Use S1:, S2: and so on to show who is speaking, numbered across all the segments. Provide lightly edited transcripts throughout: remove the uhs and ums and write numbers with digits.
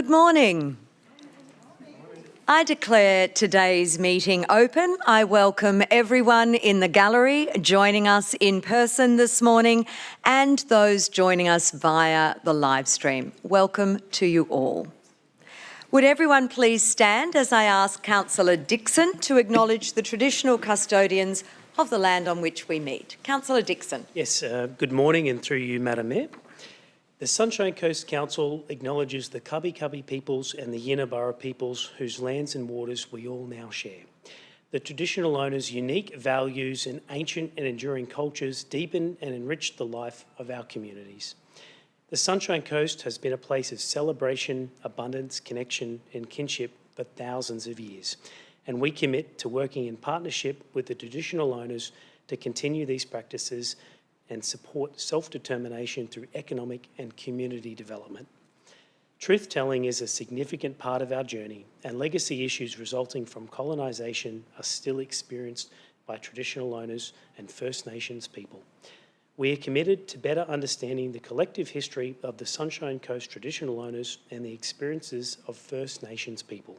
S1: Good morning. I declare today's meeting open. I welcome everyone in the gallery joining us in person this morning and those joining us via the live stream. Welcome to you all. Would everyone please stand as I ask Councillor Dixon to acknowledge the traditional custodians of the land on which we meet. Councillor Dixon.
S2: Yes, good morning, and through you, Madam Mayor. The Sunshine Coast Council acknowledges the Cubby Cubby peoples and the Yinabara peoples whose lands and waters we all now share. The traditional owners' unique values and ancient and enduring cultures deepen and enrich the life of our communities. The Sunshine Coast has been a place of celebration, abundance, connection and kinship for thousands of years, and we commit to working in partnership with the traditional owners to continue these practices and support self-determination through economic and community development. Truth-telling is a significant part of our journey, and legacy issues resulting from colonisation are still experienced by traditional owners and First Nations people. We are committed to better understanding the collective history of the Sunshine Coast traditional owners and the experiences of First Nations people.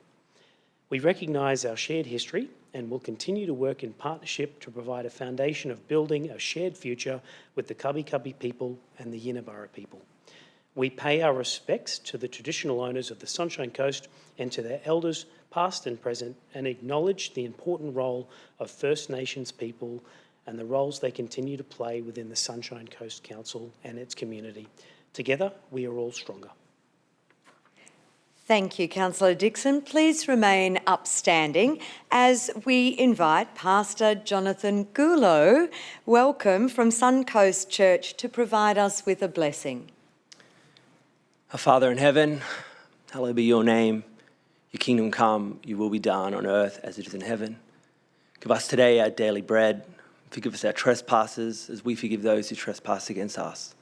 S2: We recognise our shared history and will continue to work in partnership to provide a foundation of building a shared future with the Cubby Cubby people and the Yinabara people. We pay our respects to the traditional owners of the Sunshine Coast and to their elders, past and present, and acknowledge the important role of First Nations people and the roles they continue to play within the Sunshine Coast Council and its community. Together, we are all stronger.
S1: Thank you, Councillor Dixon. Please remain upstanding as we invite Pastor Jonathan Goulot, welcome from Suncoast Church, to provide us with a blessing.
S3: Our Father in heaven, hallowed be your name. Your kingdom come, your will be done on earth as it is in heaven. Give us today our daily bread. Forgive us our trespasses as we forgive those who trespass against us.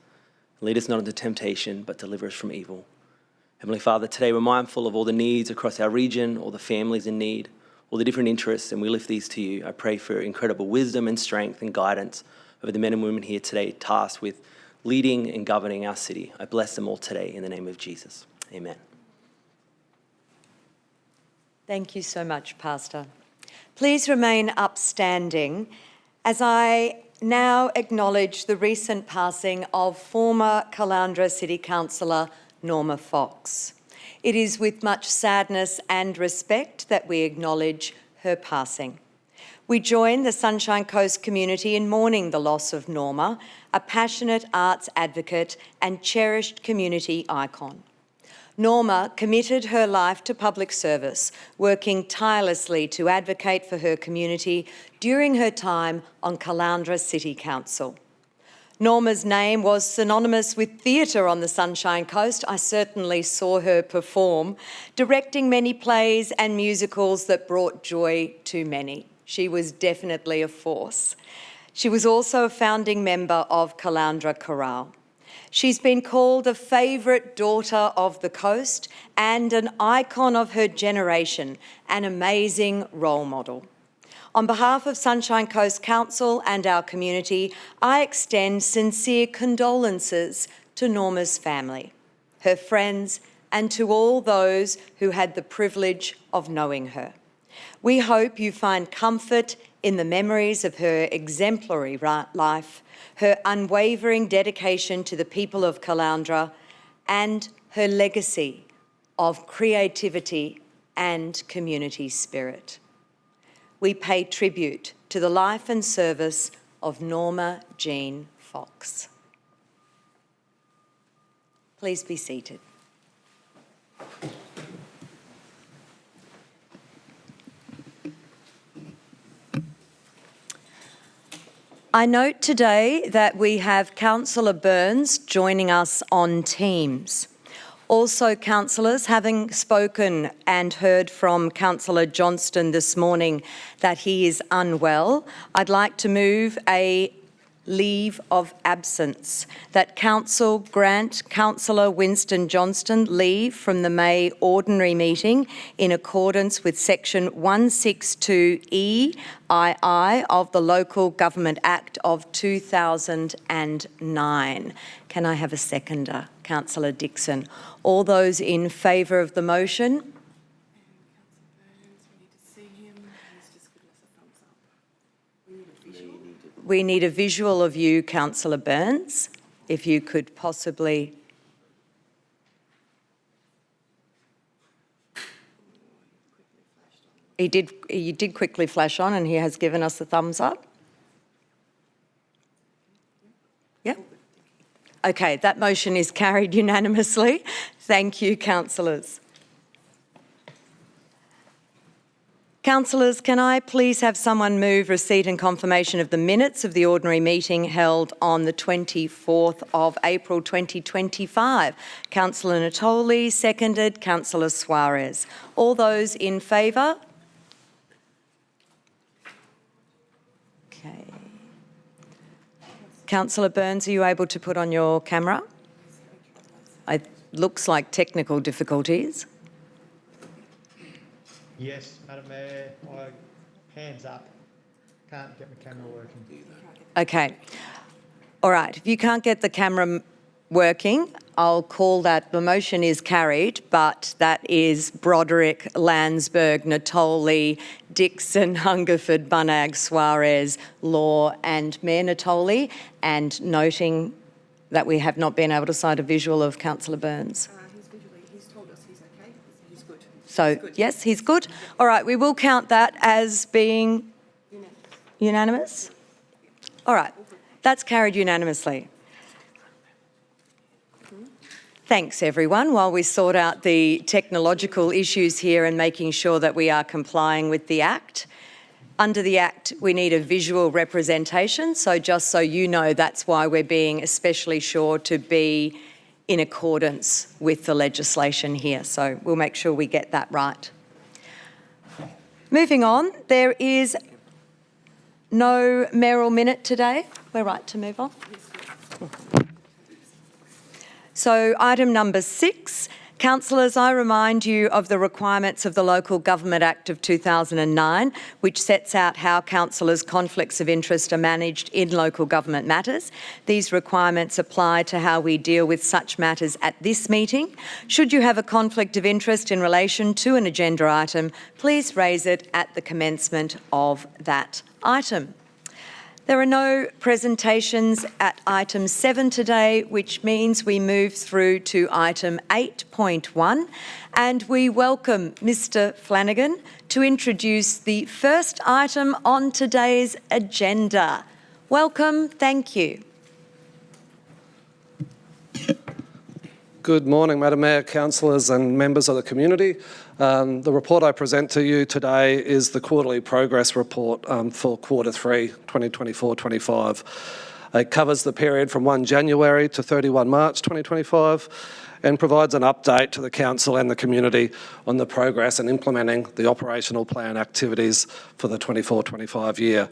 S3: Lead us not into temptation, but deliver us from evil. Heavenly Father, today we're mindful of all the needs across our region, all the families in need, all the different interests, and we lift these to you. I pray for incredible wisdom and strength and guidance over the men and women here today tasked with leading and governing our city. I bless them all today in the name of Jesus. Amen.
S1: Thank you so much, Pastor. Please remain upstanding as I now acknowledge the recent passing of former Caloundra City Councillor Norma Fox. It is with much sadness and respect that we acknowledge her passing. We join the Sunshine Coast community in mourning the loss of Norma, a passionate arts advocate and cherished community icon. Norma committed her life to public service, working tirelessly to advocate for her community during her time on Caloundra City Council. Norma's name was synonymous with theatre on the Sunshine Coast. I certainly saw her perform, directing many plays and musicals that brought joy to many. She was definitely a force. She was also a founding member of Caloundra Chorale. She's been called a favourite daughter of the coast and an icon of her generation, an amazing role model. On behalf of Sunshine Coast Council and our community, I extend sincere condolences to Norma's family, her friends, and to all those who had the privilege of knowing her. We hope you find comfort in the memories of her exemplary life, her unwavering dedication to the people of Caloundra, and her legacy of creativity and community spirit. We pay tribute to the life and service of Norma Jean Fox. Please be seated. I note today that we have Councillor Burns joining us on Teams. Also, councillors, having spoken and heard from Councillor Johnston this morning that he is unwell, I'd like to move a leave of absence, that Council grant Councillor Winston Johnston leave from the May ordinary meeting in accordance with section 162EII of the Local Government Act of 2009. Can I have a seconder? Councillor Dixon. All those in favour of the motion? We need a visual of you, Councillor Burns, if you could possibly... He did quickly flash on and he has given us a thumbs up. Yep. Okay, that motion is carried unanimously. Thank you, councillors. Councillors, can I please have someone move receipt and confirmation of the minutes of the ordinary meeting held on the 24th of April 2025? Councillor Natoli, seconded. Councillor Suarez. All those in favour? Okay. Councillor Burns, are you able to put on your camera? It looks like technical difficulties.
S4: Yes, Madam Mayor, hands up. Can't get my camera working.
S1: Okay. All right. If you can't get the camera working, I'll call that the motion is carried, but that is Broderick, Landsberg, Natoli, Dixon, Hungerford, Bunnag, Suarez, Law and Mayor Natoli, and noting that we have not been able to cite a visual of Councillor Burns.
S5: He's told us he's okay. He's good.
S1: So, yes, he's good. All right, we will count that as being unanimous. All right, that's carried unanimously. Thanks, everyone, while we sort out the technological issues here and making sure that we are complying with the Act. Under the Act, we need a visual representation, so just so you know, that's why we're being especially sure to be in accordance with the legislation here. So we'll make sure we get that right. Moving on, there is no mayoral minute today. We're right to move on. So item number 6, councillors, I remind you of the requirements of the Local Government Act of 2009, which sets out how councillors' conflicts of interest are managed in local government matters. These requirements apply to how we deal with such matters at this meeting. Should you have a conflict of interest in relation to an agenda item, please raise it at the commencement of that item. There are no presentations at item 7 today, which means we move through to item 8.1, and we welcome Mr. Flanagan to introduce the first item on today's agenda. Welcome, thank you.
S6: Good morning, Madam Mayor, councillors and members of the community. The report I present to you today is the quarterly progress report for quarter 3, 2024-25. It covers the period from 1 January to 31 March 2025 and provides an update to the council and the community on the progress in implementing the operational plan activities for the 24-25 year.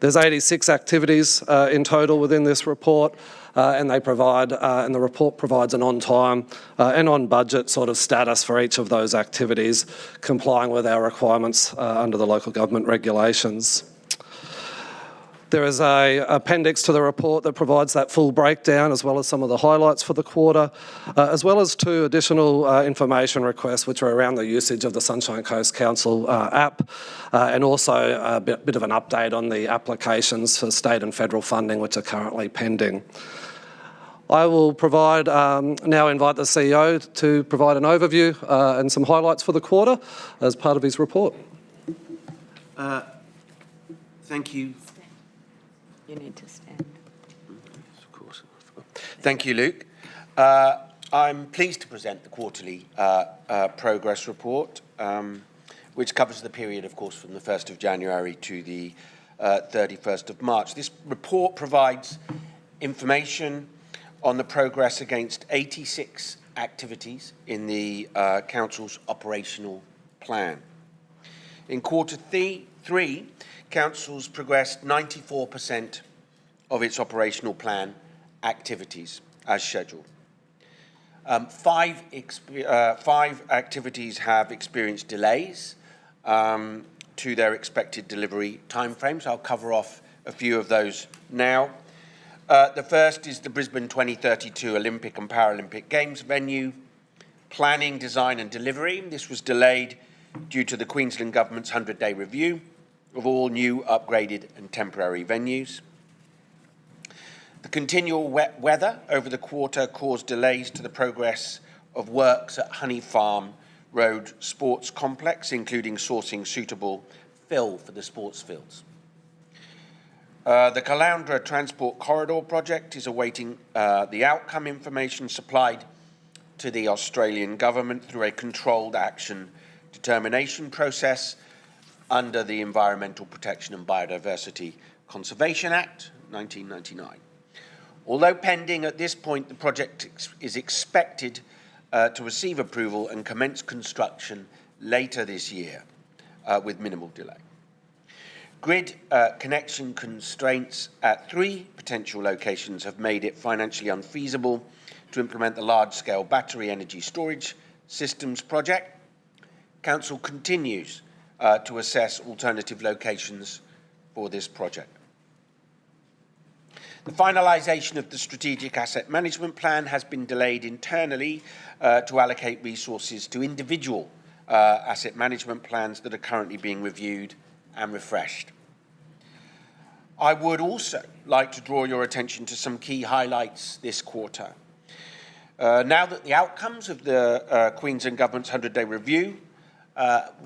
S6: There's 86 activities in total within this report, and they provide, and the report provides an on-time and on-budget sort of status for each of those activities, complying with our requirements under the local government regulations. There is an appendix to the report that provides that full breakdown, as well as some of the highlights for the quarter, as well as 2 additional information requests, which are around the usage of the Sunshine Coast Council app, and also a bit of an update on the applications for state and federal funding, which are currently pending. I will provide, now invite the CEO to provide an overview and some highlights for the quarter as part of his report.
S7: Thank you.
S1: You need to stand.
S7: Of course. Thank you, Luke. I'm pleased to present the quarterly progress report, which covers the period, of course, from the 1st of January to the 31st of March. This report provides information on the progress against 86 activities in the Council's operational plan. In quarter 3, Council's progressed 94% of its operational plan activities as scheduled. 5 activities have experienced delays to their expected delivery timeframes. I'll cover off a few of those now. The first is the Brisbane 2032 Olympic and Paralympic Games venue. Planning, design and delivery. This was delayed due to the Queensland Government's 100-day review of all new, upgraded and temporary venues. The continual wet weather over the quarter caused delays to the progress of works at Honey Farm Road Sports Complex, including sourcing suitable fill for the sports fields. The Caloundra Transport Corridor project is awaiting the outcome information supplied to the Australian Government through a controlled action determination process under the Environmental Protection and Biodiversity Conservation Act, 1999. Although pending at this point, the project is expected to receive approval and commence construction later this year with minimal delay. Grid connection constraints at 3 potential locations have made it financially unfeasible to implement the large-scale battery energy storage systems project. Council continues to assess alternative locations for this project. The finalisation of the Strategic Asset Management Plan has been delayed internally to allocate resources to individual asset management plans that are currently being reviewed and refreshed. I would also like to draw your attention to some key highlights this quarter. Now that the outcomes of the Queensland Government's 100-day review,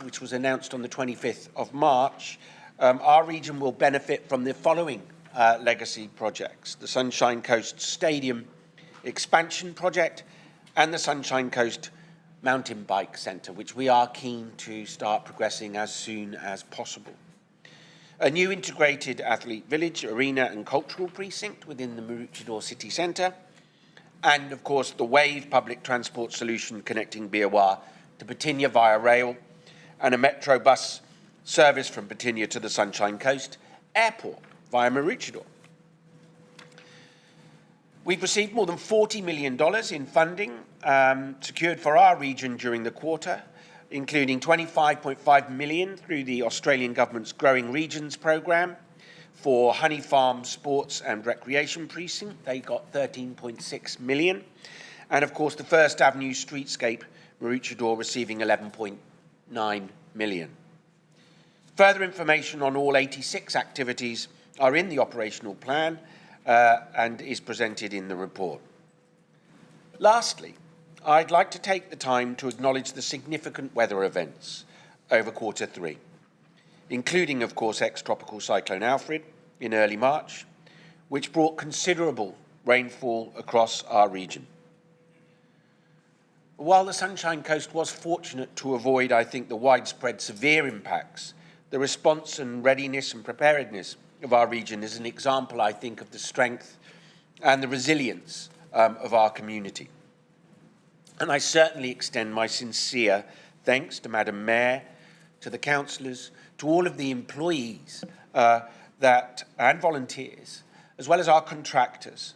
S7: which was announced on the 25th of March, our region will benefit from the following legacy projects: the Sunshine Coast Stadium expansion project and the Sunshine Coast Mountain Bike Centre, which we are keen to start progressing as soon as possible. A new integrated athlete village, arena and cultural precinct within the Maroochydore City Centre, and of course the Wave public transport solution connecting Behaviour to Batinia via rail, and a metro bus service from Batinia to the Sunshine Coast Airport via Maroochydore. We've received more than $40 million in funding secured for our region during the quarter, including $25.5 million through the Australian Government's Growing Regions programme for Honey Farm Sports and Recreation Precinct. They got $13.6 million. And of course, the First Avenue Streetscape Maroochydore receiving $11.9 million. Further information on all 86 activities are in the operational plan and is presented in the report. Lastly, I'd like to take the time to acknowledge the significant weather events over quarter 3, including, of course, ex-tropical cyclone Alfred in early March, which brought considerable rainfall across our region. While the Sunshine Coast was fortunate to avoid, I think, the widespread severe impacts, the response and readiness and preparedness of our region is an example, I think, of the strength and the resilience of our community. And I certainly extend my sincere thanks to Madam Mayor, to the councillors, to all of the employees and volunteers, as well as our contractors,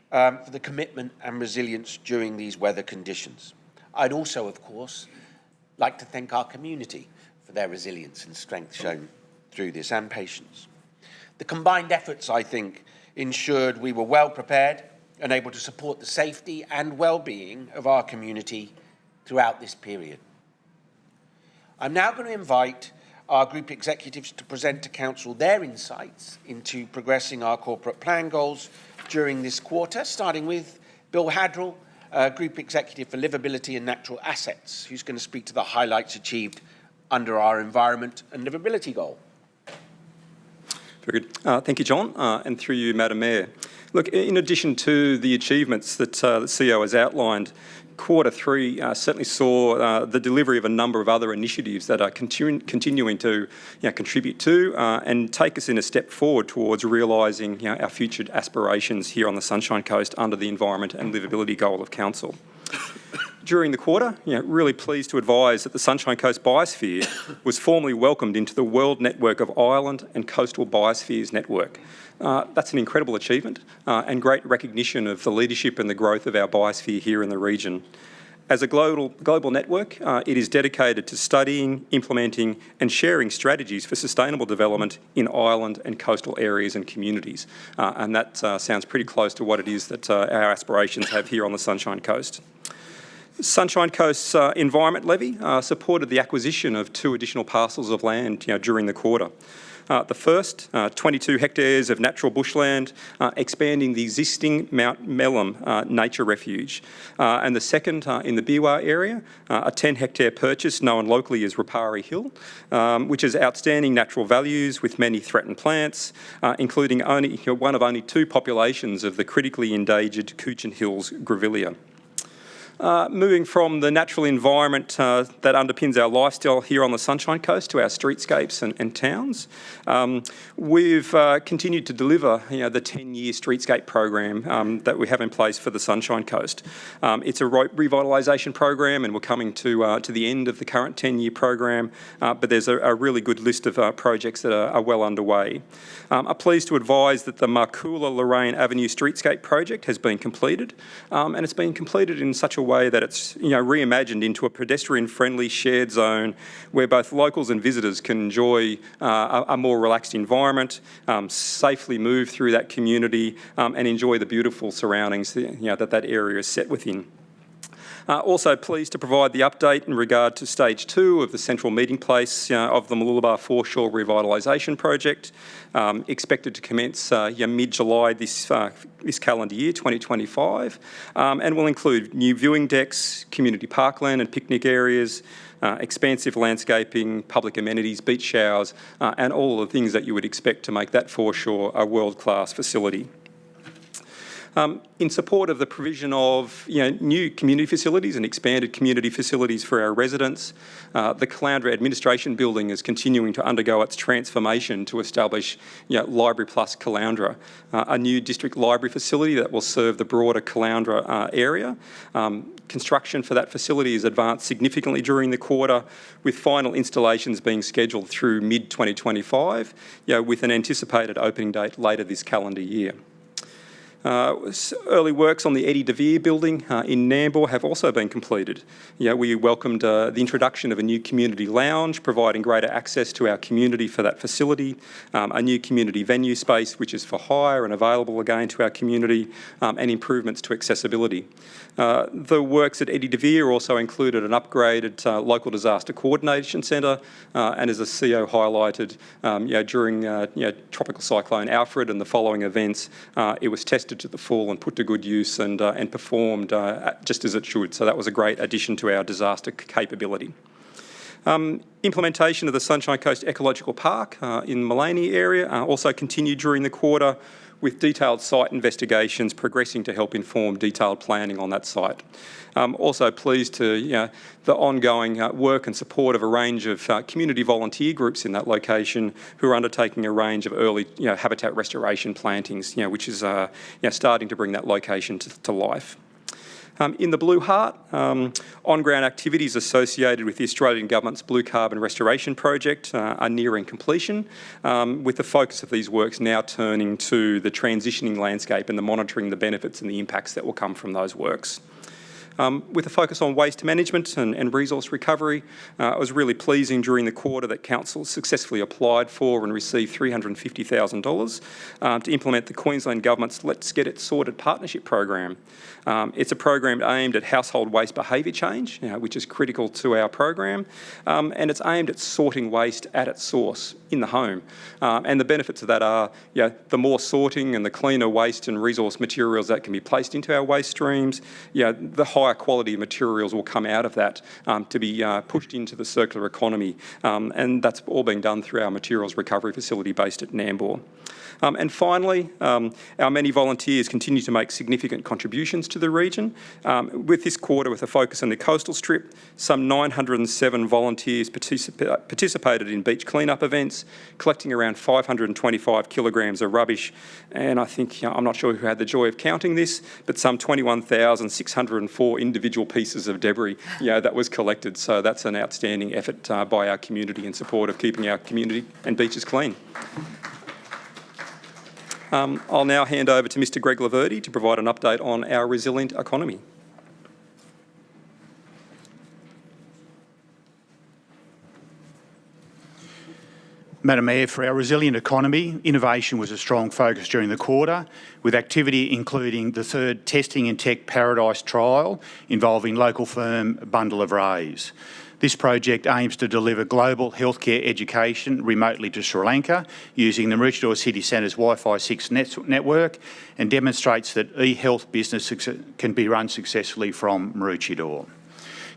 S7: for the commitment and resilience during these weather conditions. I'd also, of course, like to thank our community for their resilience and strength shown through this, and patience. The combined efforts, I think, ensured we were well prepared and able to support the safety and well-being of our community throughout this period. I'm now going to invite our group executives to present to Council their insights into progressing our corporate plan goals during this quarter, starting with Bill Hadrell, Group Executive for Livability and Natural Assets, who's going to speak to the highlights achieved under our environment and livability goal.
S8: Very good. Thank you, John, and through you, Madam Mayor. Look, in addition to the achievements that the CEO has outlined, quarter 3 certainly saw the delivery of a number of other initiatives that are continuing to contribute to and take us in a step forward towards realising our future aspirations here on the Sunshine Coast under the environment and livability goal of Council. During the quarter, really pleased to advise that the Sunshine Coast Biosphere was formally welcomed into the World Network of Island and Coastal Biospheres Network. That's an incredible achievement and great recognition of the leadership and the growth of our biosphere here in the region. As a global network, it is dedicated to studying, implementing and sharing strategies for sustainable development in island and coastal areas and communities. And that sounds pretty close to what it is that our aspirations have here on the Sunshine Coast. Sunshine Coast's Environment Levy supported the acquisition of 2 additional parcels of land during the quarter. The first, 22 hectares of natural bushland, expanding the existing Mount Mellum Nature Refuge. And the second, in the Behaviour area, a 10-hectare purchase known locally as Rapari Hill, which has outstanding natural values with many threatened plants, including one of only 2 populations of the critically endangered Coochin Hills grevillea. Moving from the natural environment that underpins our lifestyle here on the Sunshine Coast to our streetscapes and towns, we've continued to deliver the 10-year streetscape program that we have in place for the Sunshine Coast. It's a revitalisation program, and we're coming to the end of the current 10-year program, but there's a really good list of projects that are well underway. I'm pleased to advise that the Marcoola-Lorraine Avenue streetscape project has been completed, and it's been completed in such a way that it's reimagined into a pedestrian-friendly shared zone where both locals and visitors can enjoy a more relaxed environment, safely move through that community, and enjoy the beautiful surroundings that area is set within. Also pleased to provide the update in regard to stage 2 of the central meeting place of the Mooloolaba foreshore revitalisation project, expected to commence mid-July this calendar year, 2025, and will include new viewing decks, community parkland and picnic areas, expansive landscaping, public amenities, beach showers, and all the things that you would expect to make that foreshore a world-class facility. In support of the provision of new community facilities and expanded community facilities for our residents, the Caloundra Administration Building is continuing to undergo its transformation to establish Library Plus Caloundra, a new district library facility that will serve the broader Caloundra area. Construction for that facility has advanced significantly during the quarter, with final installations being scheduled through mid-2025, with an anticipated opening date later this calendar year. Early works on the Eddie De Vere building in Nambour have also been completed. We welcomed the introduction of a new community lounge, providing greater access to our community for that facility, a new community venue space which is for hire and available again to our community, and improvements to accessibility. The works at Eddie De Vere also included an upgraded local disaster coordination centre, and as the CEO highlighted, during Tropical Cyclone Alfred and the following events, it was tested to the full and put to good use and performed just as it should. So that was a great addition to our disaster capability. Implementation of the Sunshine Coast Ecological Park in Mullaney area also continued during the quarter, with detailed site investigations progressing to help inform detailed planning on that site. Also pleased to the ongoing work and support of a range of community volunteer groups in that location who are undertaking a range of early habitat restoration plantings, which is starting to bring that location to life. In the Blue Heart, on-ground activities associated with the Australian Government's Blue Carbon Restoration Project are nearing completion, with the focus of these works now turning to the transitioning landscape and the monitoring the benefits and the impacts that will come from those works. With a focus on waste management and resource recovery, it was really pleasing during the quarter that Council successfully applied for and received $350,000 to implement the Queensland Government's Let's Get It Sorted partnership program. It's a program aimed at household waste behaviour change, which is critical to our program, and it's aimed at sorting waste at its source in the home. And the benefits of that are, the more sorting and the cleaner waste and resource materials that can be placed into our waste streams, the higher quality materials will come out of that to be pushed into the circular economy. And that's all being done through our materials recovery facility based at Nambour. And finally, our many volunteers continue to make significant contributions to the region. With this quarter, with a focus on the coastal strip, some 907 volunteers participated in beach clean-up events, collecting around 525 kilograms of rubbish. And I think, I'm not sure who had the joy of counting this, but some 21,604 individual pieces of debris that was collected. So that's an outstanding effort by our community in support of keeping our community and beaches clean. I'll now hand over to Mr. Greg Laverty to provide an update on our resilient economy.
S9: Madam Mayor, for our resilient economy, innovation was a strong focus during the quarter, with activity including the third Testing in Tech Paradise trial involving local firm Bundle of Rays. This project aims to deliver global healthcare education remotely to Sri Lanka using the Maroochydore City Centre's Wi-Fi 6 network, and demonstrates that e-health business can be run successfully from Maroochydore.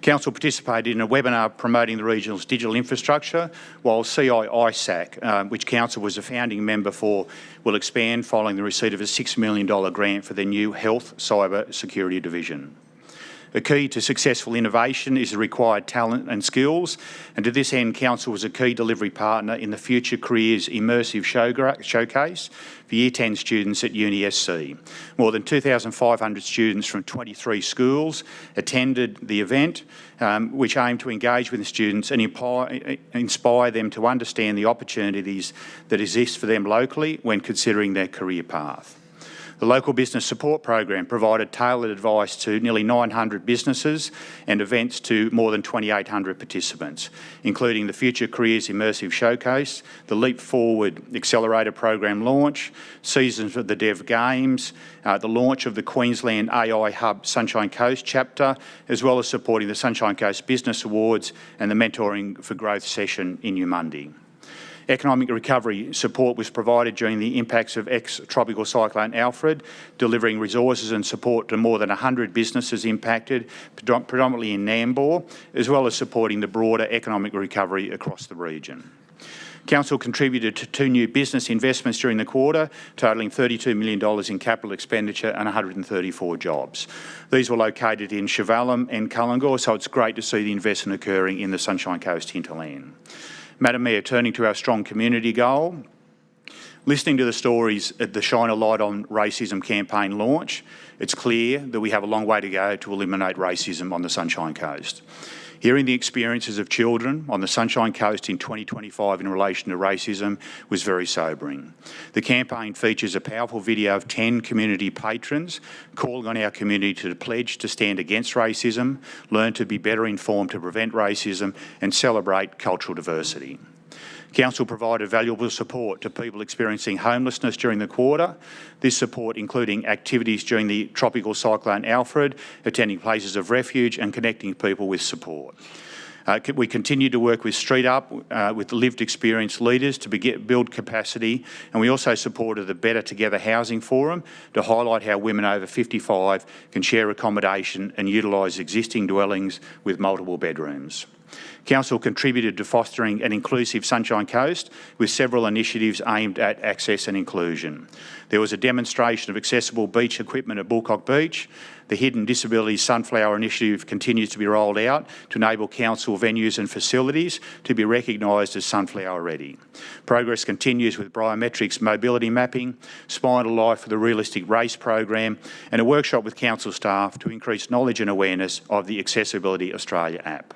S9: Council participated in a webinar promoting the regional's digital infrastructure, while CI ISAC, which Council was a founding member for, will expand following the receipt of a $6 million grant for their new Health Cyber Security Division. A key to successful innovation is the required talent and skills, and to this end, Council was a key delivery partner in the Future Careers Immersive Showcase for Year 10 students at UniSC. More than 2,500 students from 23 schools attended the event, which aimed to engage with the students and inspire them to understand the opportunities that exist for them locally when considering their career path. The local business support program provided tailored advice to nearly 900 businesses and events to more than 2,800 participants, including the Future Careers Immersive Showcase, the Leap Forward Accelerator program launch, seasons of the Dev Games, the launch of the Queensland AI Hub Sunshine Coast chapter, as well as supporting the Sunshine Coast Business Awards and the Mentoring for Growth session in Umundi. Economic recovery support was provided during the impacts of ex-tropical cyclone Alfred, delivering resources and support to more than 100 businesses impacted, predominantly in Nambour, as well as supporting the broader economic recovery across the region. Council contributed to 2 new business investments during the quarter, totalling $32 million in capital expenditure and 134 jobs. These were located in Chevalum and Kulangor, so it's great to see the investment occurring in the Sunshine Coast hinterland. Madam Mayor, turning to our strong community goal, listening to the stories at the Shine a Light on Racism campaign launch, it's clear that we have a long way to go to eliminate racism on the Sunshine Coast. Hearing the experiences of children on the Sunshine Coast in 2025 in relation to racism was very sobering. The campaign features a powerful video of 10 community patrons calling on our community to pledge to stand against racism, learn to be better informed to prevent racism, and celebrate cultural diversity. Council provided valuable support to people experiencing homelessness during the quarter. This support including activities during the tropical cyclone Alfred, attending places of refuge and connecting people with support. We continue to work with Street Up, with lived experience leaders to build capacity, and we also supported the Better Together Housing Forum to highlight how women over 55 can share accommodation and utilise existing dwellings with multiple bedrooms. Council contributed to fostering an inclusive Sunshine Coast with several initiatives aimed at access and inclusion. There was a demonstration of accessible beach equipment at Bullcock Beach. The Hidden Disabilities Sunflower Initiative continues to be rolled out to enable council venues and facilities to be recognised as sunflower ready. Progress continues with biometrics mobility mapping, Spinal Life for the Realistic Race program, and a workshop with council staff to increase knowledge and awareness of the Accessibility Australia app.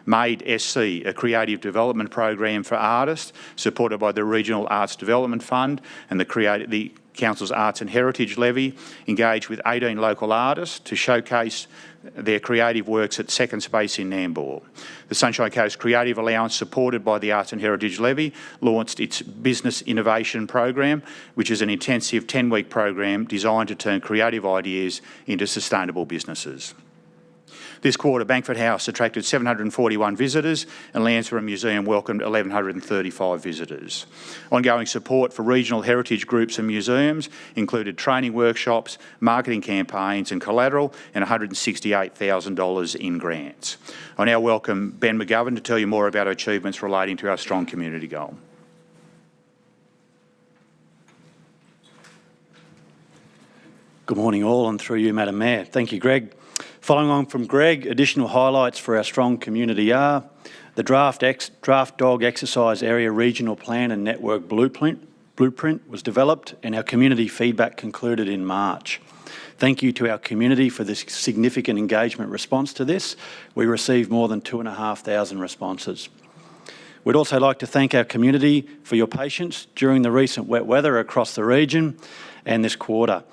S9: Made SC, a creative development program for artists supported by the Regional Arts Development Fund and the Council's Arts and Heritage Levy, engaged with 18 local artists to showcase their creative works at Second Space in Nambour. The Sunshine Coast Creative Allowance, supported by the Arts and Heritage Levy, launched its Business Innovation Program, which is an intensive 10-week program designed to turn creative ideas into sustainable businesses. This quarter, Bankford House attracted 741 visitors and Landsborough Museum welcomed 1,135 visitors. Ongoing support for regional heritage groups and museums included training workshops, marketing campaigns and collateral, and $168,000 in grants. I now welcome Ben McGovern to tell you more about our achievements relating to our strong community goal.
S10: Good morning all, and through you, Madam Mayor. Thank you, Greg. Following on from Greg, additional highlights for our strong community are the draft dog exercise area regional plan and network blueprint was developed and our community feedback concluded in March. Thank you to our community for this significant engagement response to this. We received more than 2,500 responses. We'd also like to thank our community for your patience during the recent wet weather across the region and this quarter.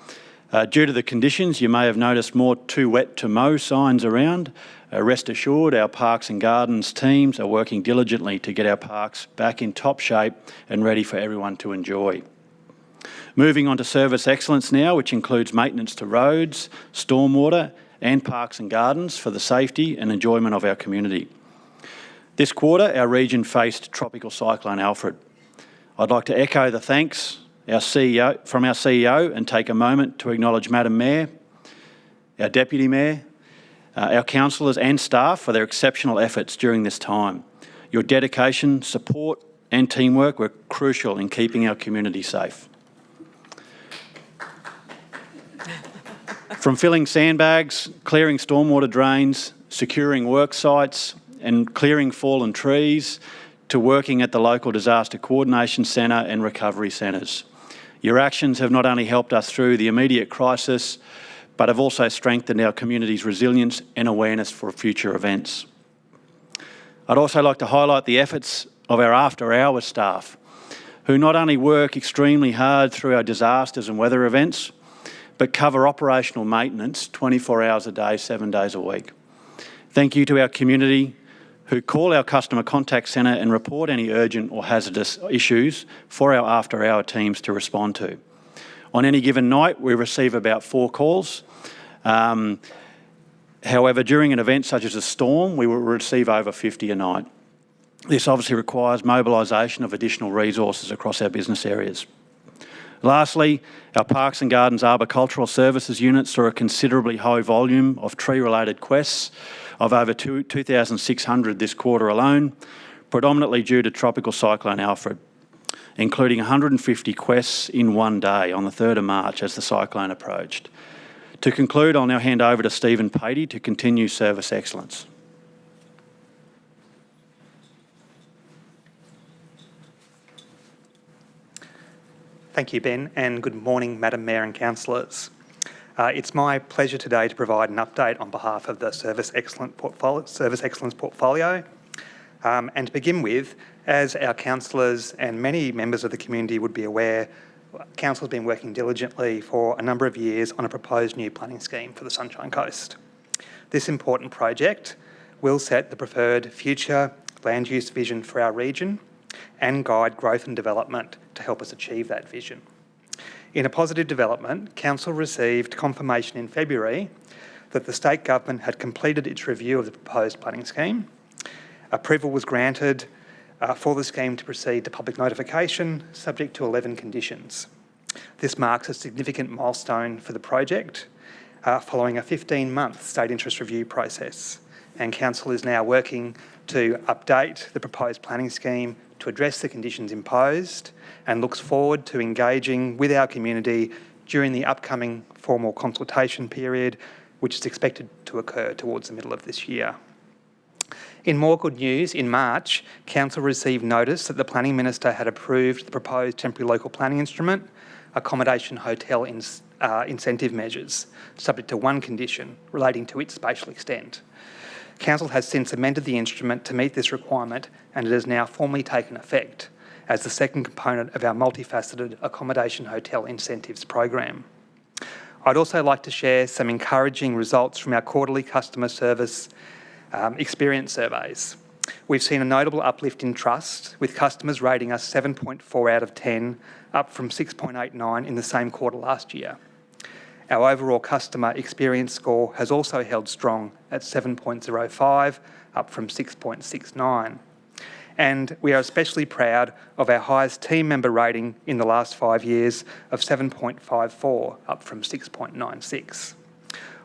S10: Due to the conditions, you may have noticed more too wet to mow signs around. Rest assured, our Parks and Gardens teams are working diligently to get our parks back in top shape and ready for everyone to enjoy. Moving on to service excellence now, which includes maintenance to roads, stormwater and parks and gardens for the safety and enjoyment of our community. This quarter, our region faced Tropical Cyclone Alfred. I'd like to echo the thanks from our CEO and take a moment to acknowledge Madam Mayor, our Deputy Mayor, our councillors and staff for their exceptional efforts during this time. Your dedication, support and teamwork were crucial in keeping our community safe. From filling sandbags, clearing stormwater drains, securing work sites and clearing fallen trees, to working at the local disaster coordination centre and recovery centres. Your actions have not only helped us through the immediate crisis, but have also strengthened our community's resilience and awareness for future events. I'd also like to highlight the efforts of our after-hours staff, who not only work extremely hard through our disasters and weather events, but cover operational maintenance 24 hours a day, 7 days a week. Thank you to our community who call our customer contact centre and report any urgent or hazardous issues for our after-hour teams to respond to. On any given night, we receive about 4 calls. However, during an event such as a storm, we will receive over 50 a night. This obviously requires mobilisation of additional resources across our business areas. Lastly, our Parks and Gardens Arboricultural Services unit saw a considerably high volume of tree-related requests of over 2,600 this quarter alone, predominantly due to Tropical Cyclone Alfred, including 150 requests in one day on the 3rd of March as the cyclone approached. To conclude, I'll now hand over to Stephen Patey to continue service excellence.
S11: Thank you, Ben, and good morning, Madam Mayor and councillors. It's my pleasure today to provide an update on behalf of the Service Excellence Portfolio. And to begin with, as our councillors and many members of the community would be aware, Council has been working diligently for a number of years on a proposed new planning scheme for the Sunshine Coast. This important project will set the preferred future land use vision for our region and guide growth and development to help us achieve that vision. In a positive development, Council received confirmation in February that the state government had completed its review of the proposed planning scheme. Approval was granted for the scheme to proceed to public notification, subject to 11 conditions. This marks a significant milestone for the project, following a 15-month state interest review process, and Council is now working to update the proposed planning scheme to address the conditions imposed and looks forward to engaging with our community during the upcoming formal consultation period, which is expected to occur towards the middle of this year. In more good news, in March, Council received notice that the Planning Minister had approved the proposed temporary local planning instrument, accommodation hotel incentive measures, subject to one condition relating to its spatial extent. Council has since amended the instrument to meet this requirement, and it has now formally taken effect as the second component of our multifaceted accommodation hotel incentives program. I'd also like to share some encouraging results from our quarterly customer service experience surveys. We've seen a notable uplift in trust, with customers rating us 7.4 out of 10, up from 6.89 in the same quarter last year. Our overall customer experience score has also held strong at 7.05, up from 6.69. And we are especially proud of our highest team member rating in the last 5 years of 7.54, up from 6.96.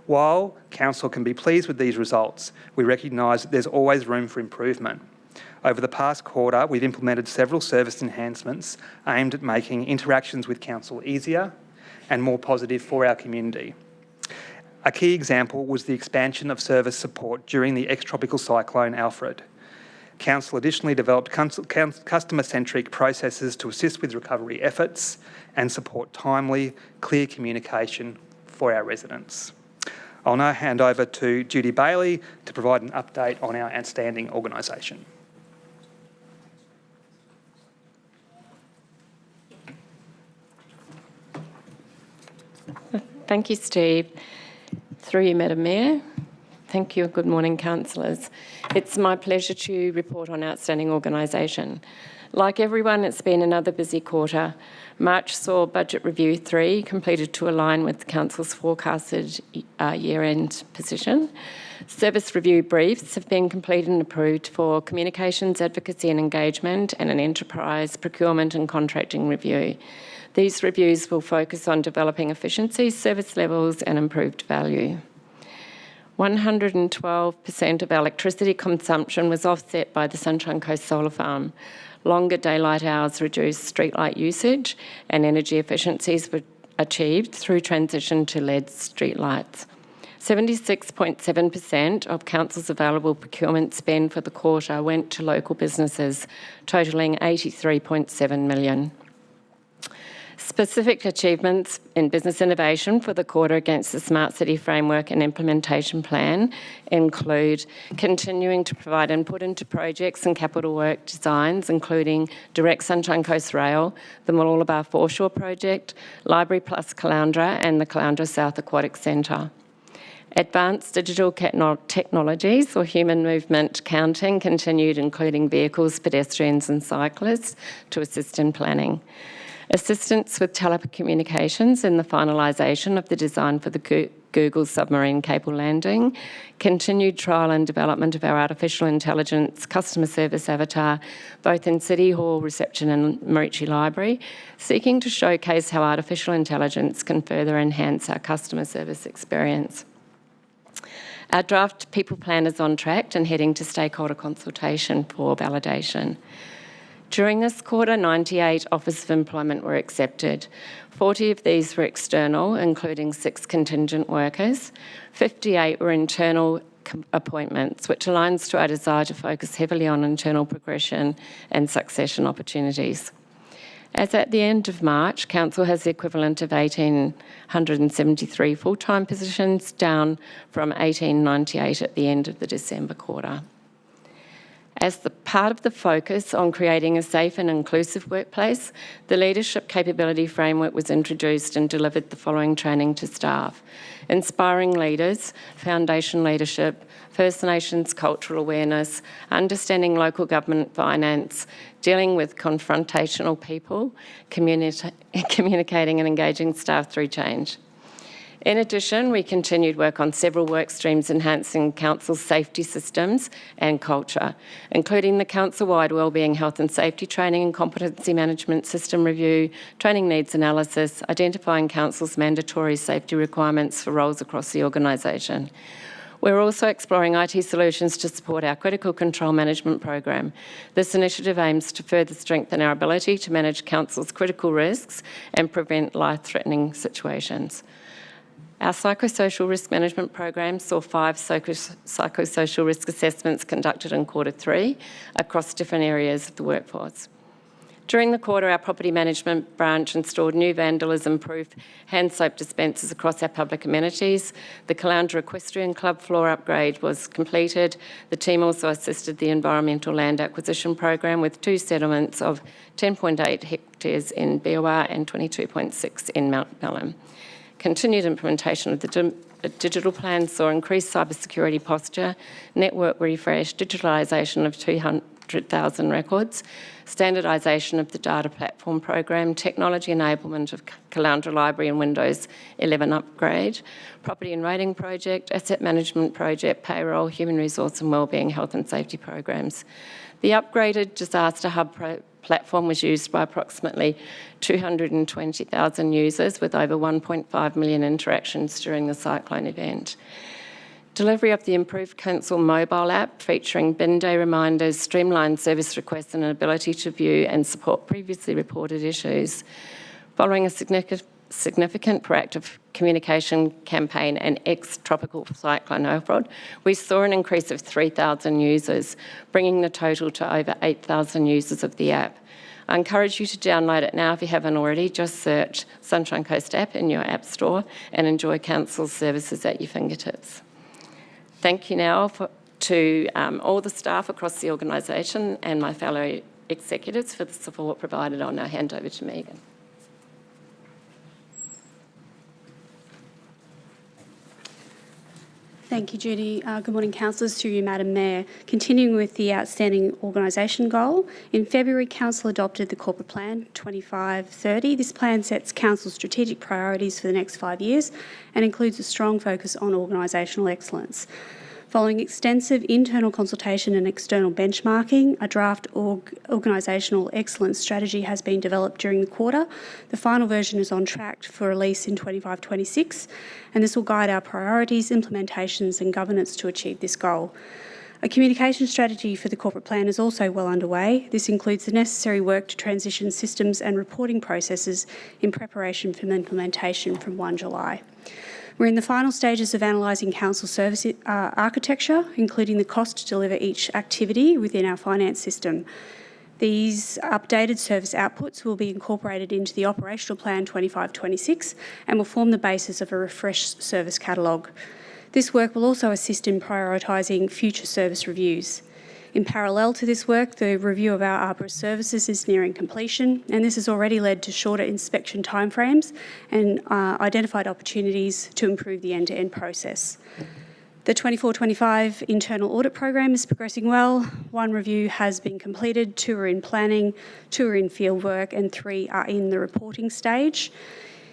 S11: While Council can be pleased with these results, we recognise that there's always room for improvement. Over the past quarter, we've implemented several service enhancements aimed at making interactions with Council easier and more positive for our community. A key example was the expansion of service support during the ex-tropical cyclone Alfred. Council additionally developed customer-centric processes to assist with recovery efforts and support timely, clear communication for our residents. I'll now hand over to Judy Bailey to provide an update on our outstanding organisation.
S12: Thank you, Steve. Through you, Madam Mayor. Thank you. Good morning, councillors. It's my pleasure to report on outstanding organisation. Like everyone, it's been another busy quarter. March saw Budget Review 3 completed to align with the Council's forecasted year-end position. Service review briefs have been completed and approved for communications, advocacy and engagement, and an enterprise procurement and contracting review. These reviews will focus on developing efficiencies, service levels and improved value. 112% of electricity consumption was offset by the Sunshine Coast Solar Farm. Longer daylight hours reduced streetlight usage and energy efficiencies were achieved through transition to LED streetlights. 76.7% of Council's available procurement spend for the quarter went to local businesses, totalling $83.7 million. Specific achievements in business innovation for the quarter against the Smart City Framework and Implementation Plan include continuing to provide input into projects and capital work designs, including Direct Sunshine Coast Rail, the Mooloolaba Foreshore Project, Library Plus Caloundra and the Caloundra South Aquatic Centre. Advanced digital technologies or human movement counting continued, including vehicles, pedestrians and cyclists to assist in planning. Assistance with telecommunications in the finalisation of the design for the Google submarine cable landing, continued trial and development of our artificial intelligence customer service avatar, both in City Hall, reception and Marici Library, seeking to showcase how artificial intelligence can further enhance our customer service experience. Our draft people plan is on track and heading to stakeholder consultation for validation. During this quarter, 98 offers of employment were accepted. 40 of these were external, including 6 contingent workers. 58 were internal appointments, which aligns to our desire to focus heavily on internal progression and succession opportunities. As at the end of March, Council has the equivalent of 1,873 full-time positions, down from 1,898 at the end of the December quarter. As the part of the focus on creating a safe and inclusive workplace, the Leadership Capability Framework was introduced and delivered the following training to staff: inspiring leaders, foundation leadership, First Nations cultural awareness, understanding local government finance, dealing with confrontational people, communicating and engaging staff through change. In addition, we continued work on several work streams enhancing Council's safety systems and culture, including the council-wide wellbeing, health and safety training and competency management system review, training needs analysis, identifying Council's mandatory safety requirements for roles across the organisation. We're also exploring IT solutions to support our critical control management program. This initiative aims to further strengthen our ability to manage Council's critical risks and prevent life-threatening situations. Our psychosocial risk management program saw 5 psychosocial risk assessments conducted in Q3 across different areas of the workforce. During the quarter, our property management branch installed new vandalism-proof hand soap dispensers across our public amenities. The Caloundra Equestrian Club floor upgrade was completed. The team also assisted the Environmental Land Acquisition Program with 2 settlements of 10.8 hectares in Behaviour and 22.6 in Mount Melon. Continued implementation of the digital plan saw increased cybersecurity posture, network refresh, digitalisation of 200,000 records, standardisation of the data platform program, technology enablement of Caloundra Library and Windows 11 upgrade, property and rating project, asset management project, payroll, human resource and wellbeing, health and safety programs. The upgraded disaster hub platform was used by approximately 220,000 users with over 1.5 million interactions during the cyclone event. Delivery of the improved Council mobile app featuring bin day reminders, streamlined service requests and an ability to view and support previously reported issues. Following a significant proactive communication campaign and ex-tropical cyclone Alfred, we saw an increase of 3,000 users, bringing the total to over 8,000 users of the app. I encourage you to download it now if you haven't already. Just search Sunshine Coast app in your app store and enjoy Council's services at your fingertips. Thank you now to all the staff across the organisation and my fellow executives for the support provided. I'll now hand over to Megan.
S13: Thank you, Judy. Good morning, councillors. Through you, Madam Mayor. Continuing with the outstanding organisation goal, in February, Council adopted the Corporate Plan 2530. This plan sets Council's strategic priorities for the next 5 years and includes a strong focus on organisational excellence. Following extensive internal consultation and external benchmarking, a draft organisational excellence strategy has been developed during the quarter. The final version is on track for release in 25-26, and this will guide our priorities, implementations and governance to achieve this goal. A communication strategy for the corporate plan is also well underway. This includes the necessary work to transition systems and reporting processes in preparation for implementation from 1 July. We're in the final stages of analysing council service architecture, including the cost to deliver each activity within our finance system. These updated service outputs will be incorporated into the operational plan 25-26 and will form the basis of a refreshed service catalogue. This work will also assist in prioritising future service reviews. In parallel to this work, the review of our Arrears services is nearing completion, and this has already led to shorter inspection timeframes and identified opportunities to improve the end-to-end process. The 24-25 internal audit program is progressing well. 1 review has been completed, 2 are in planning, 2 are in field work, and 3 are in the reporting stage.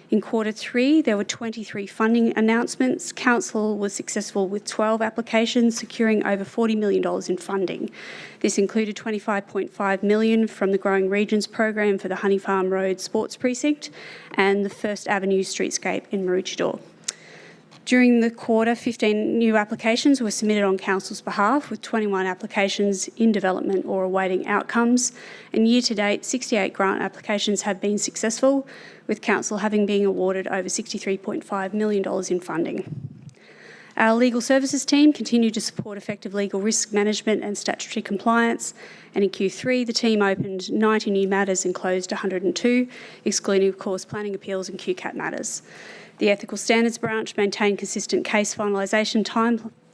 S13: In Q3, there were 23 funding announcements. Council was successful with 12 applications, securing over $40 million in funding. This included $25.5 million from the Growing Regions program for the Honey Farm Road Sports Precinct and the First Avenue Streetscape in Maroochydore. During the quarter, 15 new applications were submitted on Council's behalf, with 21 applications in development or awaiting outcomes. And year to date, 68 grant applications have been successful, with Council having been awarded over $63.5 million in funding. Our legal services team continued to support effective legal risk management and statutory compliance, and in Q3 the team opened 90 new matters and closed 102, excluding of course planning appeals and QCAT matters. The Ethical Standards branch maintained consistent case finalisation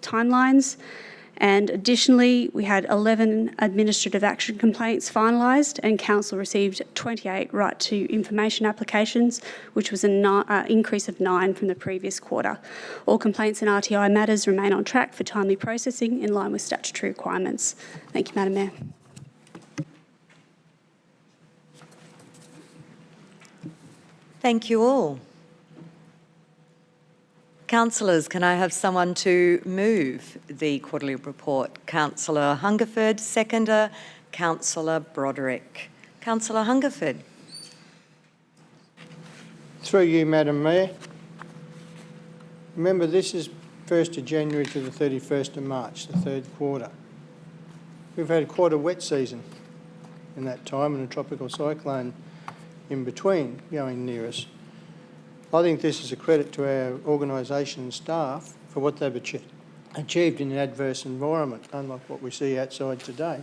S13: timelines, and additionally we had 11 administrative action complaints finalised, and Council received 28 right to information applications, which was an increase of 9 from the previous quarter. All complaints and RTI matters remain on track for timely processing in line with statutory requirements. Thank you, Madam Mayor.
S1: Thank you all. Councillors, can I have someone to move the quarterly report? Councillor Hungerford, seconder. Councillor Broderick. Councillor Hungerford.
S4: Through you, Madam Mayor. Remember, this is 1st of January to the 31st of March, the 3rd quarter. We've had quite a wet season in that time and a tropical cyclone in between going near us. I think this is a credit to our organisation and staff for what they've achieved in an adverse environment, unlike what we see outside today.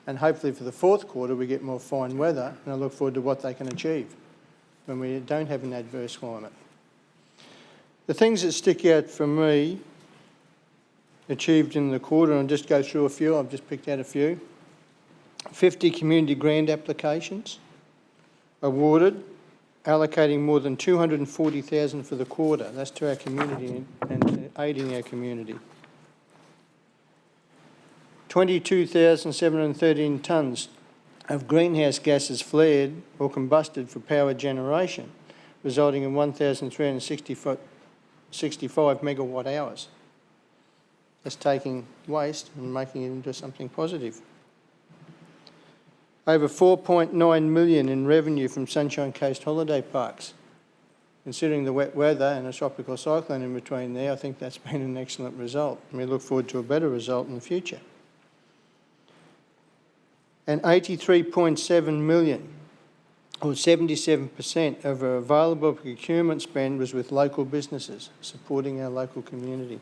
S4: And hopefully for the 4th quarter we get more fine weather, and I look forward to what they can achieve when we don't have an adverse climate. The things that stick out for me achieved in the quarter, and I'll just go through a few, I've just picked out a few. 50 community grant applications awarded, allocating more than $240,000 for the quarter. That's to our community and aiding our community. 22,713 tonnes of greenhouse gases flared or combusted for power generation, resulting in 1,365 megawatt hours. That's taking waste and making it into something positive. Over $4.9 million in revenue from Sunshine Coast holiday parks. Considering the wet weather and a tropical cyclone in between there, I think that's been an excellent result, and we look forward to a better result in the future. And $83.7 million, or 77% of our available procurement spend, was with local businesses, supporting our local community.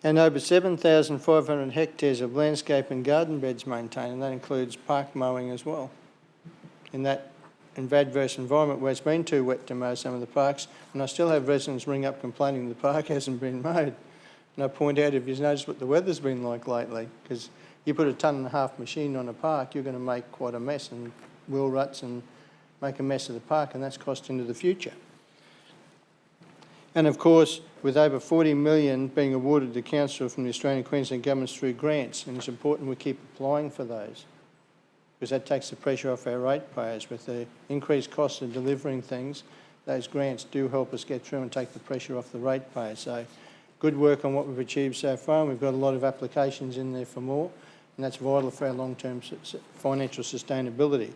S4: And over 7,500 hectares of landscape and garden beds maintained, and that includes park mowing as well. In that adverse environment where it's been too wet to mow some of the parks, and I still have residents ring up complaining the park hasn't been mowed. And I point out, if you've noticed what the weather's been like lately, because you put a 1.5 tonne machine on a park, you're going to make quite a mess and wheel ruts and make a mess of the park, and that's cost into the future. And of course, with over 40 million being awarded to council from the Australian and Queensland governments through grants, and it's important we keep applying for those, because that takes the pressure off our ratepayers. With the increased costs of delivering things, those grants do help us get through and take the pressure off the ratepayers. So good work on what we've achieved so far, and we've got a lot of applications in there for more, and that's vital for our long-term financial sustainability.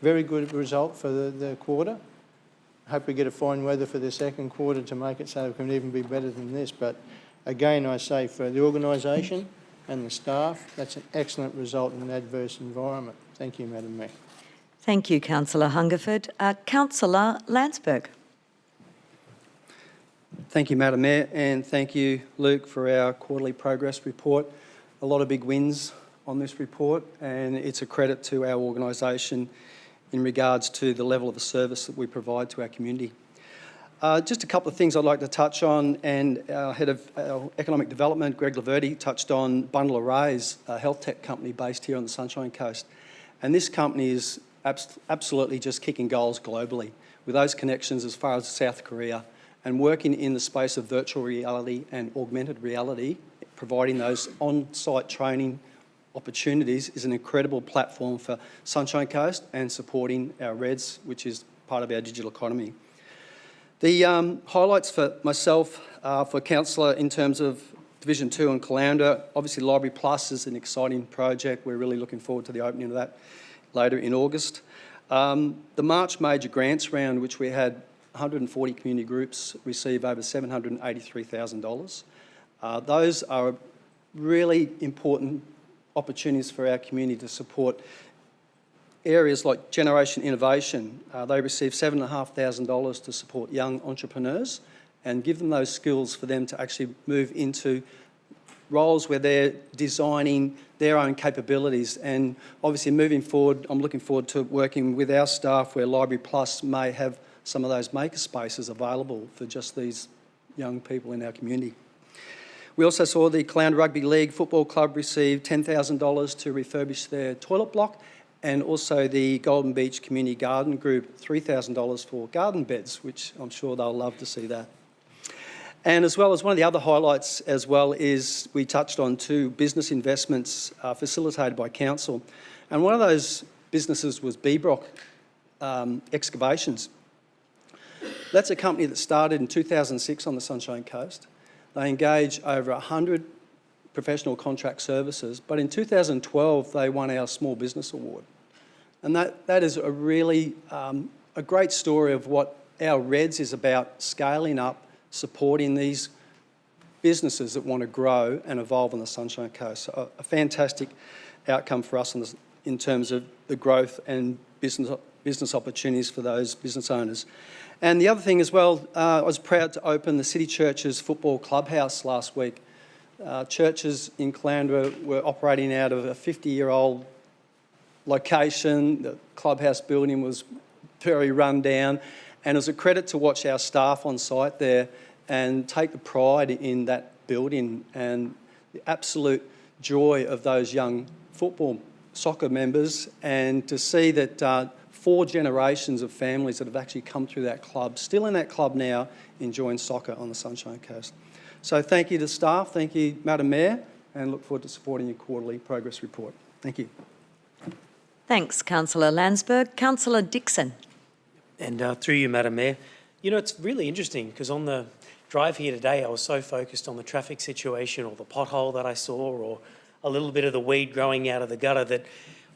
S4: Very good result for the quarter. Hope we get a fine weather for the second quarter to make it so it can even be better than this. But again, I say for the organisation and the staff, that's an excellent result in an adverse environment. Thank you, Madam Mayor.
S1: Thank you, Councillor Hungerford. Councillor Landsberg.
S14: Thank you, Madam Mayor, and thank you, Luke, for our quarterly progress report. A lot of big wins on this report, and it's a credit to our organisation in regards to the level of the service that we provide to our community. Just a couple of things I'd like to touch on, and our Head of Economic Development, Greg Laverty, touched on Bundle Arrays, a health tech company based here on the Sunshine Coast. And this company is absolutely just kicking goals globally, with those connections as far as South Korea, and working in the space of virtual reality and augmented reality, providing those on-site training opportunities is an incredible platform for Sunshine Coast and supporting our REDS, which is part of our digital economy. The highlights for myself, for Councillor, in terms of Division 2 and Caloundra, obviously Library Plus is an exciting project. We're really looking forward to the opening of that later in August. The March Major Grants round, which we had 140 community groups receive over $783,000. Those are really important opportunities for our community to support areas like generation innovation. They receive $7,500 to support young entrepreneurs and give them those skills for them to actually move into roles where they're designing their own capabilities. And obviously moving forward, I'm looking forward to working with our staff where Library Plus may have some of those maker spaces available for just these young people in our community. We also saw the Caloundra Rugby League Football Club receive $10,000 to refurbish their toilet block, and also the Golden Beach Community Garden Group $3,000 for garden beds, which I'm sure they'll love to see that. And as well as one of the other highlights as well is we touched on 2 business investments facilitated by council, and one of those businesses was Beebrock Excavations. That's a company that started in 2006 on the Sunshine Coast. They engage over 100 professional contract services, but in 2012 they won our Small Business Award. And that is a really a great story of what our REDS is about, scaling up, supporting these businesses that want to grow and evolve on the Sunshine Coast. So a fantastic outcome for us in terms of the growth and business opportunities for those business owners. And the other thing as well, I was proud to open the City Churches Football Clubhouse last week. Churches in Caloundra were operating out of a 50-year-old location. The clubhouse building was very run down, and it was a credit to watch our staff on site there and take the pride in that building and the absolute joy of those young soccer members, and to see that 4 generations of families that have actually come through that club, still in that club now, enjoying soccer on the Sunshine Coast. So thank you to staff, thank you, Madam Mayor, and look forward to supporting your quarterly progress report. Thank you.
S1: Thanks, Councillor Landsberg. Councillor Dixon.
S2: And through you, Madam Mayor. You know, it's really interesting because on the drive here today, I was so focused on the traffic situation or the pothole that I saw or a little bit of the weed growing out of the gutter that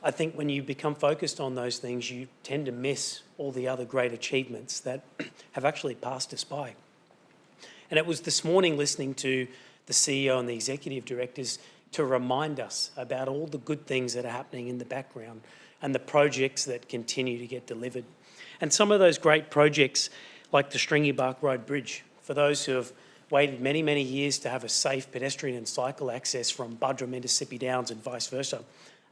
S2: I think when you become focused on those things, you tend to miss all the other great achievements that have actually passed us by. And it was this morning listening to the CEO and the executive directors to remind us about all the good things that are happening in the background and the projects that continue to get delivered. And some of those great projects, like the Stringy Bark Road Bridge, for those who have waited many, many years to have a safe pedestrian and cycle access from Buderim into Sippy Downs and vice versa,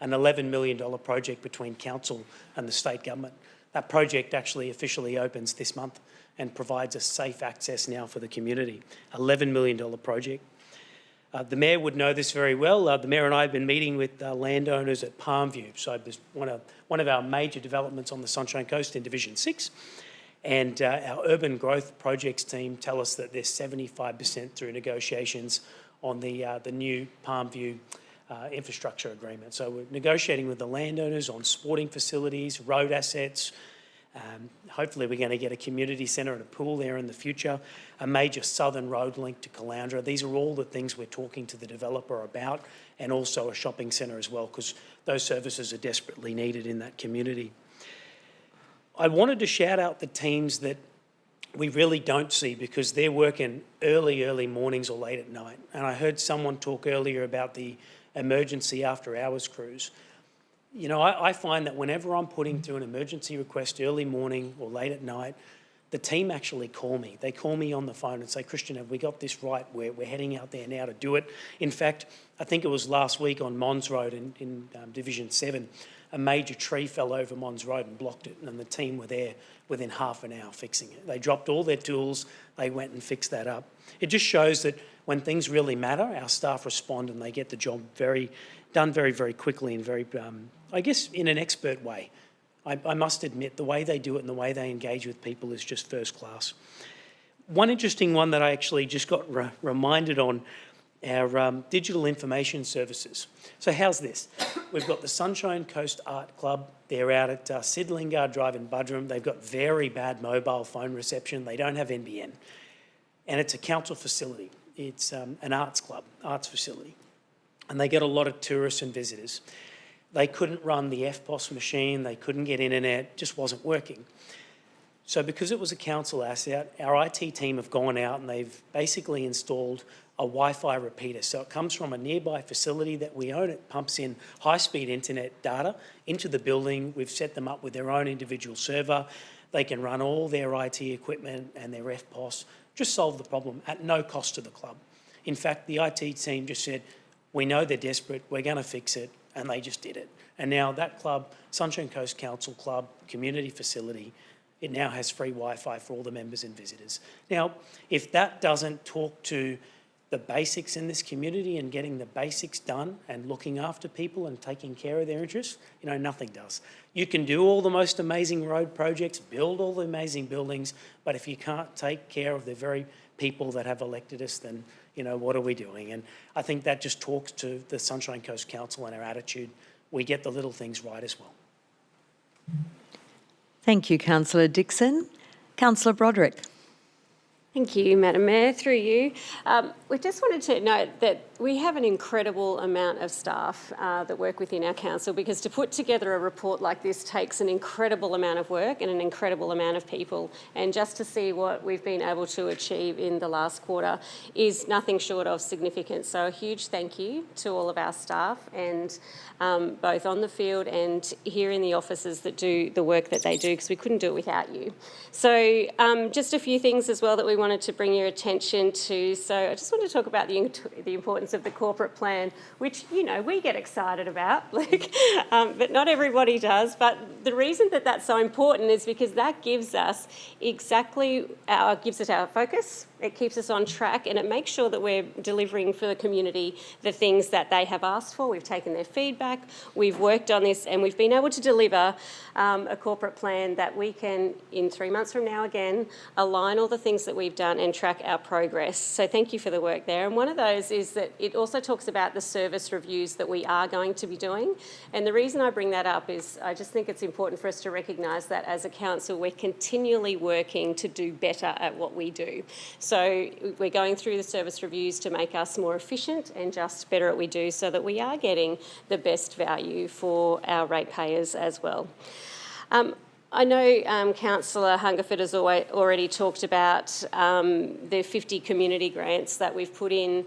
S2: an $11 million project between council and the state government. That project actually officially opens this month and provides a safe access now for the community. $11 million project. The Mayor would know this very well. The Mayor and I have been meeting with landowners at Palmview. So there's one of our major developments on the Sunshine Coast in Division 6. And our urban growth projects team tell us that they're 75% through negotiations on the new Palmview infrastructure agreement. So we're negotiating with the landowners on sporting facilities, road assets. Hopefully we're going to get a community centre and a pool there in the future, a major southern road link to Caloundra. These are all the things we're talking to the developer about, and also a shopping centre as well, because those services are desperately needed in that community. I wanted to shout out the teams that we really don't see because they're working early mornings or late at night. And I heard someone talk earlier about the emergency after hours crews. You know, I find that whenever I'm putting through an emergency request early morning or late at night, the team actually call me. They call me on the phone and say, Christian, have we got this right? We're heading out there now to do it. In fact, I think it was last week on Mons Road in Division 7, a major tree fell over Mons Road and blocked it, and the team were there within half an hour fixing it. They dropped all their tools, they went and fixed that up. It just shows that when things really matter, our staff respond and they get the job done very quickly and very, I guess, in an expert way. I must admit, the way they do it and the way they engage with people is just first class. One interesting one that I actually just got reminded on, our digital information services. So how's this? We've got the Sunshine Coast Art Club. They're out at Sid Lingard Drive in Buderim. They've got very bad mobile phone reception. They don't have NBN. And it's a council facility. It's an arts club, arts facility. And they get a lot of tourists and visitors. They couldn't run the FPOS machine. They couldn't get internet. It just wasn't working. So because it was a council asset, our IT team have gone out and they've basically installed a Wi-Fi repeater. So it comes from a nearby facility that we own. It pumps in high-speed internet data into the building. We've set them up with their own individual server. They can run all their IT equipment and their FPOS, just solve the problem at no cost to the club. In fact, the IT team just said, we know they're desperate, we're going to fix it, and they just did it. And now that club, Sunshine Coast Council Club, community facility, it now has free Wi-Fi for all the members and visitors. Now, if that doesn't talk to the basics in this community and getting the basics done and looking after people and taking care of their interests, you know, nothing does. You can do all the most amazing road projects, build all the amazing buildings, but if you can't take care of the very people that have elected us, then, you know, what are we doing? And I think that just talks to the Sunshine Coast Council and our attitude. We get the little things right as well.
S1: Thank you, Councillor Dixon. Councillor Broderick.
S15: Thank you, Madam Mayor. Through you. We just wanted to note that we have an incredible amount of staff that work within our council, because to put together a report like this takes an incredible amount of work and an incredible amount of people. And just to see what we've been able to achieve in the last quarter is nothing short of significant. So a huge thank you to all of our staff, and both on the field and here in the offices that do the work that they do, because we couldn't do it without you. So just a few things as well that we wanted to bring your attention to. So I just want to talk about the importance of the corporate plan, which, you know, we get excited about, but not everybody does. But the reason that that's so important is because that gives us our focus. It keeps us on track, and it makes sure that we're delivering for the community the things that they have asked for. We've taken their feedback, we've worked on this, and we've been able to deliver a corporate plan that we can, in 3 months from now again, align all the things that we've done and track our progress. So thank you for the work there. And one of those is that it also talks about the service reviews that we are going to be doing. And the reason I bring that up is I just think it's important for us to recognise that as a council, we're continually working to do better at what we do. So we're going through the service reviews to make us more efficient and just better at what we do, so that we are getting the best value for our ratepayers as well. I know Councillor Hungerford has already talked about the 50 community grants that we've put in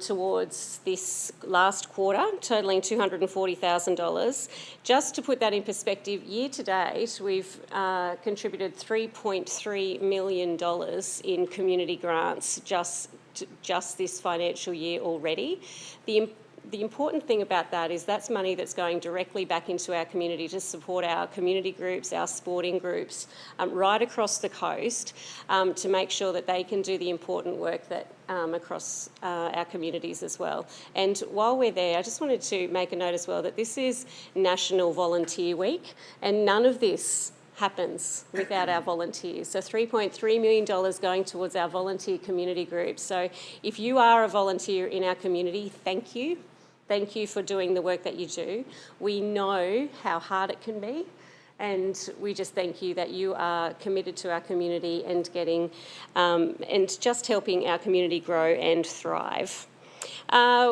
S15: towards this last quarter, totalling $240,000. Just to put that in perspective, year to date, we've contributed $3.3 million in community grants just this financial year already. The important thing about that is that's money that's going directly back into our community to support our community groups, our sporting groups, right across the coast, to make sure that they can do the important work that across our communities as well. And while we're there, I just wanted to make a note as well that this is National Volunteer Week, and none of this happens without our volunteers. So $3.3 million going towards our volunteer community groups. So if you are a volunteer in our community, thank you. Thank you for doing the work that you do. We know how hard it can be, and we just thank you that you are committed to our community and getting and just helping our community grow and thrive.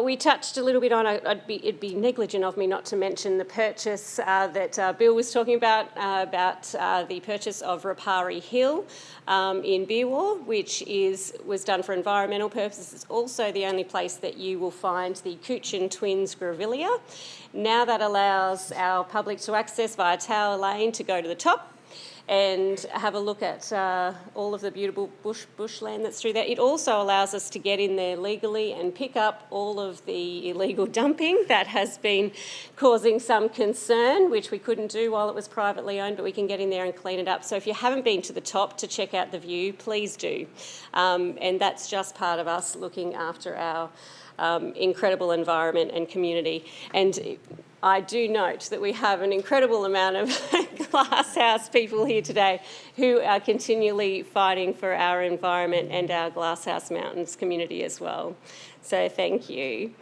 S15: We touched a little bit on, it'd be negligent of me not to mention the purchase that Bill was talking about the purchase of Rapari Hill in Behaviour, which was done for environmental purposes. It's also the only place that you will find the Coochen Twins Grevillea. Now that allows our public to access via Tower Lane to go to the top and have a look at all of the beautiful bushland that's through there. It also allows us to get in there legally and pick up all of the illegal dumping that has been causing some concern, which we couldn't do while it was privately owned, but we can get in there and clean it up. So if you haven't been to the top to check out the view, please do. And that's just part of us looking after our incredible environment and community. And I do note that we have an incredible amount of glasshouse people here today who are continually fighting for our environment and our Glasshouse Mountains community as well. So thank you.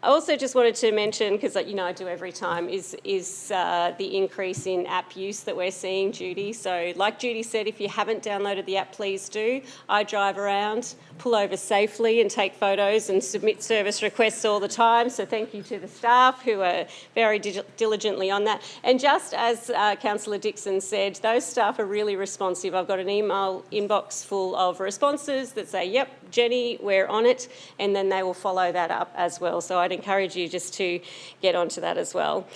S15: I also just wanted to mention, because I do every time, is the increase in app use that we're seeing, Judy. So like Judy said, if you haven't downloaded the app, please do. I drive around, pull over safely and take photos and submit service requests all the time. So thank you to the staff who are very diligently on that. And just as Councillor Dixon said, those staff are really responsive. I've got an email inbox full of responses that say, yep, Jenny, we're on it, and then they will follow that up as well. So I'd encourage you just to get onto that as well.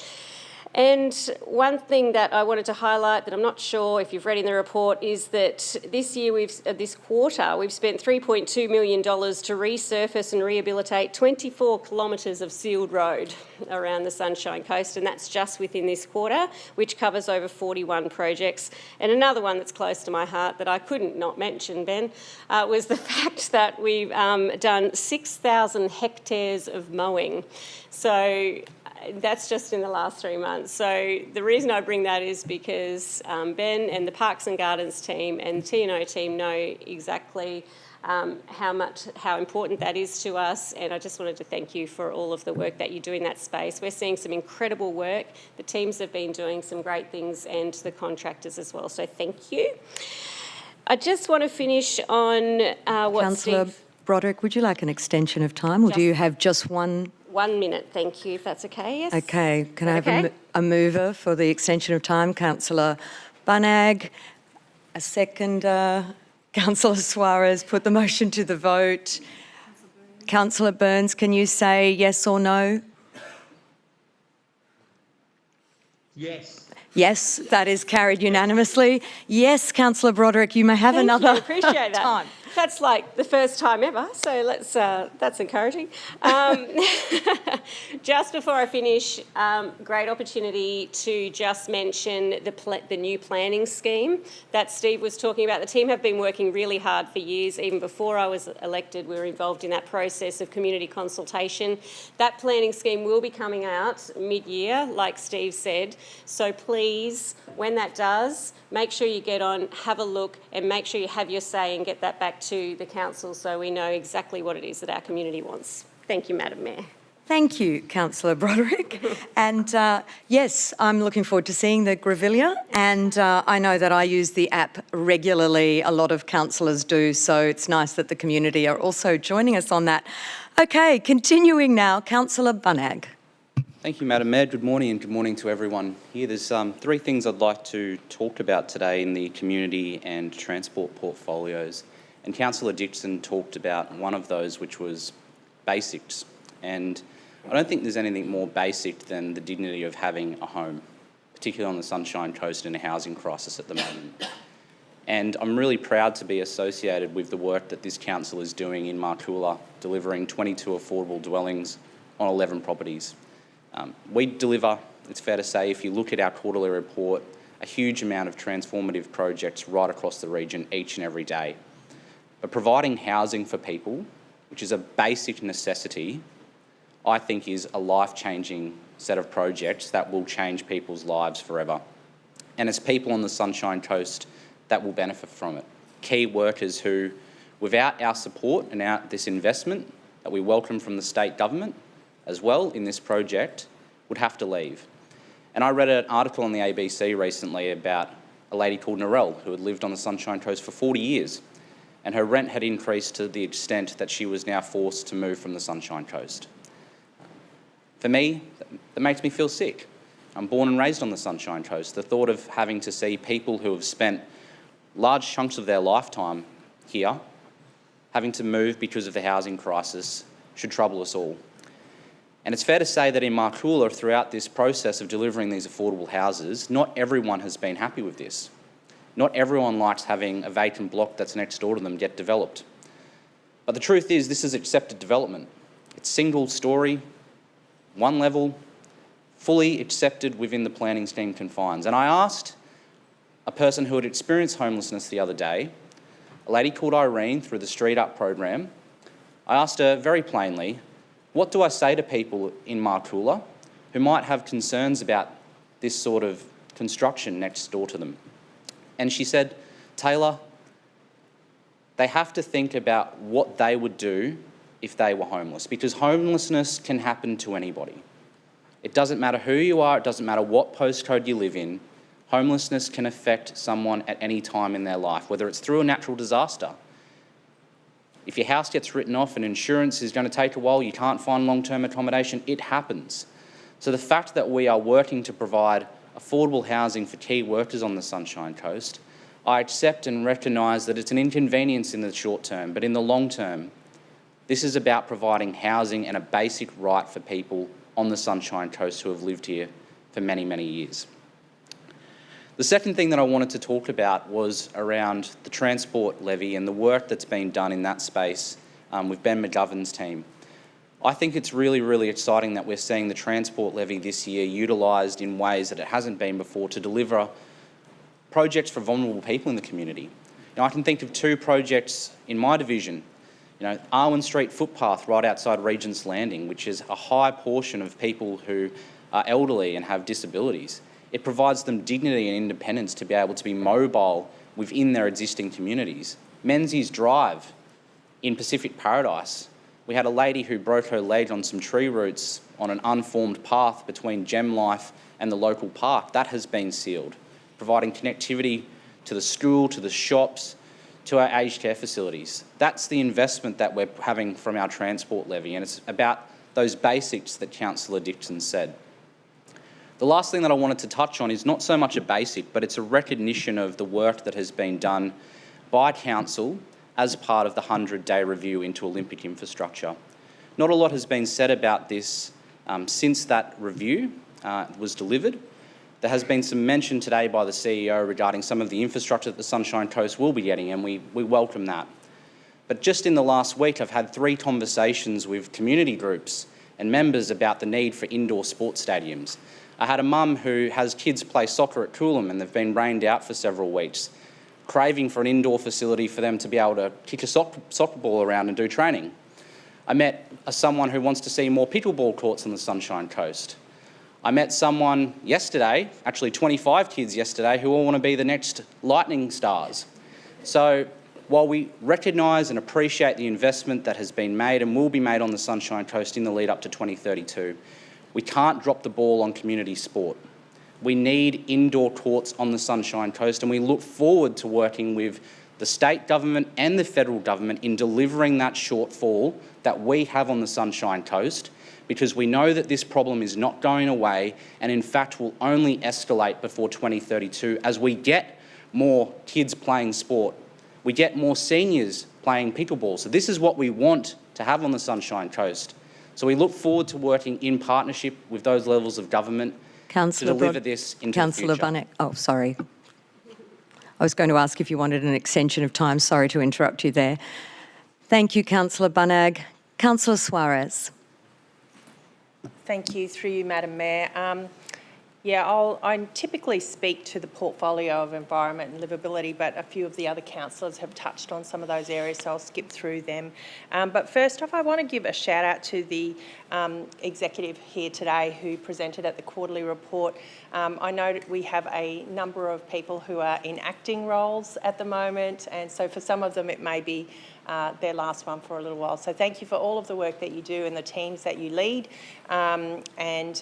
S15: And one thing that I wanted to highlight that I'm not sure if you've read in the report is that this year, this quarter, we've spent $3.2 million to resurface and rehabilitate 24 kilometres of sealed road around the Sunshine Coast, and that's just within this quarter, which covers over 41 projects. And another one that's close to my heart that I couldn't not mention, Ben, was the fact that we've done 6,000 hectares of mowing. So that's just in the last 3 months. So the reason I bring that is because Ben and the Parks and Gardens team and the T&O team know exactly how important that is to us, and I just wanted to thank you for all of the work that you do in that space. We're seeing some incredible work. The teams have been doing some great things, and the contractors as well, so thank you. I just want to finish on what
S1: Councillor
S15: Steve...
S1: Broderick, would you like an extension of time, or do you have just one?
S15: 1 minute, thank you, if that's okay, yes?
S1: Okay, can I have a mover for the extension of time? Councillor Bunag, a seconder. Councillor Suarez, put the motion to the vote. Councillor Burns, can you say yes or no?
S16: Yes.
S1: Yes, that is carried unanimously. Yes, Councillor Broderick, you may have
S15: Thank
S1: another
S15: you, appreciate that.
S1: time.
S15: That's like the first time ever, so that's encouraging. Just before I finish, great opportunity to just mention the new planning scheme that Steve was talking about. The team have been working really hard for years. Even before I was elected, we were involved in that process of community consultation. That planning scheme will be coming out mid-year, like Steve said. So please, when that does, make sure you get on, have a look, and make sure you have your say and get that back to the council so we know exactly what it is that our community wants. Thank you, Madam Mayor.
S1: Thank you, Councillor Broderick. And yes, I'm looking forward to seeing the Grevillea, and I know that I use the app regularly. A lot of councillors do, so it's nice that the community are also joining us on that. Okay, continuing now, Councillor Bunag.
S17: Thank you, Madam Mayor. Good morning, and good morning to everyone here. There's three things I'd like to talk about today in the community and transport portfolios. And Councillor Dixon talked about one of those, which was basics. And I don't think there's anything more basic than the dignity of having a home, particularly on the Sunshine Coast in a housing crisis at the moment. And I'm really proud to be associated with the work that this council is doing in Marcoola, delivering 22 affordable dwellings on 11 properties. We deliver, it's fair to say, if you look at our quarterly report, a huge amount of transformative projects right across the region each and every day. But providing housing for people, which is a basic necessity, I think is a life-changing set of projects that will change people's lives forever. and it's people on the Sunshine Coast that will benefit from it. Key workers who, without our support and out this investment that we welcome from the state government as well in this project, would have to leave. And I read an article on the ABC recently about a lady called Narelle who had lived on the Sunshine Coast for 40 years, and her rent had increased to the extent that she was now forced to move from the Sunshine Coast. For me, that makes me feel sick. I'm born and raised on the Sunshine Coast. The thought of having to see people who have spent large chunks of their lifetime here having to move because of the housing crisis should trouble us all. And it's fair to say that in Marcoola, throughout this process of delivering these affordable houses, not everyone has been happy with this. Not everyone likes having a vacant block that's next door to them get developed. But the truth is, this is accepted development. It's single story, one level, fully accepted within the planning scheme confines. And I asked a person who had experienced homelessness the other day, a lady called Irene through the Street Up program, I asked her very plainly, what do I say to people in Marcoola who might have concerns about this sort of construction next door to them? And she said, Taylor, they have to think about what they would do if they were homeless, because homelessness can happen to anybody. It doesn't matter who you are, it doesn't matter what postcode you live in, homelessness can affect someone at any time in their life, whether it's through a natural disaster. If your house gets written off and insurance is going to take a while, you can't find long-term accommodation, it happens. So the fact that we are working to provide affordable housing for key workers on the Sunshine Coast, I accept and recognise that it's an inconvenience in the short term, but in the long term, this is about providing housing and a basic right for people on the Sunshine Coast who have lived here for many, many years. The second thing that I wanted to talk about was around the transport levy and the work that's been done in that space with Ben McGovern's team. I think it's really, really exciting that we're seeing the transport levy this year utilised in ways that it hasn't been before to deliver projects for vulnerable people in the community. Now, I can think of two projects in my division. Arwen Street footpath right outside Regent's Landing, which is a high portion of people who are elderly and have disabilities. It provides them dignity and independence to be able to be mobile within their existing communities. Menzies Drive in Pacific Paradise, we had a lady who broke her leg on some tree roots on an unformed path between Gem Life and the local park. That has been sealed, providing connectivity to the school, to the shops, to our aged care facilities. That's the investment that we're having from our transport levy, and it's about those basics that Councillor Dixon said. The last thing that I wanted to touch on is not so much a basic, but it's a recognition of the work that has been done by Council as part of the 100-day review into Olympic infrastructure. Not a lot has been said about this since that review was delivered. There has been some mention today by the CEO regarding some of the infrastructure that the Sunshine Coast will be getting, and we welcome that. But just in the last week, I've had 3 conversations with community groups and members about the need for indoor sports stadiums. I had a mum who has kids play soccer at Coolum and they've been rained out for several weeks, craving for an indoor facility for them to be able to kick a soccer ball around and do training. I met someone who wants to see more pickleball courts on the Sunshine Coast. I met someone yesterday, actually 25 kids yesterday, who all want to be the next lightning stars. So while we recognise and appreciate the investment that has been made and will be made on the Sunshine Coast in the lead up to 2032, we can't drop the ball on community sport. We need indoor courts on the Sunshine Coast, and we look forward to working with the state government and the federal government in delivering that shortfall that we have on the Sunshine Coast, because we know that this problem is not going away and in fact will only escalate before 2032 as we get more kids playing sport. We get more seniors playing pickleball. So this is what we want to have on the Sunshine Coast. So we look forward to working in partnership with those levels of government to deliver this into the future.
S1: Councillor Bunnock. Oh, sorry. I was going to ask if you wanted an extension of time. Sorry to interrupt you there. Thank you, Councillor Bunnock. Councillor Suarez.
S5: Thank you, through you, Madam Mayor.
S18: Yeah, I typically speak to the portfolio of environment and livability, but a few of the other councillors have touched on some of those areas, so I'll skip through them. But first off, I want to give a shout out to the executive here today who presented at the quarterly report. I know that we have a number of people who are in acting roles at the moment, and so for some of them it may be their last one for a little while. So thank you for all of the work that you do and the teams that you lead, and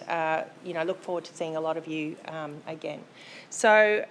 S18: look forward to seeing a lot of you again. So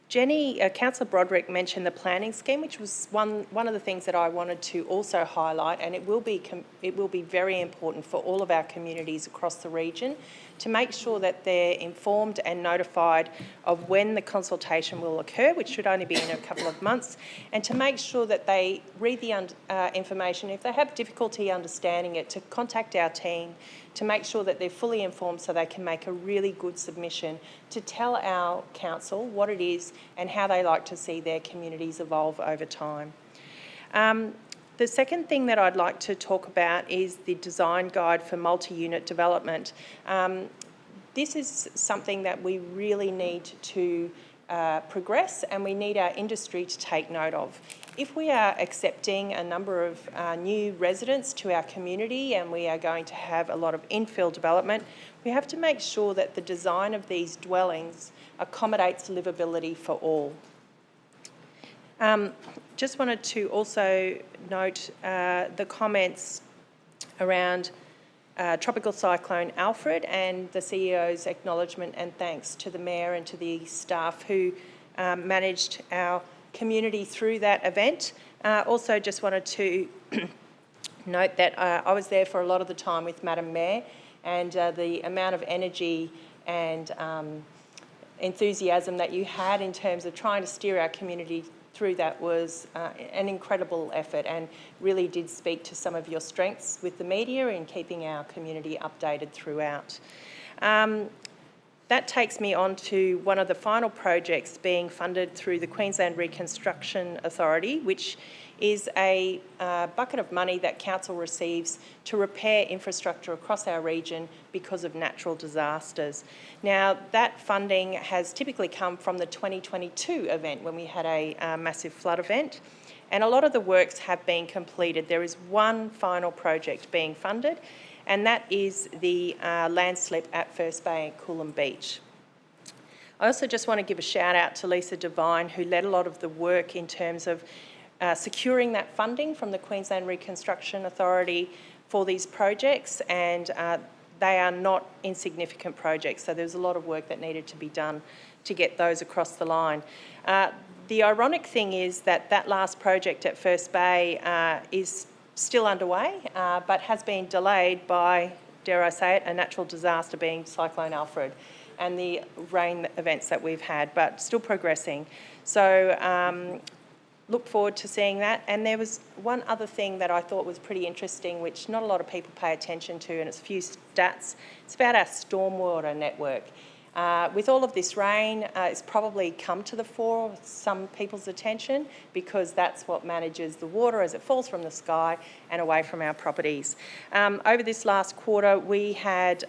S18: Councillor Broderick mentioned the planning scheme, which was one of the things that I wanted to also highlight, and it will be very important for all of our communities across the region to make sure that they're informed and notified of when the consultation will occur, which should only be in a couple of months, and to make sure that they read the information. If they have difficulty understanding it, to contact our team to make sure that they're fully informed so they can make a really good submission to tell our council what it is and how they like to see their communities evolve over time. The second thing that I'd like to talk about is the design guide for multi-unit development. This is something that we really need to progress, and we need our industry to take note of. If we are accepting a number of new residents to our community and we are going to have a lot of infill development, we have to make sure that the design of these dwellings accommodates livability for all. Just wanted to also note the comments around Tropical Cyclone Alfred and the CEO's acknowledgement and thanks to the Mayor and to the staff who managed our community through that event. Also just wanted to note that I was there for a lot of the time with Madam Mayor, and the amount of energy and enthusiasm that you had in terms of trying to steer our community through that was an incredible effort, and really did speak to some of your strengths with the media in keeping our community updated throughout. That takes me on to one of the final projects being funded through the Queensland Reconstruction Authority, which is a bucket of money that Council receives to repair infrastructure across our region because of natural disasters. Now, that funding has typically come from the 2022 event when we had a massive flood event, and a lot of the works have been completed. There is one final project being funded, and that is the landslip at First Bay and Coolum Beach. I also just want to give a shout out to Lisa Devine, who led a lot of the work in terms of securing that funding from the Queensland Reconstruction Authority for these projects, and they are not insignificant projects, so there's a lot of work that needed to be done to get those across the line. The ironic thing is that that last project at First Bay is still underway, but has been delayed by, dare I say it, a natural disaster being Cyclone Alfred and the rain events that we've had, but still progressing. So look forward to seeing that. And there was one other thing that I thought was pretty interesting, which not a lot of people pay attention to, and it's a few stats. It's about our stormwater network. With all of this rain, it's probably come to the fore with some people's attention, because that's what manages the water as it falls from the sky and away from our properties. Over this last quarter, we had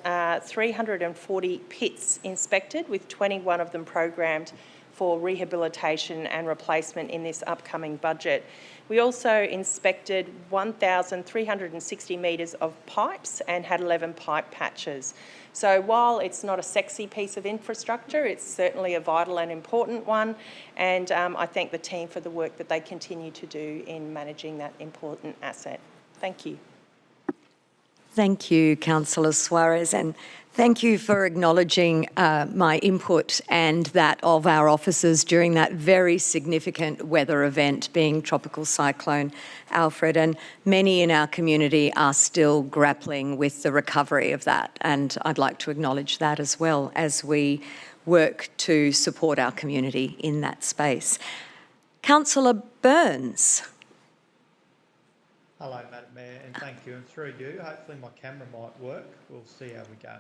S18: 340 pits inspected, with 21 of them programmed for rehabilitation and replacement in this upcoming budget. We also inspected 1,360 metres of pipes and had 11 pipe patches. So while it's not a sexy piece of infrastructure, it's certainly a vital and important one, and I thank the team for the work that they continue to do in managing that important asset. Thank you.
S1: Thank you, Councillor Suarez, and thank you for acknowledging my input and that of our officers during that very significant weather event being Tropical Cyclone Alfred. And many in our community are still grappling with the recovery of that, and I'd like to acknowledge that as well as we work to support our community in that space. Councillor Burns.
S16: Hello, Madam Mayor, and thank you. And through you, hopefully my camera might work. We'll see how we go.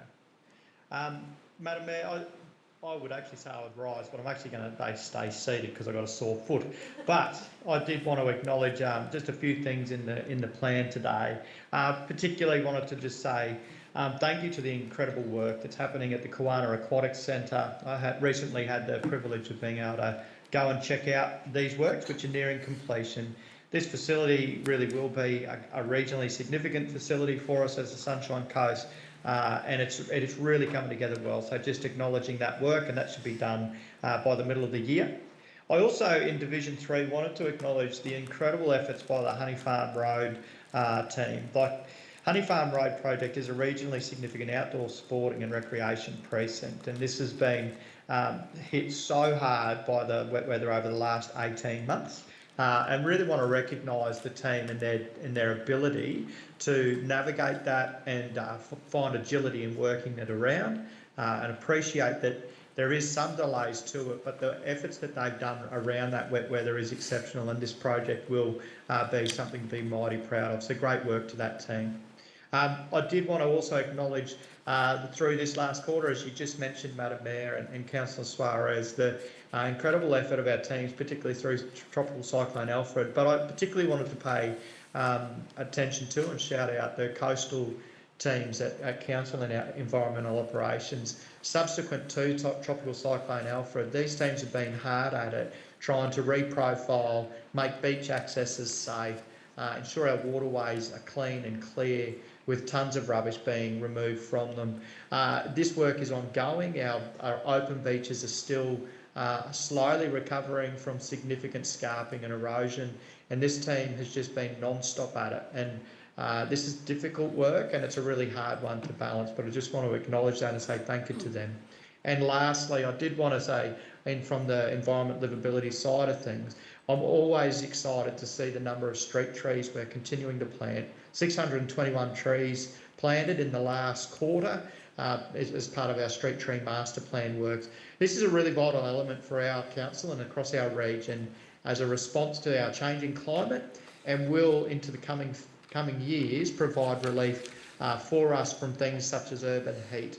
S16: Madam Mayor, I would actually say I would rise, but I'm actually going to stay seated because I've got a sore foot. But I did want to acknowledge just a few things in the plan today. Particularly wanted to just say Thank you to the incredible work that's happening at the Kawana Aquatics Centre. I recently had the privilege of being able to go and check out these works, which are nearing completion. This facility really will be a regionally significant facility for us as the Sunshine Coast, and it's really coming together well. So just acknowledging that work, and that should be done by the middle of the year. I also, in Division 3, wanted to acknowledge the incredible efforts by the Honey Farm Road team. Honey Farm Road project is a regionally significant outdoor sporting and recreation precinct, and this has been hit so hard by the wet weather over the last 18 months. And really want to recognise the team and their ability to navigate that and find agility in working it around, and appreciate that there is some delays to it, but the efforts that they've done around that wet weather is exceptional, and this project will be something to be mighty proud of. So great work to that team. I did want to also acknowledge through this last quarter, as you just mentioned, Madam Mayor and Councillor Suarez, the incredible effort of our teams, particularly through Tropical Cyclone Alfred. But I particularly wanted to pay attention to and shout out the coastal teams at Council and our environmental operations. Subsequent to Tropical Cyclone Alfred, these teams have been hard at it, trying to reprofile, make beach accesses safe, ensure our waterways are clean and clear, with tons of rubbish being removed from them. This work is ongoing. Our open beaches are still slowly recovering from significant scarping and erosion, and this team has just been non-stop at it. And this is difficult work, and it's a really hard one to balance, but I just want to acknowledge that and say thank you to them. And lastly, I did want to say, and from the environment livability side of things, I'm always excited to see the number of street trees we're continuing to plant. 621 trees planted in the last quarter as part of our street tree master plan works. This is a really vital element for our council and across our region as a response to our changing climate, and will, into the coming years, provide relief for us from things such as urban heat.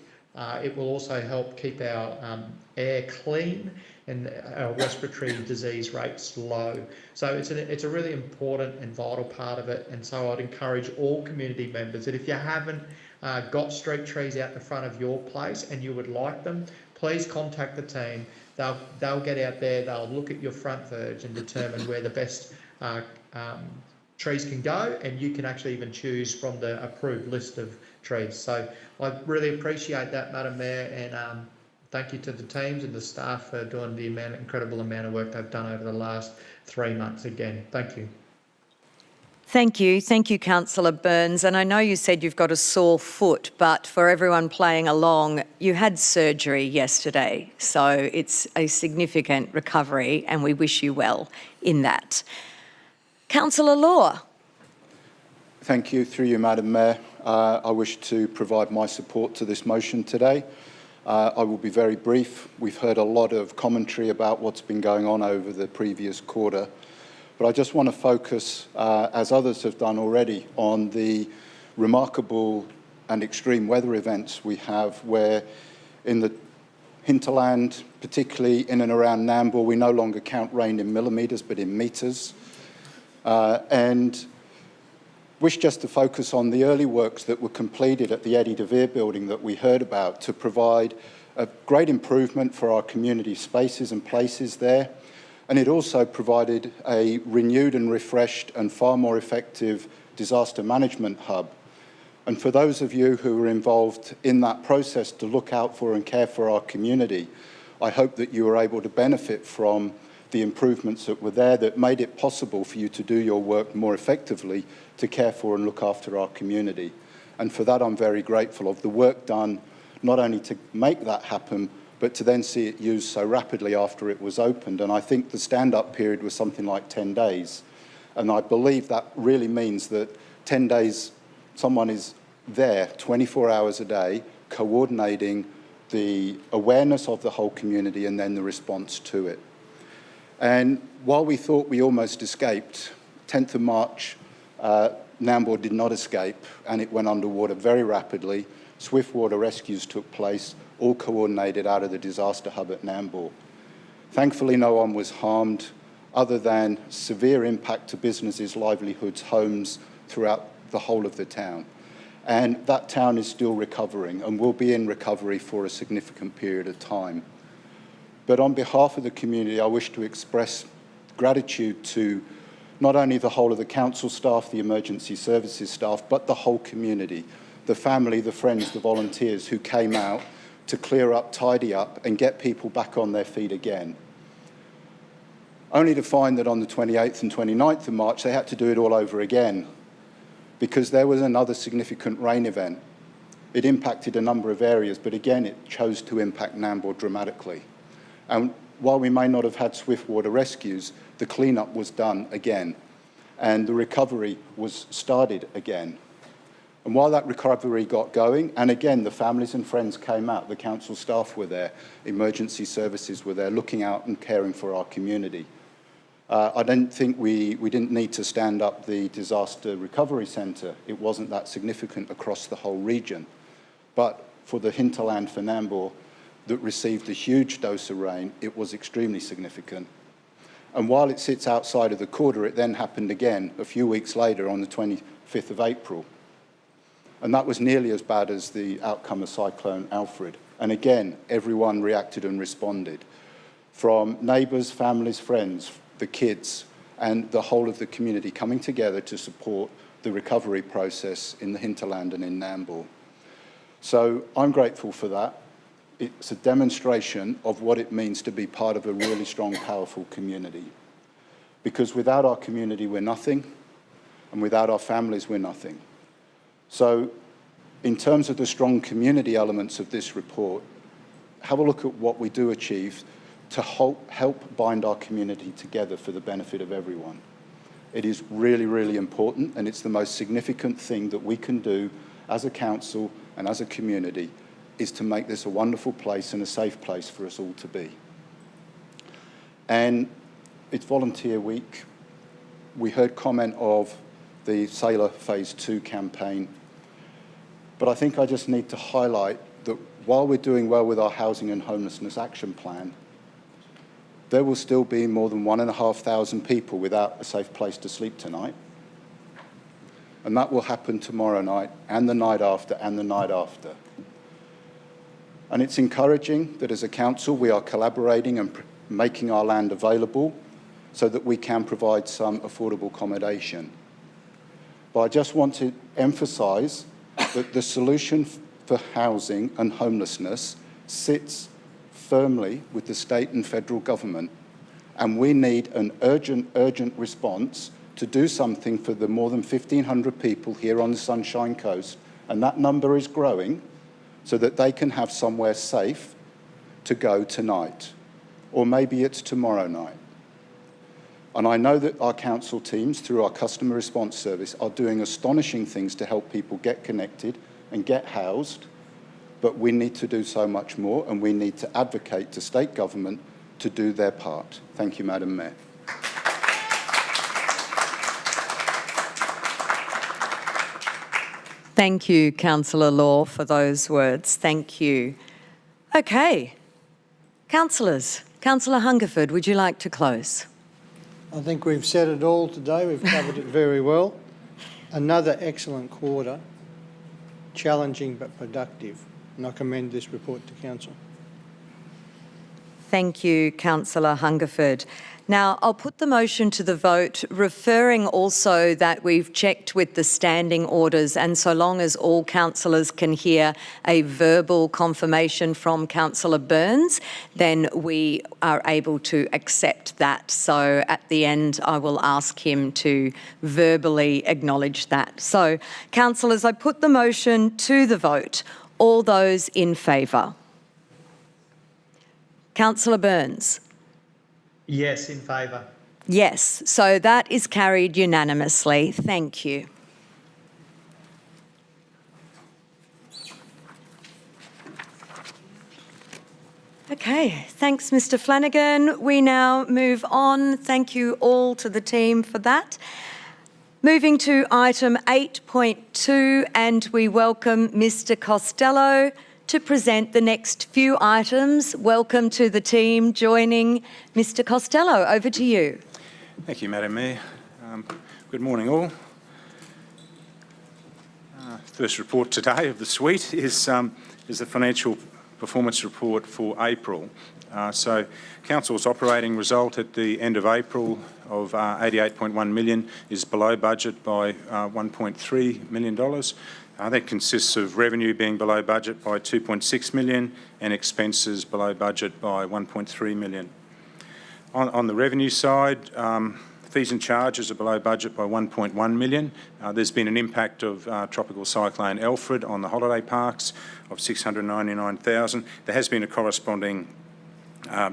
S16: It will also help keep our air clean and our respiratory disease rates low. So it's a really important and vital part of it. And so I'd encourage all community members that if you haven't got street trees out the front of your place and you would like them, please contact the team. They'll get out there, they'll look at your front verge and determine where the best trees can go, and you can actually even choose from the approved list of trees. So I really appreciate that, Madam Mayor, and thank you to the teams and the staff for doing the incredible amount of work they've done over the last 3 months again. Thank you.
S1: Thank you. Thank you, Councillor Burns. And I know you said you've got a sore foot, but for everyone playing along, you had surgery yesterday. So it's a significant recovery, and we wish you well in that. Councillor Law.
S19: Thank you. Through you, Madam Mayor. I wish to provide my support to this motion today. I will be very brief. We've heard a lot of commentary about what's been going on over the previous quarter, but I just want to focus, as others have done already, on the remarkable and extreme weather events we have, where in the hinterland, particularly in and around Nambour, we no longer count rain in millimetres but in metres. And wish just to focus on the early works that were completed at the Eddie de Vere building that we heard about to provide a great improvement for our community spaces and places there. And it also provided a renewed and refreshed and far more effective disaster management hub. And for those of you who were involved in that process to look out for and care for our community, I hope that you were able to benefit from the improvements that were there that made it possible for you to do your work more effectively to care for and look after our community. And for that, I'm very grateful of the work done, not only to make that happen, but to then see it used so rapidly after it was opened. And I think the stand-up period was something like 10 days. And I believe that really means that 10 days, someone is there 24 hours a day, coordinating the awareness of the whole community and then the response to it. And while we thought we almost escaped, 10th of March, Nambour did not escape, and it went underwater very rapidly. Swift water rescues took place, all coordinated out of the disaster hub at Nambour. Thankfully, no one was harmed, other than severe impact to businesses, livelihoods, homes throughout the whole of the town. And that town is still recovering and will be in recovery for a significant period of time. But on behalf of the community, I wish to express gratitude to not only the whole of the council staff, the emergency services staff, but the whole community, the family, the friends, the volunteers who came out to clear up, tidy up, and get people back on their feet again. Only to find that on the 28th and 29th of March, they had to do it all over again because there was another significant rain event. It impacted a number of areas, but again, it chose to impact Nambour dramatically. And while we may not have had swift water rescues, the cleanup was done again, and the recovery was started again. And while that recovery got going, and again, the families and friends came out, the council staff were there, emergency services were there, looking out and caring for our community. I don't think we didn't need to stand up the Disaster Recovery Centre. It wasn't that significant across the whole region. But for the hinterland for Nambour that received a huge dose of rain, it was extremely significant. And while it sits outside of the quarter, it then happened again a few weeks later on the 25th of April. And that was nearly as bad as the outcome of Cyclone Alfred. And again, everyone reacted and responded, from neighbours, families, friends, the kids, and the whole of the community coming together to support the recovery process in the hinterland and in Nambour. So I'm grateful for that. It's a demonstration of what it means to be part of a really strong, powerful community. Because without our community, we're nothing, and without our families, we're nothing. So in terms of the strong community elements of this report, have a look at what we do achieve to help bind our community together for the benefit of everyone. It is really, really important, and it's the most significant thing that we can do as a council and as a community, is to make this a wonderful place and a safe place for us all to be. And it's Volunteer Week. We heard comment of the Sailor Phase 2 campaign, but I think I just need to highlight that while we're doing well with our housing and homelessness action plan, there will still be more than 1,500 people without a safe place to sleep tonight. And that will happen tomorrow night and the night after and the night after. And it's encouraging that as a council we are collaborating and making our land available so that we can provide some affordable accommodation. But I just want to emphasise that the solution for housing and homelessness sits firmly with the state and federal government, and we need an urgent response to do something for the more than 1,500 people here on the Sunshine Coast, and that number is growing, so that they can have somewhere safe to go tonight, or maybe it's tomorrow night. And I know that our council teams, through our customer response service, are doing astonishing things to help people get connected and get housed, but we need to do so much more, and we need to advocate to state government to do their part. Thank you, Madam Mayor.
S1: Thank you, Councillor Law, for those words. Thank you. Okay. Councillors, Councillor Hungerford, would you like to close?
S4: I think we've said it all today. We've covered it very well. Another excellent quarter, challenging but productive. And I commend this report to Council.
S1: Thank you, Councillor Hungerford. Now, I'll put the motion to the vote, referring also that we've checked with the standing orders, and so long as all councillors can hear a verbal confirmation from Councillor Burns, then we are able to accept that. So at the end, I will ask him to verbally acknowledge that. So, councillors, I put the motion to the vote. All those in favour? Councillor Burns?
S16: Yes, in favour.
S1: Yes, so that is carried unanimously. Thank you. Okay, thanks, Mr. Flanagan. We now move on. Thank you all to the team for that. Moving to item 8.2, and we welcome Mr. Costello to present the next few items. Welcome to the team joining Mr. Costello. Over to you.
S20: Thank you, Madam Mayor. Good morning, all. First report today of the suite is the financial performance report for April. So Council's operating result at the end of April of $88.1 million is below budget by $1.3 million. That consists of revenue being below budget by $2.6 million and expenses below budget by $1.3 million. On the revenue side, fees and charges are below budget by $1.1 million. There's been an impact of Tropical Cyclone Alfred on the holiday parks of $699,000. There has been a corresponding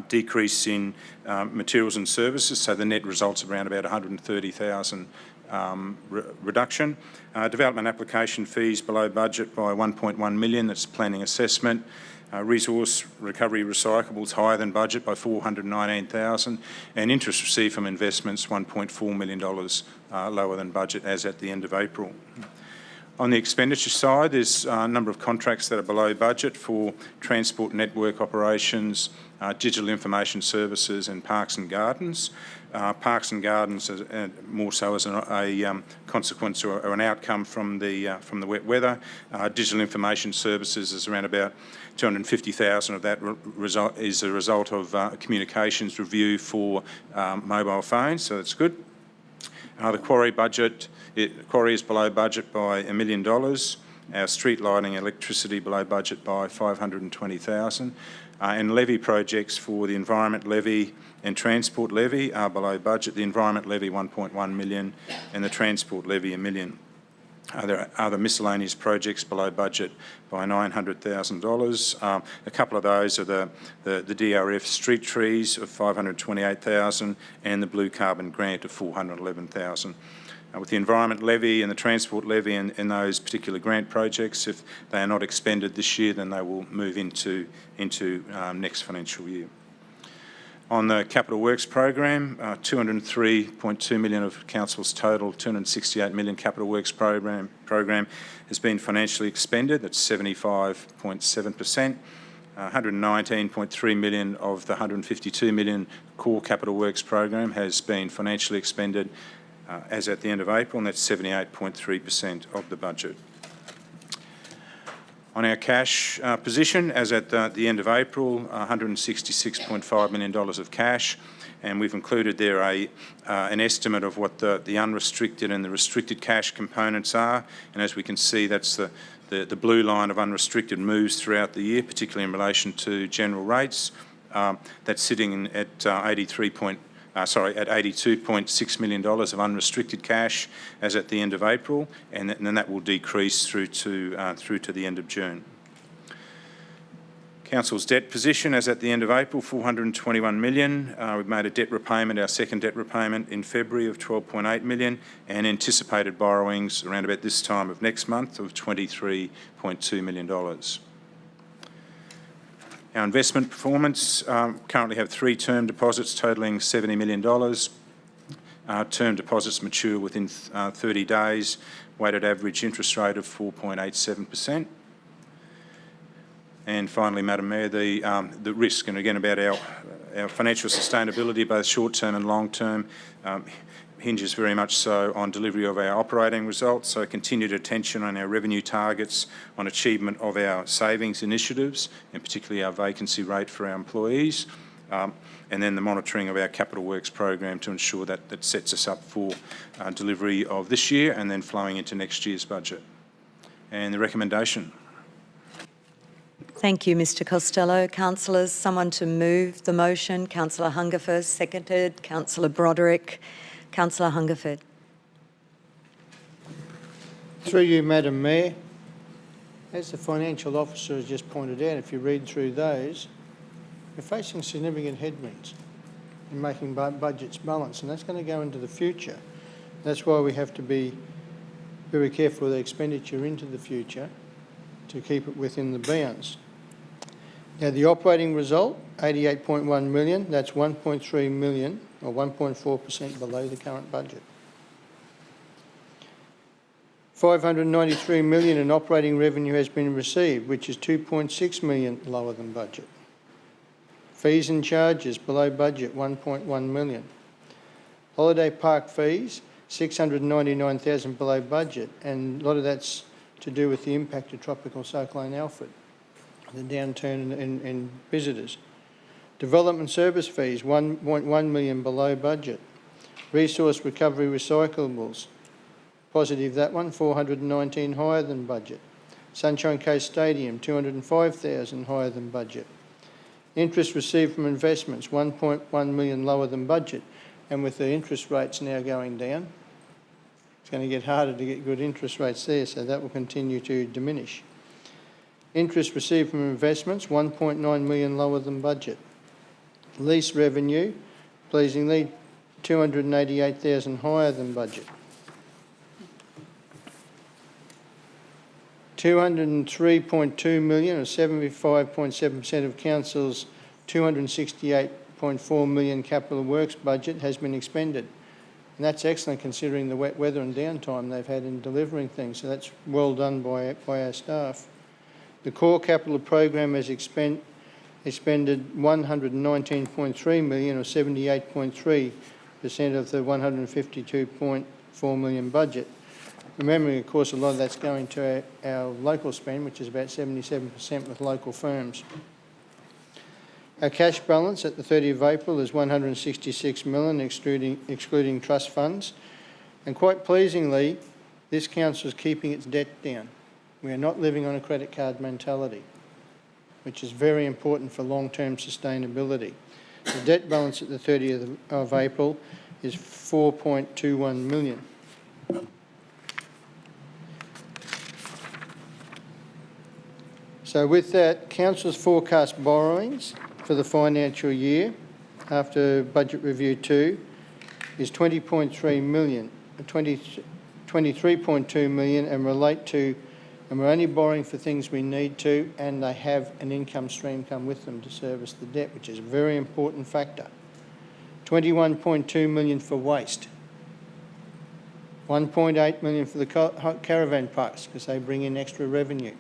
S20: decrease in materials and services, so the net results around about $130,000 reduction. Development application fees below budget by $1.1 million, that's planning assessment. Resource recovery recyclables higher than budget by $419,000, and interest received from investments $1.4 million lower than budget as at the end of April. On the expenditure side, there's a number of contracts that are below budget for transport network operations, digital information services and parks and gardens. Parks and gardens more so as a consequence or an outcome from the wet weather. Digital information services is around about $250,000 of that is a result of communications review for mobile phones, so that's good. The quarry budget, quarry is below budget by $1 million. Our street lighting, electricity below budget by $520,000. And levy projects for the environment levy and transport levy are below budget. The environment levy $1.1 million and the transport levy $1 million. There are other miscellaneous projects below budget by $900,000. A couple of those are the DRF street trees of $528,000 and the blue carbon grant of $411,000. With the environment levy and the transport levy and those particular grant projects, if they are not expended this year, then they will move into next financial year. On the capital works program, $203.2 million of council's total $268 million capital works program has been financially expended. That's 75.7%. $119.3 million of the $152 million core capital works program has been financially expended as at the end of April, and that's 78.3% of the budget. On our cash position, as at the end of April, $166.5 million of cash, and we've included there an estimate of what the unrestricted and the restricted cash components are. And as we can see, that's the blue line of unrestricted moves throughout the year, particularly in relation to general rates. That's sitting at $82.6 million of unrestricted cash as at the end of April, and then that will decrease through to the end of June. Council's debt position as at the end of April, $421 million. We've made a debt repayment, our second debt repayment in February of $12.8 million, and anticipated borrowings around about this time of next month of $23.2 million. Our investment performance, currently have 3 term deposits totalling $70 million. Term deposits mature within 30 days, weighted average interest rate of 4.87%. And finally, Madam Mayor, the risk, and again about our financial sustainability, both short-term and long-term, hinges very much so on delivery of our operating results, so continued attention on our revenue targets, on achievement of our savings initiatives, and particularly our vacancy rate for our employees, and then the monitoring of our capital works program to ensure that sets us up for delivery of this year and then flowing into next year's budget. And the recommendation.
S1: Thank you, Mr Costello. Councillors, someone to move the motion. Councillor Hungerford, seconded. Councillor Broderick. Councillor Hungerford.
S4: Through you, Madam Mayor, as the financial officer has just pointed out, if you read through those, we're facing significant headwinds in making budgets balance, and that's going to go into the future. That's why we have to be very careful with the expenditure into the future to keep it within the bounds. Now, the operating result, $88.1 million, that's $1.3 million, or 1.4% below the current budget. $593 million in operating revenue has been received, which is $2.6 million lower than budget. Fees and charges below budget, $1.1 million. Holiday park fees, $699,000 below budget, and a lot of that's to do with the impact of Tropical Cyclone Alfred, the downturn in visitors. Development service fees, 1.1 million below budget. Resource recovery recyclables, positive that one, 419 higher than budget. Sunshine Coast Stadium, 205,000 higher than budget. Interest received from investments, 1.1 million lower than budget. And with the interest rates now going down, it's going to get harder to get good interest rates there, so that will continue to diminish. Interest received from investments, 1.9 million lower than budget. Lease revenue, pleasingly, 288,000 higher than budget. 203.2 million, or 75.7% of council's 268.4 million capital works budget has been expended. And that's excellent considering the wet weather and downtime they've had in delivering things, so that's well done by our staff. The core capital program has expended 119.3 million, or 78.3% of the 152.4 million budget. Remembering, of course, a lot of that's going to our local spend, which is about 77% with local firms. Our cash balance at the 30th of April is 166 million, excluding trust funds. And quite pleasingly, this council is keeping its debt down. We are not living on a credit card mentality, which is very important for long-term sustainability. The debt balance at the 30th of April is 4.21 million. So with that, council's forecast borrowings for the financial year after budget review 2 is 20.3 million, 23.2 million, and relate to, and we're only borrowing for things we need to, and they have an income stream come with them to service the debt, which is a very important factor. 21.2 million for waste. 1.8 million for the caravan parks because they bring in extra revenue.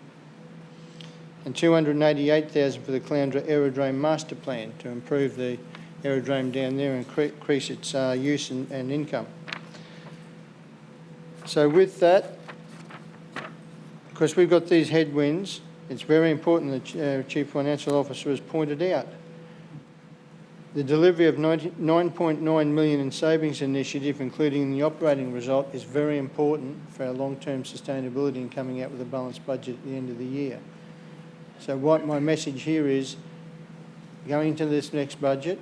S4: And 288,000 for the Caloundra Aerodrome Master Plan to improve the aerodrome down there and increase its use and income. So with that, because we've got these headwinds, it's very important that Chief Financial Officer has pointed out the delivery of 9.9 million in savings initiative, including the operating result, is very important for our long-term sustainability and coming out with a balanced budget at the end of the year. So what my message here is, going into this next budget,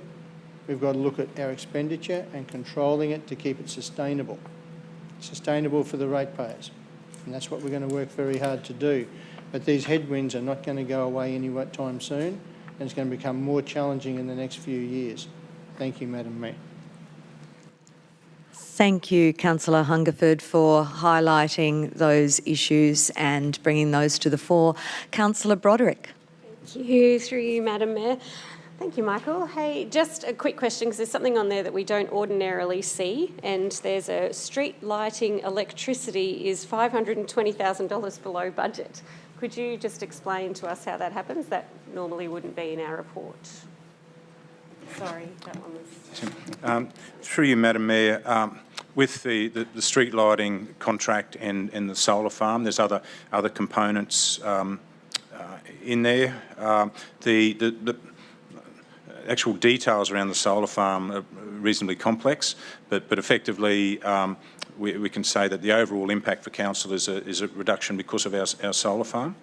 S4: we've got to look at our expenditure and controlling it to keep it sustainable. Sustainable for the ratepayers. And that's what we're going to work very hard to do. But these headwinds are not going to go away any time soon, and it's going to become more challenging in the next few years. Thank you, Madam Mayor.
S1: Thank you, Councillor Hungerford, for highlighting those issues and bringing those to the fore. Councillor Broderick.
S15: Thank you, through you, Madam Mayor. Thank you, Michael. Hey, just a quick question, because there's something on there that we don't ordinarily see, and there's a street lighting electricity is $520,000 below budget. Could you just explain to us how that happens? That normally wouldn't be in our report. Sorry, that one was...
S20: Through you, Madam Mayor, with the street lighting contract and the solar farm, there's other components in there. The actual details around the solar farm are reasonably complex, but effectively we can say that the overall impact for council is a reduction because of our solar farm.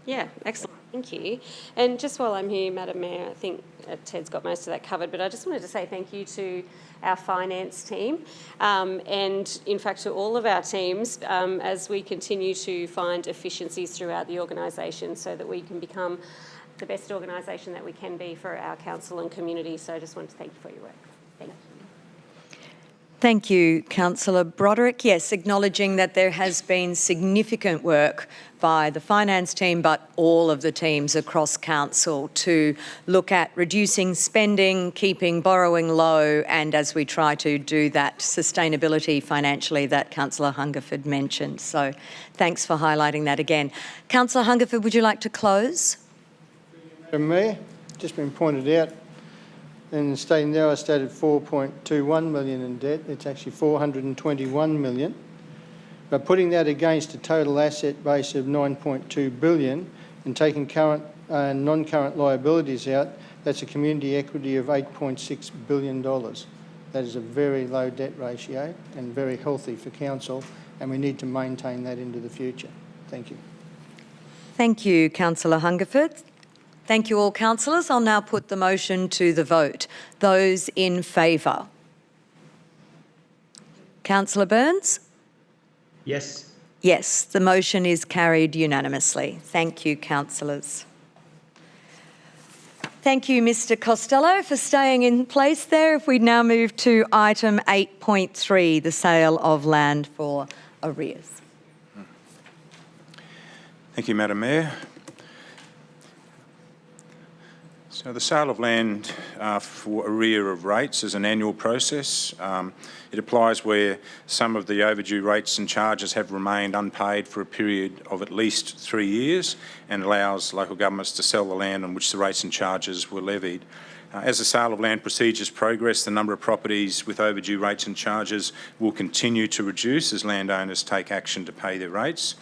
S15: Yeah, excellent. Thank you. And just while I'm here, Madam Mayor, I think Ted's got most of that covered, but I just wanted to say thank you to our finance team and, in fact, to all of our teams as we continue to find efficiencies throughout the organisation so that we can become the best organisation that we can be for our council and community. So I just wanted to thank you for your work. Thank you.
S1: Thank you, Councillor Broderick. Yes, acknowledging that there has been significant work by the finance team, but all of the teams across council to look at reducing spending, keeping borrowing low, and as we try to do that sustainability financially that Councillor Hungerford mentioned. So thanks for highlighting that again. Councillor Hungerford, would you like to close?
S4: Madam Mayor, just been pointed out, and stating there I stated 4.21 million in debt. It's actually 421 million. But putting that against a total asset base of $9.2 billion and taking current and non-current liabilities out, that's a community equity of $8.6 billion. That is a very low debt ratio and very healthy for council, and we need to maintain that into the future. Thank you.
S1: Thank you, Councillor Hungerford. Thank you all, councillors. I'll now put the motion to the vote. Those in favour? Councillor Burns?
S16: Yes.
S1: Yes, the motion is carried unanimously. Thank you, councillors. Thank you, Mr Costello, for staying in place there. If we now move to item 8.3, the sale of land for arrears.
S20: Thank you, Madam Mayor. So the sale of land for arrear of rates is an annual process. It applies where some of the overdue rates and charges have remained unpaid for a period of at least 3 years and allows local governments to sell the land on which the rates and charges were levied. As the sale of land procedures progress, the number of properties with overdue rates and charges will continue to reduce as landowners take action to pay their rates.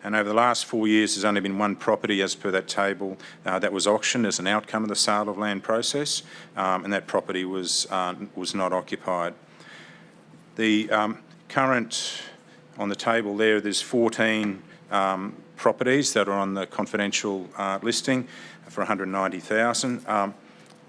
S20: And over the last 4 years, there's only been one property, as per that table, that was auctioned as an outcome of the sale of land process, and that property was not occupied. The current on the table there's 14 properties that are on the confidential listing for $190,000.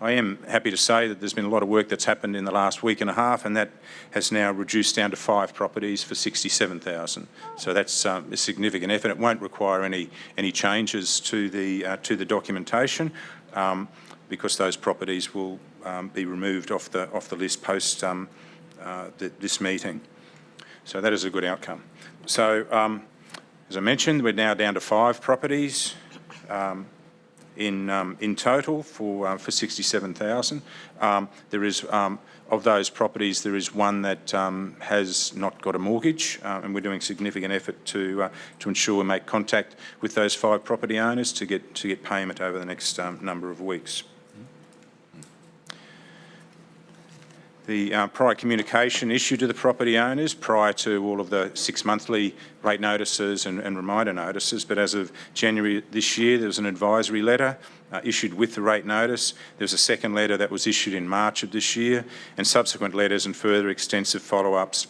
S20: I am happy to say that there's been a lot of work that's happened in the last week and a half, and that has now reduced down to 5 properties for $67,000. So that's a significant effort. It won't require any changes to the documentation because those properties will be removed off the list post this meeting. So that is a good outcome. So as I mentioned, we're now down to 5 properties. In total for $67,000. There is of those properties, there is one that has not got a mortgage, and we're doing significant effort to ensure we make contact with those 5 property owners to get payment over the next number of weeks. The prior communication issued to the property owners prior to all of the 6 monthly rate notices and reminder notices, but as of January this year, there was an advisory letter issued with the rate notice. There was a second letter that was issued in March of this year, and subsequent letters and further extensive follow-ups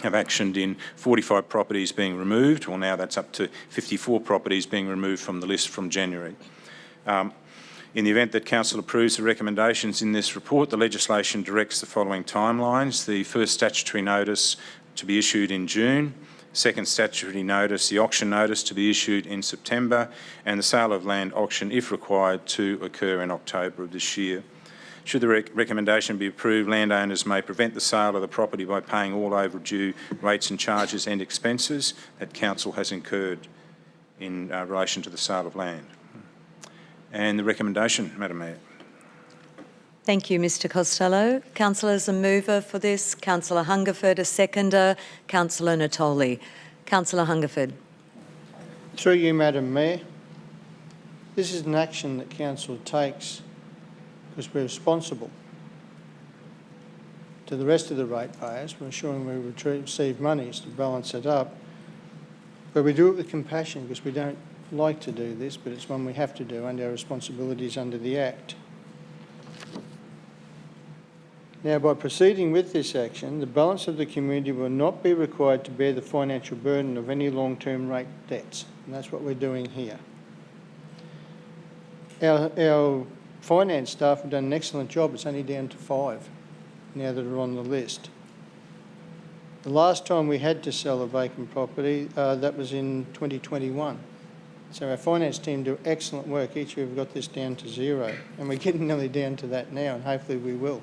S20: have actioned in 45 properties being removed. Well, now that's up to 54 properties being removed from the list from January. In the event that Council approves the recommendations in this report, the legislation directs the following timelines. The first statutory notice to be issued in June, second statutory notice, the auction notice to be issued in September, and the sale of land auction, if required, to occur in October of this year. Should the recommendation be approved, landowners may prevent the sale of the property by paying all overdue rates and charges and expenses that Council has incurred in relation to the sale of land. And the recommendation, Madam Mayor.
S1: Thank you, Mr Costello. Councillors, a mover for this. Councillor Hungerford, a seconder. Councillor Natoli. Councillor Hungerford.
S4: Through you, Madam Mayor, this is an action that Council takes because we're responsible to the rest of the ratepayers. We're ensuring we receive monies to balance it up. But we do it with compassion because we don't like to do this, but it's one we have to do under our responsibilities under the Act. Now, by proceeding with this action, the balance of the community will not be required to bear the financial burden of any long-term rate debts, and that's what we're doing here. Our finance staff have done an excellent job. It's only down to 5 now that are on the list. The last time we had to sell a vacant property, that was in 2021. So our finance team do excellent work. Each year we've got this down to 0, and we're getting nearly down to that now, and hopefully we will.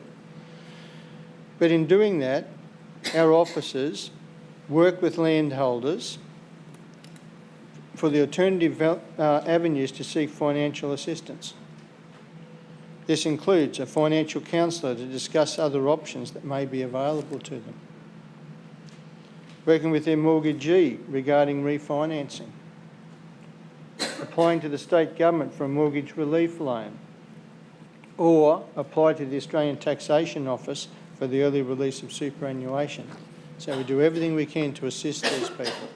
S4: But in doing that, our officers work with landholders for the alternative avenues to seek financial assistance. This includes a financial counsellor to discuss other options that may be available to them, working with their mortgagee regarding refinancing, applying to the state government for a mortgage relief loan, or apply to the Australian Taxation Office for the early release of superannuation. So we do everything we can to assist these people,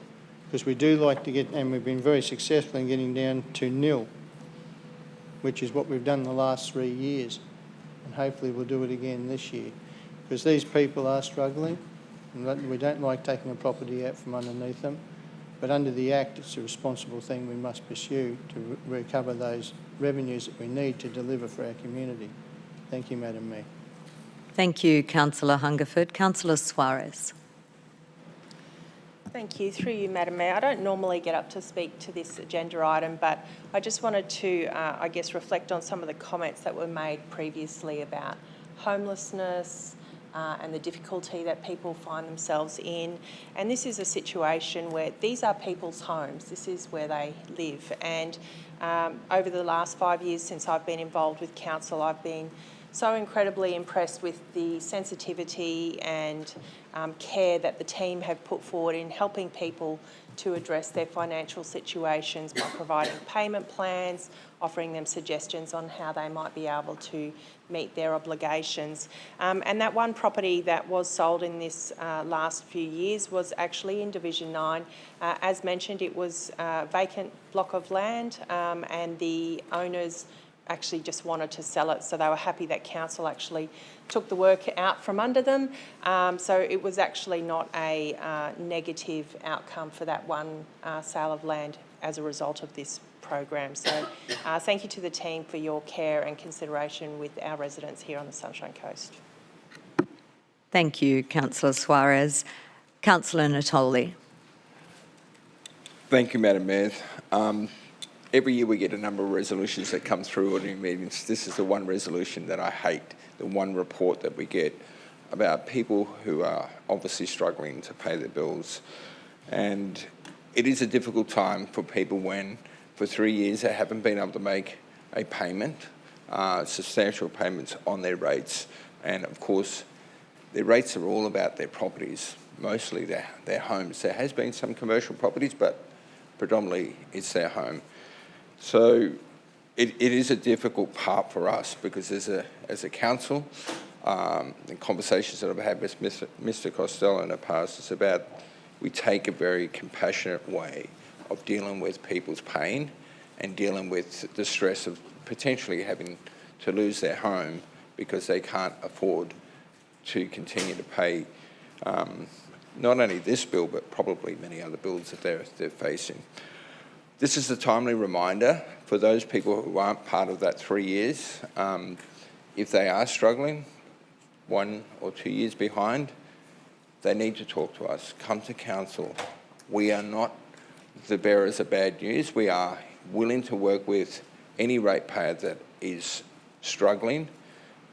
S4: because we do like to get, and we've been very successful in getting down to nil, which is what we've done the last 3 years, and hopefully we'll do it again this year, because these people are struggling, and we don't like taking a property out from underneath them, but under the Act it's a responsible thing we must pursue to recover those revenues that we need to deliver for our community. Thank you, Madam Mayor.
S1: Thank you, Councillor Hungerford. Councillor Suarez.
S18: Thank you. Through you, Madam Mayor. I don't normally get up to speak to this agenda item, but I just wanted to, I guess, reflect on some of the comments that were made previously about homelessness and the difficulty that people find themselves in. And this is a situation where these are people's homes. This is where they live. And over the last 5 years since I've been involved with council, I've been so incredibly impressed with the sensitivity and care that the team have put forward in helping people to address their financial situations by providing payment plans, offering them suggestions on how they might be able to meet their obligations. And that one property that was sold in this last few years was actually in Division 9. As mentioned, it was a vacant block of land and the owners actually just wanted to sell it, so they were happy that council actually took the work out from under them. So it was actually not a negative outcome for that one sale of land as a result of this program. So thank you to the team for your care and consideration with our residents here on the Sunshine Coast.
S1: Thank you, Councillor Suarez. Councillor Natoli.
S21: Thank you, Madam Mayor. Every year we get a number of resolutions that come through ordinary meetings. This is the one resolution that I hate, the one report that we get about people who are obviously struggling to pay their bills. And it is a difficult time for people when, for 3 years, they haven't been able to make a payment, substantial payments on their rates. And of course, their rates are all about their properties, mostly their homes. There has been some commercial properties, but predominantly it's their home. So it is a difficult part for us because as a council, the conversations that I've had with Mr. Costello in the past is about we take a very compassionate way of dealing with people's pain and dealing with the stress of potentially having to lose their home because they can't afford to continue to pay not only this bill but probably many other bills that they're facing. This is a timely reminder for those people who aren't part of that 3 years. If they are struggling, 1 or 2 years behind, they need to talk to us, come to council. We are not the bearers of bad news. We are willing to work with any ratepayer that is struggling,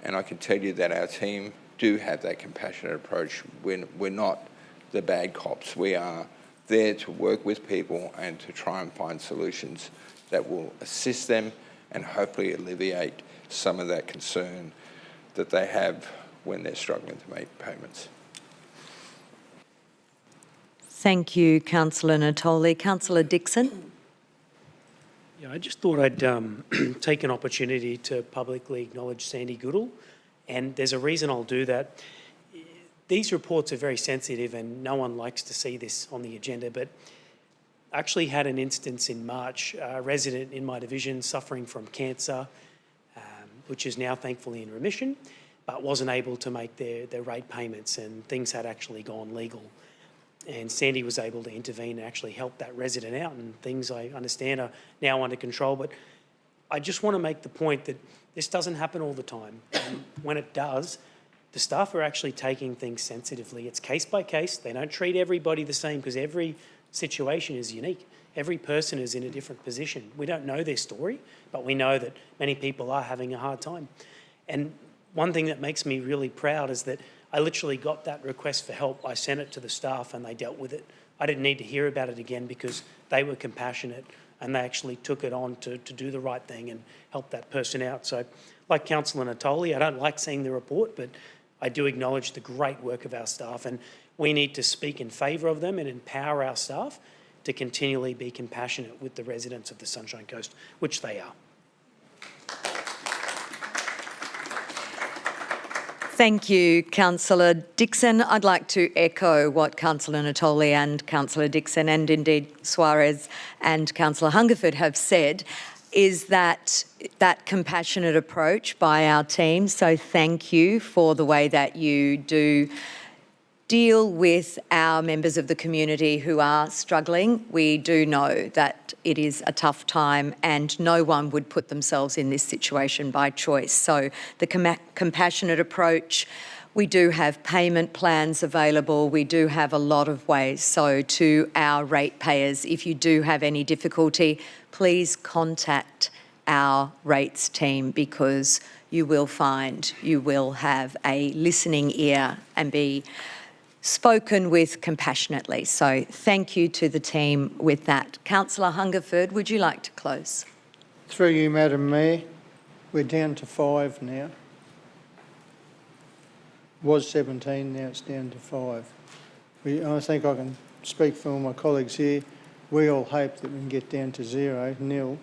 S21: and I can tell you that our team do have that compassionate approach. We're not the bad cops. We are there to work with people and to try and find solutions that will assist them and hopefully alleviate some of that concern that they have when they're struggling to make payments.
S1: Thank you, Councillor Natoli. Councillor Dixon.
S2: Yeah, I just thought I'd take an opportunity to publicly acknowledge Sandy Goodall, and there's a reason I'll do that. These reports are very sensitive and no one likes to see this on the agenda, but I actually had an instance in March, a resident in my division suffering from cancer, which is now thankfully in remission, but wasn't able to make their rate payments and things had actually gone legal. And Sandy was able to intervene and actually help that resident out, and things I understand are now under control. But I just want to make the point that this doesn't happen all the time. And when it does, the staff are actually taking things sensitively. It's case by case. They don't treat everybody the same because every situation is unique. Every person is in a different position. We don't know their story, but we know that many people are having a hard time. And one thing that makes me really proud is that I literally got that request for help. I sent it to the staff and they dealt with it. I didn't need to hear about it again because they were compassionate and they actually took it on to do the right thing and help that person out. So like Councillor Natoli, I don't like seeing the report, but I do acknowledge the great work of our staff, and we need to speak in favour of them and empower our staff to continually be compassionate with the residents of the Sunshine Coast, which they are.
S1: Thank you, Councillor Dixon. I'd like to echo what Councillor Natoli and Councillor Dixon and indeed Suarez and Councillor Hungerford have said, is that compassionate approach by our team. So thank you for the way that you do deal with our members of the community who are struggling. We do know that it is a tough time and no one would put themselves in this situation by choice. So the compassionate approach, we do have payment plans available. We do have a lot of ways. So to our ratepayers, if you do have any difficulty, please contact our rates team, because you will find you will have a listening ear and be spoken with compassionately. So thank you to the team with that. Councillor Hungerford, would you like to close?
S4: Through you, Madam Mayor, we're down to 5 now. Was 17, now it's down to 5. I think I can speak for all my colleagues here. We all hope that we can get down to 0,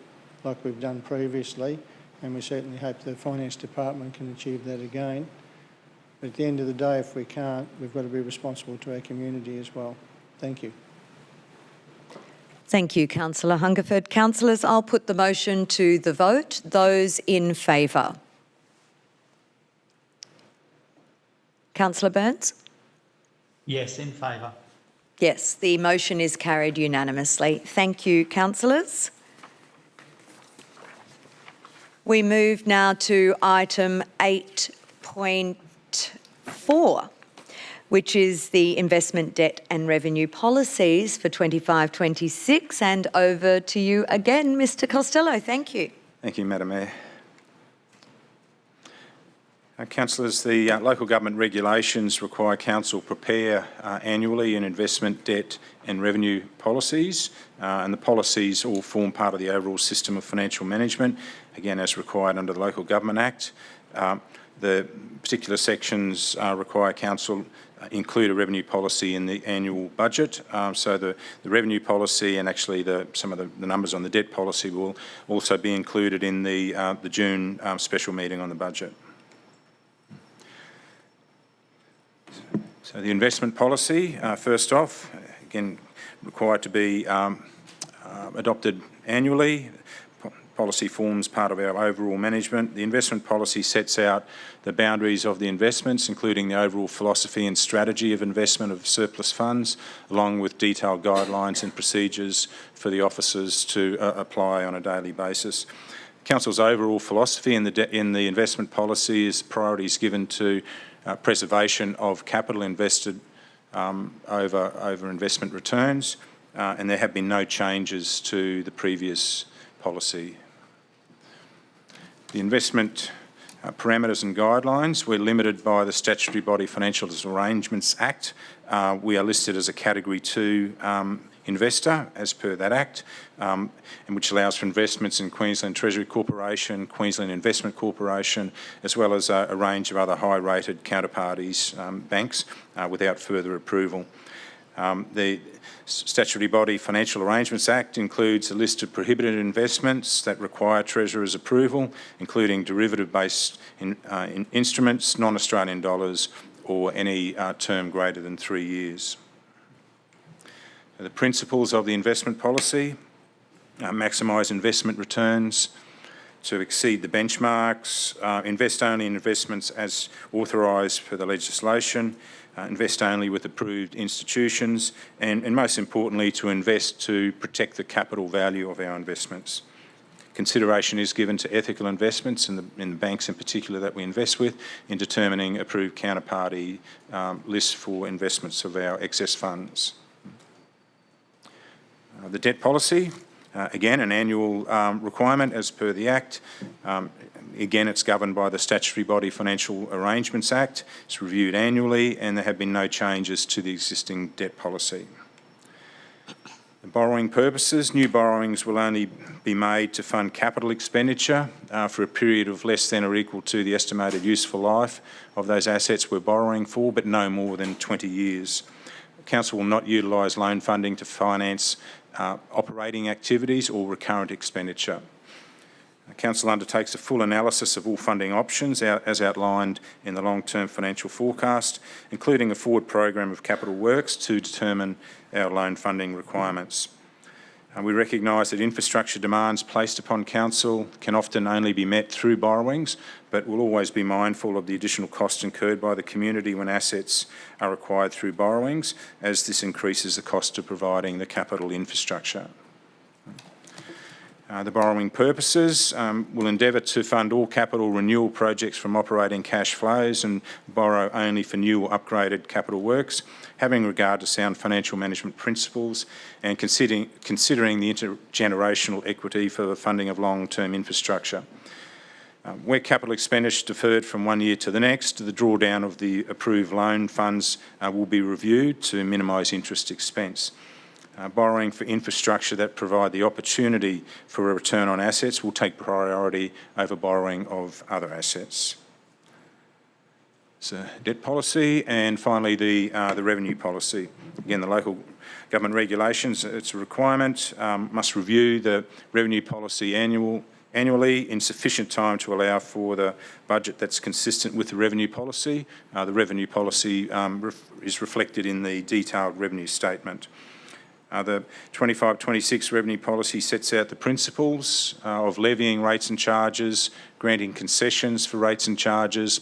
S4: like we've done previously, and we certainly hope the Finance Department can achieve that again. But at the end of the day, if we can't, we've got to be responsible to our community as well. Thank you.
S1: Thank you, Councillor Hungerford. Councillors, I'll put the motion to the vote. Those in favour? Councillor Burns?
S16: Yes, in favour.
S1: Yes, the motion is carried unanimously. Thank you, councillors. We move now to item 8.4, which is the investment debt and revenue policies for 25-26. And over to you again, Mr Costello. Thank you.
S20: Thank you, Madam Mayor. Councillors, the local government regulations require council prepare annually an investment debt and revenue policies, and the policies all form part of the overall system of financial management, again as required under the Local Government Act. The particular sections require council include a revenue policy in the annual budget. So the revenue policy and actually some of the numbers on the debt policy will also be included in the June special meeting on the budget. So the investment policy, first off, again, required to be adopted annually. Policy forms part of our overall management. The investment policy sets out the boundaries of the investments, including the overall philosophy and strategy of investment of surplus funds, along with detailed guidelines and procedures for the officers to apply on a daily basis. Council's overall philosophy in the investment policy is priorities given to preservation of capital invested over investment returns, and there have been no changes to the previous policy. The investment parameters and guidelines, we're limited by the Statutory Body Financial Arrangements Act. We are listed as a Category 2 investor as per that Act, and which allows for investments in Queensland Treasury Corporation, Queensland Investment Corporation, as well as a range of other high-rated counterparties, banks, without further approval. The Statutory Body Financial Arrangements Act includes a list of prohibited investments that require Treasurer's approval, including derivative-based instruments, non-Australian dollars, or any term greater than 3 years. The principles of the investment policy maximise investment returns, to exceed the benchmarks, invest only in investments as authorised for the legislation, invest only with approved institutions, and most importantly, to invest to protect the capital value of our investments. Consideration is given to ethical investments in the banks in particular that we invest with in determining approved counterparty lists for investments of our excess funds. The debt policy, again, an annual requirement as per the Act. Again, it's governed by the Statutory Body Financial Arrangements Act. It's reviewed annually, and there have been no changes to the existing debt policy. The borrowing purposes, new borrowings will only be made to fund capital expenditure for a period of less than or equal to the estimated useful life of those assets we're borrowing for, but no more than 20 years. Council will not utilise loan funding to finance operating activities or recurrent expenditure. Council undertakes a full analysis of all funding options as outlined in the long-term financial forecast, including a forward program of capital works to determine our loan funding requirements. We recognise that infrastructure demands placed upon Council can often only be met through borrowings, but we'll always be mindful of the additional costs incurred by the community when assets are required through borrowings, as this increases the cost of providing the capital infrastructure. The borrowing purposes will endeavour to fund all capital renewal projects from operating cash flows and borrow only for new or upgraded capital works, having regard to sound financial management principles and considering the intergenerational equity for the funding of long-term infrastructure. Where capital expenditure deferred from one year to the next, the drawdown of the approved loan funds will be reviewed to minimise interest expense. Borrowing for infrastructure that provide the opportunity for a return on assets will take priority over borrowing of other assets. So, debt policy, and finally the revenue policy. Again, the local government regulations, it's a requirement, must review the revenue policy annually in sufficient time to allow for the budget that's consistent with the revenue policy. The revenue policy is reflected in the detailed revenue statement. The 25-26 revenue policy sets out the principles of levying rates and charges, granting concessions for rates and charges,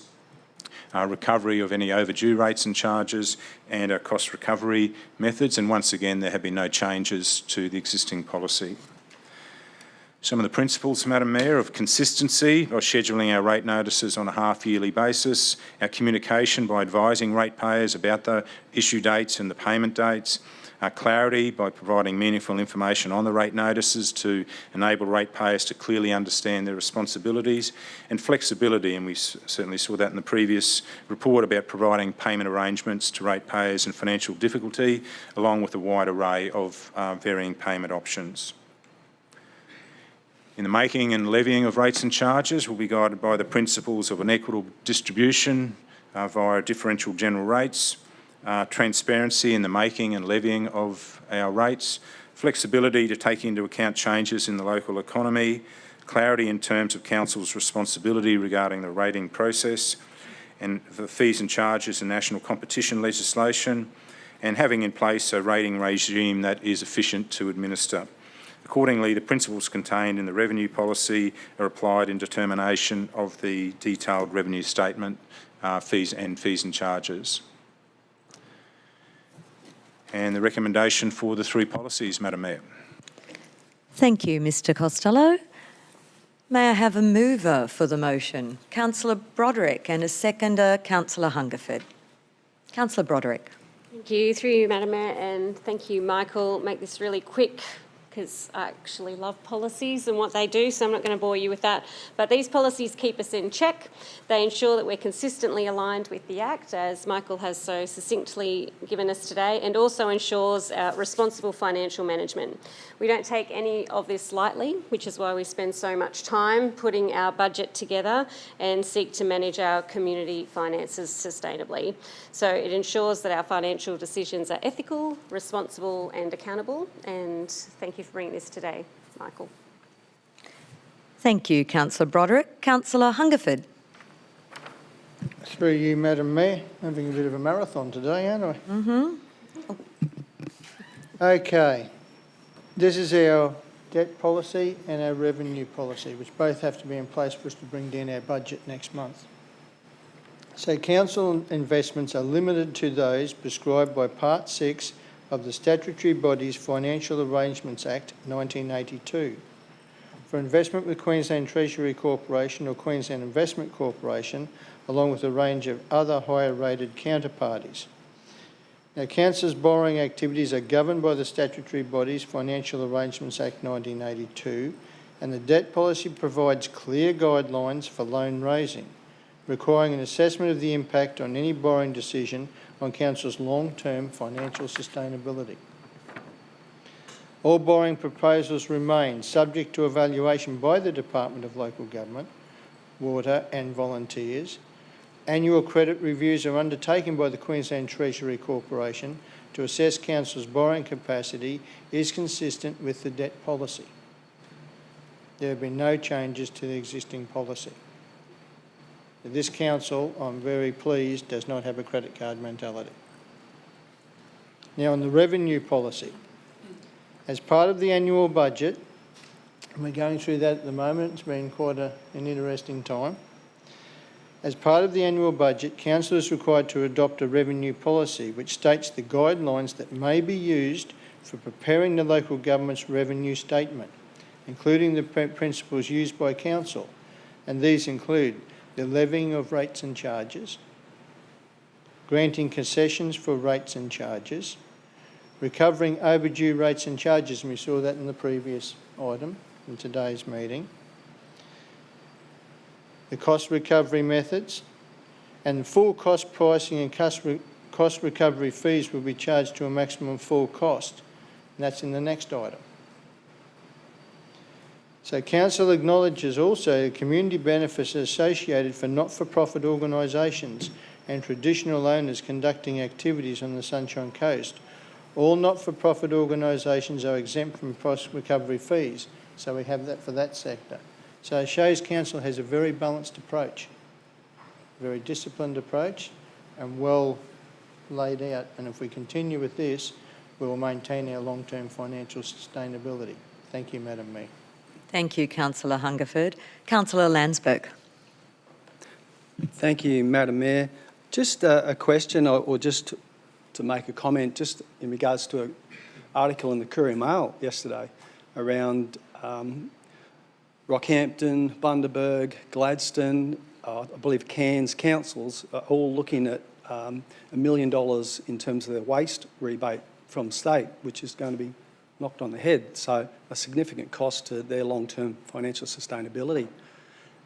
S20: recovery of any overdue rates and charges, and cost recovery methods. And once again, there have been no changes to the existing policy. Some of the principles, Madam Mayor, of consistency by scheduling our rate notices on a half-yearly basis, our communication by advising ratepayers about the issue dates and the payment dates, clarity by providing meaningful information on the rate notices to enable ratepayers to clearly understand their responsibilities, and flexibility, and we certainly saw that in the previous report about providing payment arrangements to ratepayers in financial difficulty, along with a wide array of varying payment options. In the making and levying of rates and charges, we'll be guided by the principles of an equitable distribution via differential general rates, transparency in the making and levying of our rates, flexibility to take into account changes in the local economy, clarity in terms of Council's responsibility regarding the rating process, and the fees and charges and national competition legislation, and having in place a rating regime that is efficient to administer. Accordingly, the principles contained in the revenue policy are applied in determination of the detailed revenue statement, fees and charges. And the recommendation for the three policies, Madam Mayor.
S1: Thank you, Mr Costello. May I have a mover for the motion? Councillor Broderick, and a seconder, Councillor Hungerford. Councillor Broderick.
S15: Thank you, through you, Madam Mayor, and thank you, Michael. Make this really quick, because I actually love policies and what they do, so I'm not going to bore you with that. But these policies keep us in check. They ensure that we're consistently aligned with the Act, as Michael has so succinctly given us today, and also ensures responsible financial management. We don't take any of this lightly, which is why we spend so much time putting our budget together and seek to manage our community finances sustainably. So it ensures that our financial decisions are ethical, responsible and accountable, and thank you for bringing this today, Michael.
S1: Thank you, Councillor Broderick. Councillor Hungerford.
S4: Through you, Madam Mayor. Having a bit of a marathon today, aren't I? Mm-hmm. Okay. This is our debt policy and our revenue policy, which both have to be in place for us to bring down our budget next month. So council investments are limited to those prescribed by Part 6 of the Statutory Bodies Financial Arrangements Act 1982. For investment with Queensland Treasury Corporation or Queensland Investment Corporation, along with a range of other higher rated counterparties. Now, Council's borrowing activities are governed by the Statutory Bodies Financial Arrangements Act 1982, and the debt policy provides clear guidelines for loan raising, requiring an assessment of the impact on any borrowing decision on Council's long-term financial sustainability. All borrowing proposals remain subject to evaluation by the Department of Local Government, Water and Volunteers. Annual credit reviews are undertaken by the Queensland Treasury Corporation to assess Council's borrowing capacity is consistent with the debt policy. there have been no changes to the existing policy. This council, I'm very pleased, does not have a credit card mentality. Now, on the revenue policy, as part of the annual budget, and we're going through that at the moment, it's been quite an interesting time. As part of the annual budget, council is required to adopt a revenue policy which states the guidelines that may be used for preparing the local government's revenue statement, including the principles used by council, and these include the levying of rates and charges, granting concessions for rates and charges, recovering overdue rates and charges, and we saw that in the previous item in today's meeting, the cost recovery methods, and full cost pricing and cost recovery fees will be charged to a maximum full cost, and that's in the next item. So council acknowledges also the community benefits associated for not-for-profit organisations and traditional owners conducting activities on the Sunshine Coast. All not-for-profit organisations are exempt from cost recovery fees, so we have that for that sector. So it shows council has a very balanced approach, a very disciplined approach, and well laid out. And if we continue with this, we will maintain our long-term financial sustainability. Thank you, Madam Mayor.
S1: Thank you, Councillor Hungerford. Councillor Landsberg.
S14: Thank you, Madam Mayor. Just a question, or just to make a comment, just in regards to an article in the Courier Mail yesterday around Rockhampton, Bundaberg, Gladstone, I believe Cairns councils are all looking at $1 million in terms of their waste rebate from state, which is going to be knocked on the head. So a significant cost to their long-term financial sustainability.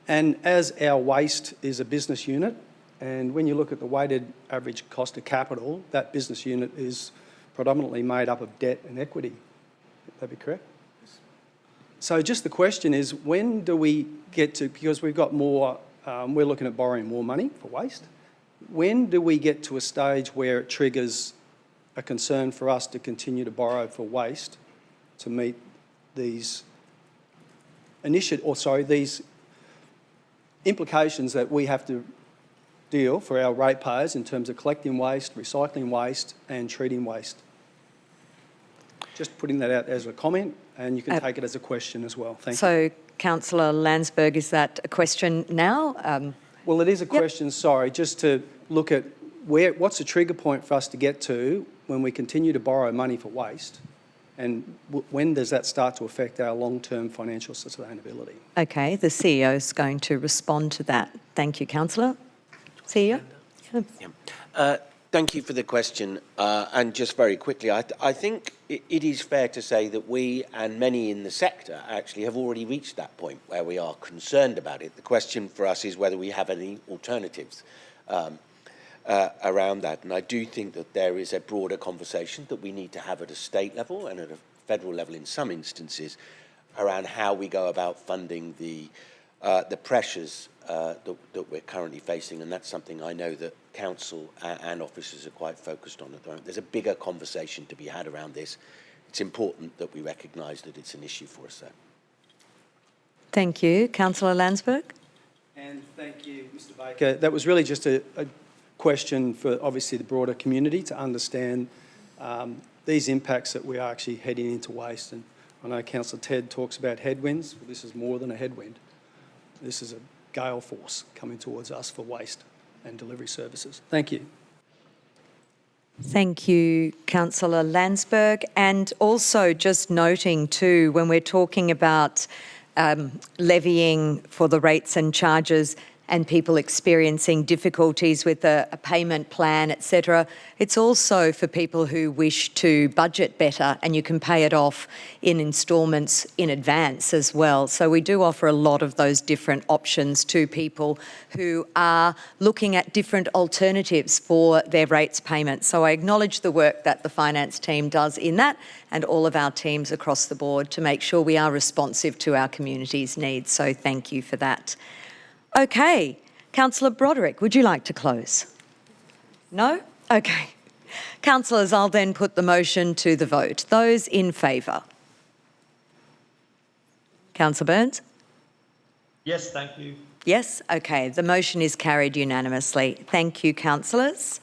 S14: And as our waste is a business unit, and when you look at the weighted average cost of capital, that business unit is predominantly made up of debt and equity. Would that be correct? So just the question is, when do we get to, because we've got more, we're looking at borrowing more money for waste, when do we get to a stage where it triggers a concern for us to continue to borrow for waste to meet these these implications that we have to deal for our ratepayers in terms of collecting waste, recycling waste and treating waste? Just putting that out as a comment, and you can take it as a question as well. Thank you.
S1: So, Councillor Landsberg, is that a question now?
S14: Well, it is a question, sorry, just to look at what's the trigger point for us to get to when we continue to borrow money for waste, and when does that start to affect our long-term financial sustainability?
S1: Okay, the CEO is going to respond to that. Thank you, Councillor. CEO?
S7: Thank you for the question. And just very quickly, I think it is fair to say that we and many in the sector actually have already reached that point where we are concerned about it. The question for us is whether we have any alternatives around that. And I do think that there is a broader conversation that we need to have at a state level and at a federal level in some instances around how we go about funding the pressures that we're currently facing, and that's something I know that council and officers are quite focused on at the moment. There's a bigger conversation to be had around this. It's important that we recognise that it's an issue for us, though.
S1: Thank you. Councillor Landsberg?
S14: And thank you, Mr Baker. That was really just a question for obviously the broader community to understand these impacts that we are actually heading into waste. And I know Councillor Ted talks about headwinds. Well, this is more than a headwind. This is a gale force coming towards us for waste and delivery services. Thank you.
S1: Thank you, Councillor Landsberg. And also just noting too, when we're talking about levying for the rates and charges and people experiencing difficulties with a payment plan, etc. It's also for people who wish to budget better, and you can pay it off in instalments in advance as well. So we do offer a lot of those different options to people who are looking at different alternatives for their rates payments. So I acknowledge the work that the finance team does in that, and all of our teams across the board to make sure we are responsive to our community's needs. So thank you for that. Okay, Councillor Broderick, would you like to close? No? Okay. Councillors, I'll then put the motion to the vote. Those in favour? Councillor Burns?
S16: Yes, thank you.
S1: Yes? Okay, the motion is carried unanimously. Thank you, councillors.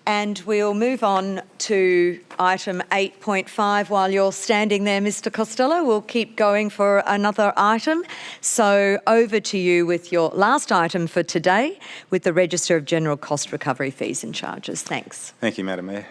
S1: And we'll move on to item 8.5. While you're standing there, Mr Costello, we'll keep going for another item. So over to you with your last item for today with the Register of General Cost Recovery Fees and Charges. Thanks.
S20: Thank you, Madam Mayor.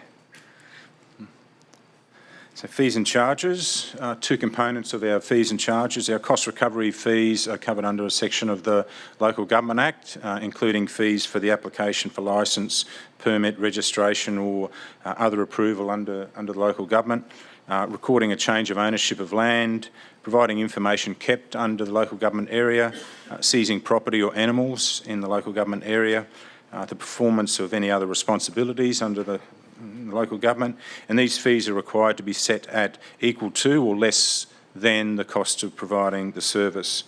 S20: So fees and charges, two components of our fees and charges. Our cost recovery fees are covered under a section of the Local Government Act, including fees for the application for licence, permit, registration or other approval under the local government, recording a change of ownership of land, providing information kept under the local government area, seizing property or animals in the local government area, the performance of any other responsibilities under the local government, and these fees are required to be set at equal to or less than the cost of providing the service.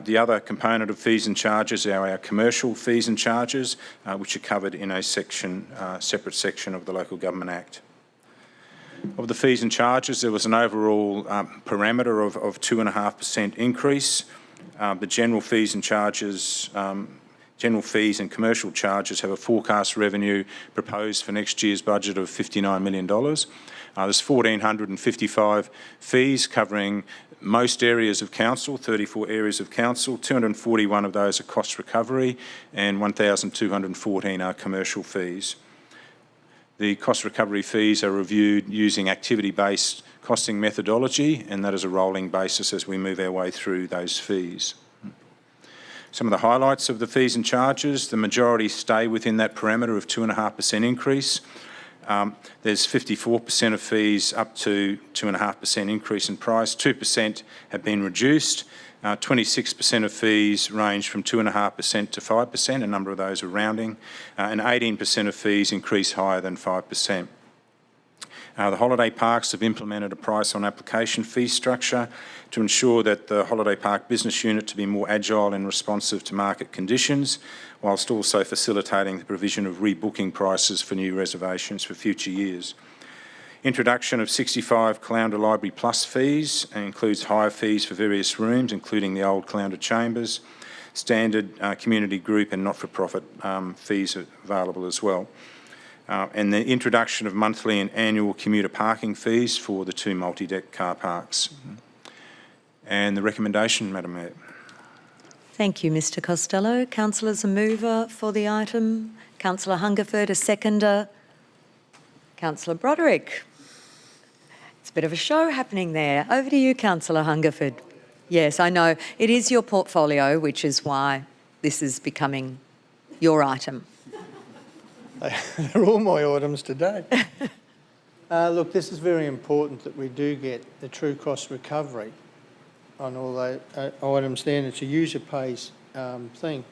S20: The other component of fees and charges are our commercial fees and charges, which are covered in a separate section of the Local Government Act. Of the fees and charges, there was an overall parameter of 2.5% increase. The general fees and charges General fees and commercial charges have a forecast revenue proposed for next year's budget of $59 million. There's 1,455 fees covering most areas of council, 34 areas of council, 241 of those are cost recovery and 1,214 are commercial fees. The cost recovery fees are reviewed using activity-based costing methodology, and that is a rolling basis as we move our way through those fees. Some of the highlights of the fees and charges, the majority stay within that parameter of 2.5% increase. There's 54% of fees up to 2.5% increase in price. 2% have been reduced. 26% of fees range from 2.5% to 5%. A number of those are rounding. And 18% of fees increase higher than 5%. The holiday parks have implemented a price on application fee structure to ensure that the holiday park business unit to be more agile and responsive to market conditions, whilst also facilitating the provision of rebooking prices for new reservations for future years. Introduction of 65 Caloundra Library Plus fees includes higher fees for various rooms, including the old Caloundra Chambers. Standard community group and not-for-profit fees are available as well. And the introduction of monthly and annual commuter parking fees for the two multi-deck car parks. And the recommendation, Madam Mayor.
S1: Thank you, Mr Costello. Councillors, a mover for the item. Councillor Hungerford, a seconder. Councillor Broderick. It's a bit of a show happening there. Over to you, Councillor Hungerford. Yes, I know. It is your portfolio, which is why this is becoming your item.
S4: They're all my items today. Look, this is very important that we do get the true cost recovery on all those items there, and it's a user pays thing.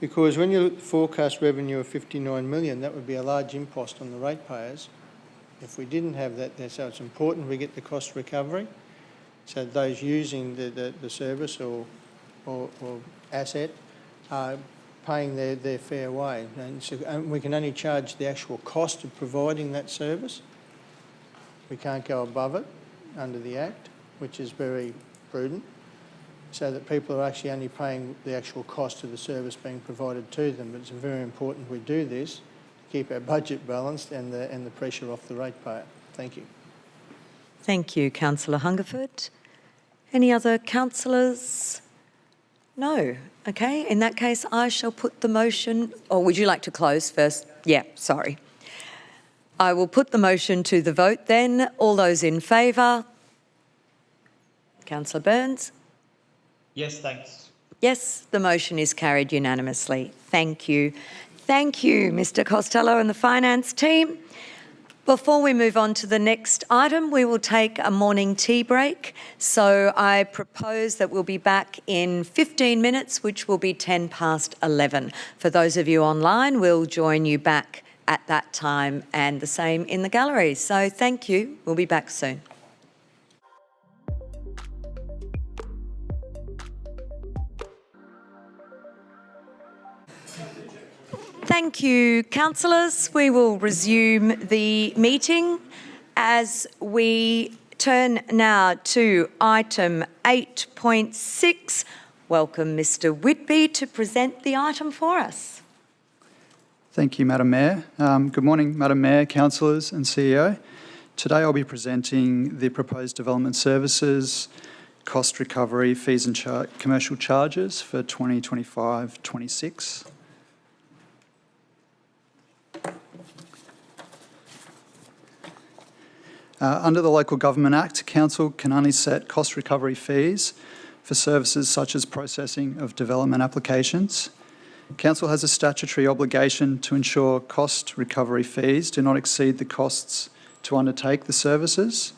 S4: Because when you look at the forecast revenue of 59 million, that would be a large impost on the ratepayers. If we didn't have that there, so it's important we get the cost recovery, so those using the service or asset are paying their fair way. And we can only charge the actual cost of providing that service. We can't go above it under the Act, which is very prudent, so that people are actually only paying the actual cost of the service being provided to them. But it's very important we do this to keep our budget balanced and the pressure off the ratepayer. Thank you.
S1: Thank you, Councillor Hungerford. Any other councillors? No. Okay, in that case, I shall put the motion, or would you like to close first? Yeah, sorry. I will put the motion to the vote then. All those in favour? Councillor Burns?
S16: Yes, thanks.
S1: Yes, the motion is carried unanimously. Thank you. Thank you, Mr Costello and the finance team. Before we move on to the next item, we will take a morning tea break. So I propose that we'll be back in 15 minutes, which will be 11:10. For those of you online, we'll join you back at that time, and the same in the galleries. So thank you. We'll be back soon. Thank you, councillors. We will resume the meeting as we turn now to item 8.6. Welcome Mr Whitby to present the item for us.
S3: Thank you, Madam Mayor. Good morning, Madam Mayor, councillors and CEO. Today I'll be presenting the proposed development services, cost recovery, fees and commercial charges for 2025-26. Under the Local Government Act, Council can only set cost recovery fees for services such as processing of development applications. Council has a statutory obligation to ensure cost recovery fees do not exceed the costs to undertake the services,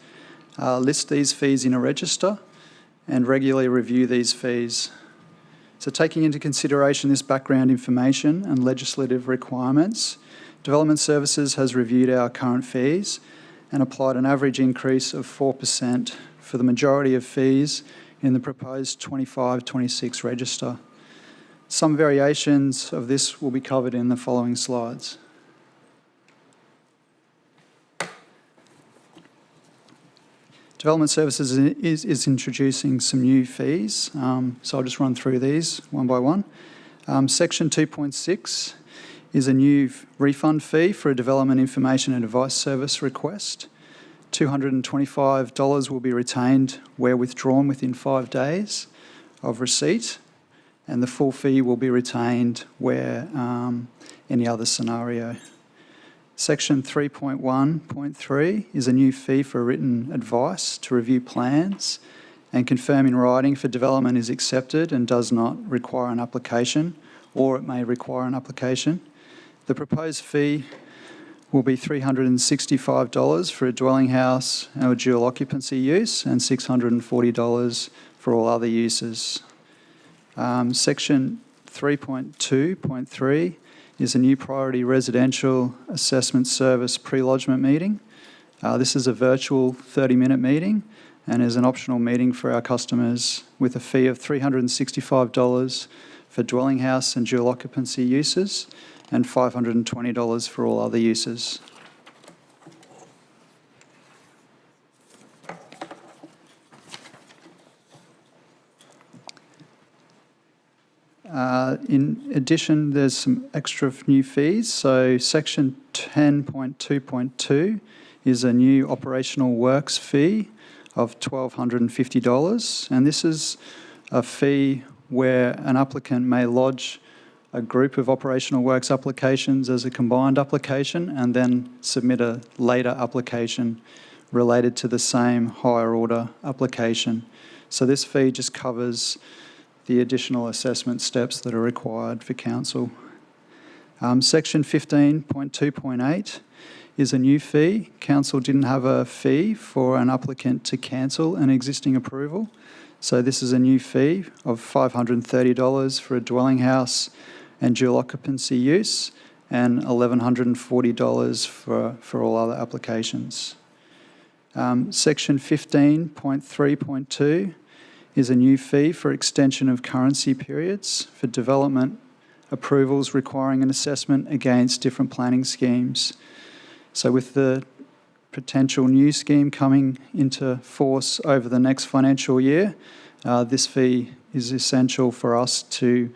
S3: list these fees in a register, and regularly review these fees. So taking into consideration this background information and legislative requirements, Development Services has reviewed our current fees and applied an average increase of 4% for the majority of fees in the proposed 25-26 register. Some variations of this will be covered in the following slides. Development Services is introducing some new fees, so I'll just run through these one by one. Section 2.6 is a new refund fee for a development information and advice service request. $225 will be retained where withdrawn within 5 days of receipt, and the full fee will be retained where any other scenario. Section 3.1.3 is a new fee for written advice to review plans and confirm in writing if a development is accepted and does not require an application, or it may require an application. The proposed fee will be $365 for a dwelling house or dual occupancy use and $640 for all other uses. Section 3.2.3 is a new priority residential assessment service pre-lodgement meeting. This is a virtual 30-minute meeting and is an optional meeting for our customers with a fee of $365 for dwelling house and dual occupancy uses and $520 for all other uses. In addition, there's some extra new fees. So Section 10.2.2 is a new operational works fee of $1,250. And this is a fee where an applicant may lodge a group of operational works applications as a combined application and then submit a later application related to the same higher order application. So this fee just covers the additional assessment steps that are required for council. Section 15.2.8 is a new fee. Council didn't have a fee for an applicant to cancel an existing approval. So this is a new fee of $530 for a dwelling house and dual occupancy use, and $1,140 for all other applications. Section 15.3.2 is a new fee for extension of currency periods for development approvals requiring an assessment against different planning schemes. So with the potential new scheme coming into force over the next financial year, this fee is essential for us to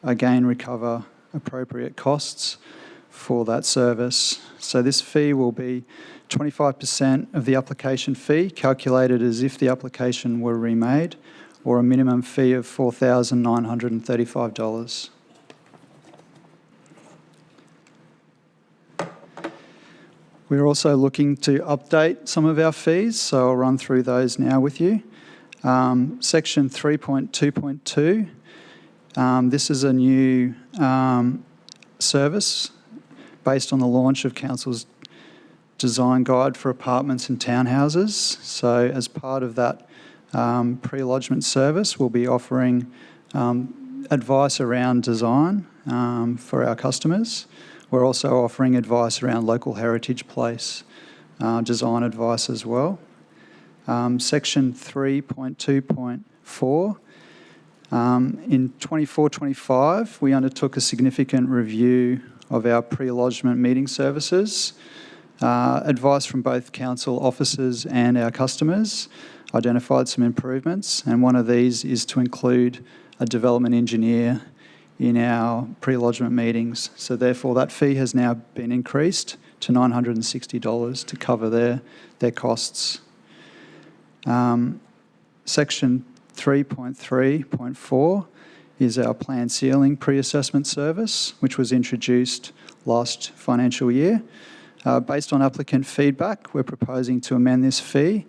S3: again recover appropriate costs for that service. So this fee will be 25% of the application fee, calculated as if the application were remade, or a minimum fee of $4,935. We're also looking to update some of our fees, so I'll run through those now with you. Section 3.2.2. This is a new service based on the launch of Council's design guide for apartments and townhouses. So as part of that pre-lodgement service, we'll be offering advice around design for our customers. We're also offering advice around local heritage place design advice as well. Section 3.2.4. In 24-25, we undertook a significant review of our pre-lodgement meeting services. Advice from both council officers and our customers identified some improvements, and one of these is to include a development engineer in our pre-lodgement meetings. So therefore that fee has now been increased to $960 to cover their costs. Section 3.3.4 is our plan ceiling pre-assessment service, which was introduced last financial year. Based on applicant feedback, we're proposing to amend this fee,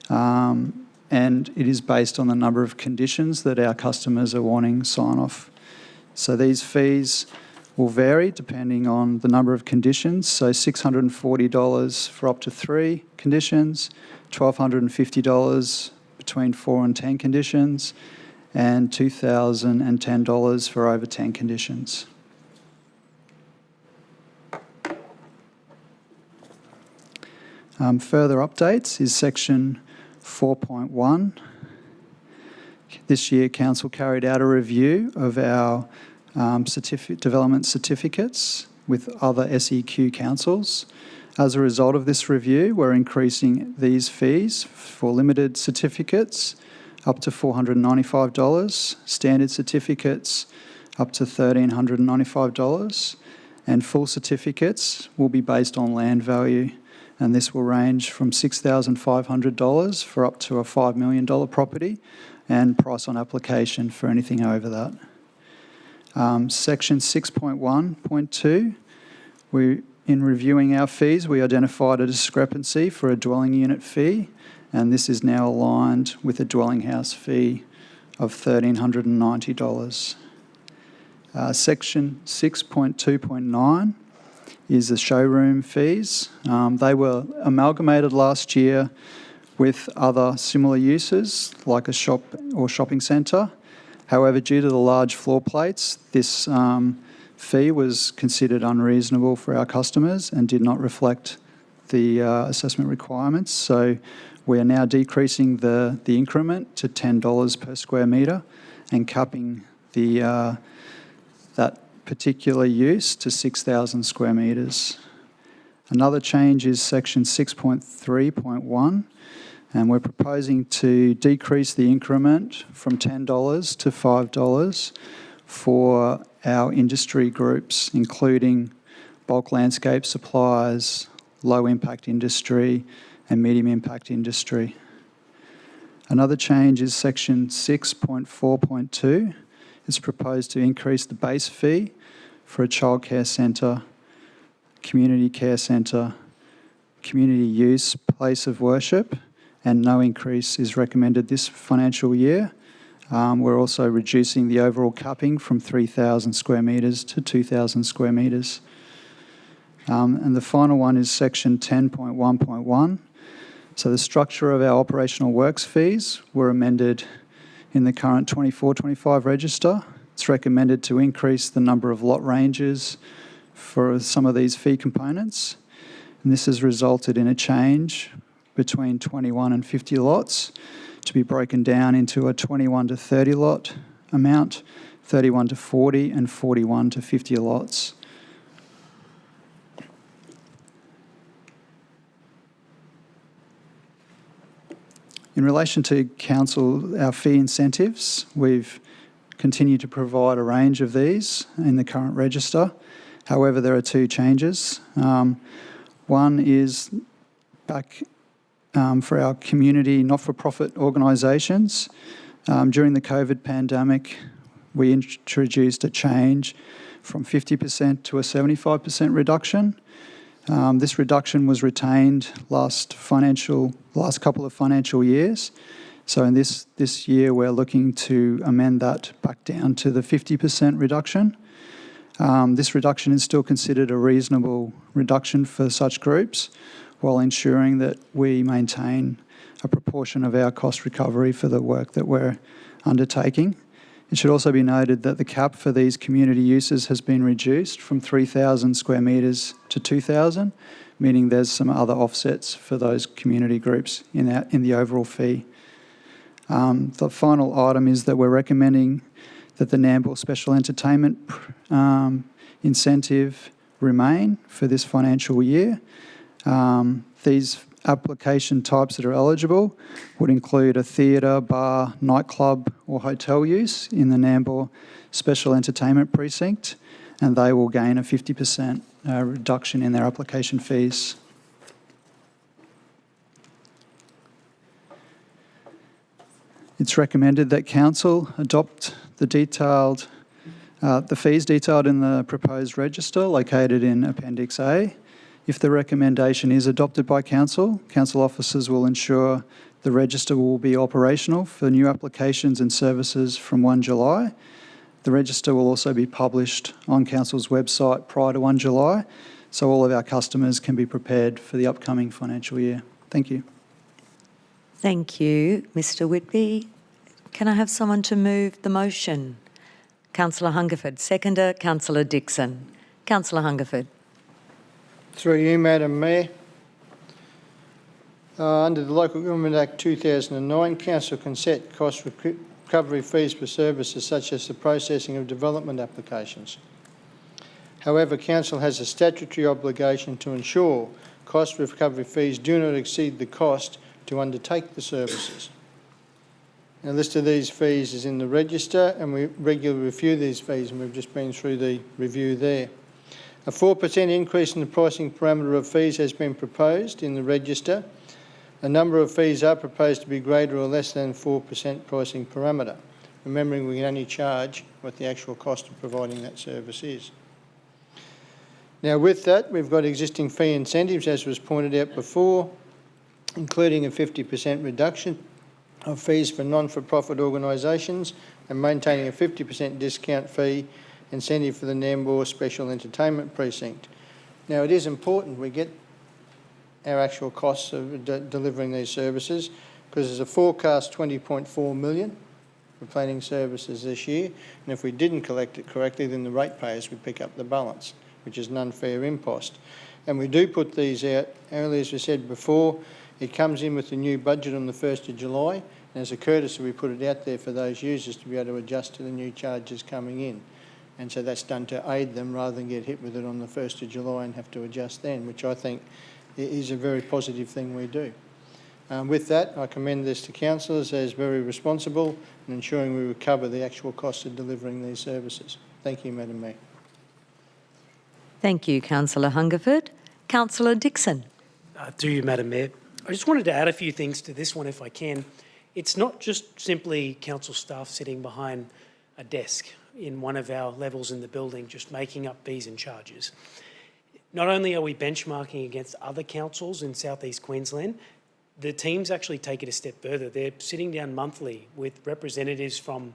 S3: and it is based on the number of conditions that our customers are wanting sign-off. So these fees will vary depending on the number of conditions. So $640 for up to 3 conditions, $1,250 between 4 and 10 conditions, and $2,010 for over 10 conditions. Further updates is section 4.1. This year, Council carried out a review of our development certificates with other SEQ councils. As a result of this review, we're increasing these fees for limited certificates up to $495, standard certificates up to $1,395, and full certificates will be based on land value, and this will range from $6,500 for up to a $5 million property, and price on application for anything over that. Section 6.1.2, in reviewing our fees, we identified a discrepancy for a dwelling unit fee, and this is now aligned with a dwelling house fee of $1,390. Section 6.2.9 is the showroom fees. They were amalgamated last year with other similar uses like a shop or shopping centre. However, due to the large floor plates, this fee was considered unreasonable for our customers and did not reflect the assessment requirements. So we are now decreasing the increment to $10 per square metre and capping that particular use to 6,000 square metres. Another change is section 6.3.1, and we're proposing to decrease the increment from $10 to $5 for our industry groups, including bulk landscape suppliers, low impact industry, and medium impact industry. Another change is section 6.4.2. It's proposed to increase the base fee for a childcare centre, community care centre, community use, place of worship, and no increase is recommended this financial year. We're also reducing the overall capping from 3,000 square metres to 2,000 square metres. And the final one is section 10.1.1. So the structure of our operational works fees were amended in the current 24-25 register. It's recommended to increase the number of lot ranges for some of these fee components. And this has resulted in a change between 21 and 50 lots to be broken down into a 21 to 30 lot amount, 31 to 40 and 41 to 50 lots. In relation to council, our fee incentives, we've continued to provide a range of these in the current register. However, there are 2 changes. One is back for our community not-for-profit organisations. During the COVID pandemic, we introduced a change from 50% to a 75% reduction. This reduction was retained last couple of financial years. So in this year, we're looking to amend that back down to the 50% reduction. This reduction is still considered a reasonable reduction for such groups, while ensuring that we maintain a proportion of our cost recovery for the work that we're undertaking. It should also be noted that the cap for these community uses has been reduced from 3,000 square metres to 2,000, meaning there's some other offsets for those community groups in the overall fee. The final item is that we're recommending that the Nambour Special Entertainment incentive remain for this financial year. These application types that are eligible would include a theatre, bar, nightclub or hotel use in the Nambour Special Entertainment Precinct, and they will gain a 50% reduction in their application fees. It's recommended that Council adopt the fees detailed in the proposed register located in Appendix A. If the recommendation is adopted by Council, Council officers will ensure the register will be operational for new applications and services from 1 July. The register will also be published on Council's website prior to 1 July, so all of our customers can be prepared for the upcoming financial year. Thank you.
S1: Thank you, Mr Whitby. Can I have someone to move the motion? Councillor Hungerford. Seconder, Councillor Dixon. Councillor Hungerford.
S4: Through you, Madam Mayor. Under the Local Government Act 2009, Council can set cost recovery fees for services such as the processing of development applications. However, Council has a statutory obligation to ensure cost recovery fees do not exceed the cost to undertake the services. A list of these fees is in the register, and we regularly review these fees, and we've just been through the review there. A 4% increase in the pricing parameter of fees has been proposed in the register. A number of fees are proposed to be greater or less than 4% pricing parameter, remembering we can only charge what the actual cost of providing that service is. Now with that, we've got existing fee incentives, as was pointed out before, including a 50% reduction of fees for non-for-profit organisations and maintaining a 50% discount fee incentive for the Nambour Special Entertainment Precinct. Now it is important we get our actual costs of delivering these services, because there's a forecast 20.4 million for planning services this year, and if we didn't collect it correctly, then the ratepayers would pick up the balance, which is an unfair impost. And we do put these out early, as we said before. It comes in with the new budget on the 1st of July, and as a courtesy we put it out there for those users to be able to adjust to the new charges coming in. And so that's done to aid them rather than get hit with it on the 1st of July and have to adjust then, which I think is a very positive thing we do. With that, I commend this to councillors as very responsible in ensuring we recover the actual cost of delivering these services. Thank you, Madam Mayor.
S1: Thank you, Councillor Hungerford. Councillor Dixon.
S2: Through you, Madam Mayor. I just wanted to add a few things to this one if I can. It's not just simply council staff sitting behind a desk in one of our levels in the building just making up fees and charges. Not only are we benchmarking against other councils in South East Queensland, the teams actually take it a step further. They're sitting down monthly with representatives from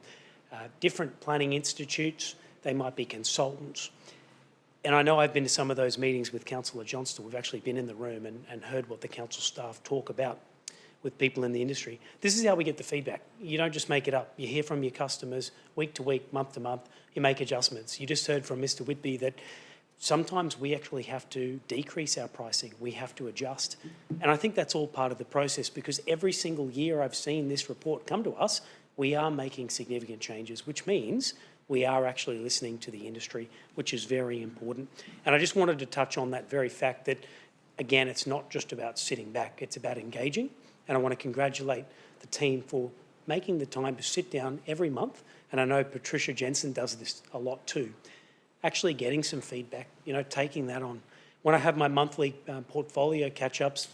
S2: different planning institutes. They might be consultants. And I know I've been to some of those meetings with Councillor Johnston. We've actually been in the room and heard what the council staff talk about with people in the industry. This is how we get the feedback. You don't just make it up. You hear from your customers week to week, month to month. You make adjustments. You just heard from Mr Whitby that sometimes we actually have to decrease our pricing. We have to adjust. And I think that's all part of the process, because every single year I've seen this report come to us, we are making significant changes, which means we are actually listening to the industry, which is very important. And I just wanted to touch on that very fact that, again, it's not just about sitting back, it's about engaging. And I want to congratulate the team for making the time to sit down every month. And I know Patricia Jensen does this a lot too. Actually getting some feedback, taking that on. When I have my monthly portfolio catch-ups,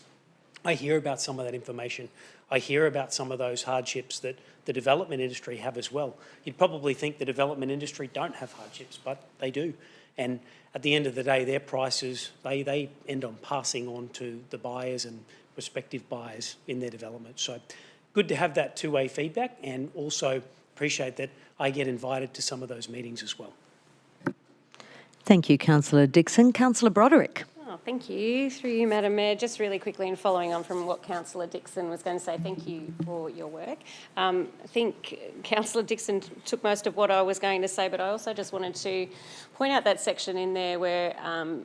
S2: I hear about some of that information. I hear about some of those hardships that the development industry have as well. You'd probably think the development industry don't have hardships, but they do. And at the end of the day, their prices, they end on passing on to the buyers and prospective buyers in their development. So good to have that two-way feedback, and also appreciate that I get invited to some of those meetings as well.
S1: Thank you, Councillor Dixon. Councillor Broderick.
S15: Oh, thank you. Through you, Madam Mayor, just really quickly, and following on from what Councillor Dixon was going to say, thank you for your work. I think Councillor Dixon took most of what I was going to say, but I also just wanted to point out that section in there where,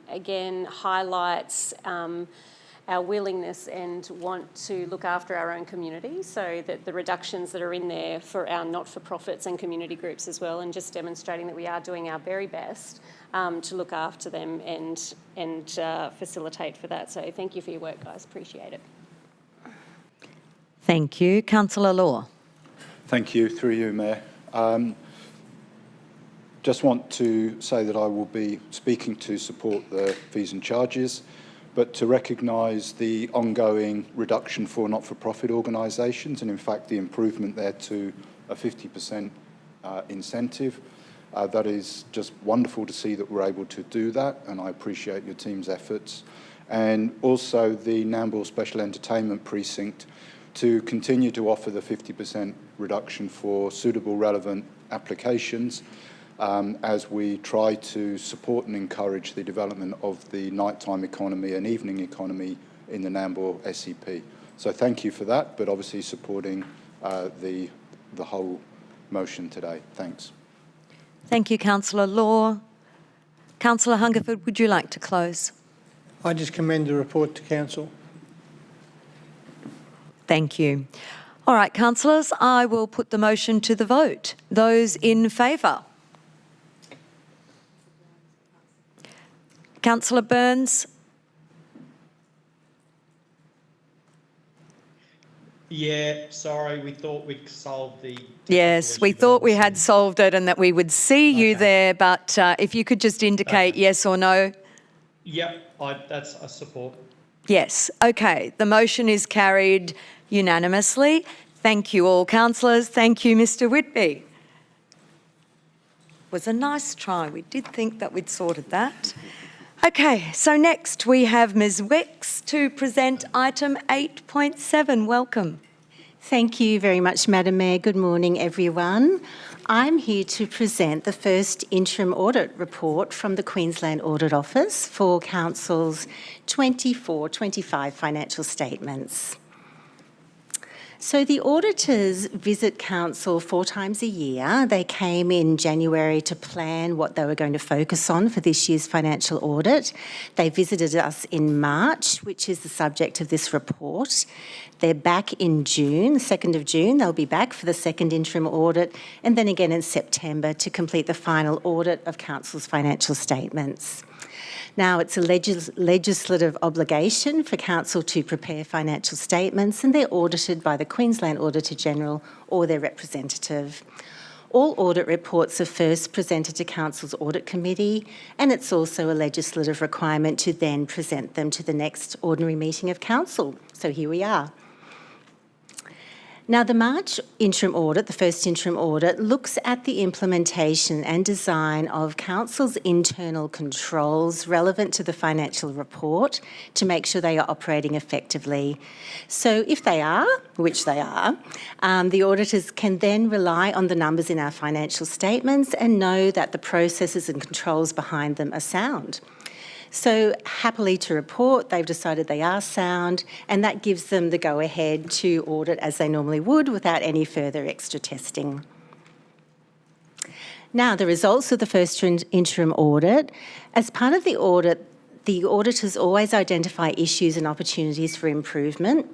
S15: again, highlights our willingness and want to look after our own community, so that the reductions that are in there for our not-for-profits and community groups as well, and just demonstrating that we are doing our very best to look after them and facilitate for that. So thank you for your work, guys. Appreciate it.
S1: Thank you. Councillor Law.
S19: Thank you, through you, Mayor. Just want to say that I will be speaking to support the fees and charges, but to recognise the ongoing reduction for not-for-profit organisations, and in fact the improvement there to a 50% incentive. That is just wonderful to see that we're able to do that, and I appreciate your team's efforts. And also the Nambour Special Entertainment Precinct to continue to offer the 50% reduction for suitable relevant applications as we try to support and encourage the development of the nighttime economy and evening economy in the Nambour SEP. So thank you for that, but obviously supporting the whole motion today. Thanks.
S1: Thank you, Councillor Law. Councillor Hungerford, would you like to close?
S4: I just commend the report to Council.
S1: Thank you. All right, councillors, I will put the motion to the vote. Those in favour? Councillor Burns?
S16: Yeah, sorry, we thought we'd solved the...
S1: Yes, we thought we had solved it and that we would see you there, but if you could just indicate yes or no.
S16: Yep, that's a support.
S1: Yes. Okay. The motion is carried unanimously. Thank you all, councillors. Thank you, Mr Whitby. Was a nice try. We did think that we'd sorted that. Okay, so next we have Ms Wicks to present item 8.7. Welcome.
S6: Thank you very much, Madam Mayor. Good morning, everyone. I'm here to present the first interim audit report from the Queensland Audit Office for Council's 24-25 financial statements. So the auditors visit Council 4 times a year. They came in January to plan what they were going to focus on for this year's financial audit. They visited us in March, which is the subject of this report. They're back in June, the 2nd of June. They'll be back for the second interim audit, and then again in September to complete the final audit of Council's financial statements. Now, it's a legislative obligation for Council to prepare financial statements, and they're audited by the Queensland Auditor-General or their representative. All audit reports are first presented to Council's Audit Committee, and it's also a legislative requirement to then present them to the next ordinary meeting of Council. So here we are. Now, the March interim audit, the first interim audit, looks at the implementation and design of Council's internal controls relevant to the financial report to make sure they are operating effectively. So if they are, which they are, the auditors can then rely on the numbers in our financial statements and know that the processes and controls behind them are sound. So happily to report, they've decided they are sound, and that gives them the go-ahead to audit as they normally would without any further extra testing. Now, the results of the first interim audit. As part of the audit, the auditors always identify issues and opportunities for improvement.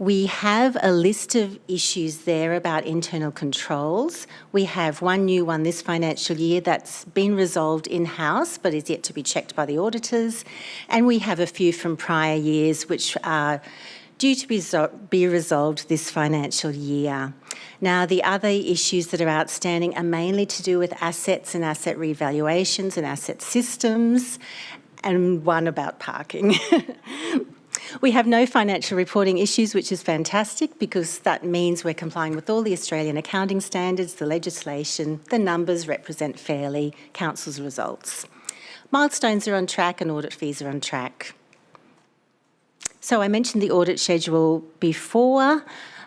S6: We have a list of issues there about internal controls. We have one new one this financial year that's been resolved in-house but is yet to be checked by the auditors. And we have a few from prior years which are due to be resolved this financial year. Now, the other issues that are outstanding are mainly to do with assets and asset revaluations and asset systems, and one about parking. We have no financial reporting issues, which is fantastic because that means we're complying with all the Australian accounting standards, the legislation, the numbers represent fairly Council's results. Milestones are on track and audit fees are on track. So I mentioned the audit schedule before,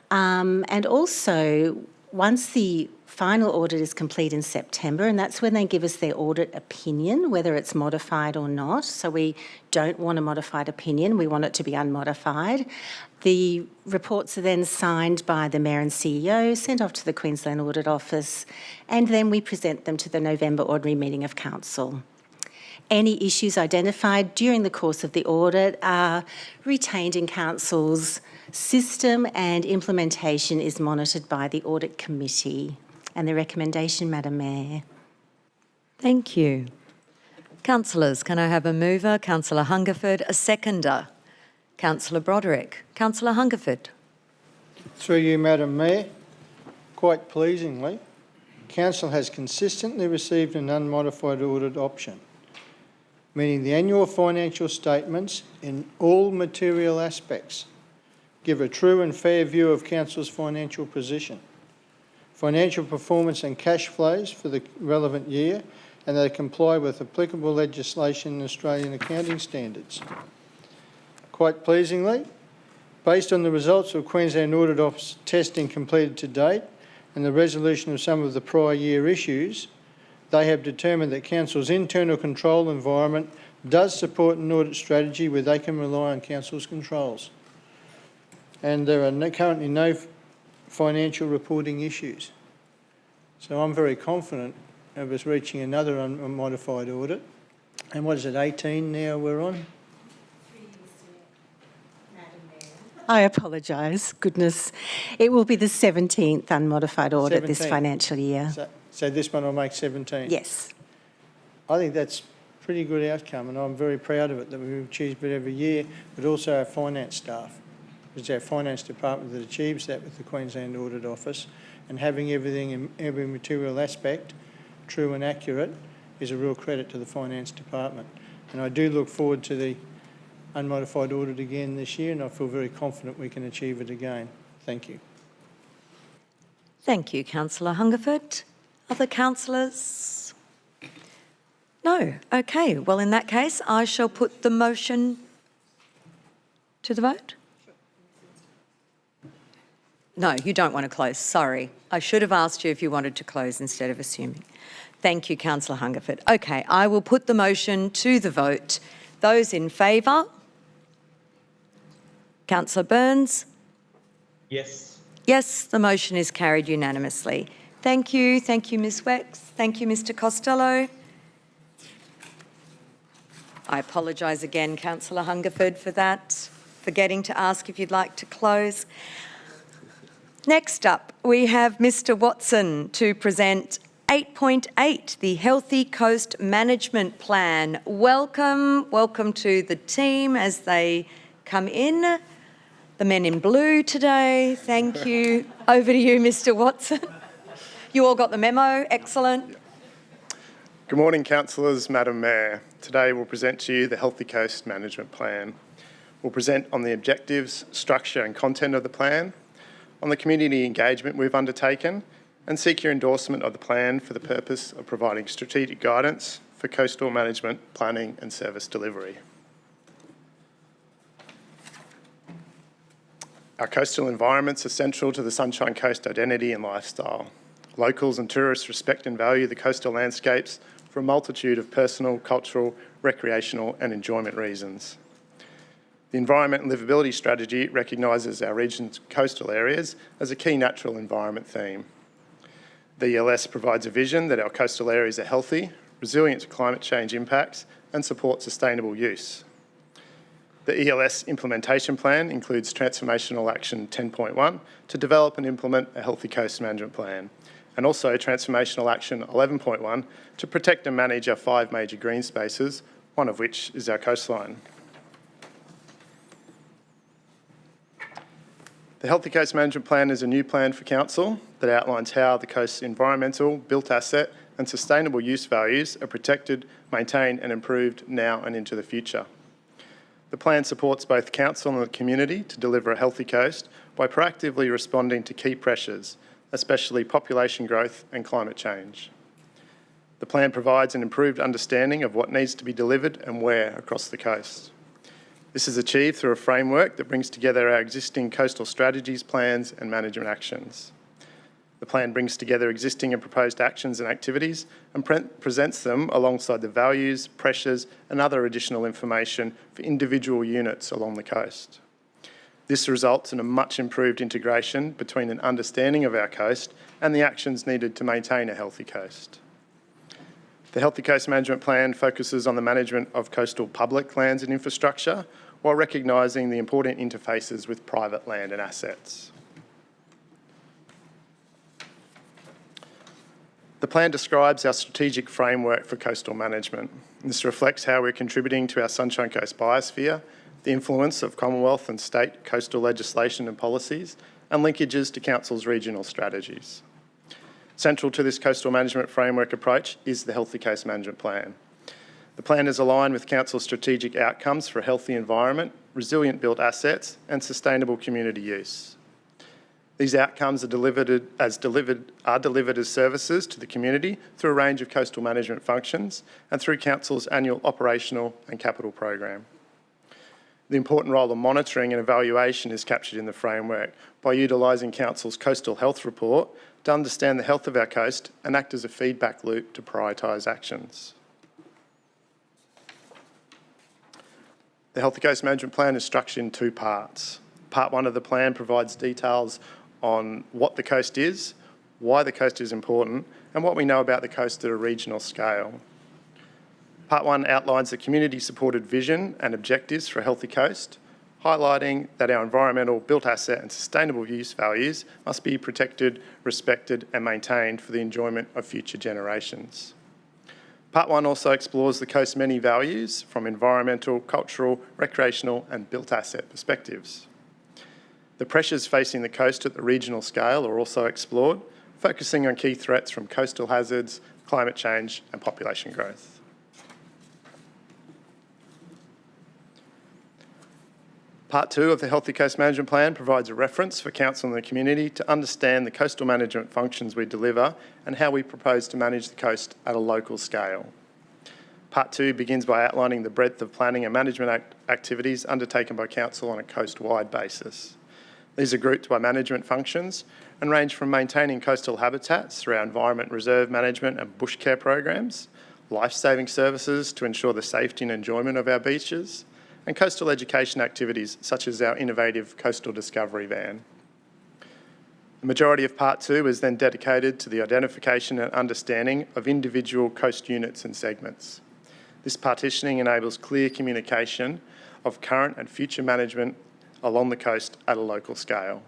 S6: and also once the final audit is complete in September, and that's when they give us their audit opinion, whether it's modified or not. So we don't want a modified opinion, we want it to be unmodified. The reports are then signed by the Mayor and CEO, sent off to the Queensland Audit Office, and then we present them to the November ordinary meeting of Council. Any issues identified during the course of the audit are retained in Council's system, and implementation is monitored by the Audit Committee. And the recommendation, Madam Mayor.
S1: Thank you. Councillors, can I have a mover? Councillor Hungerford. A seconder? Councillor Broderick. Councillor Hungerford.
S4: Through you, Madam Mayor, quite pleasingly, Council has consistently received an unmodified audit option, meaning the annual financial statements in all material aspects give a true and fair view of Council's financial position, financial performance and cash flows for the relevant year, and they comply with applicable legislation and Australian accounting standards. Quite pleasingly, based on the results of Queensland Audit Office testing completed to date and the resolution of some of the prior year issues, they have determined that Council's internal control environment does support an audit strategy where they can rely on Council's controls. And there are currently no financial reporting issues. So I'm very confident of us reaching another unmodified audit. And what is it, 18 now we're on?
S6: I apologise. Goodness. It will be the 17th unmodified audit this financial year.
S4: So this one will make 17?
S6: Yes.
S4: I think that's a pretty good outcome, and I'm very proud of it that we've achieved it every year, but also our finance staff. It's our finance department that achieves that with the Queensland Audit Office, and having everything in every material aspect true and accurate is a real credit to the finance department. And I do look forward to the unmodified audit again this year, and I feel very confident we can achieve it again. Thank you.
S1: Thank you, Councillor Hungerford. Other councillors? No. Okay. Well, in that case, I shall put the motion to the vote. No, you don't want to close. Sorry. I should have asked you if you wanted to close instead of assuming. Thank you, Councillor Hungerford. Okay, I will put the motion to the vote. Those in favour? Councillor Burns?
S16: Yes.
S1: Yes, the motion is carried unanimously. Thank you. Thank you, Ms Wex. Thank you, Mr Costello. I apologise again, Councillor Hungerford, for that, forgetting to ask if you'd like to close. Next up, we have Mr Watson to present 8.8, the Healthy Coast Management Plan. Welcome to the team as they come in. The men in blue today, thank you. Over to you, Mr Watson. You all got the memo, excellent.
S8: Good morning, councillors, Madam Mayor. Today we'll present to you the Healthy Coast Management Plan. We'll present on the objectives, structure and content of the plan, on the community engagement we've undertaken, and seek your endorsement of the plan for the purpose of providing strategic guidance for coastal management, planning and service delivery. Our coastal environments are central to the Sunshine Coast identity and lifestyle. Locals and tourists respect and value the coastal landscapes for a multitude of personal, cultural, recreational and enjoyment reasons. The Environment and Livability Strategy recognises our region's coastal areas as a key natural environment theme. The ELS provides a vision that our coastal areas are healthy, resilient to climate change impacts and support sustainable use. The ELS implementation plan includes Transformational Action 10.1 to develop and implement a Healthy Coast Management Plan, and also Transformational Action 11.1 to protect and manage our 5 major green spaces, one of which is our coastline. The Healthy Coast Management Plan is a new plan for Council that outlines how the coast's environmental, built asset and sustainable use values are protected, maintained and improved now and into the future. The plan supports both Council and the community to deliver a healthy coast by proactively responding to key pressures, especially population growth and climate change. The plan provides an improved understanding of what needs to be delivered and where across the coast. This is achieved through a framework that brings together our existing coastal strategies, plans and management actions. The plan brings together existing and proposed actions and activities and presents them alongside the values, pressures and other additional information for individual units along the coast. This results in a much improved integration between an understanding of our coast and the actions needed to maintain a healthy coast. The Healthy Coast Management Plan focuses on the management of coastal public lands and infrastructure while recognising the important interfaces with private land and assets. The plan describes our strategic framework for coastal management, This reflects how we're contributing to our Sunshine Coast biosphere, the influence of Commonwealth and state coastal legislation and policies, and linkages to Council's regional strategies. Central to this coastal management framework approach is the Healthy Coast Management Plan. The plan is aligned with Council's strategic outcomes for a healthy environment, resilient built assets, and sustainable community use. These outcomes are delivered as services to the community through a range of coastal management functions and through Council's annual operational and capital program. The important role of monitoring and evaluation is captured in the framework by utilising Council's Coastal Health Report to understand the health of our coast and act as a feedback loop to prioritise actions. The Healthy Coast Management Plan is structured in two parts. Part 1 of the plan provides details on what the coast is, why the coast is important, and what we know about the coast at a regional scale. Part 1 outlines the community-supported vision and objectives for a healthy coast, highlighting that our environmental, built asset and sustainable use values must be protected, respected and maintained for the enjoyment of future generations. Part 1 also explores the coast's many values from environmental, cultural, recreational and built asset perspectives. The pressures facing the coast at the regional scale are also explored, focusing on key threats from coastal hazards, climate change and population growth. Part 2 of the Healthy Coast Management Plan provides a reference for Council and the community to understand the coastal management functions we deliver and how we propose to manage the coast at a local scale. Part 2 begins by outlining the breadth of planning and management activities undertaken by Council on a coast-wide basis. These are grouped by management functions and range from maintaining coastal habitats through our environment reserve management and bush care programs, life-saving services to ensure the safety and enjoyment of our beaches, and coastal education activities such as our innovative Coastal Discovery Van. The majority of Part 2 is then dedicated to the identification and understanding of individual coast units and segments. This partitioning enables clear communication of current and future management along the coast at a local scale.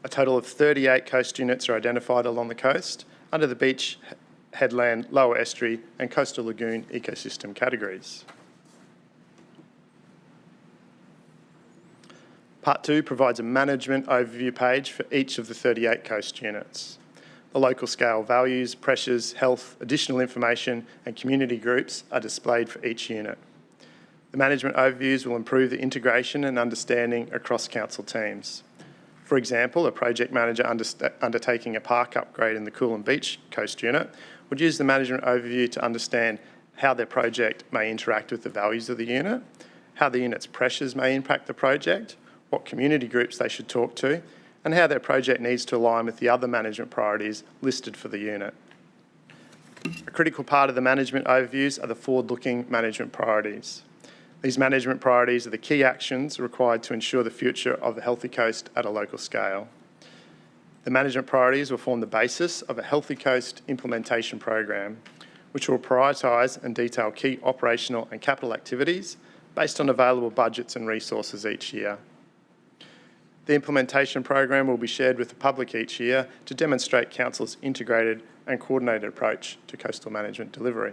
S8: A total of 38 coast units are identified along the coast under the beach, headland, lower estuary and coastal lagoon ecosystem categories. Part 2 provides a management overview page for each of the 38 coast units. The local scale values, pressures, health, additional information and community groups are displayed for each unit. The management overviews will improve the integration and understanding across Council teams. For example, a project manager undertaking a park upgrade in the Coolum Beach Coast Unit would use the management overview to understand how their project may interact with the values of the unit, how the unit's pressures may impact the project, what community groups they should talk to, and how their project needs to align with the other management priorities listed for the unit. A critical part of the management overviews are the forward-looking management priorities. These management priorities are the key actions required to ensure the future of the healthy coast at a local scale. The management priorities will form the basis of a Healthy Coast implementation program, which will prioritise and detail key operational and capital activities based on available budgets and resources each year. The implementation program will be shared with the public each year to demonstrate Council's integrated and coordinated approach to coastal management delivery.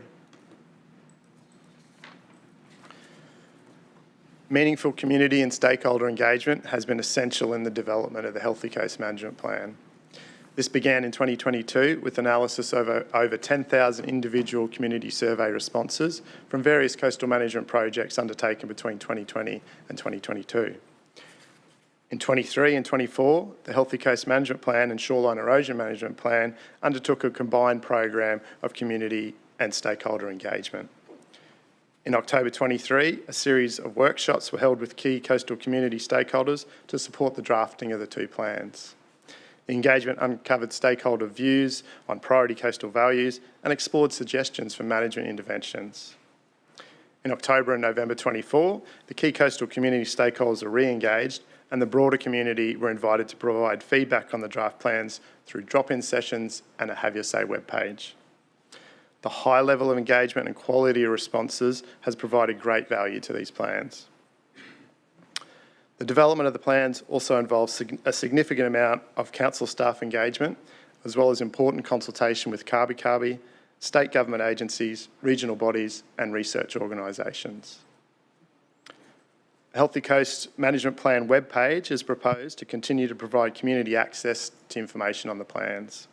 S8: Meaningful community and stakeholder engagement has been essential in the development of the Healthy Coast Management Plan. This began in 2022 with analysis of over 10,000 individual community survey responses from various coastal management projects undertaken between 2020 and 2022. In 23 and 24, the Healthy Coast Management Plan and Shoreline Erosion Management Plan undertook a combined program of community and stakeholder engagement. In October 23, a series of workshops were held with key coastal community stakeholders to support the drafting of the two plans. The engagement uncovered stakeholder views on priority coastal values and explored suggestions for management interventions. In October and November 24, the key coastal community stakeholders were re-engaged and the broader community were invited to provide feedback on the draft plans through drop-in sessions and a Have Your Say webpage. The high level of engagement and quality of responses has provided great value to these plans. The development of the plans also involves a significant amount of council staff engagement, as well as important consultation with Carpark, state government agencies, regional bodies and research organisations. A Healthy Coast Management Plan webpage is proposed to continue to provide community access to information on the plans.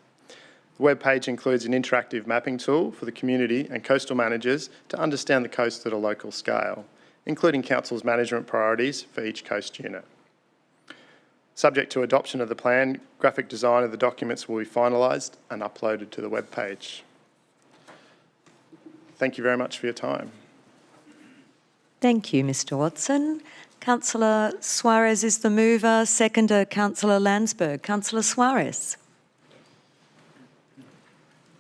S8: The webpage includes an interactive mapping tool for the community and coastal managers to understand the coast at a local scale, including Council's management priorities for each coast unit. Subject to adoption of the plan, graphic design of the documents will be finalised and uploaded to the webpage. Thank you very much for your time.
S1: Thank you, Mr Watson. Councillor Suarez is the mover, seconder Councillor Landsberg. Councillor Suarez.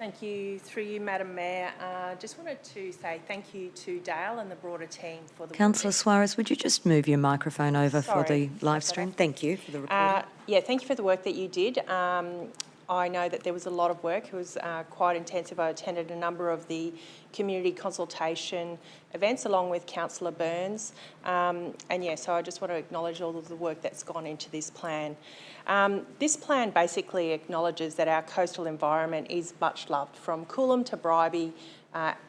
S18: Thank you. Through you, Madam Mayor. Just wanted to say thank you to Dale and the broader team for the...
S1: Councillor Suarez, would you just move your microphone over for the live stream? Thank you for the recording.
S18: Yeah, thank you for the work that you did. I know that there was a lot of work. It was quite intensive. I attended a number of the community consultation events along with Councillor Burns. And yeah, so I just want to acknowledge all of the work that's gone into this plan. This plan basically acknowledges that our coastal environment is much loved. From Coolum to Bribie,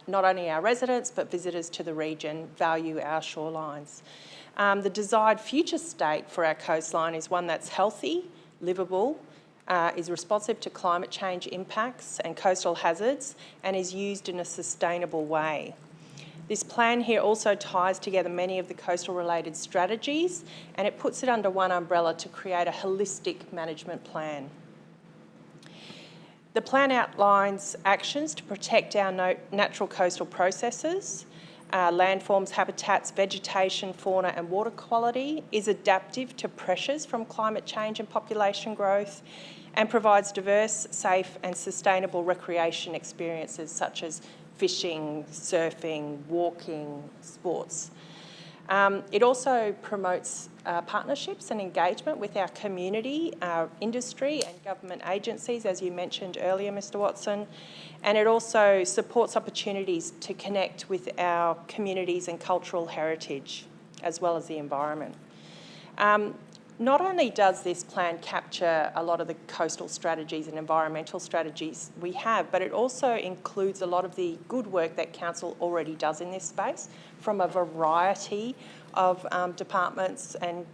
S18: not only our residents but visitors to the region value our shorelines. The desired future state for our coastline is one that's healthy, livable, is responsive to climate change impacts and coastal hazards, and is used in a sustainable way. This plan here also ties together many of the coastal related strategies, and it puts it under one umbrella to create a holistic management plan. The plan outlines actions to protect our natural coastal processes, landforms, habitats, vegetation, fauna and water quality, is adaptive to pressures from climate change and population growth, and provides diverse, safe and sustainable recreation experiences such as fishing, surfing, walking, sports. It also promotes partnerships and engagement with our community, our industry and government agencies, as you mentioned earlier, Mr Watson, and it also supports opportunities to connect with our communities and cultural heritage, as well as the environment. Not only does this plan capture a lot of the coastal strategies and environmental strategies we have, but it also includes a lot of the good work that Council already does in this space from a variety of departments and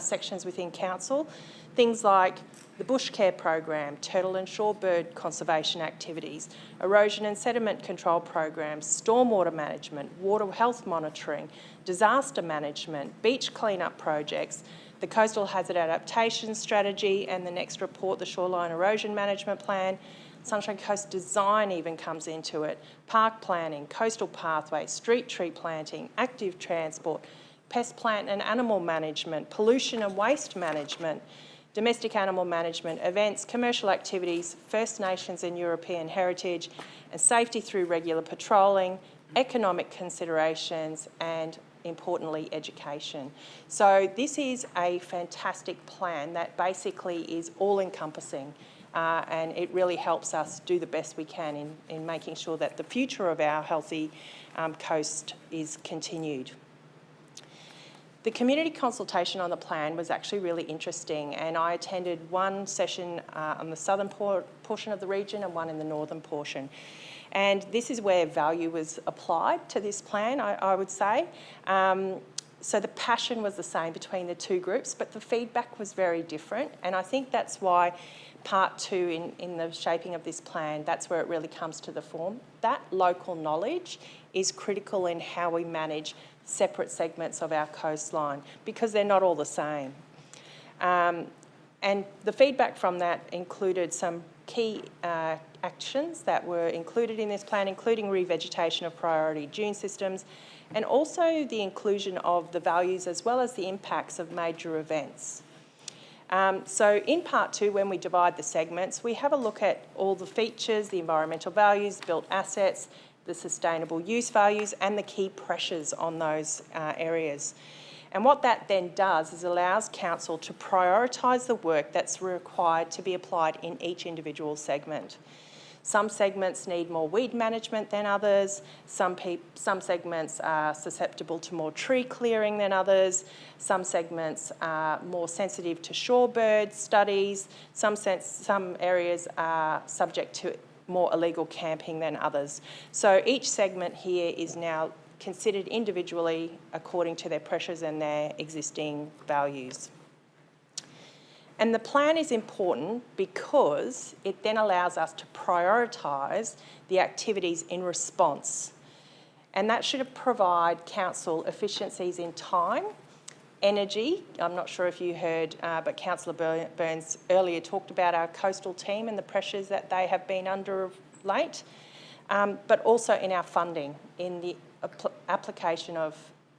S18: sections within Council. Things like the Bush Care Program, turtle and shorebird conservation activities, erosion and sediment control programs, stormwater management, water health monitoring, disaster management, beach cleanup projects, the Coastal Hazard Adaptation Strategy and the next report, the Shoreline Erosion Management Plan. Sunshine Coast Design even comes into it. Park planning, coastal pathways, street tree planting, active transport, pest, plant and animal management, pollution and waste management, domestic animal management, events, commercial activities, First Nations and European heritage, and safety through regular patrolling, economic considerations and importantly, education. So this is a fantastic plan that basically is all-encompassing and it really helps us do the best we can in making sure that the future of our healthy coast is continued. The community consultation on the plan was actually really interesting, and I attended one session on the southern portion of the region and one in the northern portion. And this is where value was applied to this plan, I would say. So the passion was the same between the two groups, but the feedback was very different. And I think that's why part two in the shaping of this plan, that's where it really comes to the form. That local knowledge is critical in how we manage separate segments of our coastline because they're not all the same. And the feedback from that included some key actions that were included in this plan, including revegetation of priority dune systems, and also the inclusion of the values as well as the impacts of major events. So in part two, when we divide the segments, we have a look at all the features, the environmental values, built assets, the sustainable use values, and the key pressures on those areas. And what that then does is allows Council to prioritise the work that's required to be applied in each individual segment. Some segments need more weed management than others. Some segments are susceptible to more tree clearing than others. Some segments are more sensitive to shorebird studies. Some areas are subject to more illegal camping than others. So each segment here is now considered individually according to their pressures and their existing values. And the plan is important because it then allows us to prioritise the activities in response. And that should provide council efficiencies in time, energy. I'm not sure if you heard, but Councillor Burns earlier talked about our coastal team and the pressures that they have been under of late, but also in our funding, in the application of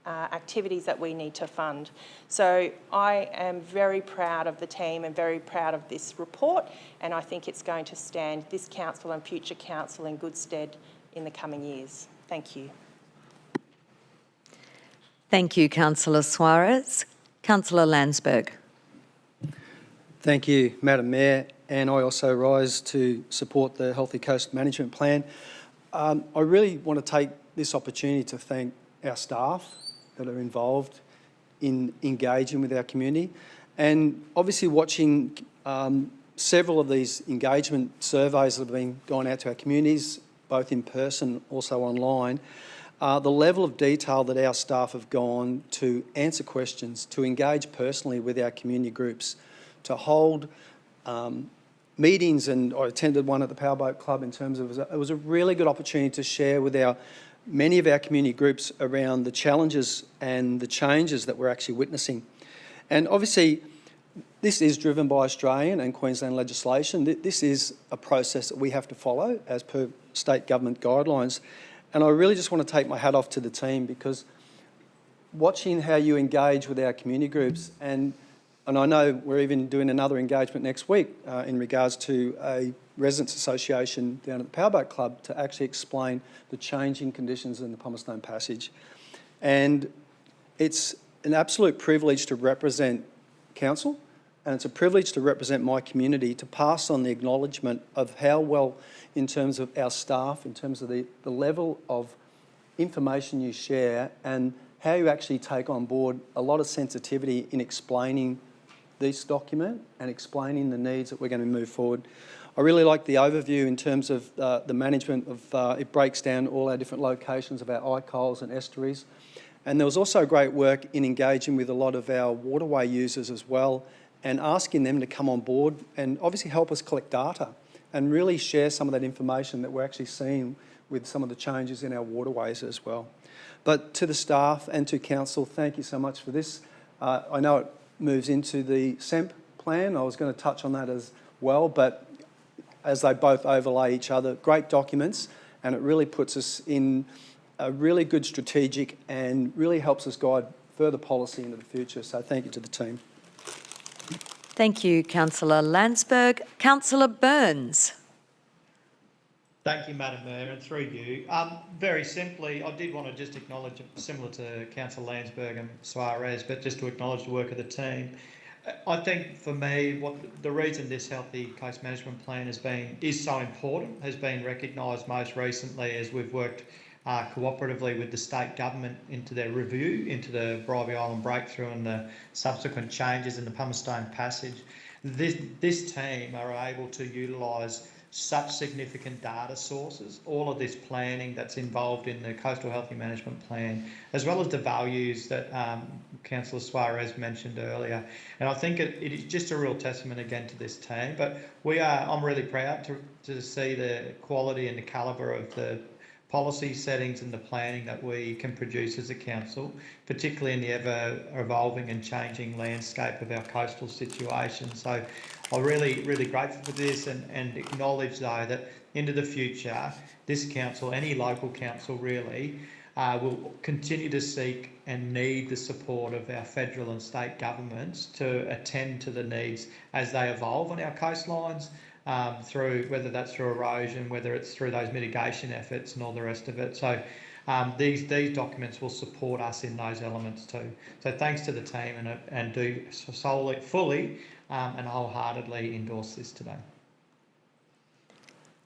S18: activities that we need to fund. So I am very proud of the team and very proud of this report, and I think it's going to stand this council and future council in good stead in the coming years. Thank you.
S1: Thank you, Councillor Suarez. Councillor Landsberg.
S14: Thank you, Madam Mayor, and I also rise to support the Healthy Coast Management Plan. I really want to take this opportunity to thank our staff that are involved in engaging with our community, and obviously watching several of these engagement surveys that have been going out to our communities, both in person, also online. The level of detail that our staff have gone to answer questions, to engage personally with our community groups, to hold meetings, and I attended one at the Powerboat Club in terms of, it was a really good opportunity to share with many of our community groups around the challenges and the changes that we're actually witnessing. And obviously, this is driven by Australian and Queensland legislation. This is a process that we have to follow as per state government guidelines. And I really just want to take my hat off to the team, because watching how you engage with our community groups, and I know we're even doing another engagement next week in regards to a residents association down at the Powerboat Club to actually explain the changing conditions in the Palmerston Passage. And it's an absolute privilege to represent council, and it's a privilege to represent my community, to pass on the acknowledgement of how well, in terms of our staff, in terms of the level of information you share, and how you actually take on board a lot of sensitivity in explaining this document and explaining the needs that we're going to move forward. I really like the overview in terms of the management of, it breaks down all our different locations of our icols and estuaries. And there was also great work in engaging with a lot of our waterway users as well, and asking them to come on board and obviously help us collect data and really share some of that information that we're actually seeing with some of the changes in our waterways as well. But to the staff and to council, thank you so much for this. I know it moves into the SEMP plan. I was going to touch on that as well, but as they both overlay each other, great documents, and it really puts us in a really good strategic and really helps us guide further policy into the future. So thank you to the team.
S1: Thank you, Councillor Landsberg. Councillor Burns.
S16: Thank you, Madam Mayor, and through you. Very simply, I did want to just acknowledge, similar to Councillor Landsberg and Suarez, but just to acknowledge the work of the team. I think for me, the reason this Healthy Coast Management Plan is so important has been recognised most recently as we've worked cooperatively with the state government into their review into the Bribie Island breakthrough and the subsequent changes in the Palmerston Passage. This team are able to utilise such significant data sources, all of this planning that's involved in the Coastal Healthy Management Plan, as well as the values that Councillor Suarez mentioned earlier. And I think it is just a real testament again to this team. But I'm really proud to see the quality and the calibre of the policy settings and the planning that we can produce as a council, particularly in the ever-evolving and changing landscape of our coastal situation. So I'm really, really grateful for this and acknowledge, though, that into the future, this council, any local council really, will continue to seek and need the support of our federal and state governments to attend to the needs as they evolve on our coastlines, through whether that's through erosion, whether it's through those mitigation efforts and all the rest of it. So these documents will support us in those elements too. So thanks to the team and do fully and wholeheartedly endorse this today.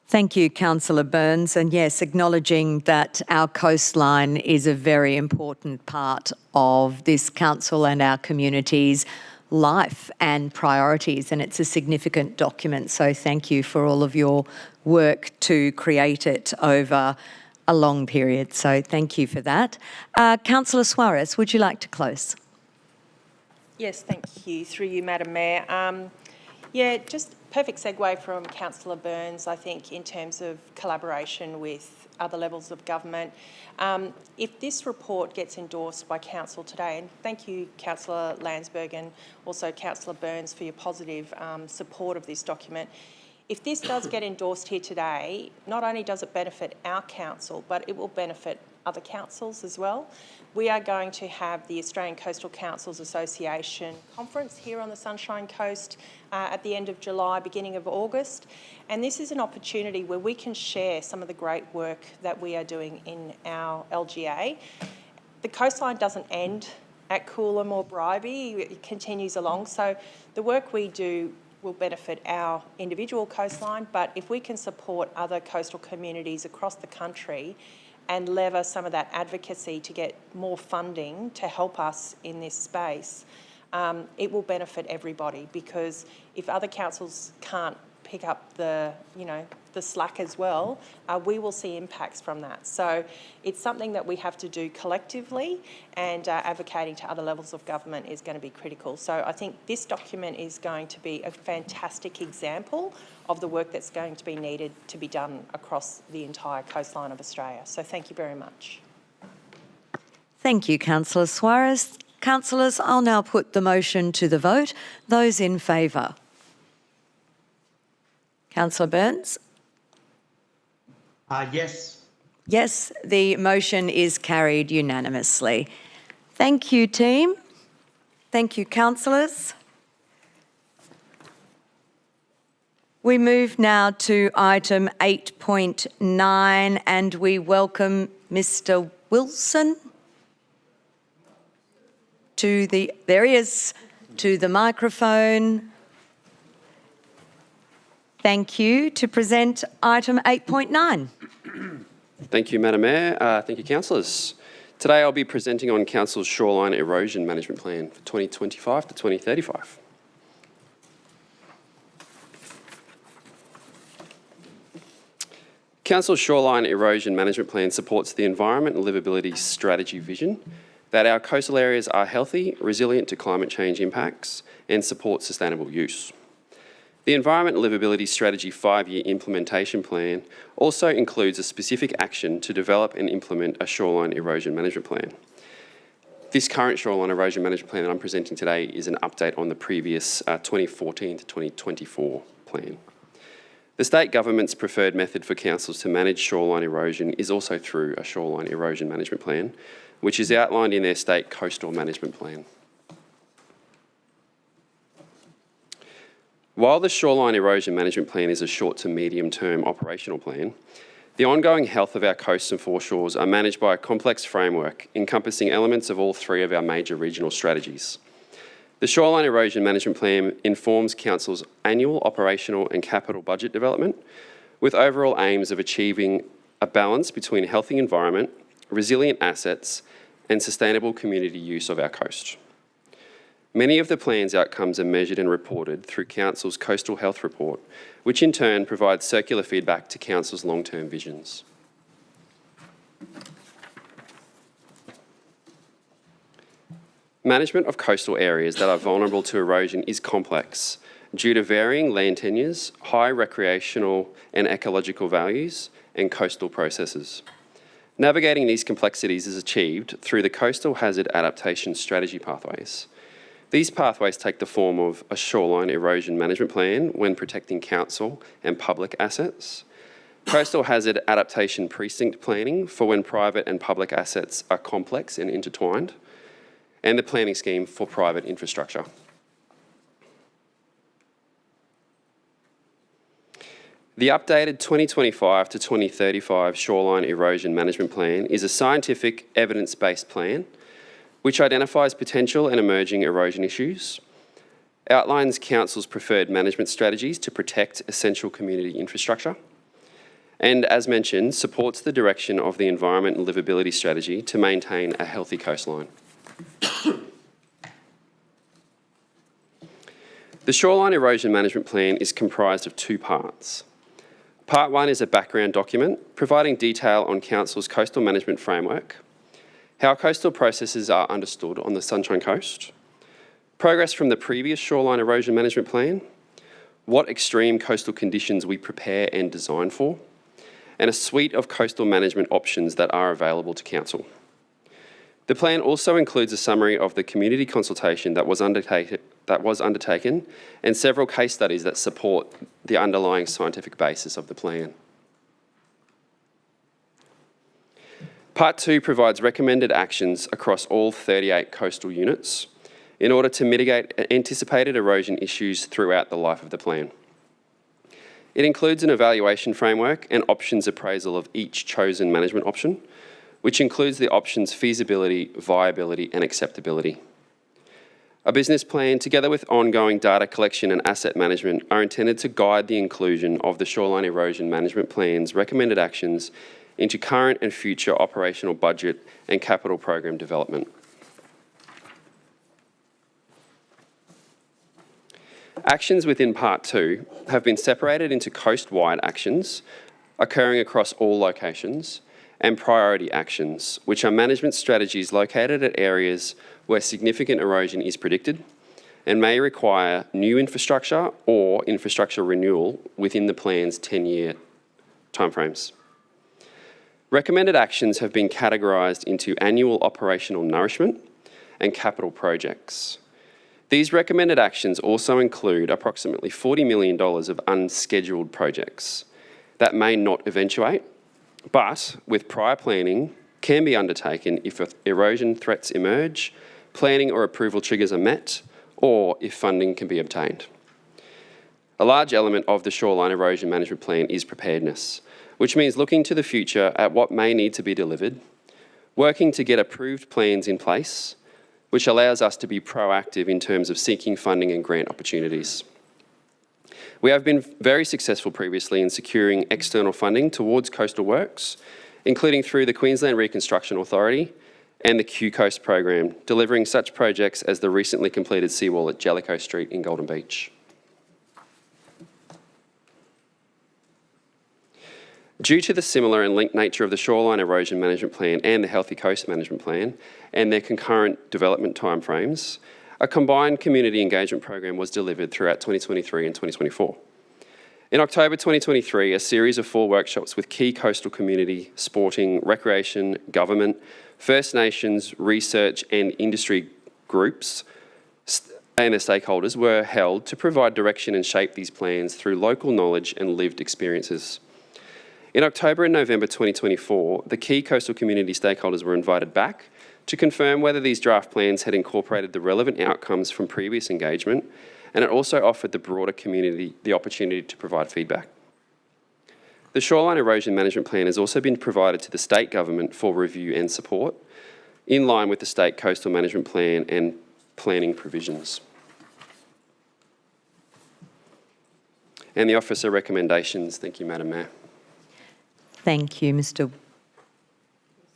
S1: Thank you, Councillor Burns. And yes, acknowledging that our coastline is a very important part of this council and our community's life and priorities, and it's a significant document. So thank you for all of your work to create it over a long period. So thank you for that. Councillor Suarez, would you like to close?
S18: Yes, thank you. Through you, Madam Mayor. Yeah, just perfect segue from Councillor Burns, I think, in terms of collaboration with other levels of government. If this report gets endorsed by Council today, and thank you, Councillor Landsberg and also Councillor Burns for your positive support of this document. If this does get endorsed here today, not only does it benefit our council, but it will benefit other councils as well. We are going to have the Australian Coastal Councils Association conference here on the Sunshine Coast at the end of July, beginning of August. And this is an opportunity where we can share some of the great work that we are doing in our LGA. The coastline doesn't end at Coolum or Bribie, it continues along. So the work we do will benefit our individual coastline, but if we can support other coastal communities across the country and lever some of that advocacy to get more funding to help us in this space, it will benefit everybody, because if other councils can't pick up the slack as well, we will see impacts from that. So it's something that we have to do collectively, and advocating to other levels of government is going to be critical. So I think this document is going to be a fantastic example of the work that's going to be needed to be done across the entire coastline of Australia. So thank you very much.
S1: Thank you, Councillor Suarez. Councillors, I'll now put the motion to the vote. Those in favour? Councillor Burns?
S16: Yes.
S1: Yes, the motion is carried unanimously. Thank you, team. Thank you, councillors. We move now to item 8.9 and we welcome Mr. Wilson there he is, to the microphone. Thank you, to present item 8.9.
S9: Thank you, Madam Mayor. Thank you, councillors. Today I'll be presenting on Council's Shoreline Erosion Management Plan for 2025 to 2035. Council's Shoreline Erosion Management Plan supports the environment and livability strategy vision that our coastal areas are healthy, resilient to climate change impacts, and support sustainable use. The Environment and Livability Strategy 5-year implementation plan also includes a specific action to develop and implement a shoreline erosion management plan. This current shoreline erosion management plan that I'm presenting today is an update on the previous 2014 to 2024 plan. The state government's preferred method for councils to manage shoreline erosion is also through a shoreline erosion management plan, which is outlined in their state coastal management plan. While the Shoreline Erosion Management Plan is a short to medium term operational plan, the ongoing health of our coasts and foreshores are managed by a complex framework encompassing elements of all three of our major regional strategies. The Shoreline Erosion Management Plan informs Council's annual operational and capital budget development, with overall aims of achieving a balance between healthy environment, resilient assets, and sustainable community use of our coast. Many of the plan's outcomes are measured and reported through Council's Coastal Health Report, which in turn provides circular feedback to Council's long-term visions. Management of coastal areas that are vulnerable to erosion is complex due to varying land tenures, high recreational and ecological values, and coastal processes. Navigating these complexities is achieved through the Coastal Hazard Adaptation Strategy pathways. These pathways take the form of a shoreline erosion management plan when protecting council and public assets, coastal hazard adaptation precinct planning for when private and public assets are complex and intertwined, and the planning scheme for private infrastructure. The updated 2025 to 2035 Shoreline Erosion Management Plan is a scientific, evidence-based plan which identifies potential and emerging erosion issues, outlines Council's preferred management strategies to protect essential community infrastructure, and, as mentioned, supports the direction of the Environment and Livability Strategy to maintain a healthy coastline. The Shoreline Erosion Management Plan is comprised of two parts. Part 1 is a background document providing detail on Council's coastal management framework, how coastal processes are understood on the Sunshine Coast, progress from the previous Shoreline Erosion Management Plan, what extreme coastal conditions we prepare and design for, and a suite of coastal management options that are available to Council. The plan also includes a summary of the community consultation that was undertaken and several case studies that support the underlying scientific basis of the plan. Part 2 provides recommended actions across all 38 coastal units in order to mitigate anticipated erosion issues throughout the life of the plan. It includes an evaluation framework and options appraisal of each chosen management option, which includes the options' feasibility, viability, and acceptability. A business plan, together with ongoing data collection and asset management, are intended to guide the inclusion of the Shoreline Erosion Management Plan's recommended actions into current and future operational budget and capital program development. Actions within Part 2 have been separated into coast-wide actions occurring across all locations and priority actions, which are management strategies located at areas where significant erosion is predicted and may require new infrastructure or infrastructure renewal within the plan's 10-year timeframes. Recommended actions have been categorised into annual operational nourishment and capital projects. These recommended actions also include approximately $40 million of unscheduled projects that may not eventuate, but with prior planning can be undertaken if erosion threats emerge, planning or approval triggers are met, or if funding can be obtained. A large element of the Shoreline Erosion Management Plan is preparedness, which means looking to the future at what may need to be delivered, working to get approved plans in place, which allows us to be proactive in terms of seeking funding and grant opportunities. We have been very successful previously in securing external funding towards coastal works, including through the Queensland Reconstruction Authority and the Q-Coast program, delivering such projects as the recently completed seawall at Jellicoe Street in Golden Beach. Due to the similar and linked nature of the Shoreline Erosion Management Plan and the Healthy Coast Management Plan and their concurrent development timeframes, a combined community engagement program was delivered throughout 2023 and 2024. In October 2023, a series of 4 workshops with key coastal community, sporting, recreation, government, First Nations, research and industry groups and their stakeholders were held to provide direction and shape these plans through local knowledge and lived experiences. In October and November 2024, the key coastal community stakeholders were invited back to confirm whether these draft plans had incorporated the relevant outcomes from previous engagement, and it also offered the broader community the opportunity to provide feedback. The Shoreline Erosion Management Plan has also been provided to the state government for review and support, in line with the State Coastal Management Plan and planning provisions. And the officer recommendations. Thank you, Madam Mayor.
S1: Thank you, Mr.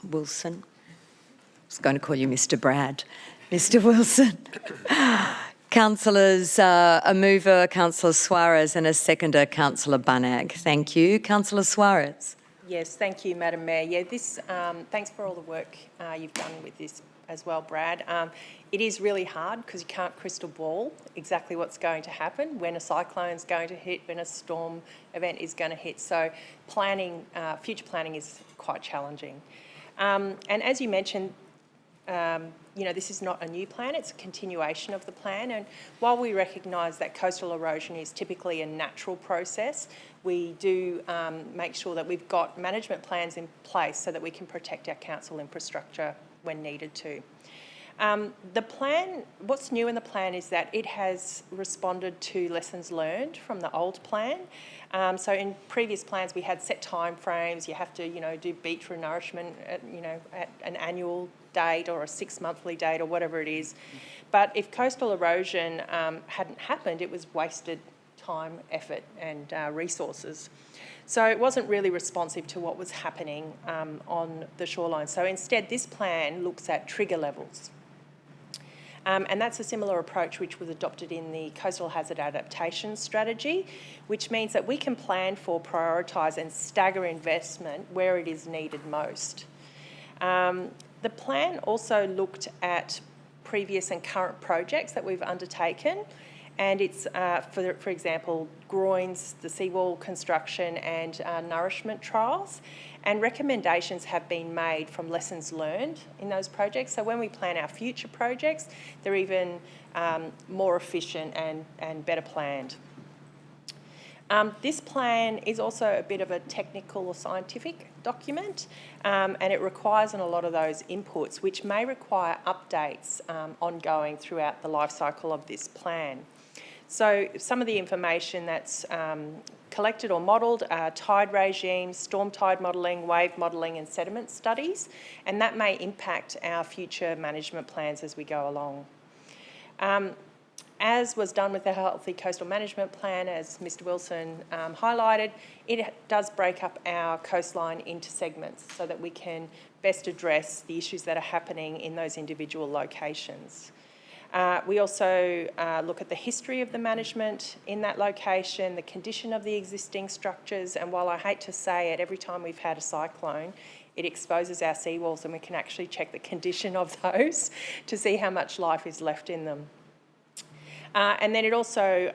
S1: Wilson. I was going to call you Mr. Brad. Mr. Wilson. Councillors, a mover, Councillor Suarez, and a seconder, Councillor Bunnag. Thank you. Councillor Suarez.
S18: Yes, thank you, Madam Mayor. Yeah, thanks for all the work you've done with this as well, Brad. It is really hard because you can't crystal ball exactly what's going to happen, when a cyclone's going to hit, when a storm event is going to hit. So planning, future planning is quite challenging. And as you mentioned, this is not a new plan, it's a continuation of the plan. And while we recognise that coastal erosion is typically a natural process, we do make sure that we've got management plans in place so that we can protect our council infrastructure when needed to. The plan, what's new in the plan is that it has responded to lessons learned from the old plan. So in previous plans, we had set time frames. You have to, do beach renourishment at an annual date or a 6-monthly date or whatever it is. But if coastal erosion hadn't happened, it was wasted time, effort and resources. So it wasn't really responsive to what was happening on the shoreline. So instead, this plan looks at trigger levels. And that's a similar approach which was adopted in the Coastal Hazard Adaptation Strategy, which means that we can plan for, prioritise and stagger investment where it is needed most. The plan also looked at previous and current projects that we've undertaken, and it's, for example, groins, the seawall construction and nourishment trials, and recommendations have been made from lessons learned in those projects. So when we plan our future projects, they're even more efficient and better planned. This plan is also a bit of a technical or scientific document, and it requires a lot of those inputs, which may require updates ongoing throughout the life cycle of this plan. So some of the information that's collected or modelled are tide regimes, storm tide modelling, wave modelling and sediment studies, and that may impact our future management plans as we go along. As was done with the Healthy Coastal Management Plan, as Mr Wilson highlighted, it does break up our coastline into segments so that we can best address the issues that are happening in those individual locations. We also look at the history of the management in that location, the condition of the existing structures, and while I hate to say it, every time we've had a cyclone, it exposes our seawalls and we can actually check the condition of those to see how much life is left in them. And then it also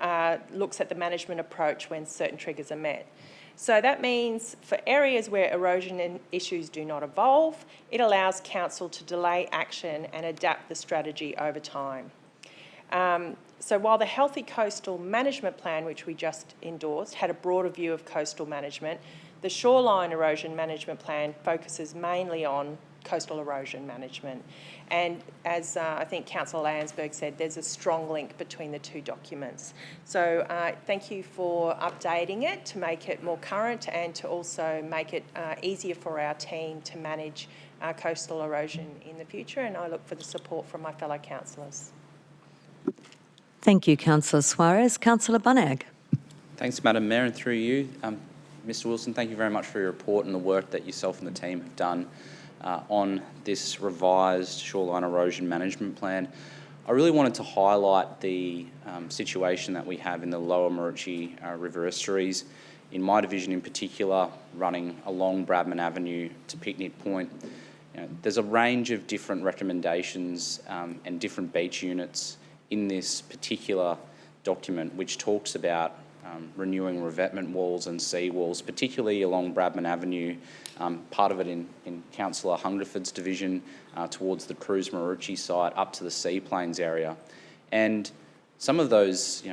S18: looks at the management approach when certain triggers are met. So that means for areas where erosion issues do not evolve, it allows council to delay action and adapt the strategy over time. So while the Healthy Coastal Management Plan, which we just endorsed, had a broader view of coastal management, the Shoreline Erosion Management Plan focuses mainly on coastal erosion management. And as I think Councillor Landsberg said, there's a strong link between the two documents. So thank you for updating it to make it more current and to also make it easier for our team to manage coastal erosion in the future, and I look for the support from my fellow councillors.
S1: Thank you, Councillor Suarez. Councillor Bunnag.
S17: Thanks, Madam Mayor, and through you, Mr Wilson, thank you very much for your report and the work that yourself and the team have done on this revised shoreline erosion management plan. I really wanted to highlight the situation that we have in the lower Maroochy River estuaries. In my division in particular, running along Bradman Avenue to Picnic Point, there's a range of different recommendations and different beach units in this particular document, which talks about renewing revetment walls and sea walls, particularly along Bradman Avenue, part of it in Councillor Hungerford's division towards the Cruise Maroochy site up to the seaplanes area. And some of those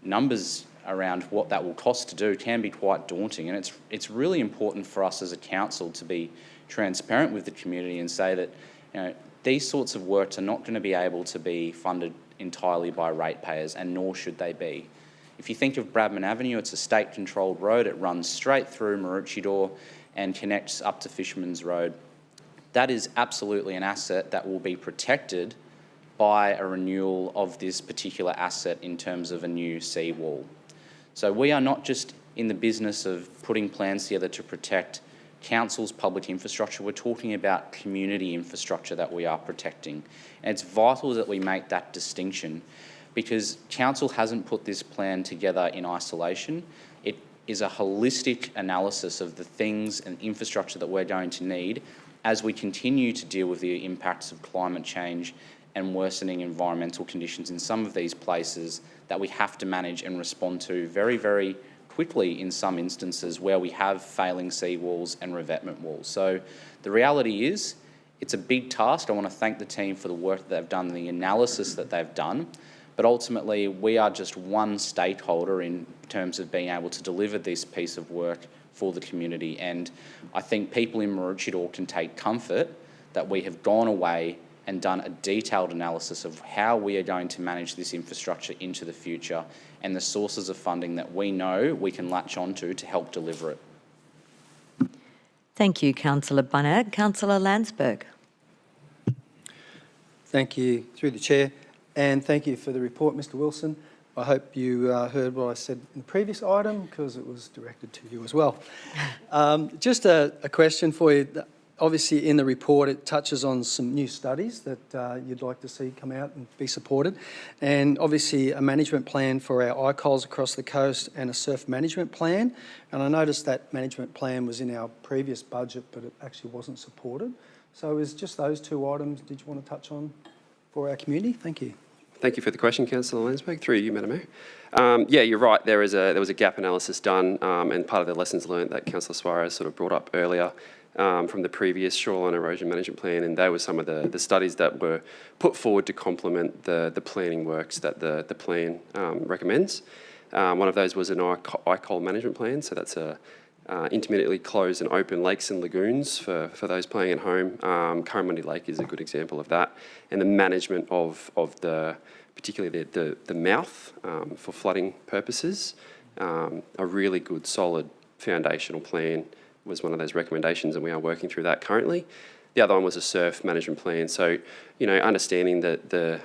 S17: numbers around what that will cost to do can be quite daunting, and it's really important for us as a council to be transparent with the community and say that these sorts of works are not going to be able to be funded entirely by ratepayers, and nor should they be. If you think of Bradman Avenue, it's a state-controlled road. It runs straight through Maroochydore and connects up to Fisherman's Road. That is absolutely an asset that will be protected by a renewal of this particular asset in terms of a new seawall. So we are not just in the business of putting plans together to protect council's public infrastructure. We're talking about community infrastructure that we are protecting. And it's vital that we make that distinction, because council hasn't put this plan together in isolation. It is a holistic analysis of the things and infrastructure that we're going to need as we continue to deal with the impacts of climate change and worsening environmental conditions in some of these places that we have to manage and respond to very, very quickly in some instances where we have failing seawalls and revetment walls. So the reality is, it's a big task. I want to thank the team for the work that they've done, the analysis that they've done. But ultimately, we are just one stakeholder in terms of being able to deliver this piece of work for the community. And I think people in Maroochydore can take comfort that we have gone away and done a detailed analysis of how we are going to manage this infrastructure into the future and the sources of funding that we know we can latch onto to help deliver it.
S1: Thank you, Councillor Bunnag. Councillor Landsberg.
S14: Thank you, through the Chair. And thank you for the report, Mr Wilson. I hope you heard what I said in the previous item, because it was directed to you as well. Just a question for you. obviously in the report it touches on some new studies that you'd like to see come out and be supported, and obviously a management plan for our ICOLs across the coast and a surf management plan. And I noticed that management plan was in our previous budget, but it actually wasn't supported. So it was just those two items did you want to touch on for our community? Thank you.
S9: Thank you for the question, Councillor Landsberg. Through you, Madam Mayor. Yeah, you're right. There was a gap analysis done, and part of the lessons learned that Councillor Suarez sort of brought up earlier from the previous Shoreline Erosion Management Plan, and they were some of the studies that were put forward to complement the planning works that the plan recommends. One of those was an ICOL management plan, so that's intermittently closed and open lakes and lagoons for those playing at home. Curramundi Lake is a good example of that, and the management of particularly the mouth for flooding purposes. A really good, solid foundational plan was one of those recommendations, and we are working through that currently. The other one was a surf management plan. So, understanding that the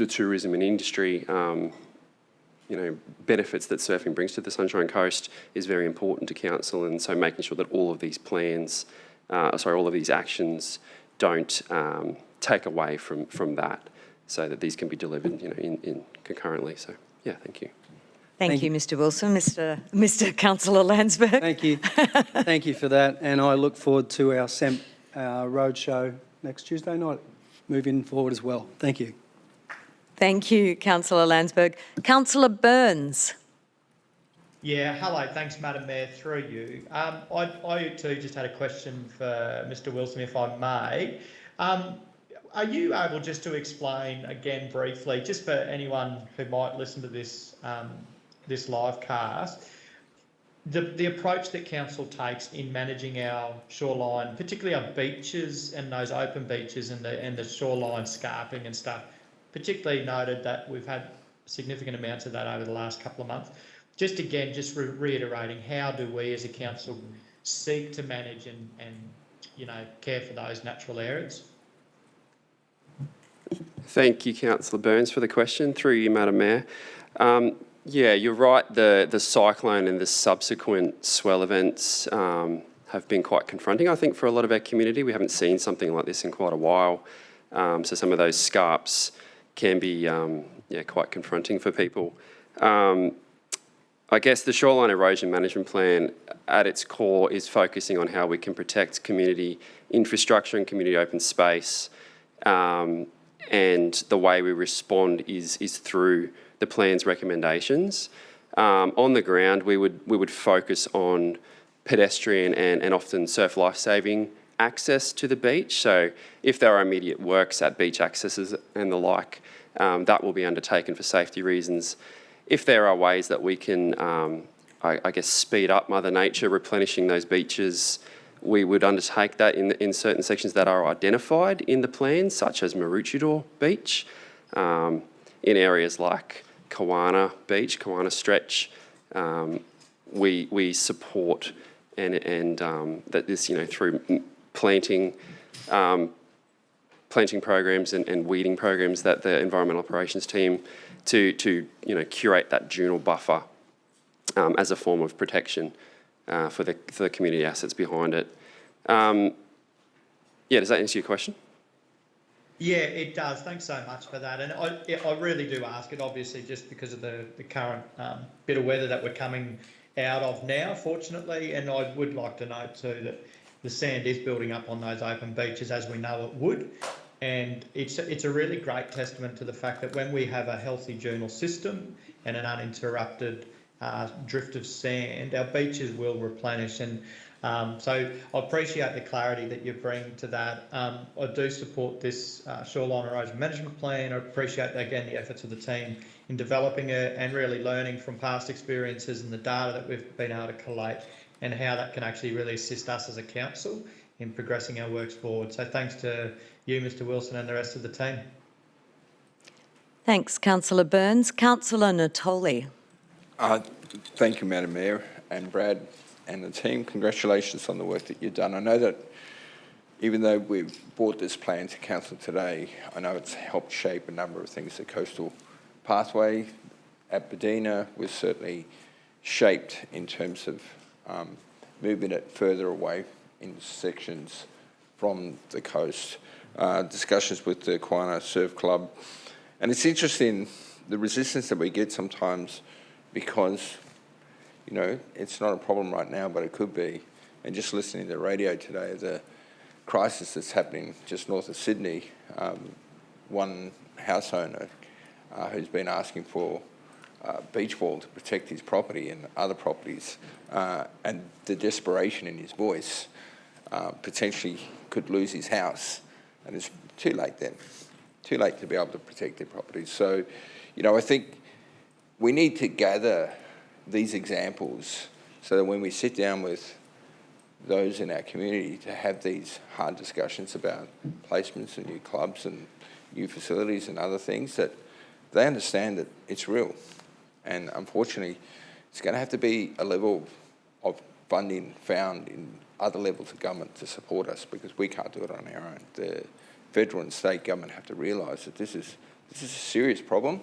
S9: tourism and industry, benefits that surfing brings to the Sunshine Coast is very important to council, and so making sure that all of these plans, all of these actions don't take away from that, so that these can be delivered, in concurrently. So, yeah, thank you.
S1: Thank you, Mr. Wilson. Mr. Councillor Landsberg.
S14: Thank you. Thank you for that. And I look forward to our SEMP roadshow next Tuesday night, moving forward as well. Thank you.
S1: Thank you, Councillor Landsberg. Councillor Burns.
S16: Yeah, hello. Thanks, Madam Mayor, through you. I too just had a question for Mr. Wilson, if I may. Are you able just to explain again briefly, just for anyone who might listen to this this live cast, the approach that council takes in managing our shoreline, particularly our beaches and those open beaches and the shoreline scarping and stuff, particularly noted that we've had significant amounts of that over the last couple of months. Just again, reiterating, how do we as a council seek to manage and care for those natural areas?
S9: Thank you, Councillor Burns, for the question. Through you, Madam Mayor. Yeah, you're right. The cyclone and the subsequent swell events have been quite confronting, I think, for a lot of our community. We haven't seen something like this in quite a while. So some of those scarps can be quite confronting for people. I guess the Shoreline Erosion Management Plan at its core is focusing on how we can protect community infrastructure and community open space, and the way we respond is through the plan's recommendations. On the ground, we would focus on pedestrian and often surf life-saving access to the beach. So if there are immediate works at beach accesses and the like, that will be undertaken for safety reasons. If there are ways that we can, I guess, speed up Mother Nature replenishing those beaches, we would undertake that in certain sections that are identified in the plan, such as Maroochydore Beach, in areas like Kawana Beach, Kawana Stretch. We support and that this, through planting programs and weeding programs that the environmental operations team to curate that dunal buffer as a form of protection for the community assets behind it. Does that answer your question?
S16: Yeah, it does. Thanks so much for that. And I really do ask it, obviously, just because of the current bit of weather that we're coming out of now, fortunately. And I would like to note too that the sand is building up on those open beaches, as we know it would. And it's a really great testament to the fact that when we have a healthy dunal system and an uninterrupted drift of sand, our beaches will replenish. And so I appreciate the clarity that you bring to that. I do support this Shoreline Erosion Management Plan. I appreciate, again, the efforts of the team in developing it and really learning from past experiences and the data that we've been able to collate and how that can actually really assist us as a council in progressing our works forward. So thanks to you, Mr. Wilson, and the rest of the team.
S1: Thanks, Councillor Burns. Councillor Natoli.
S21: Thank you, Madam Mayor, and Brad and the team. Congratulations on the work that you've done. I know that even though we've brought this plan to council today, I know it's helped shape a number of things. The coastal pathway at Bedina was certainly shaped in terms of moving it further away in sections from the coast. Discussions with the Quina Surf Club. And it's interesting, the resistance that we get sometimes because, you know, it's not a problem right now, but it could be. And just listening to the radio today, the crisis that's happening just north of Sydney, one house owner who's been asking for beach wall to protect his property and other properties, and the desperation in his voice, potentially could lose his house, and it's too late then. Too late to be able to protect their properties. So, you know, I think we need to gather these examples so that when we sit down with those in our community to have these hard discussions about placements and new clubs and new facilities and other things, that they understand that it's real. And unfortunately, it's going to have to be a level of funding found in other levels of government to support us, because we can't do it on our own. The federal and state government have to realise that this is a serious problem.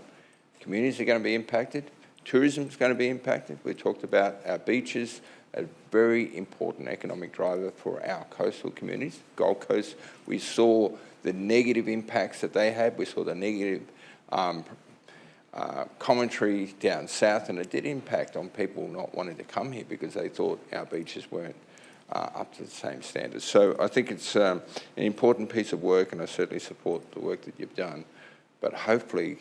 S21: Communities are going to be impacted. Tourism is going to be impacted. We talked about our beaches, a very important economic driver for our coastal communities. Gold Coast, we saw the negative impacts that they had. We saw the negative commentary down south, and it did impact on people not wanting to come here because they thought our beaches weren't up to the same standards. So I think it's an important piece of work, and I certainly support the work that you've done. But hopefully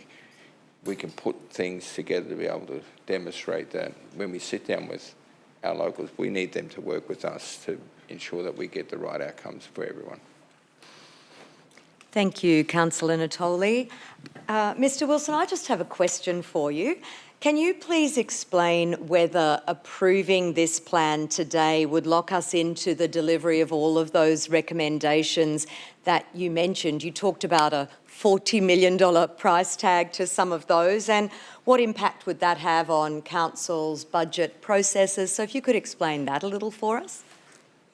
S21: we can put things together to be able to demonstrate that when we sit down with our locals, we need them to work with us to ensure that we get the right outcomes for everyone.
S1: Thank you, Councillor Natoli. Mr Wilson, I just have a question for you. Can you please explain whether approving this plan today would lock us into the delivery of all of those recommendations that you mentioned? You talked about a $40 million price tag to some of those, and what impact would that have on council's budget processes? So if you could explain that a little for us.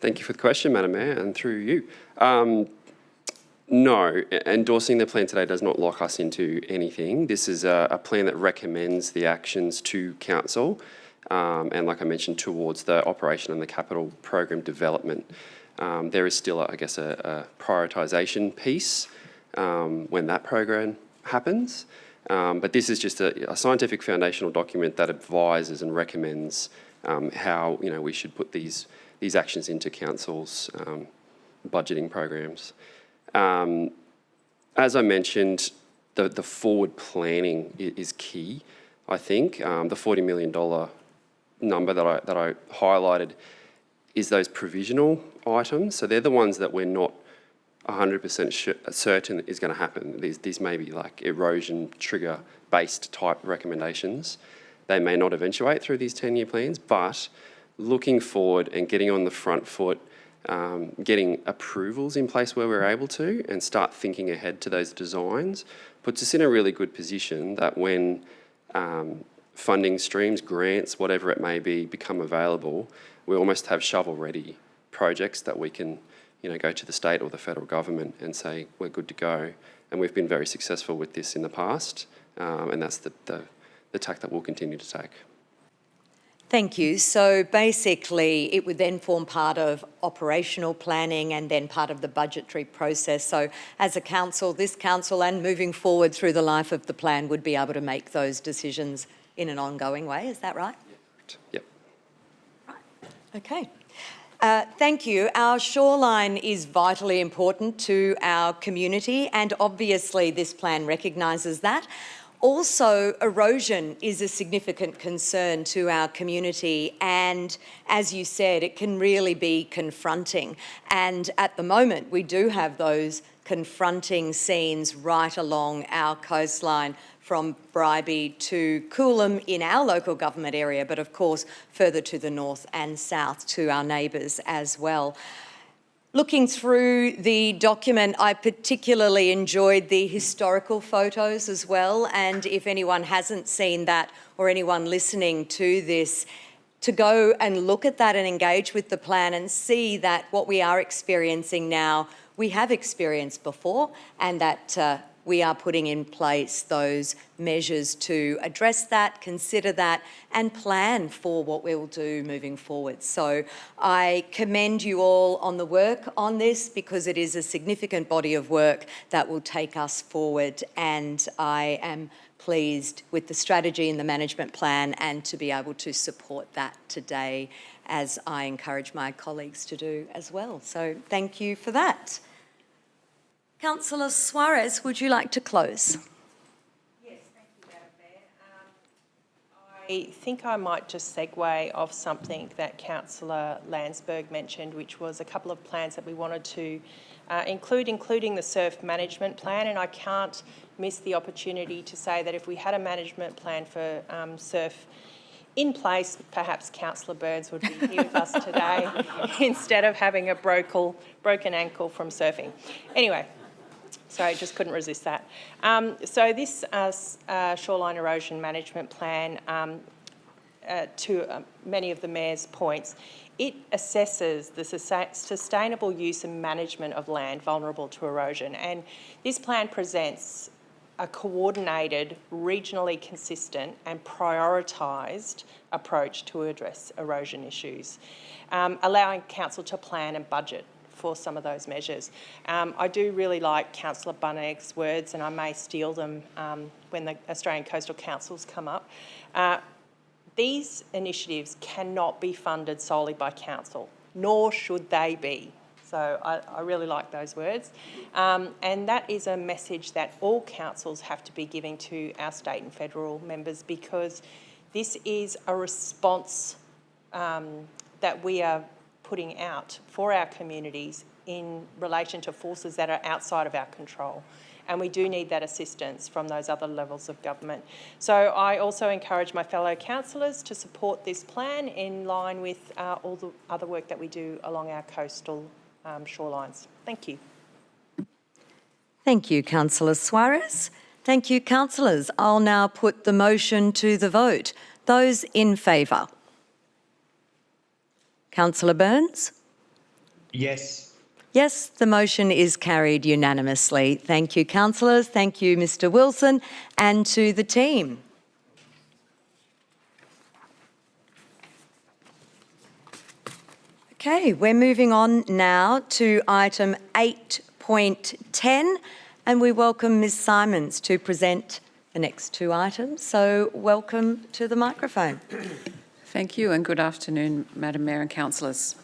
S9: Thank you for the question, Madam Mayor, and through you. No, endorsing the plan today does not lock us into anything. This is a plan that recommends the actions to council, and like I mentioned, towards the operation and the capital program development. There is still, I guess, a prioritisation piece when that program happens. But this is just a scientific foundational document that advises and recommends how we should put these actions into council's budgeting programs. As I mentioned, the forward planning is key. I think the $40 million number that I highlighted is those provisional items. So they're the ones that we're not 100% certain is going to happen. These may be like erosion trigger-based type recommendations. They may not eventuate through these 10-year plans, but looking forward and getting on the front foot, getting approvals in place where we're able to, and start thinking ahead to those designs puts us in a really good position that when funding streams, grants, whatever it may be, become available, we almost have shovel-ready projects that we can go to the state or the federal government and say, we're good to go. And we've been very successful with this in the past, and that's the tack that we'll continue to take.
S1: Thank you. So basically, it would then form part of operational planning and then part of the budgetary process. So as a council, this council and moving forward through the life of the plan would be able to make those decisions in an ongoing way. Is that right?
S9: Yep.
S1: Right. Okay. Thank you. Our shoreline is vitally important to our community, and obviously this plan recognises that. Also, erosion is a significant concern to our community, and as you said, it can really be confronting. And at the moment, we do have those confronting scenes right along our coastline from Bribie to Coolum in our local government area, but of course further to the north and south to our neighbours as well. Looking through the document, I particularly enjoyed the historical photos as well, and if anyone hasn't seen that or anyone listening to this, to go and look at that and engage with the plan and see that what we are experiencing now, we have experienced before, and that we are putting in place those measures to address that, consider that, and plan for what we will do moving forward. So I commend you all on the work on this, because it is a significant body of work that will take us forward, and I am pleased with the strategy and the management plan and to be able to support that today, as I encourage my colleagues to do as well. So thank you for that. Councillor Suarez, would you like to close?
S18: Yes, thank you, Madam Mayor. I think I might just segue off something that Councillor Landsberg mentioned, which was a couple of plans that we wanted to include, including the surf management plan, and I can't miss the opportunity to say that if we had a management plan for surf in place, perhaps Councillor Burns would be here with us today instead of having a broken ankle from surfing. Anyway, sorry, just couldn't resist that. So this shoreline erosion management plan, to many of the Mayor's points, it assesses the sustainable use and management of land vulnerable to erosion, and this plan presents a coordinated, regionally consistent and prioritised approach to address erosion issues, allowing Council to plan and budget for some of those measures. I do really like Councillor Bunneg's words, and I may steal them when the Australian Coastal Councils come up. These initiatives cannot be funded solely by Council, nor should they be. So I really like those words. And that is a message that all councils have to be giving to our state and federal members, because this is a response that we are putting out for our communities in relation to forces that are outside of our control. And we do need that assistance from those other levels of government. So I also encourage my fellow councillors to support this plan in line with all the other work that we do along our coastal shorelines. Thank you.
S1: Thank you, Councillor Suarez. Thank you, councillors. I'll now put the motion to the vote. Those in favour? Councillor Burns?
S16: Yes.
S1: Yes, the motion is carried unanimously. Thank you, councillors. Thank you, Mr Wilson, and to the team. Okay, we're moving on now to item 8.10, and we welcome Ms Simons to present the next two items. So welcome to the microphone.
S10: Thank you, and good afternoon, Madam Mayor and councillors.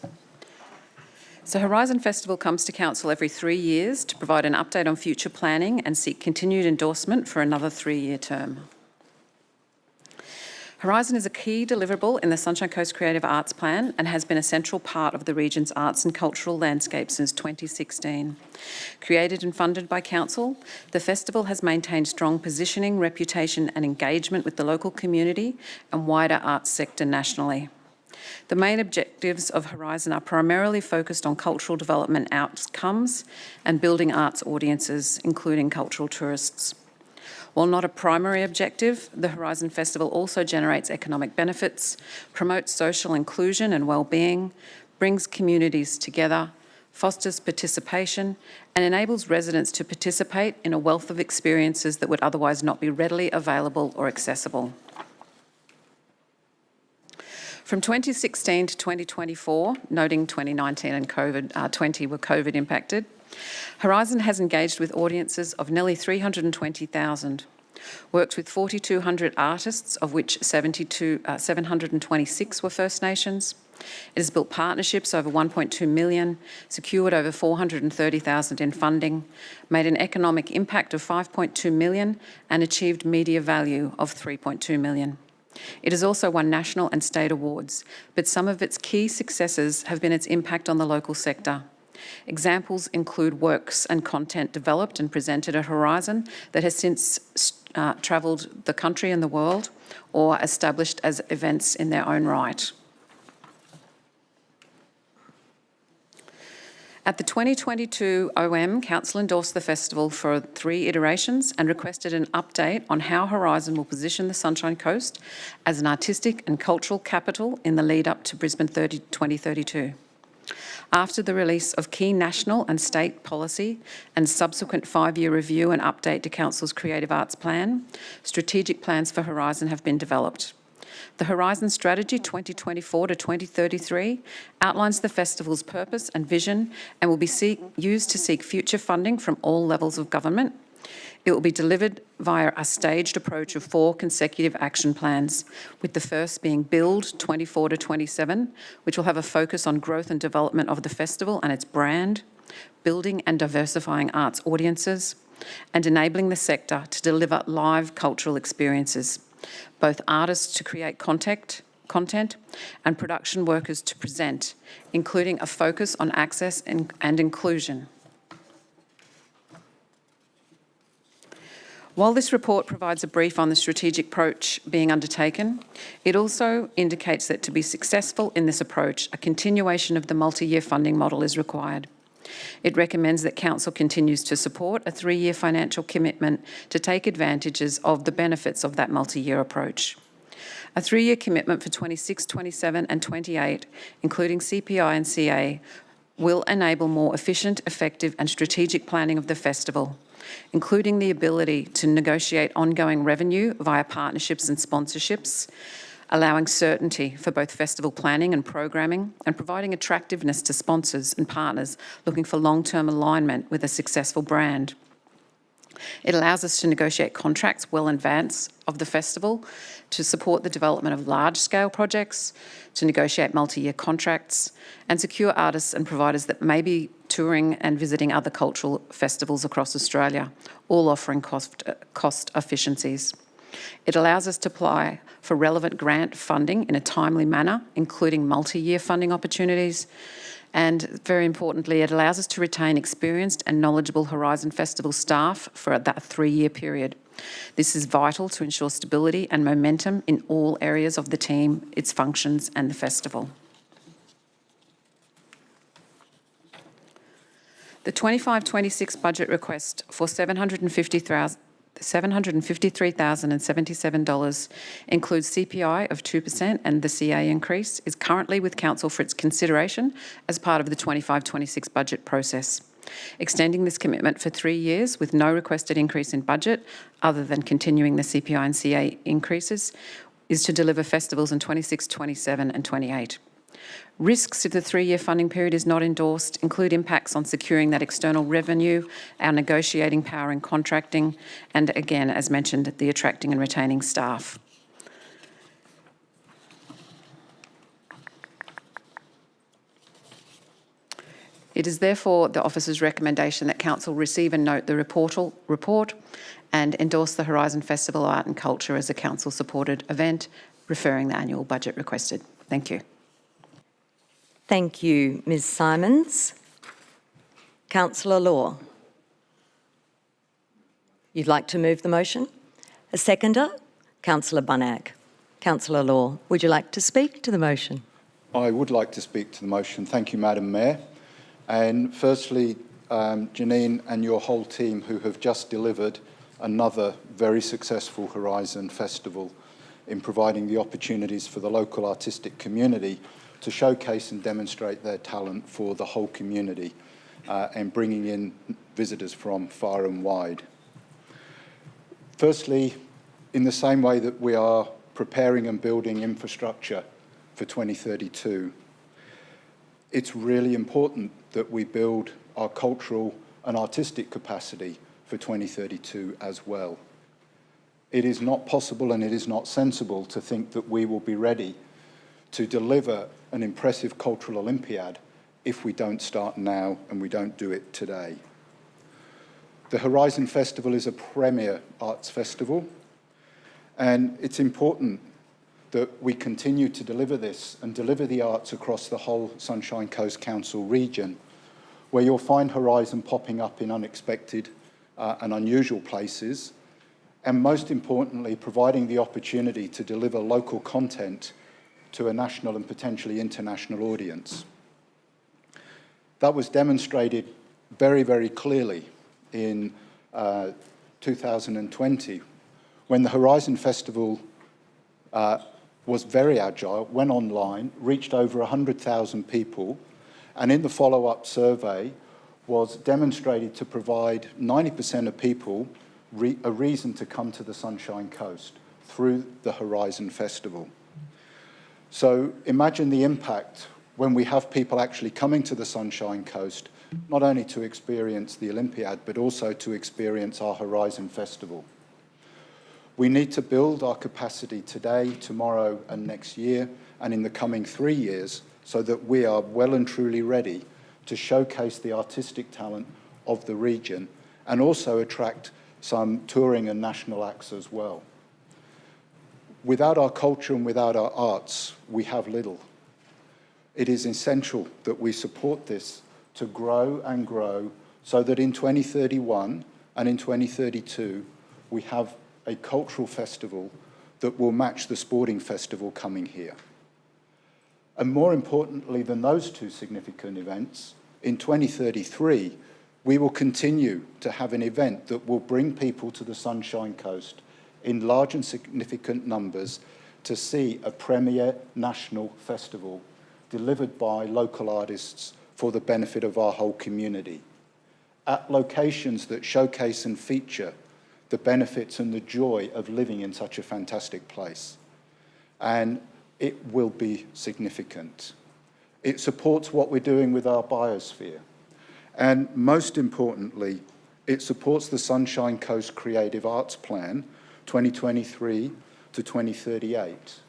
S10: So Horizon Festival comes to Council every 3 years to provide an update on future planning and seek continued endorsement for another 3-year term. Horizon is a key deliverable in the Sunshine Coast Creative Arts Plan and has been a central part of the region's arts and cultural landscape since 2016. Created and funded by Council, the festival has maintained strong positioning, reputation and engagement with the local community and wider arts sector nationally. The main objectives of Horizon are primarily focused on cultural development outcomes and building arts audiences, including cultural tourists. While not a primary objective, the Horizon Festival also generates economic benefits, promotes social inclusion and well-being, brings communities together, fosters participation, and enables residents to participate in a wealth of experiences that would otherwise not be readily available or accessible. From 2016 to 2024, noting 2019 and COVID-20 were COVID impacted, Horizon has engaged with audiences of nearly 320,000, worked with 4,200 artists, of which 726 were First Nations. It has built partnerships over 1.2 million, secured over 430,000 in funding, made an economic impact of 5.2 million and achieved media value of 3.2 million. It has also won national and state awards, but some of its key successes have been its impact on the local sector. Examples include works and content developed and presented at Horizon that has since travelled the country and the world or established as events in their own right. At the 2022 OM, Council endorsed the festival for 3 iterations and requested an update on how Horizon will position the Sunshine Coast as an artistic and cultural capital in the lead up to Brisbane 2032. After the release of key national and state policy and subsequent 5-year review and update to Council's Creative Arts Plan, strategic plans for Horizon have been developed. The Horizon Strategy 2024 to 2033 outlines the festival's purpose and vision and will be used to seek future funding from all levels of government. It will be delivered via a staged approach of 4 consecutive action plans, with the first being Build 24 to 27, which will have a focus on growth and development of the festival and its brand, building and diversifying arts audiences, and enabling the sector to deliver live cultural experiences, both artists to create content and production workers to present, including a focus on access and inclusion. While this report provides a brief on the strategic approach being undertaken, it also indicates that to be successful in this approach, a continuation of the multi-year funding model is required. It recommends that Council continues to support a 3-year financial commitment to take advantages of the benefits of that multi-year approach. A 3-year commitment for 26, 27 and 28, including CPI and CA, will enable more efficient, effective and strategic planning of the festival, including the ability to negotiate ongoing revenue via partnerships and sponsorships, allowing certainty for both festival planning and programming, and providing attractiveness to sponsors and partners looking for long-term alignment with a successful brand. It allows us to negotiate contracts well in advance of the festival, to support the development of large-scale projects, to negotiate multi-year contracts, and secure artists and providers that may be touring and visiting other cultural festivals across Australia, all offering cost efficiencies. It allows us to apply for relevant grant funding in a timely manner, including multi-year funding opportunities. And very importantly, it allows us to retain experienced and knowledgeable Horizon Festival staff for that 3-year period. This is vital to ensure stability and momentum in all areas of the team, its functions and the festival. The 25-26 budget request for $753,077 includes CPI of 2% and the CA increase, is currently with Council for its consideration as part of the 25-26 budget process. Extending this commitment for 3 years with no requested increase in budget other than continuing the CPI and CA increases is to deliver festivals in 26, 27 and 28. Risks if the 3-year funding period is not endorsed include impacts on securing that external revenue, our negotiating power in contracting, and again, as mentioned, the attracting and retaining staff. It is therefore the Office's recommendation that Council receive and note the report and endorse the Horizon Festival Art and Culture as a Council-supported event, referring the annual budget requested. Thank you.
S1: Thank you, Ms Simons. Councillor Law. You'd like to move the motion? A seconder? Councillor Bunnack. Councillor Law, would you like to speak to the motion?
S19: I would like to speak to the motion. Thank you, Madam Mayor. And firstly, Janine and your whole team who have just delivered another very successful Horizon Festival in providing the opportunities for the local artistic community to showcase and demonstrate their talent for the whole community and bringing in visitors from far and wide. Firstly, in the same way that we are preparing and building infrastructure for 2032, it's really important that we build our cultural and artistic capacity for 2032 as well. It is not possible and it is not sensible to think that we will be ready to deliver an impressive cultural Olympiad if we don't start now and we don't do it today. The Horizon Festival is a premier arts festival, and it's important that we continue to deliver this and deliver the arts across the whole Sunshine Coast Council region, where you'll find Horizon popping up in unexpected and unusual places, and most importantly, providing the opportunity to deliver local content to a national and potentially international audience. That was demonstrated very, very clearly in 2020, when the Horizon Festival was very agile, went online, reached over 100,000 people, and in the follow-up survey was demonstrated to provide 90% of people a reason to come to the Sunshine Coast through the Horizon Festival. So imagine the impact when we have people actually coming to the Sunshine Coast, not only to experience the Olympiad, but also to experience our Horizon Festival. We need to build our capacity today, tomorrow, and next year, and in the coming 3 years, so that we are well and truly ready to showcase the artistic talent of the region and also attract some touring and national acts as well. Without our culture and without our arts, we have little. It is essential that we support this to grow and grow so that in 2031 and in 2032, we have a cultural festival that will match the sporting festival coming here. And more importantly than those two significant events, in 2033, we will continue to have an event that will bring people to the Sunshine Coast in large and significant numbers to see a premier national festival delivered by local artists for the benefit of our whole community, at locations that showcase and feature the benefits and the joy of living in such a fantastic place. And it will be significant. It supports what we're doing with our biosphere. And most importantly, it supports the Sunshine Coast Creative Arts Plan 2023 to 2038,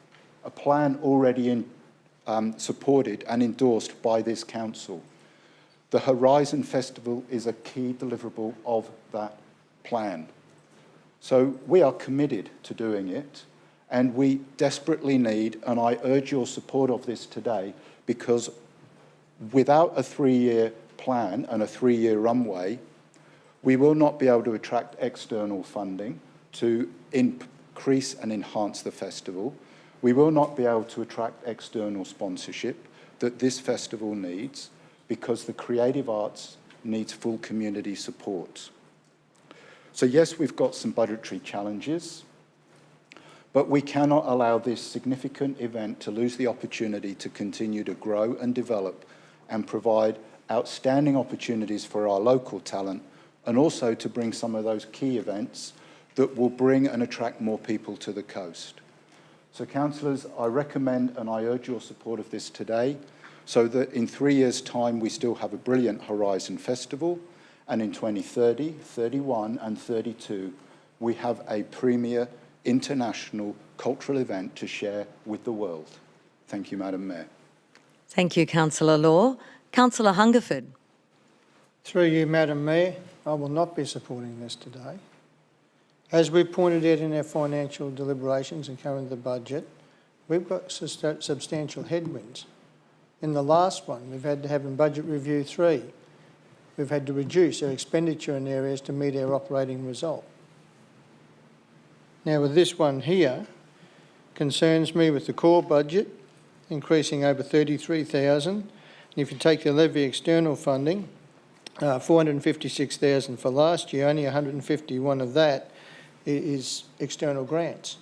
S19: a plan already supported and endorsed by this council. The Horizon Festival is a key deliverable of that plan. So we are committed to doing it, and we desperately need, and I urge your support of this today, because without a 3-year plan and a 3-year runway, we will not be able to attract external funding to increase and enhance the festival. We will not be able to attract external sponsorship that this festival needs, because the creative arts needs full community support. So yes, we've got some budgetary challenges, but we cannot allow this significant event to lose the opportunity to continue to grow and develop and provide outstanding opportunities for our local talent, and also to bring some of those key events that will bring and attract more people to the coast. So councillors, I recommend and I urge your support of this today, so that in 3 years' time we still have a brilliant Horizon Festival, and in 2030, 31 and 32 we have a premier international cultural event to share with the world. Thank you, Madam Mayor.
S1: Thank you, Councillor Law. Councillor Hungerford.
S4: Through you, Madam Mayor, I will not be supporting this today. As we pointed out in our financial deliberations and current the budget, we've got substantial headwinds. In the last one, we've had to have in Budget Review 3, we've had to reduce our expenditure in areas to meet our operating result. Now with this one here, concerns me with the core budget increasing over 33,000, and if you take the levy external funding, 456,000 for last year, only 151 of that is external grants.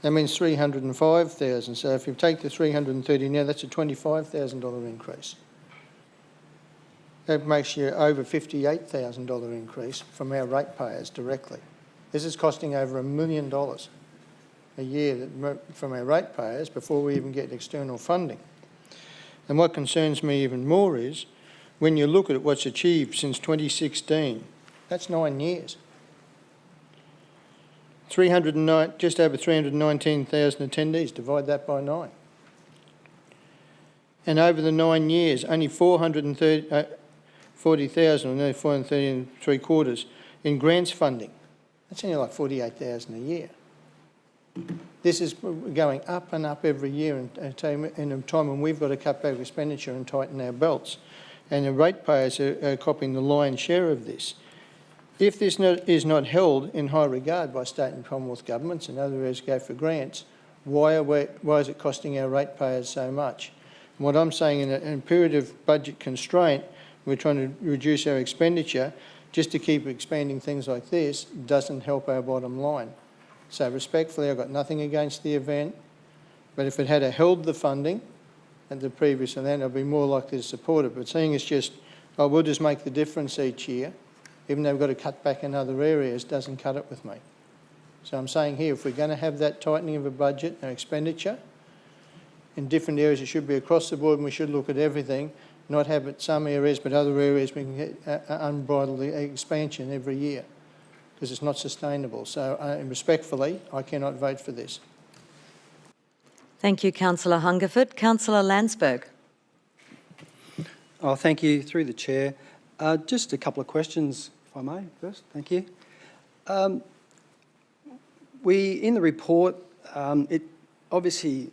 S4: That means 305,000. So if you take the 330 now, that's a $25,000 increase. That makes you over $58,000 increase from our ratepayers directly. This is costing over $1 million a year from our ratepayers before we even get external funding. And what concerns me even more is when you look at what's achieved since 2016, that's 9 years. 309, just over 319,000 attendees, divide that by 9. And over the 9 years, only 440,000, or nearly 430 in grants funding. That's only like 48,000 a year. This is going up and up every year in a time when we've got to cut back expenditure and tighten our belts. And the ratepayers are copying the lion's share of this. If this is not held in high regard by state and Commonwealth governments, in other words, go for grants, why is it costing our ratepayers so much? And what I'm saying, in a period of budget constraint, we're trying to reduce our expenditure just to keep expanding things like this doesn't help our bottom line. So respectfully, I've got nothing against the event, but if it had held the funding, at the previous and then I'll be more likely to support it. But seeing it's just, oh, we'll just make the difference each year, even though we've got to cut back in other areas, doesn't cut it with me. So I'm saying here, if we're going to have that tightening of a budget and expenditure, in different areas it should be across the board and we should look at everything, not have it some areas, but other areas we can get unbridled expansion every year because it's not sustainable. So respectfully, I cannot vote for this.
S1: Thank you, Councillor Hungerford. Councillor Landsberg.
S14: Oh, thank you. Through the chair. Just a couple of questions, if I may, first. Thank you. In the report, it obviously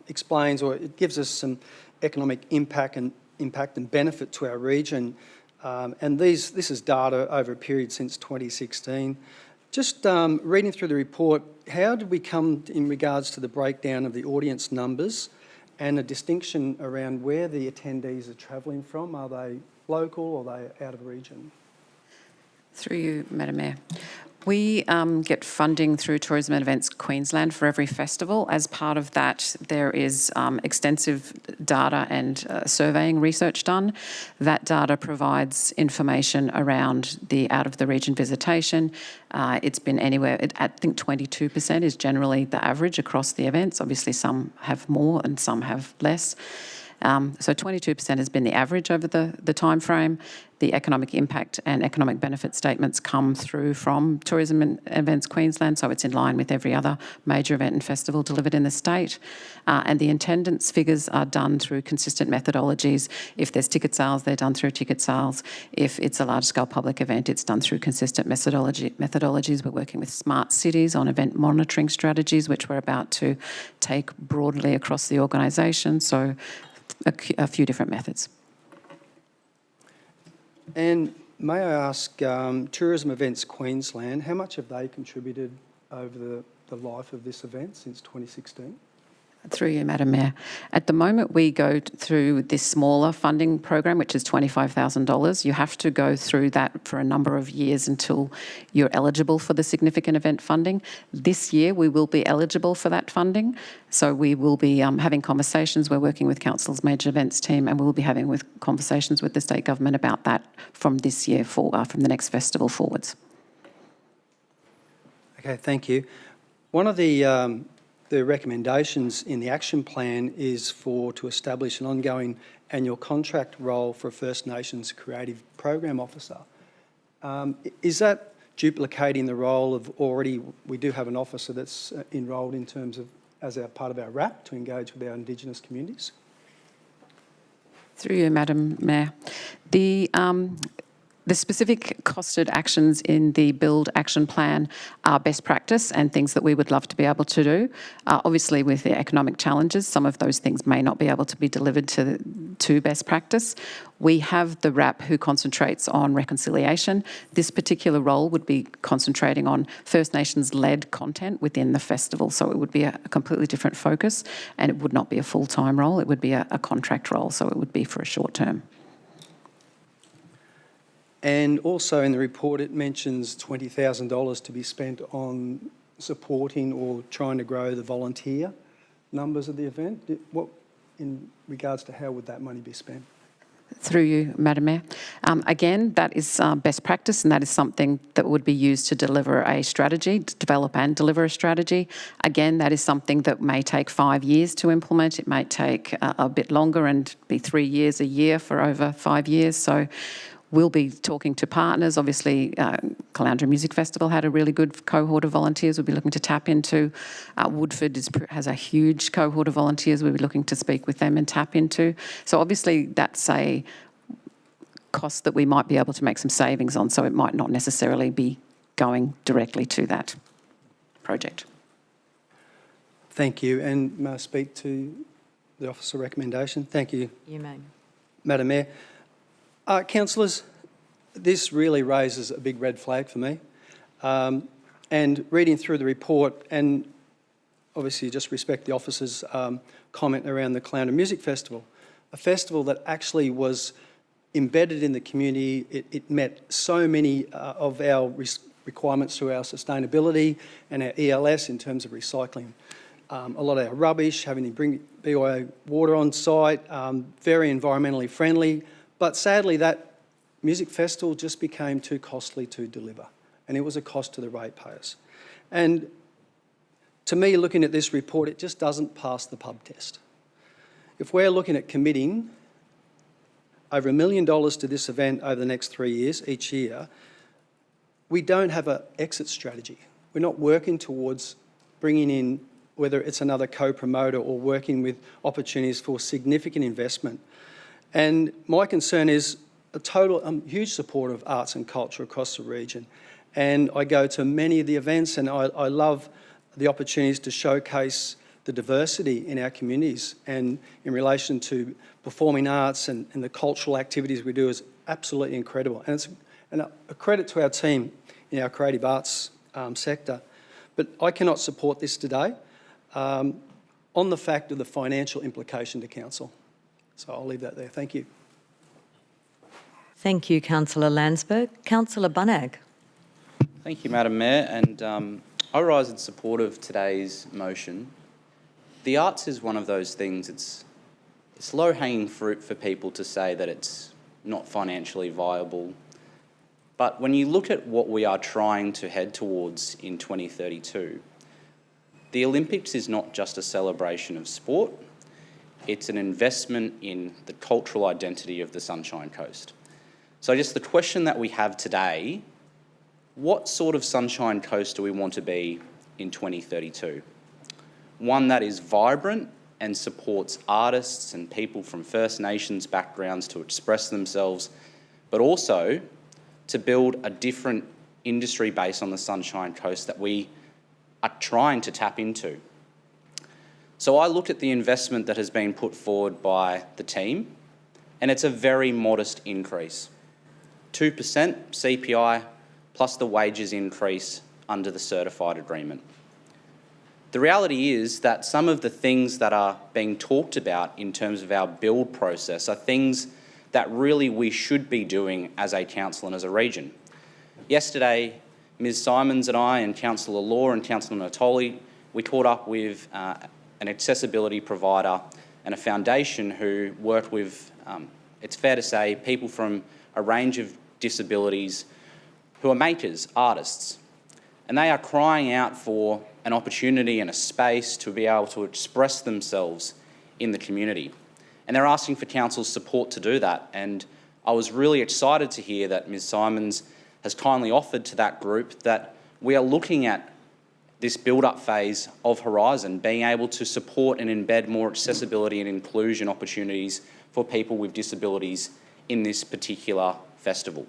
S14: explains, or it gives us some economic impact and benefit to our region. And this is data over a period since 2016. Just reading through the report, how did we come in regards to the breakdown of the audience numbers and a distinction around where the attendees are travelling from? Are they local or are they out of region?
S10: Through you, Madam Mayor. We get funding through Tourism and Events Queensland for every festival. As part of that, there is extensive data and surveying research done. That data provides information around the out-of-the-region visitation. It's been anywhere, I think 22% is generally the average across the events. Obviously, some have more and some have less. So 22% has been the average over the time frame. The economic impact and economic benefit statements come through from Tourism and Events Queensland, so it's in line with every other major event and festival delivered in the state. And the attendance figures are done through consistent methodologies. If there's ticket sales, they're done through ticket sales. If it's a large-scale public event, it's done through consistent methodologies. We're working with smart cities on event monitoring strategies, which we're about to take broadly across the organisation. So a few different methods. And may I ask, Tourism Events Queensland, how much have they contributed over the life of this event since 2016? Through you, Madam Mayor. At the moment, we go through this smaller funding program, which is $25,000. You have to go through that for a number of years until you're eligible for the significant event funding. This year, we will be eligible for that funding. So we will be having conversations. We're working with Council's major events team, and we'll be having conversations with the state government about that from this year, from the next festival forwards.
S14: Okay, thank you. One of the recommendations in the action plan is to establish an ongoing annual contract role for a First Nations Creative Program Officer. Is that duplicating the role of we do have an officer that's enrolled in terms of as part of our RAP to engage with our Indigenous communities? Through you, Madam Mayor. The specific costed actions in the Build Action Plan are best practice and things that we would love to be able to do. Obviously, with the economic challenges, some of those things may not be able to be delivered to best practice. We have the RAP who concentrates on reconciliation. This particular role would be concentrating on First Nations-led content within the festival, so it would be a completely different focus, and it would not be a full-time role. It would be a contract role, so it would be for a short term. And also in the report, it mentions $20,000 to be spent on supporting or trying to grow the volunteer numbers of the event. What, in regards to how would that money be spent? Through you, Madam Mayor. Again, that is best practice, and that is something that would be used to deliver a strategy, to develop and deliver a strategy. Again, that is something that may take 5 years to implement. It may take a bit longer and be 3 years a year for over 5 years. So we'll be talking to partners. Obviously, Caloundra Music Festival had a really good cohort of volunteers we'll be looking to tap into. Woodford has a huge cohort of volunteers we'll be looking to speak with them and tap into. So obviously that's a cost that we might be able to make some savings on, so it might not necessarily be going directly to that project. Thank you. And may I speak to the officer recommendation? Thank you.
S1: You may.
S14: Madam Mayor. Councillors, this really raises a big red flag for me. And reading through the report, and obviously just respect the officer's comment around the Caloundra Music Festival, a festival that actually was embedded in the community. It met so many of our requirements through our sustainability and our ELS in terms of recycling. a lot of our rubbish, having to bring BYO water on site, very environmentally friendly. But sadly, that music festival just became too costly to deliver, and it was a cost to the ratepayers. And to me, looking at this report, it just doesn't pass the pub test. If we're looking at committing over $1 million to this event over the next 3 years, each year, we don't have an exit strategy. We're not working towards bringing in, whether it's another co-promoter or working with opportunities for significant investment. And my concern is I'm huge supporter of arts and culture across the region. And I go to many of the events, and I love the opportunities to showcase the diversity in our communities, and in relation to performing arts and the cultural activities we do is absolutely incredible. And it's a credit to our team in our creative arts sector. But I cannot support this today on the fact of the financial implication to council. So I'll leave that there. Thank you.
S1: Thank you, Councillor Landsberg. Councillor Bunnag.
S17: Thank you, Madam Mayor, and I rise in support of today's motion. The arts is one of those things, it's low-hanging fruit for people to say that it's not financially viable. But when you look at what we are trying to head towards in 2032, the Olympics is not just a celebration of sport, it's an investment in the cultural identity of the Sunshine Coast. So just the question that we have today, what sort of Sunshine Coast do we want to be in 2032? One that is vibrant and supports artists and people from First Nations backgrounds to express themselves, but also to build a different industry base on the Sunshine Coast that we are trying to tap into. So I looked at the investment that has been put forward by the team, and it's a very modest increase. 2% CPI plus the wages increase under the certified agreement. The reality is that some of the things that are being talked about in terms of our build process are things that really we should be doing as a council and as a region. Yesterday, Ms Simons and I and Councillor Law and Councillor Natoli, we caught up with an accessibility provider and a foundation who worked with, it's fair to say, people from a range of disabilities who are makers, artists. And they are crying out for an opportunity and a space to be able to express themselves in the community. And they're asking for council's support to do that. And I was really excited to hear that Ms Simons has kindly offered to that group that we are looking at this build-up phase of Horizon, being able to support and embed more accessibility and inclusion opportunities for people with disabilities in this particular festival.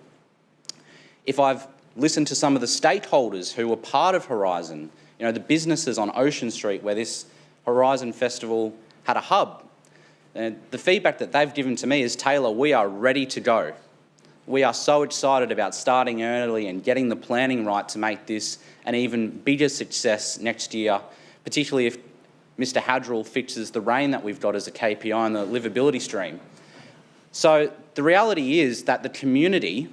S17: If I've listened to some of the stakeholders who were part of Horizon, you know, the businesses on Ocean Street where this Horizon Festival had a hub, the feedback that they've given to me is, Taylor, we are ready to go. We are so excited about starting early and getting the planning right to make this an even bigger success next year, particularly if Mr Hadrill fixes the rain that we've got as a KPI on the livability stream. So the reality is that the community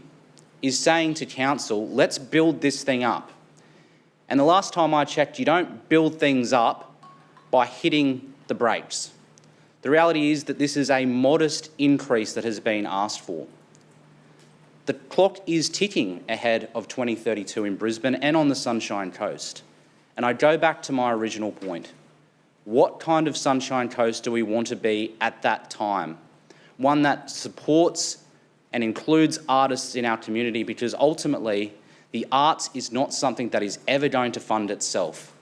S17: is saying to council, let's build this thing up. And the last time I checked, you don't build things up by hitting the brakes. The reality is that this is a modest increase that has been asked for. The clock is ticking ahead of 2032 in Brisbane and on the Sunshine Coast. And I go back to my original point. What kind of Sunshine Coast do we want to be at that time? One that supports and includes artists in our community, because ultimately the arts is not something that is ever going to fund itself.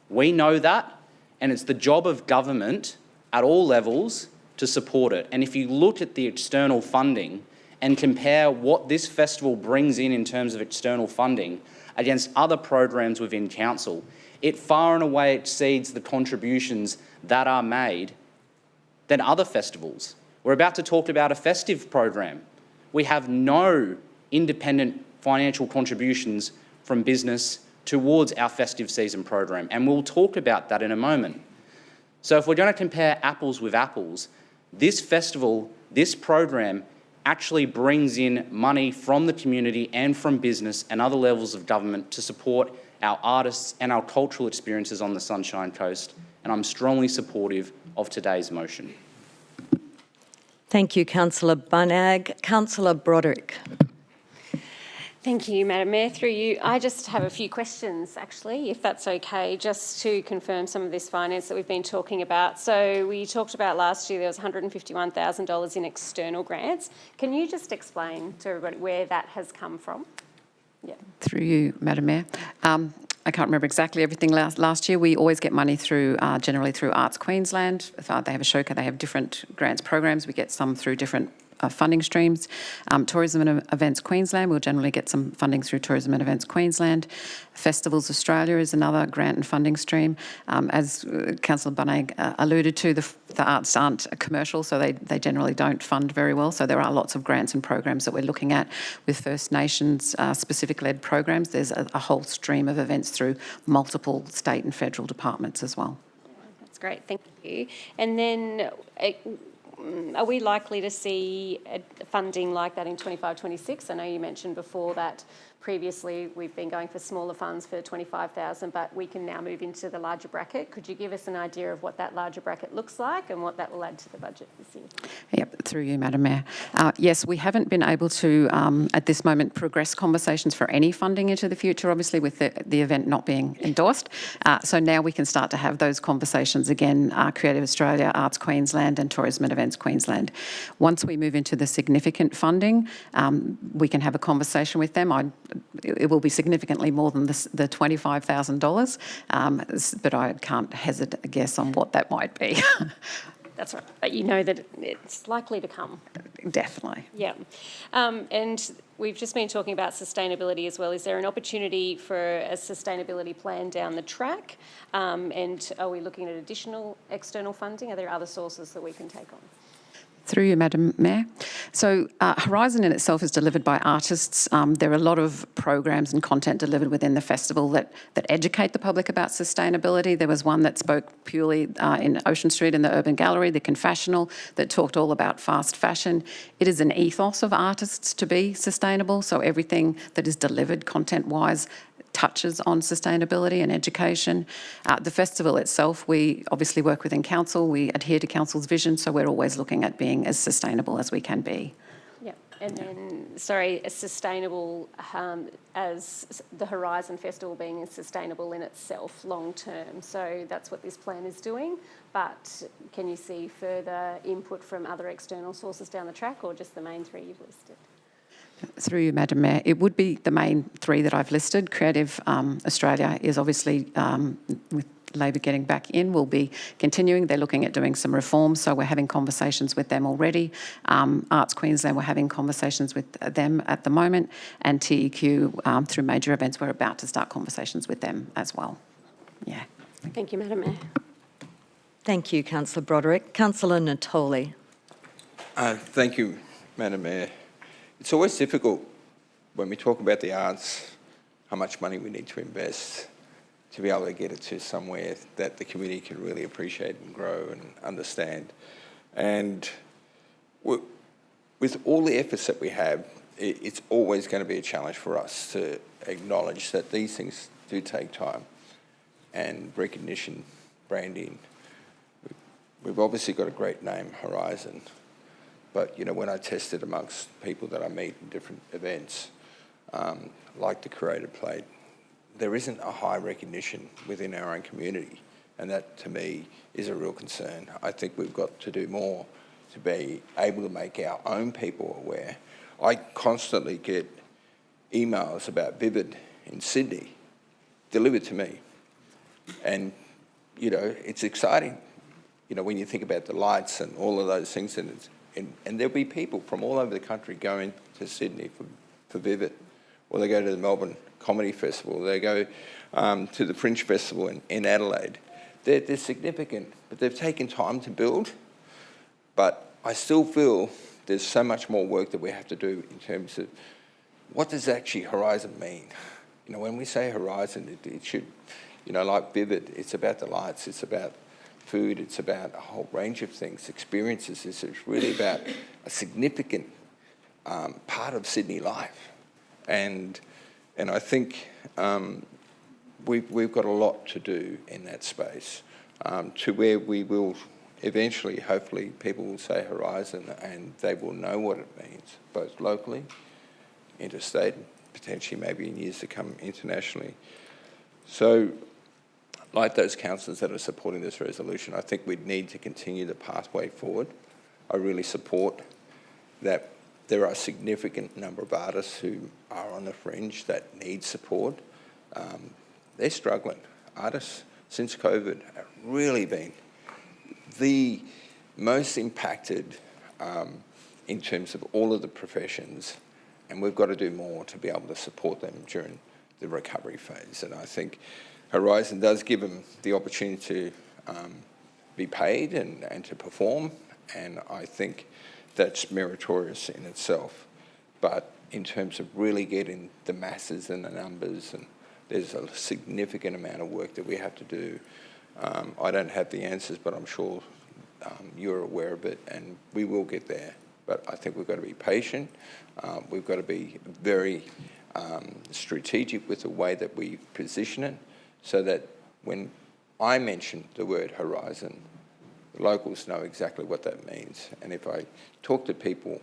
S17: We know that, and it's the job of government at all levels to support it. And if you look at the external funding and compare what this festival brings in terms of external funding against other programs within council, it far and away exceeds the contributions that are made than other festivals. We're about to talk about a Festive program. We have no independent financial contributions from business towards our Festive season program, and we'll talk about that in a moment. So if we're going to compare apples with apples, this festival, this program, actually brings in money from the community and from business and other levels of government to support our artists and our cultural experiences on the Sunshine Coast and I'm strongly supportive of today's motion.
S1: Thank you, Councillor Bunag. Councillor Broderick.
S15: Thank you, Madam Mayor. Through you, I just have a few questions, actually, if that's okay, just to confirm some of this finance that we've been talking about. So we talked about last year there was $151,000 in external grants. Can you just explain to everybody where that has come from? Yeah.
S10: Through you, Madam Mayor. I can't remember exactly everything last year. We always get money through, generally through Arts Queensland. They have a showcase, they have different grants programs. We get some through different funding streams. Tourism and Events Queensland, we'll generally get some funding through Tourism and Events Queensland. Festivals Australia is another grant and funding stream. As Councillor Bunag alluded to, the arts aren't commercial, so they generally don't fund very well. So there are lots of grants and programs that we're looking at with First Nations specific led programs. There's a whole stream of events through multiple state and federal departments as well.
S15: That's great, thank you. And then are we likely to see funding like that in 25-26? I know you mentioned before that previously we've been going for smaller funds for 25,000, but we can now move into the larger bracket. Could you give us an idea of what that larger bracket looks like and what that will add to the budget this year?
S10: Yep, through you, Madam Mayor. Yes, we haven't been able to, at this moment, progress conversations for any funding into the future, obviously with the event not being endorsed. So now we can start to have those conversations again, Creative Australia, Arts Queensland and Tourism and Events Queensland. Once we move into the significant funding, we can have a conversation with them. It will be significantly more than the $25,000, but I can't hazard a guess on what that might be.
S15: That's right, but you know that it's likely to come.
S10: Definitely.
S15: Yeah. And we've just been talking about sustainability as well. Is there an opportunity for a sustainability plan down the track? And are we looking at additional external funding? Are there other sources that we can take on?
S10: Through you, Madam Mayor. So Horizon in itself is delivered by artists. There are a lot of programs and content delivered within the festival that educate the public about sustainability. There was one that spoke purely in Ocean Street in the Urban Gallery, the Confessional, that talked all about fast fashion. It is an ethos of artists to be sustainable, so everything that is delivered content-wise touches on sustainability and education. The festival itself, we obviously work within council, we adhere to council's vision, so we're always looking at being as sustainable as we can be.
S15: Yeah, and then, sorry, as sustainable as the Horizon Festival being sustainable in itself long term. So that's what this plan is doing, but can you see further input from other external sources down the track or just the main three you've listed?
S10: Through you, Madam Mayor, it would be the main three that I've listed. Creative Australia is obviously, with Labor getting back in, will be continuing. They're looking at doing some reforms, so we're having conversations with them already. Arts Queensland, we're having conversations with them at the moment, and TEQ, through major events, we're about to start conversations with them as well. Yeah.
S15: Thank you, Madam Mayor.
S1: Thank you, Councillor Broderick. Councillor Natoli.
S21: Thank you, Madam Mayor. It's always difficult when we talk about the arts, how much money we need to invest to be able to get it to somewhere that the community can really appreciate and grow and understand. And with all the efforts that we have, it's always going to be a challenge for us to acknowledge that these things do take time and recognition, branding. We've obviously got a great name, Horizon. But, you know, when I test it amongst people that I meet in different events, like the Creative Plate, there isn't a high recognition within our own community. And that, to me, is a real concern. I think we've got to do more to be able to make our own people aware. I constantly get emails about Vivid in Sydney delivered to me. And, you know, it's exciting. You know, when you think about the lights and all of those things, and there'll be people from all over the country going to Sydney for Vivid, or they go to the Melbourne Comedy Festival, they go to the Fringe Festival in Adelaide. They're significant, but they've taken time to build. But I still feel there's so much more work that we have to do in terms of what does actually Horizon mean? You know, when we say Horizon, it should, you know, like Vivid, it's about the lights, it's about food, it's about a whole range of things, experiences. It's really about a significant part of Sydney life. And I think we've got a lot to do in that space. to where we will eventually, hopefully, people will say Horizon and they will know what it means, both locally, interstate, potentially maybe in years to come internationally. So, like those councillors that are supporting this resolution, I think we need to continue the pathway forward. I really support that there are a significant number of artists who are on the fringe that need support. They're struggling. Artists, since COVID, have really been the most impacted in terms of all of the professions, and we've got to do more to be able to support them during the recovery phase. And I think Horizon does give them the opportunity to be paid and to perform, and I think that's meritorious in itself. But in terms of really getting the masses and the numbers, and there's a significant amount of work that we have to do. I don't have the answers, but I'm sure you're aware of it, and we will get there. But I think we've got to be patient. We've got to be very strategic with the way that we position it, so that when I mention the word Horizon, the locals know exactly what that means. And if I talk to people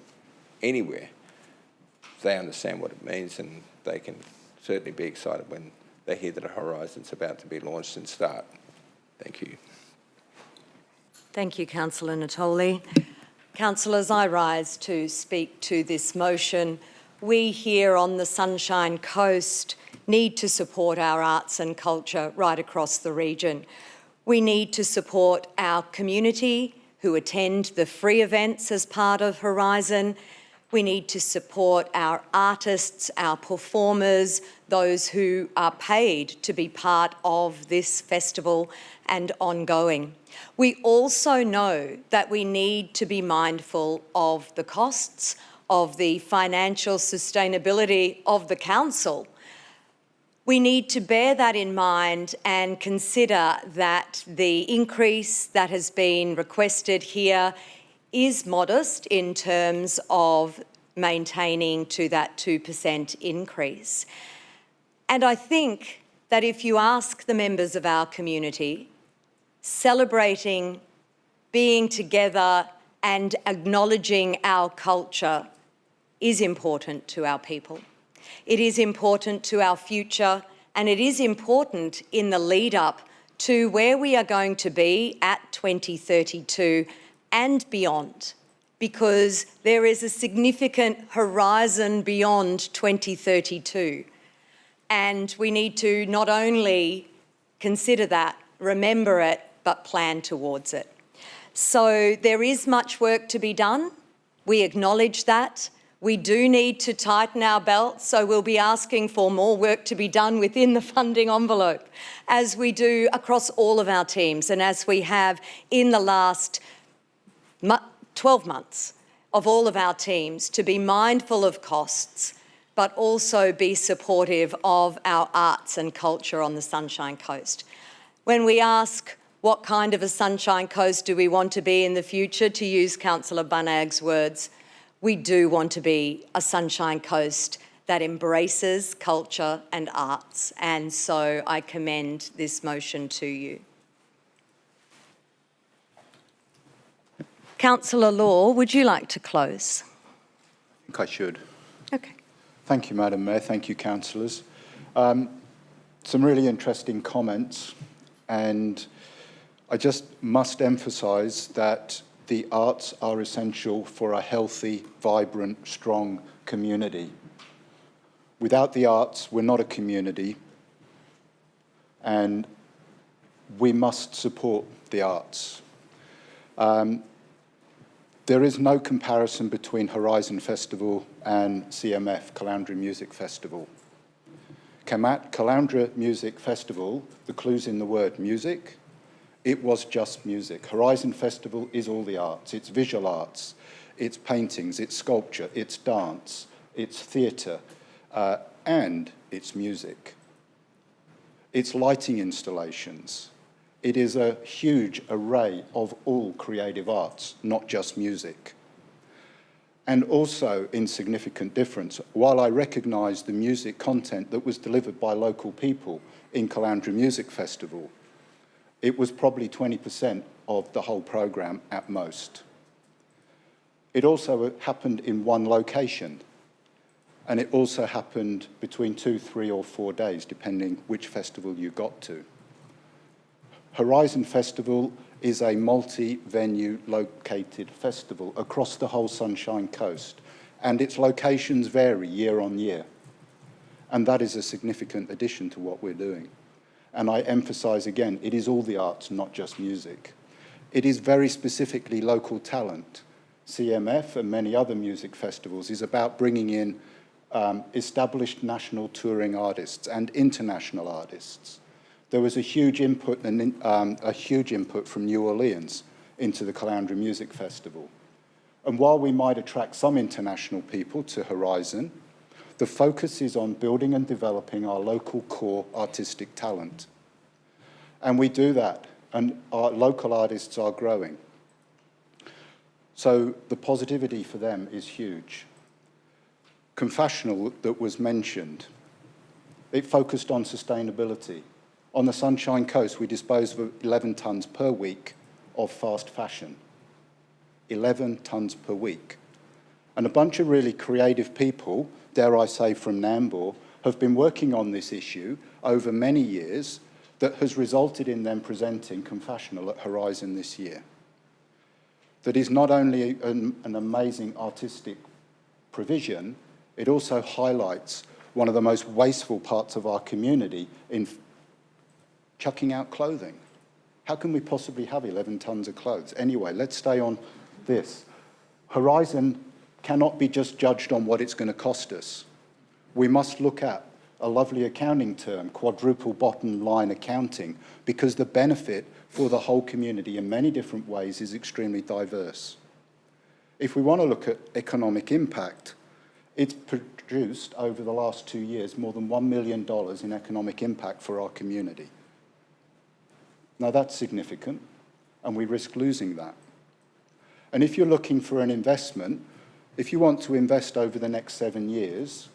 S21: anywhere, they understand what it means, and they can certainly be excited when they hear that a Horizon's about to be launched and start. Thank you.
S1: Thank you, Councillor Natoli. Councillors, I rise to speak to this motion. We here on the Sunshine Coast need to support our arts and culture right across the region. We need to support our community who attend the free events as part of Horizon. We need to support our artists, our performers, those who are paid to be part of this festival and ongoing. We also know that we need to be mindful of the costs, of the financial sustainability of the council. We need to bear that in mind and consider that the increase that has been requested here is modest in terms of maintaining to that 2% increase. And I think that if you ask the members of our community, celebrating being together and acknowledging our culture is important to our people. It is important to our future, and it is important in the lead up to where we are going to be at 2032 and beyond, because there is a significant horizon beyond 2032. And we need to not only consider that, remember it, but plan towards it. So there is much work to be done. We acknowledge that. We do need to tighten our belts, so we'll be asking for more work to be done within the funding envelope, as we do across all of our teams and as we have in the last 12 months of all of our teams, to be mindful of costs, but also be supportive of our arts and culture on the Sunshine Coast. When we ask what kind of a Sunshine Coast do we want to be in the future, to use Councillor Bunnag's words, we do want to be a Sunshine Coast that embraces culture and arts, and so I commend this motion to you. Councillor Law, would you like to close?
S19: I think I should.
S1: Okay.
S19: Thank you, Madam Mayor. Thank you, councillors. Some really interesting comments, and I just must emphasise that the arts are essential for a healthy, vibrant, strong community. Without the arts, we're not a community, and we must support the arts. There is no comparison between Horizon Festival and CMF, Caloundra Music Festival. Caloundra Music Festival, the clue's in the word music. It was just music. Horizon Festival is all the arts. It's visual arts, it's paintings, it's sculpture, it's dance, it's theatre, and it's music. It's lighting installations. It is a huge array of all creative arts, not just music. And also, in significant difference, while I recognise the music content that was delivered by local people in Caloundra Music Festival, It was probably 20% of the whole programme at most. It also happened in one location, and it also happened between 2, 3 or 4 days, depending which festival you got to. Horizon Festival is a multi-venue located festival across the whole Sunshine Coast, and its locations vary year on year. And that is a significant addition to what we're doing. And I emphasise again, it is all the arts, not just music. It is very specifically local talent. CMF and many other music festivals is about bringing in established national touring artists and international artists. There was a huge input from New Orleans into the Caloundra Music Festival. And while we might attract some international people to Horizon, the focus is on building and developing our local core artistic talent. And we do that, and our local artists are growing. So the positivity for them is huge. Confessional that was mentioned, it focused on sustainability. On the Sunshine Coast, we dispose of 11 tonnes per week of fast fashion. 11 tonnes per week. And a bunch of really creative people, dare I say from Nambour, have been working on this issue over many years that has resulted in them presenting Confessional at Horizon this year. That is not only an amazing artistic provision, it also highlights one of the most wasteful parts of our community in chucking out clothing. How can we possibly have 11 tonnes of clothes? Anyway, let's stay on this. Horizon cannot be just judged on what it's going to cost us. We must look at a lovely accounting term, quadruple bottom line accounting, because the benefit for the whole community in many different ways is extremely diverse. If we want to look at economic impact, it's produced over the last 2 years more than $1 million in economic impact for our community. Now that's significant, and we risk losing that. And if you're looking for an investment, if you want to invest over the next 7 years,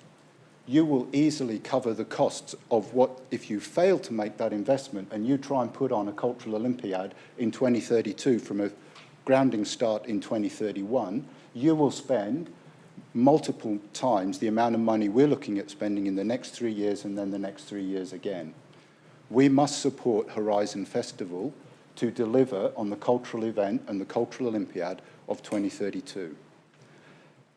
S19: you will easily cover the costs of what, if you fail to make that investment and you try and put on a cultural Olympiad in 2032 from a grounding start in 2031, you will spend multiple times the amount of money we're looking at spending in the next 3 years and then the next 3 years again. We must support Horizon Festival to deliver on the cultural event and the cultural Olympiad of 2032.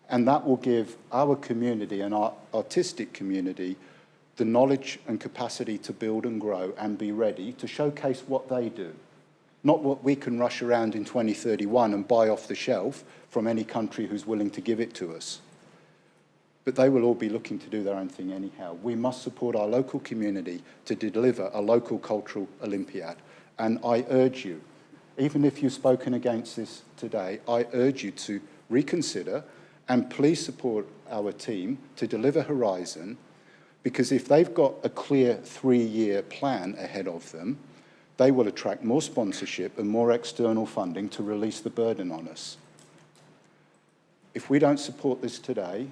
S19: And that will give our community and our artistic community the knowledge and capacity to build and grow and be ready to showcase what they do. Not what we can rush around in 2031 and buy off the shelf from any country who's willing to give it to us. But they will all be looking to do their own thing anyhow. We must support our local community to deliver a local cultural Olympiad. And I urge you, even if you've spoken against this today, I urge you to reconsider and please support our team to deliver Horizon, because if they've got a clear 3-year plan ahead of them, they will attract more sponsorship and more external funding to release the burden on us. If we don't support this today,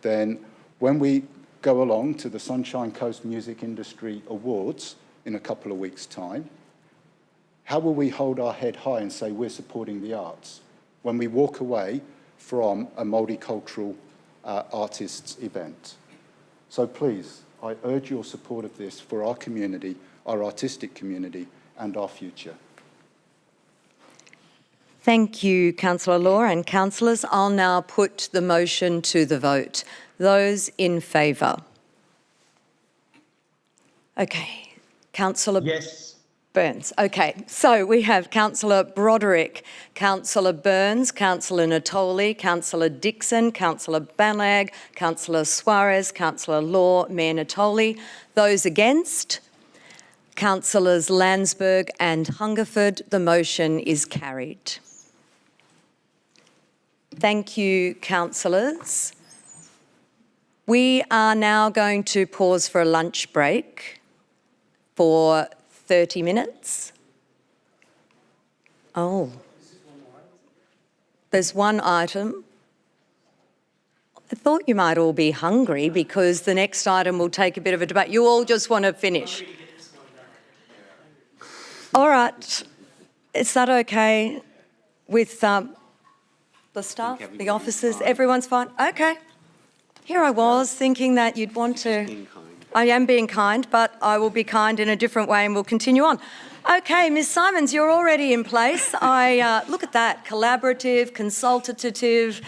S19: then when we go along to the Sunshine Coast Music Industry Awards in a couple of weeks' time, how will we hold our head high and say we're supporting the arts when we walk away from a multicultural artists event? So please, I urge your support of this for our community, our artistic community, and our future.
S1: Thank you, Councillor Law and councillors. I'll now put the motion to the vote. Those in favour? Okay. Councillor
S11: Yes.
S1: Burns. Okay, so we have Councillor Broderick, Councillor Burns, Councillor Natoli, Councillor Dixon, Councillor Banlag, Councillor Suarez, Councillor Law, Mayor Natoli. Those against? Councillors Landsberg and Hungerford. The motion is carried. Thank you, councillors. We are now going to pause for a lunch break for 30 minutes. Oh, there's one item. I thought you might all be hungry because the next item will take a bit of a debate. You all just want to finish. All right. Is that okay with the staff, the officers? Everyone's fine? Okay. Here I was thinking that you'd want to... I am being kind, but I will be kind in a different way and we'll continue on. Okay, Ms Simons, you're already in place. Look at that, collaborative, consultative.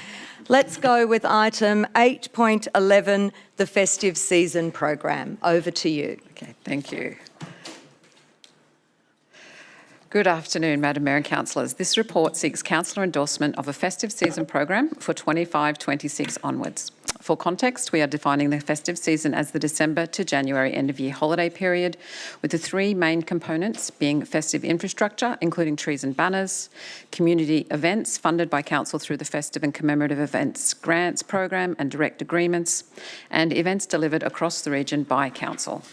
S1: Let's go with item 8.11, the festive season program. Over to you.
S10: Okay, thank you. Good afternoon, Madam Mayor and councillors. This report seeks councillor endorsement of a festive season program for 25-26 onwards. For context, we are defining the festive season as the December to January end-of-year holiday period, with the three main components being festive infrastructure, including trees and banners, community events funded by council through the Festive and Commemorative Events Grants Program and direct agreements, and events delivered across the region by council.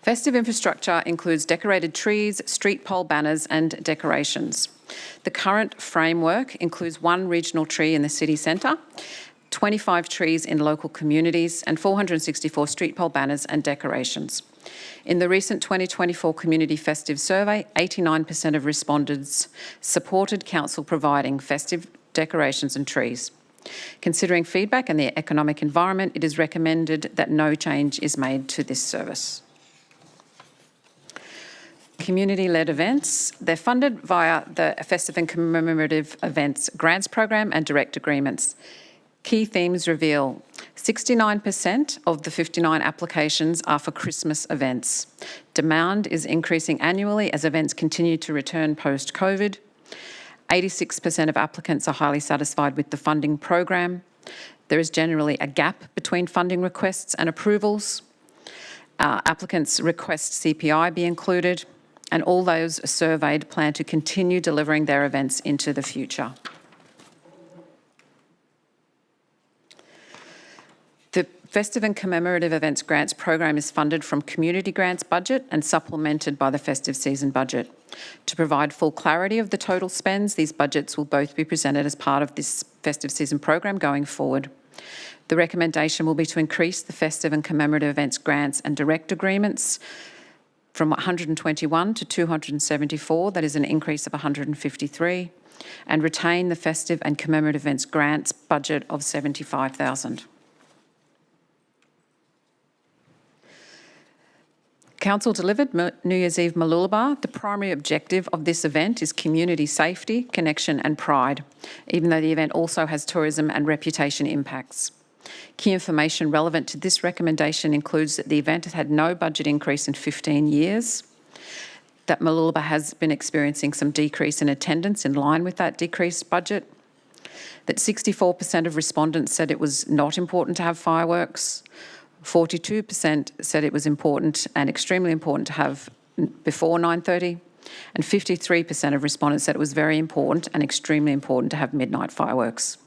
S10: Festive infrastructure includes decorated trees, street pole banners and decorations. The current framework includes 1 regional tree in the city centre, 25 trees in local communities and 464 street pole banners and decorations. In the recent 2024 Community Festive Survey, 89% of respondents supported council providing festive decorations and trees. Considering feedback and the economic environment, it is recommended that no change is made to this service. Community-led events, they're funded via the Festive and Commemorative Events Grants Program and direct agreements. Key themes reveal 69% of the 59 applications are for Christmas events. Demand is increasing annually as events continue to return post-COVID. 86% of applicants are highly satisfied with the funding program. There is generally a gap between funding requests and approvals. Applicants request CPI be included, and all those surveyed plan to continue delivering their events into the future. The Festive and Commemorative Events Grants Program is funded from Community Grants budget and supplemented by the festive season budget. To provide full clarity of the total spends, these budgets will both be presented as part of this festive season program going forward. The recommendation will be to increase the Festive and Commemorative Events Grants and direct agreements from 121 to 274, that is an increase of 153, and retain the Festive and Commemorative Events Grants budget of $75,000. Council delivered New Year's Eve Mooloolaba. The primary objective of this event is community safety, connection and pride, even though the event also has tourism and reputation impacts. Key information relevant to this recommendation includes that the event has had no budget increase in 15 years, that Mooloolaba has been experiencing some decrease in attendance in line with that decreased budget, that 64% of respondents said it was not important to have fireworks, 42% said it was important and extremely important to have before 9:30, and 53% of respondents said it was very important and extremely important to have midnight fireworks.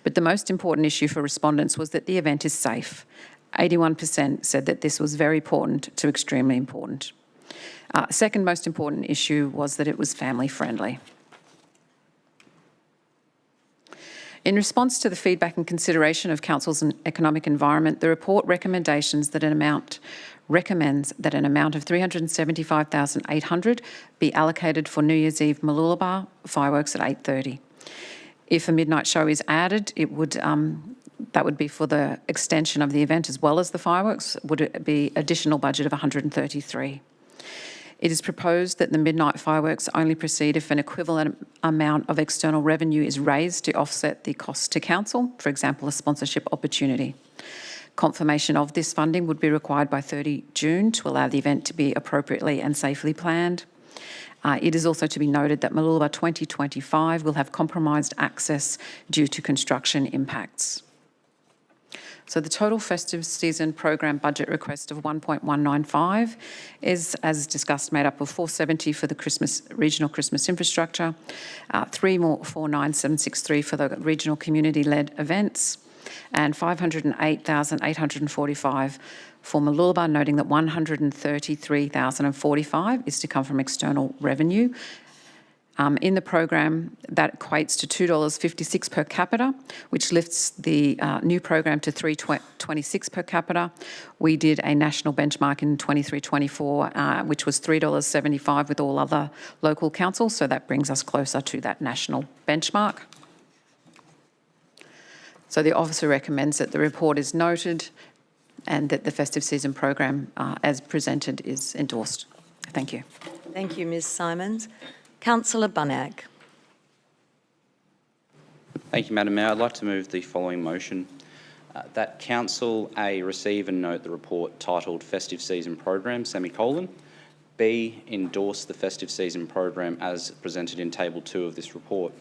S10: But the most important issue for respondents was that the event is safe. 81% said that this was very important to extremely important. Second most important issue was that it was family friendly. In response to the feedback and consideration of Council's economic environment, the report recommends that an amount of $375,800 be allocated for New Year's Eve Mooloolaba fireworks at 8:30. If a midnight show is added, that would be for the extension of the event as well as the fireworks, would it be additional budget of $133. It is proposed that the midnight fireworks only proceed if an equivalent amount of external revenue is raised to offset the cost to council, for example, a sponsorship opportunity. Confirmation of this funding would be required by 30 June to allow the event to be appropriately and safely planned. It is also to be noted that Mooloolaba 2025 will have compromised access due to construction impacts. So the total festive season program budget request of 1.195 is, as discussed, made up of 470 for the regional Christmas infrastructure, 49763 for the regional community-led events, and 508,845 for Mooloolaba, noting that 133,045 is to come from external revenue. In the program, that equates to $2.56 per capita, which lifts the new program to $3.26 per capita. We did a national benchmark in 23-24, which was $3.75 with all other local councils, so that brings us closer to that national benchmark. So the officer recommends that the report is noted and that the festive season program, as presented, is endorsed. Thank you.
S1: Thank you, Ms Simons. Councillor Bunnag.
S17: Thank you, Madam Mayor. I'd like to move the following motion. That Council A, receive and note the report titled Festive Season Program, semicolon. B, endorse the Festive Season Program as presented in Table 2 of this report.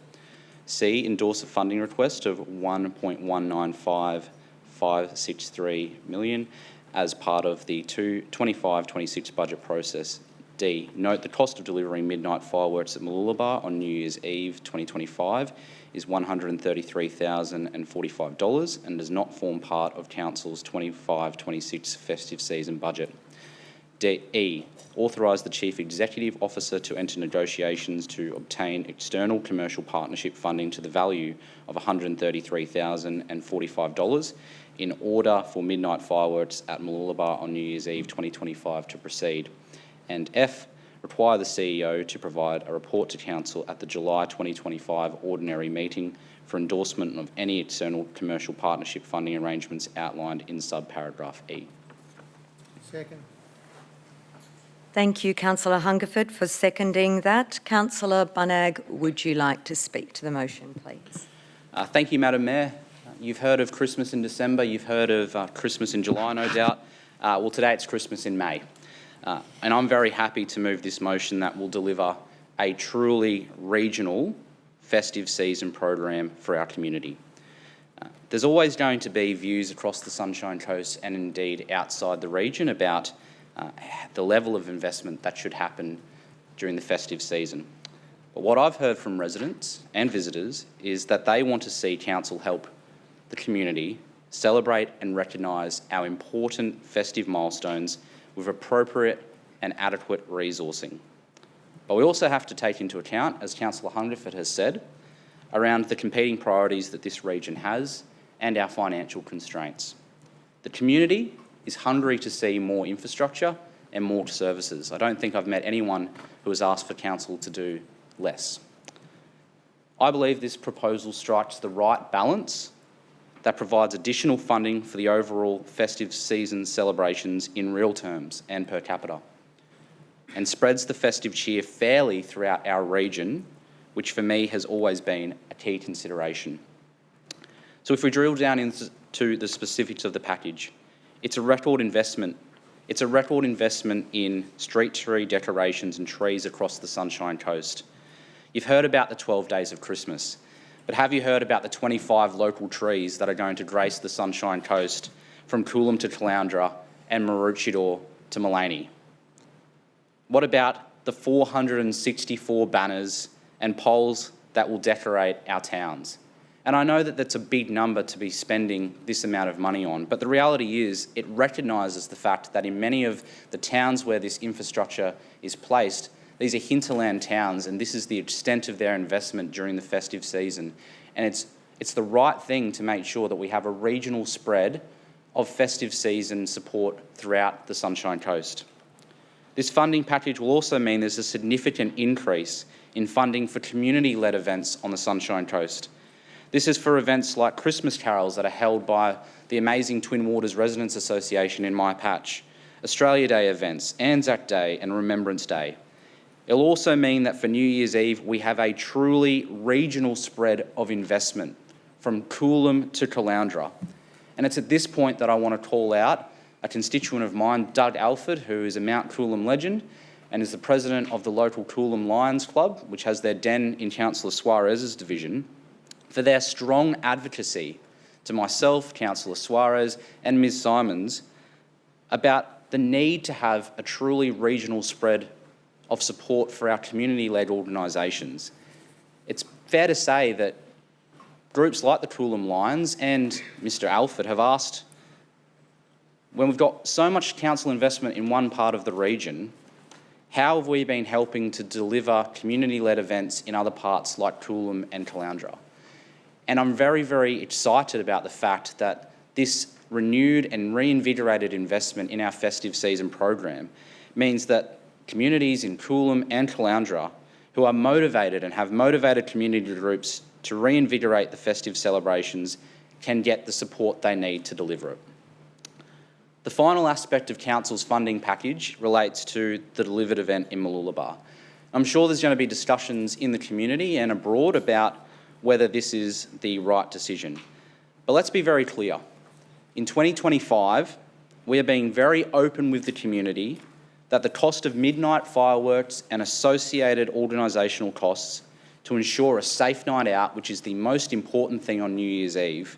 S17: C, endorse a funding request of $1.195563 million as part of the 25-26 budget process. D, note the cost of delivering midnight fireworks at Mooloolaba on New Year's Eve 2025 is $133,045 and does not form part of Council's 25-26 festive season budget. E, authorise the Chief Executive Officer to enter negotiations to obtain external commercial partnership funding to the value of $133,045 in order for midnight fireworks at Mooloolaba on New Year's Eve 2025 to proceed. And F, require the CEO to provide a report to Council at the July 2025 ordinary meeting for endorsement of any external commercial partnership funding arrangements outlined in subparagraph E.
S4: Second.
S1: Thank you, Councillor Hungerford, for seconding that. Councillor Bunnag, would you like to speak to the motion, please?
S17: Thank you, Madam Mayor. You've heard of Christmas in December, you've heard of Christmas in July, no doubt. Well, today it's Christmas in May. And I'm very happy to move this motion that will deliver a truly regional festive season program for our community. There's always going to be views across the Sunshine Coast and indeed outside the region about the level of investment that should happen during the festive season. But what I've heard from residents and visitors is that they want to see Council help the community celebrate and recognise our important festive milestones with appropriate and adequate resourcing. But we also have to take into account, as Councillor Hungerford has said, around the competing priorities that this region has and our financial constraints. The community is hungry to see more infrastructure and more services. I don't think I've met anyone who has asked for Council to do less. I believe this proposal strikes the right balance that provides additional funding for the overall festive season celebrations in real terms and per capita, and spreads the festive cheer fairly throughout our region, which for me has always been a key consideration. So if we drill down into the specifics of the package, it's a record investment. It's a record investment in street tree decorations and trees across the Sunshine Coast. You've heard about the 12 days of Christmas, but have you heard about the 25 local trees that are going to grace the Sunshine Coast from Coolum to Caloundra and Maroochydore to Mullaney? What about the 464 banners and poles that will decorate our towns? And I know that that's a big number to be spending this amount of money on, but the reality is it recognises the fact that in many of the towns where this infrastructure is placed, these are hinterland towns, and this is the extent of their investment during the festive season. And it's the right thing to make sure that we have a regional spread of festive season support throughout the Sunshine Coast. This funding package will also mean there's a significant increase in funding for community-led events on the Sunshine Coast. This is for events like Christmas carols that are held by the amazing Twin Waters Residents Association in my patch, Australia Day events, Anzac Day and Remembrance Day. It'll also mean that for New Year's Eve, we have a truly regional spread of investment from Coolum to Caloundra. And it's at this point that I want to call out a constituent of mine, Doug Alford, who is a Mount Coolum legend and is the president of the local Coolum Lions Club, which has their den in Councillor Suarez's division, for their strong advocacy to myself, Councillor Suarez and Ms Simons about the need to have a truly regional spread of support for our community-led organisations. It's fair to say that groups like the Coolum Lions and Mr Alford have asked, when we've got so much council investment in one part of the region, How have we been helping to deliver community-led events in other parts like Coolum and Caloundra? And I'm very, very excited about the fact that this renewed and reinvigorated investment in our festive season program means that communities in Coolum and Caloundra who are motivated and have motivated community groups to reinvigorate the festive celebrations can get the support they need to deliver it. The final aspect of Council's funding package relates to the delivered event in Mooloolaba. I'm sure there's going to be discussions in the community and abroad about whether this is the right decision. But let's be very clear. In 2025, we are being very open with the community that the cost of midnight fireworks and associated organisational costs to ensure a safe night out, which is the most important thing on New Year's Eve,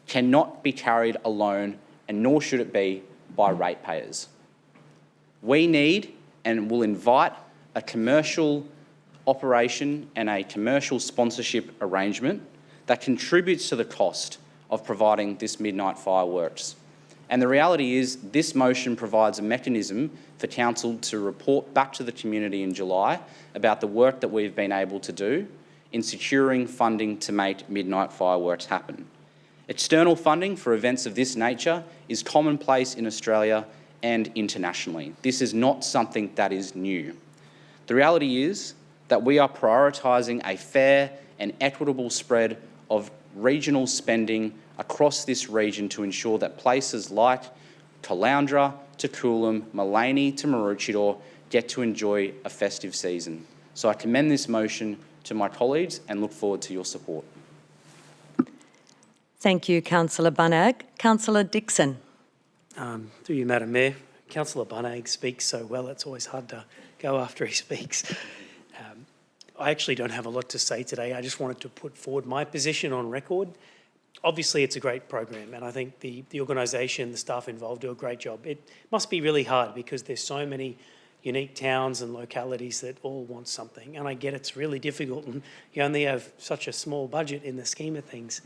S17: cannot be carried alone, and nor should it be by ratepayers. We need and will invite a commercial operation and a commercial sponsorship arrangement that contributes to the cost of providing this midnight fireworks. And the reality is this motion provides a mechanism for Council to report back to the community in July about the work that we've been able to do in securing funding to make midnight fireworks happen. External funding for events of this nature is commonplace in Australia and internationally. This is not something that is new. The reality is that we are prioritising a fair and equitable spread of regional spending across this region to ensure that places like Caloundra to Coolum, Maleny to Maroochydore get to enjoy a festive season. So I commend this motion to my colleagues and look forward to your support.
S1: Thank you, Councillor Bunnag. Councillor Dixon.
S2: Through you, Madam Mayor. Councillor Bunnag speaks so well, it's always hard to go after he speaks. I actually don't have a lot to say today. I just wanted to put forward my position on record. Obviously, it's a great program, and I think the organisation, the staff involved do a great job. It must be really hard because there's so many unique towns and localities that all want something, and I get it's really difficult, and you only have such a small budget in the scheme of things.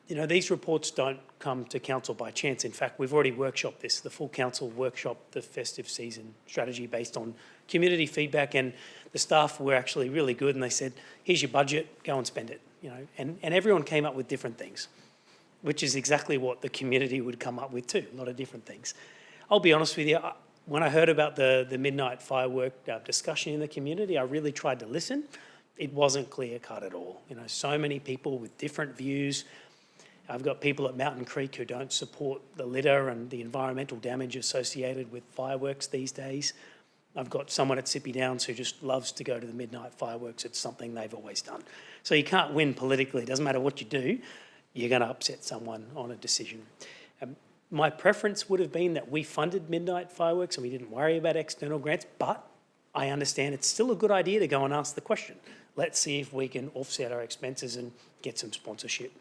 S2: You know, these reports don't come to Council by chance. In fact, we've already workshopped this. The full Council workshopped the festive season strategy based on community feedback, and the staff were actually really good, and they said, here's your budget, go and spend it. You know, and everyone came up with different things, which is exactly what the community would come up with too, a lot of different things. I'll be honest with you, when I heard about the midnight firework discussion in the community, I really tried to listen. It wasn't clear-cut at all. You know, so many people with different views. I've got people at Mountain Creek who don't support the litter and the environmental damage associated with fireworks these days. I've got someone at Sippy Downs who just loves to go to the midnight fireworks. It's something they've always done. So you can't win politically. It doesn't matter what you do, you're going to upset someone on a decision. My preference would have been that we funded midnight fireworks and we didn't worry about external grants, but I understand it's still a good idea to go and ask the question. Let's see if we can offset our expenses and get some sponsorship.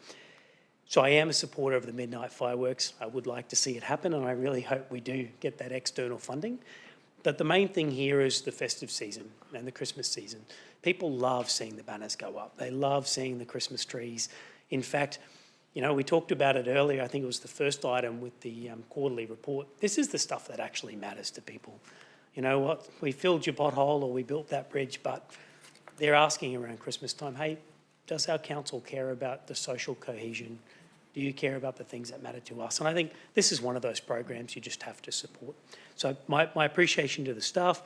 S2: So I am a supporter of the midnight fireworks. I would like to see it happen, and I really hope we do get that external funding. But the main thing here is the festive season and the Christmas season. People love seeing the banners go up. They love seeing the Christmas trees. In fact, you know, we talked about it earlier. I think it was the first item with the quarterly report. This is the stuff that actually matters to people. You know what? We filled your pothole or we built that bridge, but they're asking around Christmas time, hey, does our council care about the social cohesion? Do you care about the things that matter to us? And I think this is one of those programs you just have to support. So my appreciation to the staff.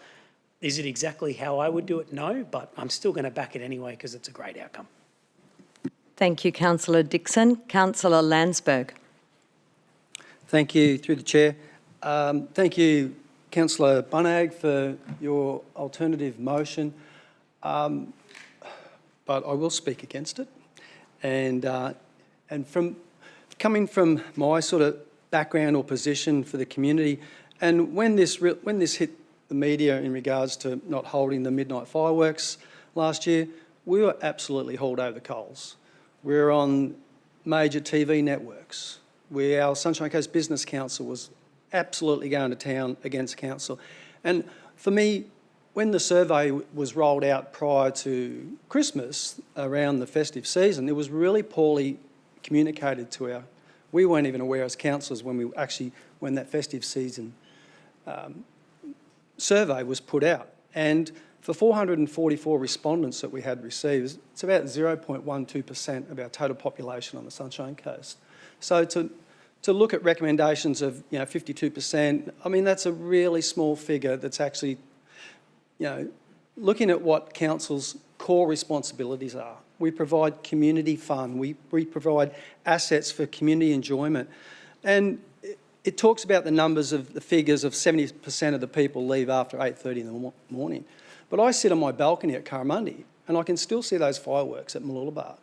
S2: Is it exactly how I would do it? No, but I'm still going to back it anyway because it's a great outcome.
S1: Thank you, Councillor Dixon. Councillor Landsberg.
S14: Thank you, through the chair. Thank you, Councillor Bunnag, for your alternative motion. But I will speak against it. And from coming from my sort of background or position for the community, and when this hit the media in regards to not holding the midnight fireworks last year, we were absolutely hauled over the coals. We were on major TV networks. Our Sunshine Coast Business Council was absolutely going to town against council. And for me, when the survey was rolled out prior to Christmas around the festive season, it was really poorly communicated to we weren't even aware as councillors when that festive season survey was put out, and for 444 respondents that we had received, it's about 0.12% of our total population on the Sunshine Coast. So to look at recommendations of 52%, I mean, that's a really small figure that's actually, looking at what council's core responsibilities are. We provide community fun, we provide assets for community enjoyment. And it talks about the numbers of the figures of 70% of the people leave after 8:30 in the morning. But I sit on my balcony at Curramundi and I can still see those fireworks at Mooloolaba.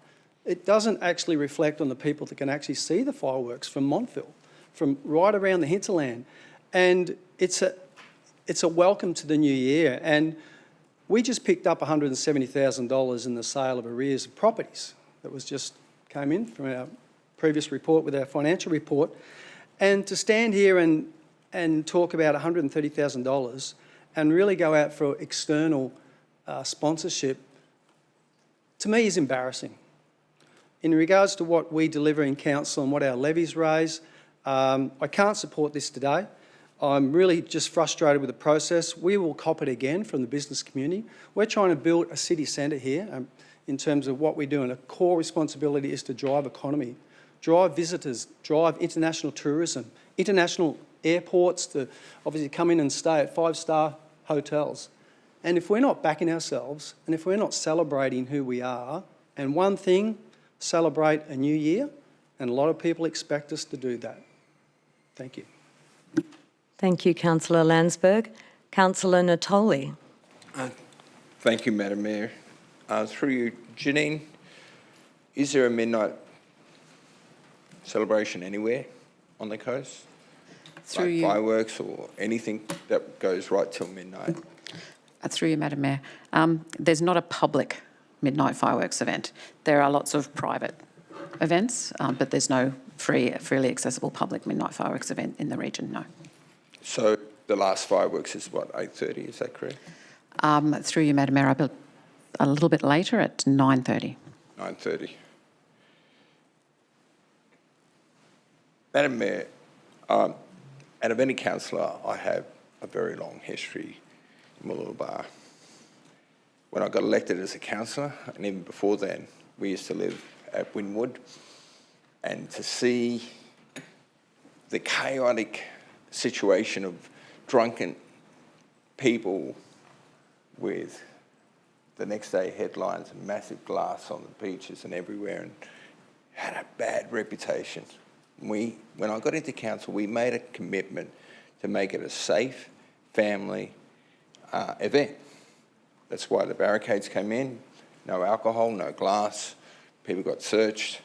S14: It doesn't actually reflect on the people that can actually see the fireworks from Montville, from right around the hinterland. And it's a welcome to the new year. And we just picked up $170,000 in the sale of arrears of properties. That was just came in from our previous report with our financial report. And to stand here and talk about $130,000 and really go out for external sponsorship, to me is embarrassing. In regards to what we deliver in council and what our levies raise, I can't support this today. I'm really just frustrated with the process. We will cop it again from the business community. We're trying to build a city centre here in terms of what we do, and a core responsibility is to drive economy, drive visitors, drive international tourism, international airports to obviously come in and stay at 5-star hotels. And if we're not backing ourselves, and if we're not celebrating who we are, and one thing, celebrate a new year, and a lot of people expect us to do that. Thank you.
S1: Thank you, Councillor Landsberg. Councillor Natoli.
S21: Thank you, Madam Mayor. Through you, Janine, is there a midnight celebration anywhere on the coast?
S10: Through
S21: like
S10: you.
S21: Fireworks or anything that goes right till midnight?
S10: Through you, Madam Mayor. There's not a public midnight fireworks event. There are lots of private events, but there's no freely accessible public midnight fireworks event in the region, no.
S21: So the last fireworks is what, 8:30, is that correct?
S10: Through you, Madam Mayor, I built a little bit later at 9:30.
S21: 9:30. Madam Mayor, out of any councillor, I have a very long history in Mooloolaba. When I got elected as a councillor, and even before then, we used to live at Winwood, and to see the chaotic situation of drunken people with the next day headlines and massive glass on the beaches and everywhere, and had a bad reputation. When I got into council, we made a commitment to make it a safe family event. That's why the barricades came in, no alcohol, no glass, people got searched.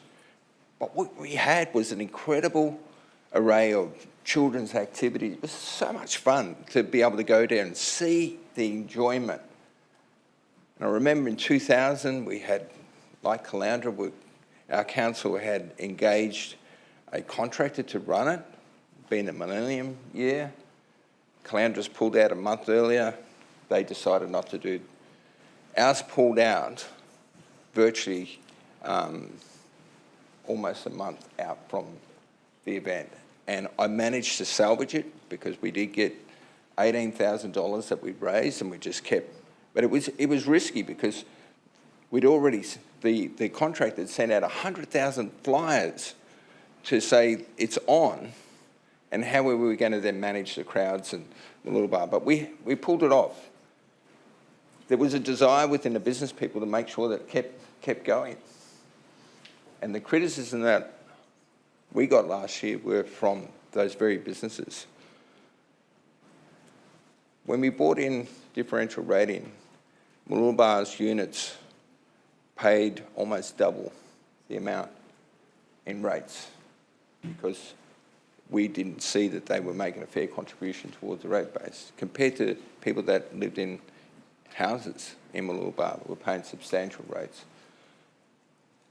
S21: But what we had was an incredible array of children's activities. It was so much fun to be able to go there and see the enjoyment. And I remember in 2000, we had, like Caloundra, our council had engaged a contractor to run it, being a millennium year. Caloundra's pulled out a month earlier. They decided not to do. Ours pulled out virtually almost a month out from the event. And I managed to salvage it because we did get $18,000 that we raised, and we just kept, but it was risky because we'd already, the contractor had sent out 100,000 flyers to say it's on, and how we were going to then manage the crowds and the little bar. But we pulled it off. There was a desire within the business people to make sure that it kept going. And the criticism that we got last year were from those very businesses. When we brought in differential rating, Mooloolaba's units paid almost double the amount in rates because we didn't see that they were making a fair contribution towards the rate base compared to people that lived in houses in Mooloolaba that were paying substantial rates.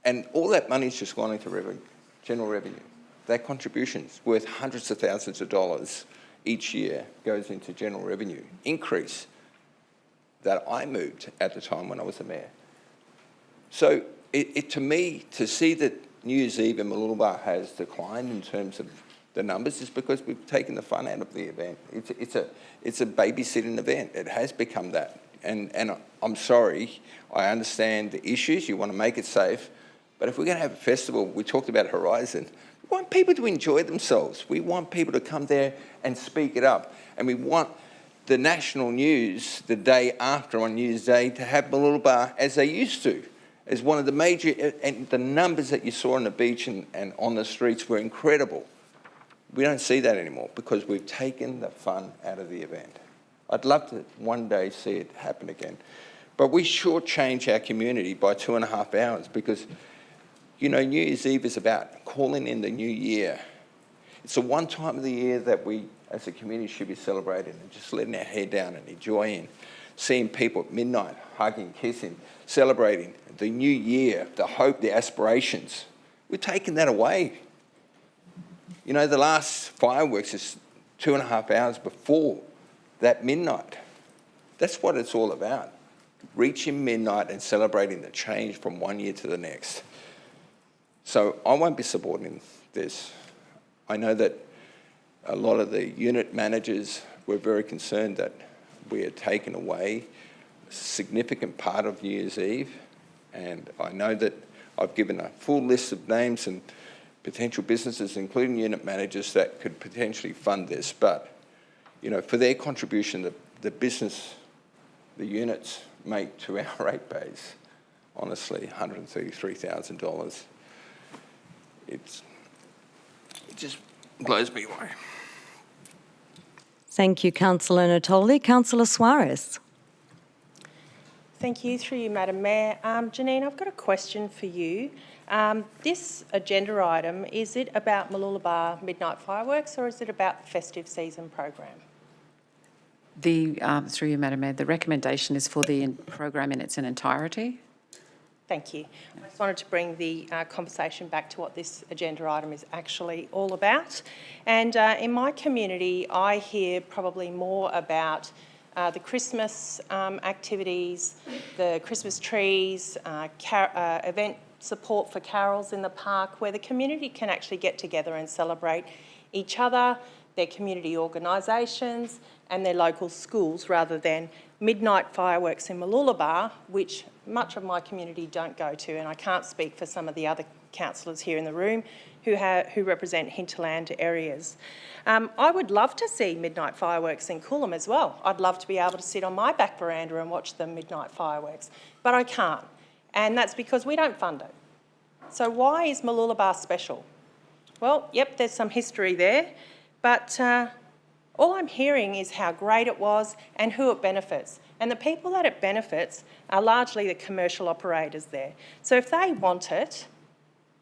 S21: And all that money's just gone into general revenue. That contribution's worth hundreds of thousands of dollars each year goes into general revenue increase that I moved at the time when I was the mayor. So to me, to see that New Year's Eve in Mooloolaba has declined in terms of the numbers is because we've taken the fun out of the event. It's a babysitting event. It has become that. And I'm sorry, I understand the issues. You want to make it safe. But if we're going to have a festival, we talked about Horizon, we want people to enjoy themselves. We want people to come there and speak it up. And we want the national news the day after on News Day to have Mooloolaba as they used to, as one of the major, and the numbers that you saw on the beach and on the streets were incredible. We don't see that anymore because we've taken the fun out of the event. I'd love to one day see it happen again. But we shortchange our community by 2.5 hours because, you know, New Year's Eve is about calling in the new year. It's the one time of the year that we, as a community, should be celebrating and just letting our head down and enjoying, seeing people at midnight, hugging, kissing, celebrating the new year, the hope, the aspirations. We've taken that away. You know, the last fireworks is 2.5 hours before that midnight. That's what it's all about. Reaching midnight and celebrating the change from one year to the next. So I won't be supporting this. I know that a lot of the unit managers were very concerned that we had taken away a significant part of New Year's Eve. And I know that I've given a full list of names and potential businesses, including unit managers, that could potentially fund this. But, you know, for their contribution, the business, the units make to our rate base, honestly, $133,000. It just blows me away.
S1: Thank you, Councillor Natoli. Councillor Suarez.
S18: Thank you. Through you, Madam Mayor. Janine, I've got a question for you. This agenda item, is it about Mooloolaba midnight fireworks or is it about the festive season program?
S10: Through you, Madam Mayor, the recommendation is for the program in its entirety.
S18: Thank you. I just wanted to bring the conversation back to what this agenda item is actually all about. And in my community, I hear probably more about the Christmas activities, the Christmas trees, event support for carols in the park, where the community can actually get together and celebrate each other, their community organisations and their local schools, rather than midnight fireworks in Mooloolaba, which much of my community don't go to, and I can't speak for some of the other councillors here in the room who represent hinterland areas. I would love to see midnight fireworks in Coolum as well. I'd love to be able to sit on my back veranda and watch the midnight fireworks, but I can't, and that's because we don't fund it. So why is Mooloolaba special? Well, yep, there's some history there, but all I'm hearing is how great it was and who it benefits. And the people that it benefits are largely the commercial operators there. So if they want it,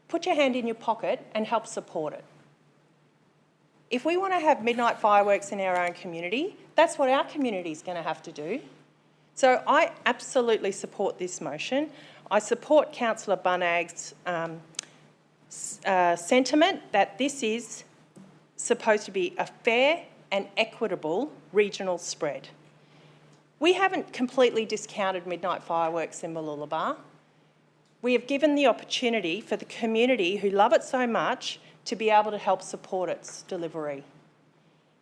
S18: put your hand in your pocket and help support it. If we want to have midnight fireworks in our own community, that's what our community is going to have to do. So I absolutely support this motion. I support Councillor Bunnag's sentiment that this is supposed to be a fair and equitable regional spread. We haven't completely discounted midnight fireworks in Mooloolaba. We have given the opportunity for the community who love it so much to be able to help support its delivery.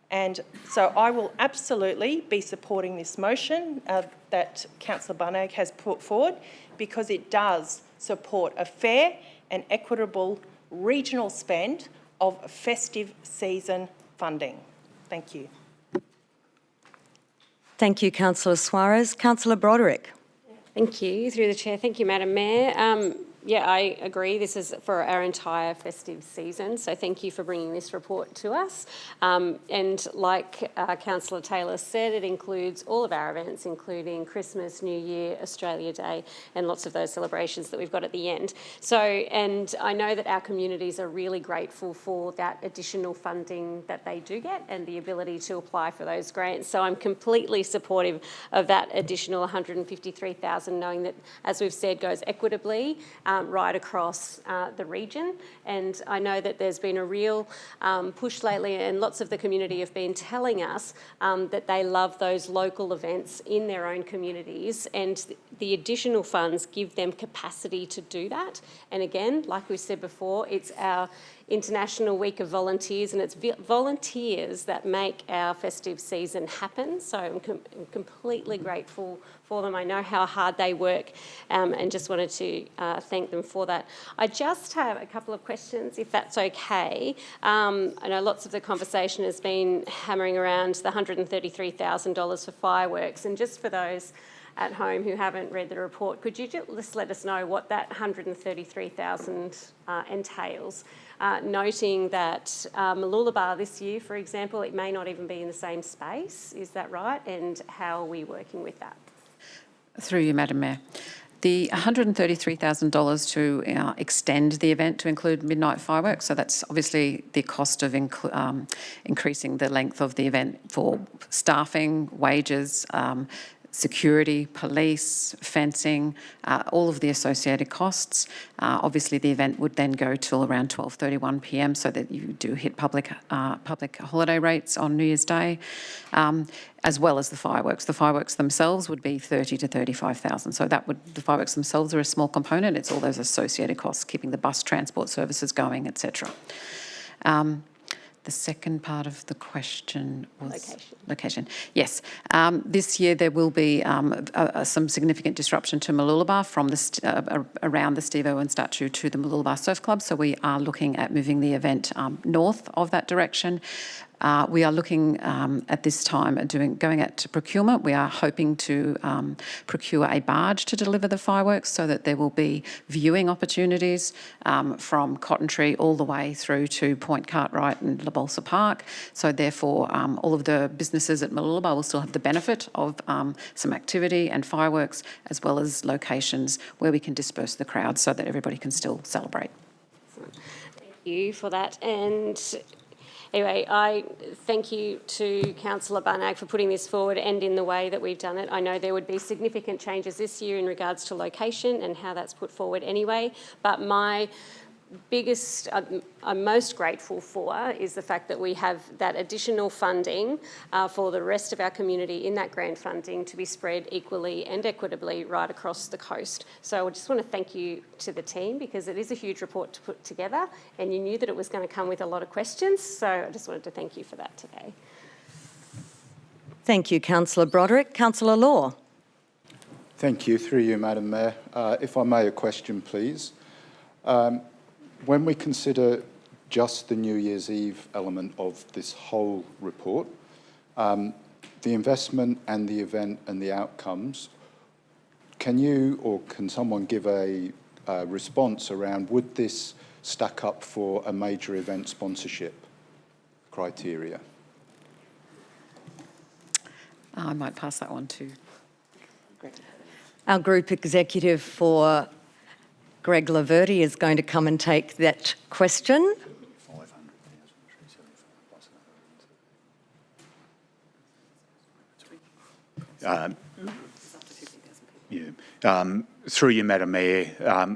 S18: And so I will absolutely be supporting this motion that Councillor Bunnag has put forward, because it does support a fair and equitable regional spend of festive season funding. Thank you.
S1: Thank you, Councillor Suarez. Councillor Broderick.
S15: Thank you. Through the chair. Thank you, Madam Mayor. Yeah, I agree. This is for our entire festive season. So thank you for bringing this report to us. And like Councillor Taylor said, it includes all of our events, including Christmas, New Year, Australia Day, and lots of those celebrations that we've got at the end. So, and I know that our communities are really grateful for that additional funding that they do get and the ability to apply for those grants. So I'm completely supportive of that additional $153,000, knowing that, as we've said, goes equitably right across the region. And I know that there's been a real push lately, and lots of the community have been telling us that they love those local events in their own communities, and the additional funds give them capacity to do that. And again, like we said before, it's our International Week of Volunteers, and it's volunteers that make our festive season happen. So I'm completely grateful for them. I know how hard they work, and just wanted to thank them for that. I just have a couple of questions, if that's okay. I know lots of the conversation has been hammering around the $133,000 for fireworks, and just for those at home who haven't read the report, could you just let us know what that $133,000 entails? Noting that Mooloolaba this year, for example, it may not even be in the same space, is that right? And how are we working with that?
S10: Through you, Madam Mayor. The $133,000 to extend the event to include midnight fireworks, so that's obviously the cost of increasing the length of the event for staffing, wages, security, police, fencing, all of the associated costs. Obviously, the event would then go till around 12:31 p.m. so that you do hit public holiday rates on New Year's Day, as well as the fireworks. The fireworks themselves would be $30,000 to $35,000. So the fireworks themselves are a small component. It's all those associated costs, keeping the bus transport services going, etc. The second part of the question was location. Yes. This year there will be some significant disruption to Mooloolaba from around the Steve Irwin statue to the Mooloolaba Surf Club. So we are looking at moving the event north of that direction. We are looking at this time at going out to procurement. We are hoping to procure a barge to deliver the fireworks so that there will be viewing opportunities from Cotton Tree all the way through to Point Cartwright and La Bolsa Park. So therefore, all of the businesses at Mooloolaba will still have the benefit of some activity and fireworks, as well as locations where we can disperse the crowd so that everybody can still celebrate.
S15: Thank you for that. And anyway, I thank you to Councillor Barnag for putting this forward and in the way that we've done it. I know there would be significant changes this year in regards to location and how that's put forward anyway, but my biggest, I'm most grateful for is the fact that we have that additional funding for the rest of our community in that grant funding to be spread equally and equitably right across the coast. So I just want to thank you to the team, because it is a huge report to put together, and you knew that it was going to come with a lot of questions. So I just wanted to thank you for that today.
S1: Thank you, Councillor Broderick. Councillor Law.
S19: Thank you. Through you, Madam Mayor. If I may, a question, please. When we consider just the New Year's Eve element of this whole report, the investment and the event and the outcomes, can you or can someone give a response around, would this stack up for a major event sponsorship criteria?
S10: I might pass that on to
S1: Our Group Executive for Greg Laverty is going to come and take that question.
S11: Through you, Madam Mayor,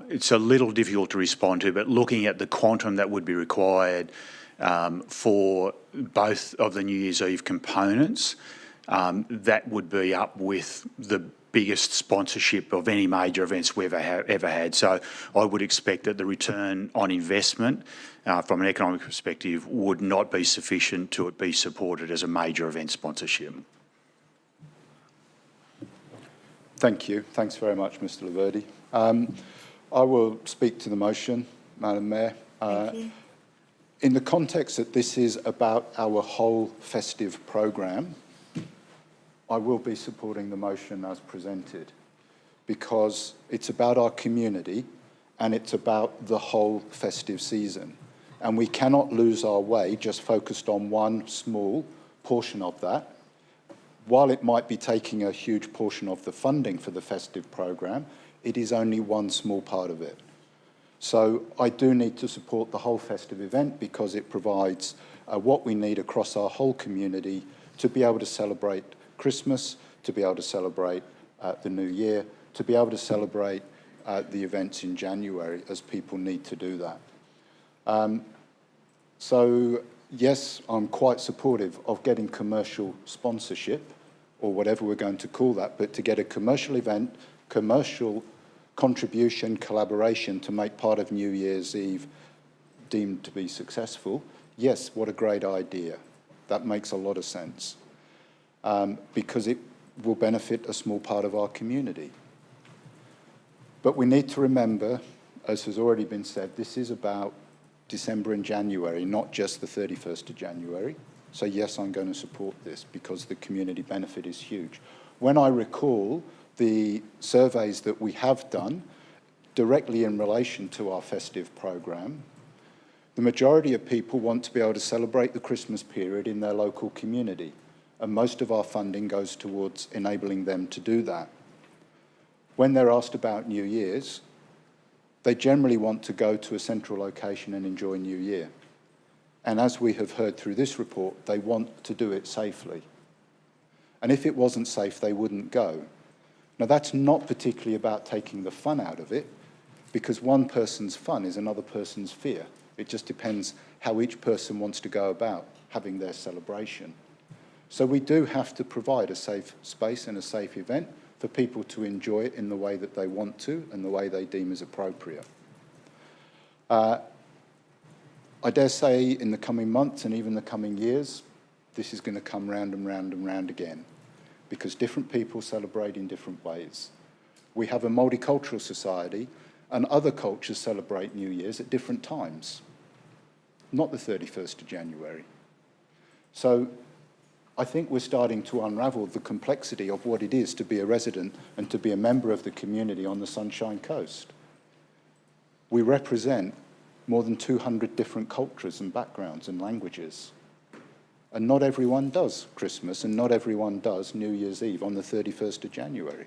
S11: it's a little difficult to respond to, but looking at the quantum that would be required for both of the New Year's Eve components, that would be up with the biggest sponsorship of any major events we've ever had. So I would expect that the return on investment from an economic perspective would not be sufficient to it be supported as a major event sponsorship.
S19: Thank you. Thanks very much, Mr Laverty. I will speak to the motion, Madam Mayor.
S1: Thank you.
S19: In the context that this is about our whole festive programme, I will be supporting the motion as presented, because it's about our community and it's about the whole festive season. And we cannot lose our way just focused on one small portion of that. While it might be taking a huge portion of the funding for the festive programme, it is only one small part of it. So I do need to support the whole festive event, because it provides what we need across our whole community to be able to celebrate Christmas, to be able to celebrate the New Year, to be able to celebrate the events in January, as people need to do that. So yes, I'm quite supportive of getting commercial sponsorship, or whatever we're going to call that, but to get a commercial event, commercial contribution, collaboration to make part of New Year's Eve deemed to be successful, yes, what a great idea. That makes a lot of sense, because it will benefit a small part of our community. But we need to remember, as has already been said, this is about December and January, not just the 31st of January. So yes, I'm going to support this because the community benefit is huge. When I recall the surveys that we have done directly in relation to our festive program, the majority of people want to be able to celebrate the Christmas period in their local community, and most of our funding goes towards enabling them to do that. When they're asked about New Year's, they generally want to go to a central location and enjoy New Year. And as we have heard through this report, they want to do it safely. And if it wasn't safe, they wouldn't go. Now, that's not particularly about taking the fun out of it, because one person's fun is another person's fear. It just depends how each person wants to go about having their celebration. So we do have to provide a safe space and a safe event for people to enjoy it in the way that they want to and the way they deem is appropriate. I dare say in the coming months and even the coming years, this is going to come round and round and round again, because different people celebrate in different ways. We have a multicultural society, and other cultures celebrate New Year's at different times, not the 31st of January. So I think we're starting to unravel the complexity of what it is to be a resident and to be a member of the community on the Sunshine Coast. We represent more than 200 different cultures and backgrounds and languages. And not everyone does Christmas, and not everyone does New Year's Eve on the 31st of January.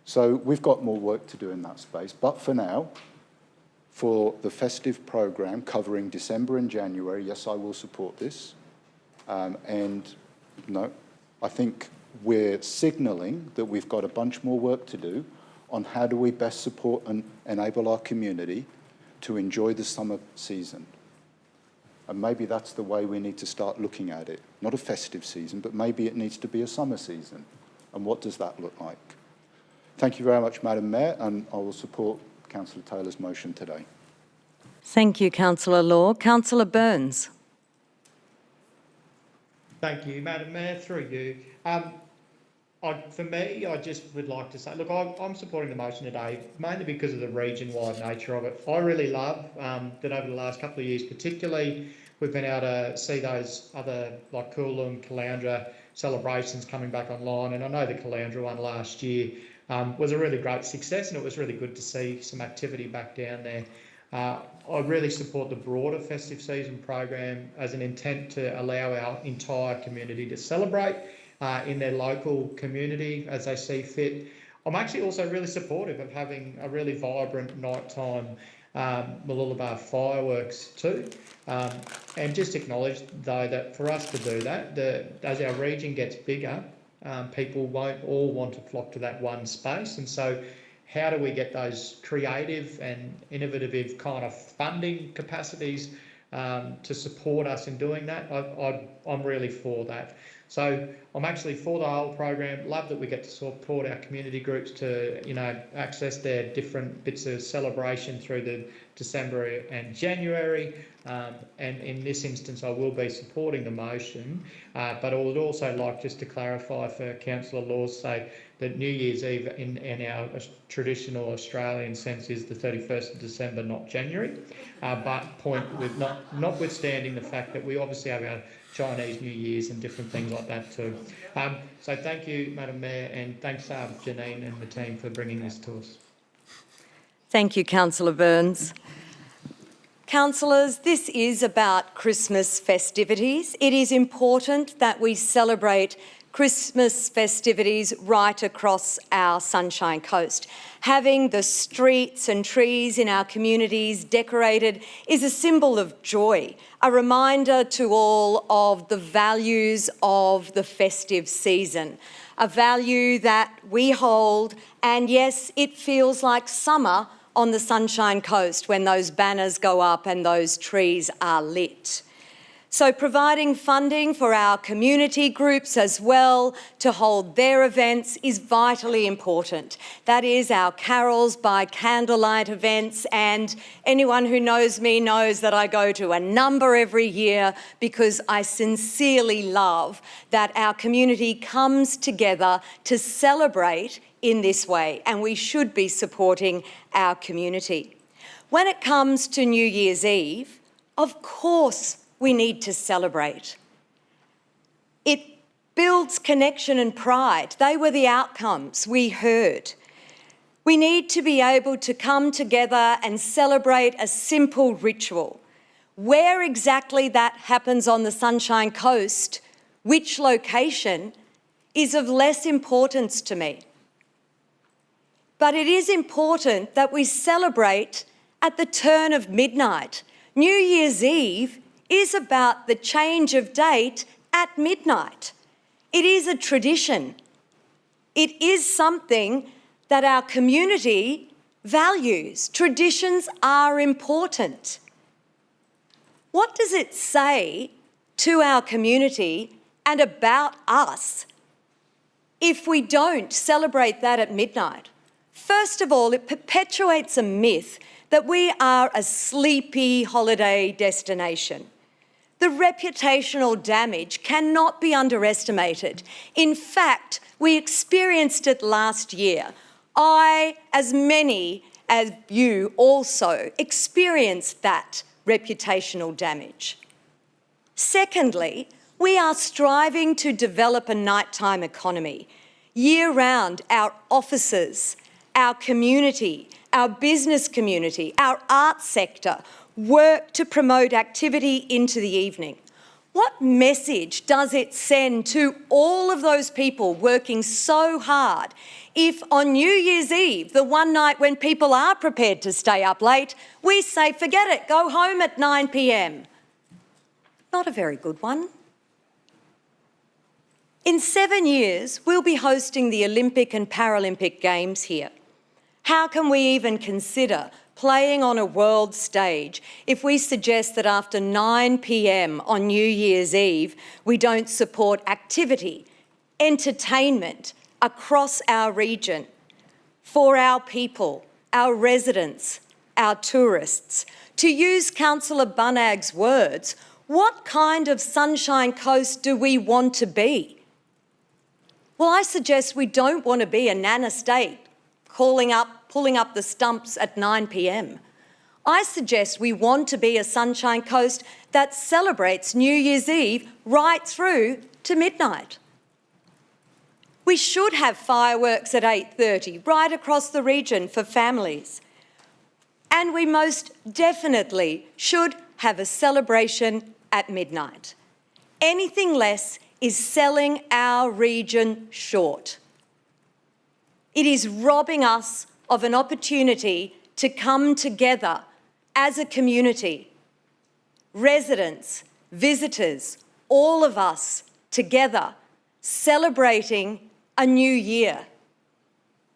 S19: So we've got more work to do in that space. But for now, for the festive program covering December and January, yes, I will support this. And no, I think we're signalling that we've got a bunch more work to do on how do we best support and enable our community to enjoy the summer season. And maybe that's the way we need to start looking at it. Not a festive season, but maybe it needs to be a summer season. And what does that look like? Thank you very much, Madam Mayor, and I will support Councillor Taylor's motion today.
S1: Thank you, Councillor Law. Councillor Burns.
S16: Thank you, Madam Mayor, through you. For me, I just would like to say, look, I'm supporting the motion today, mainly because of the region-wide nature of it. I really love that over the last couple of years, particularly, we've been able to see those other, like Coolum, Caloundra celebrations coming back online. And I know the Caloundra one last year was a really great success, and it was really good to see some activity back down there. I really support the broader festive season program as an intent to allow our entire community to celebrate in their local community as they see fit. I'm actually also really supportive of having a really vibrant nighttime Mooloolaba fireworks too. And just acknowledge, though, that for us to do that, as our region gets bigger, people won't all want to flock to that one space. And so how do we get those creative and innovative kind of funding capacities to support us in doing that? I'm really for that. So I'm actually for the whole program. Love that we get to support our community groups to, access their different bits of celebration through the December and January. And in this instance, I will be supporting the motion. But I would also like just to clarify for Councillor Law's sake that New Year's Eve in our traditional Australian sense is the 31st of December, not January. But notwithstanding the fact that we obviously have our Chinese New Year's and different things like that too. So thank you, Madam Mayor, and thanks Janine and the team for bringing this to us.
S1: Thank you, Councillor Burns. Councillors, this is about Christmas festivities. It is important that we celebrate Christmas festivities right across our Sunshine Coast. Having the streets and trees in our communities decorated is a symbol of joy, a reminder to all of the values of the festive season, a value that we hold, and yes, it feels like summer on the Sunshine Coast when those banners go up and those trees are lit. So providing funding for our community groups as well to hold their events is vitally important. That is our carols by candlelight events, and anyone who knows me knows that I go to a number every year because I sincerely love that our community comes together to celebrate in this way, and we should be supporting our community. When it comes to New Year's Eve, of course, we need to celebrate. It builds connection and pride. They were the outcomes we heard. We need to be able to come together and celebrate a simple ritual. Where exactly that happens on the Sunshine Coast, which location, is of less importance to me. But it is important that we celebrate at the turn of midnight. New Year's Eve is about the change of date at midnight. It is a tradition. It is something that our community values. Traditions are important. What does it say to our community and about us if we don't celebrate that at midnight? First of all, it perpetuates a myth that we are a sleepy holiday destination. The reputational damage cannot be underestimated. In fact, we experienced it last year. I, as many as you also, experienced that reputational damage. Secondly, we are striving to develop a nighttime economy. Year-round, our offices, our community, our business community, our arts sector work to promote activity into the evening. What message does it send to all of those people working so hard if on New Year's Eve, the one night when people are prepared to stay up late, we say, forget it, go home at 9 p.m? Not a very good one. In 7 years, we'll be hosting the Olympic and Paralympic Games here. How can we even consider playing on a world stage if we suggest that after 9 p.m. on New Year's Eve, we don't support activity, entertainment across our region for our people, our residents, our tourists? To use Councillor Bunnag's words, what kind of Sunshine Coast do we want to be? Well, I suggest we don't want to be a nana state pulling up the stumps at 9 p.m. I suggest we want to be a Sunshine Coast that celebrates New Year's Eve right through to midnight. We should have fireworks at 8:30 right across the region for families. And we most definitely should have a celebration at midnight. Anything less is selling our region short. It is robbing us of an opportunity to come together as a community. Residents, visitors, all of us together celebrating a new year,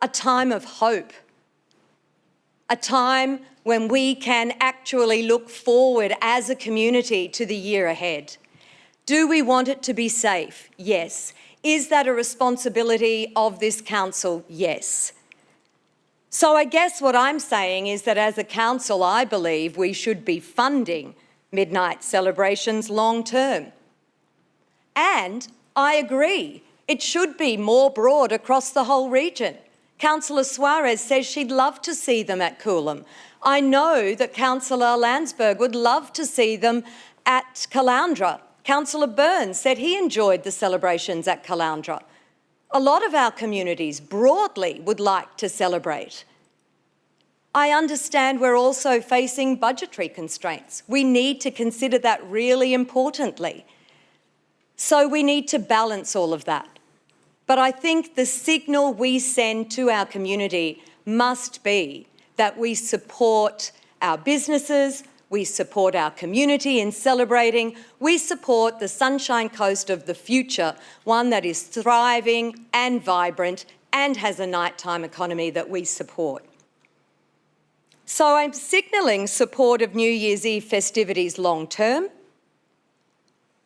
S1: a time of hope, a time when we can actually look forward as a community to the year ahead. Do we want it to be safe? Yes. Is that a responsibility of this council? Yes. So I guess what I'm saying is that as a council, I believe we should be funding midnight celebrations long term. And I agree, it should be more broad across the whole region. Councillor Suarez says she'd love to see them at Coolum. I know that Councillor Landsberg would love to see them at Caloundra. Councillor Burns said he enjoyed the celebrations at Caloundra. A lot of our communities broadly would like to celebrate. I understand we're also facing budgetary constraints. We need to consider that really importantly. So we need to balance all of that. But I think the signal we send to our community must be that we support our businesses, we support our community in celebrating, we support the Sunshine Coast of the future, one that is thriving and vibrant and has a nighttime economy that we support. So I'm signalling support of New Year's Eve festivities long term,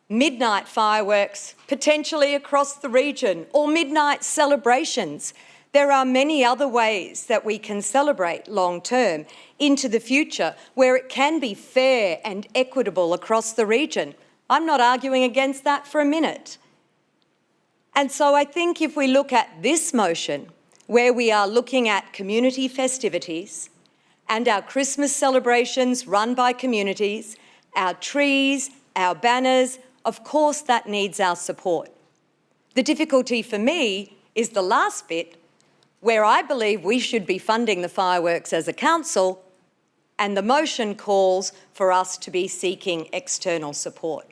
S1: midnight fireworks potentially across the region, or midnight celebrations. There are many other ways that we can celebrate long term into the future where it can be fair and equitable across the region. I'm not arguing against that for a minute. And so I think if we look at this motion, where we are looking at community festivities and our Christmas celebrations run by communities, our trees, our banners, of course that needs our support. The difficulty for me is the last bit, where I believe we should be funding the fireworks as a council, and the motion calls for us to be seeking external support.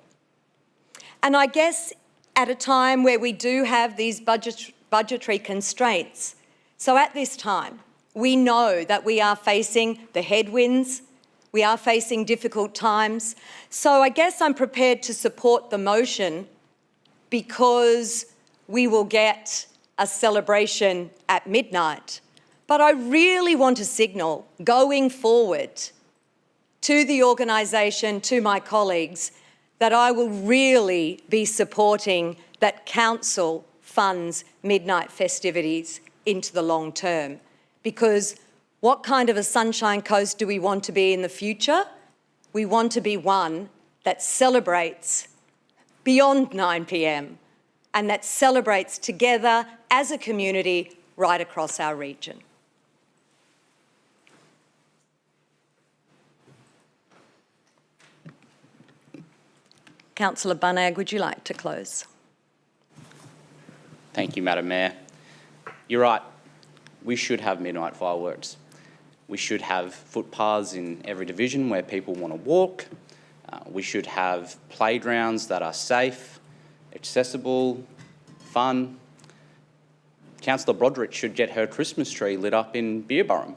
S1: And I guess at a time where we do have these budgetary constraints, so at this time, we know that we are facing the headwinds, we are facing difficult times. So I guess I'm prepared to support the motion because we will get a celebration at midnight. But I really want to signal going forward to the organisation, to my colleagues, that I will really be supporting that council funds midnight festivities into the long term. Because what kind of a Sunshine Coast do we want to be in the future? We want to be one that celebrates beyond 9 p.m. and that celebrates together as a community right across our region. Councillor Bunnag, would you like to close?
S17: Thank you, Madam Mayor. You're right. We should have midnight fireworks. We should have footpaths in every division where people want to walk. We should have playgrounds that are safe, accessible, fun. Councillor Broderick should get her Christmas tree lit up in Behaviour.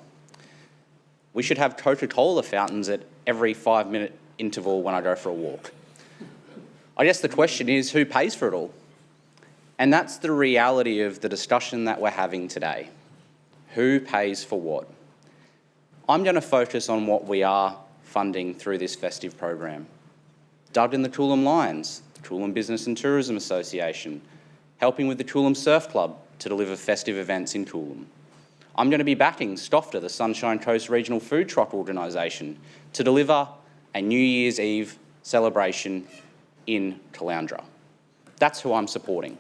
S17: We should have Coca-Cola fountains at every 5-minute interval when I go for a walk. I guess the question is, who pays for it all? And that's the reality of the discussion that we're having today. Who pays for what? I'm going to focus on what we are funding through this festive program. Dubbed in the Coolum Lions, the Coolum Business and Tourism Association, helping with the Coolum Surf Club to deliver festive events in Coolum. I'm going to be backing STOFTA, the Sunshine Coast Regional Food Truck Organisation, to deliver a New Year's Eve celebration in Caloundra. That's who I'm supporting.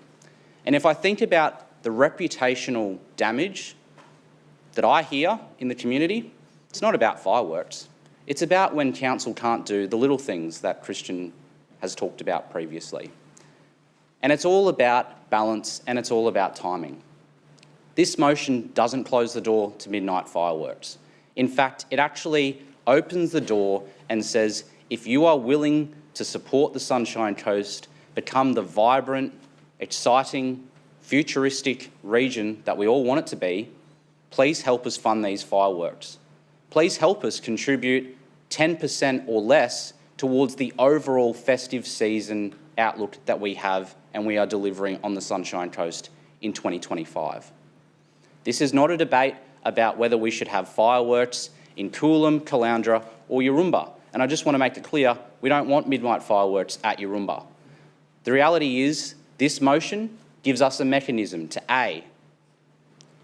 S17: And if I think about the reputational damage that I hear in the community, it's not about fireworks. It's about when council can't do the little things that Christian has talked about previously. And it's all about balance and it's all about timing. This motion doesn't close the door to midnight fireworks. In fact, it actually opens the door and says, if you are willing to support the Sunshine Coast, become the vibrant, exciting, futuristic region that we all want it to be, please help us fund these fireworks. Please help us contribute 10% or less towards the overall festive season outlook that we have and we are delivering on the Sunshine Coast in 2025. This is not a debate about whether we should have fireworks in Coolum, Caloundra or Yaroomba. And I just want to make it clear, we don't want midnight fireworks at Yaroomba. The reality is this motion gives us a mechanism to A,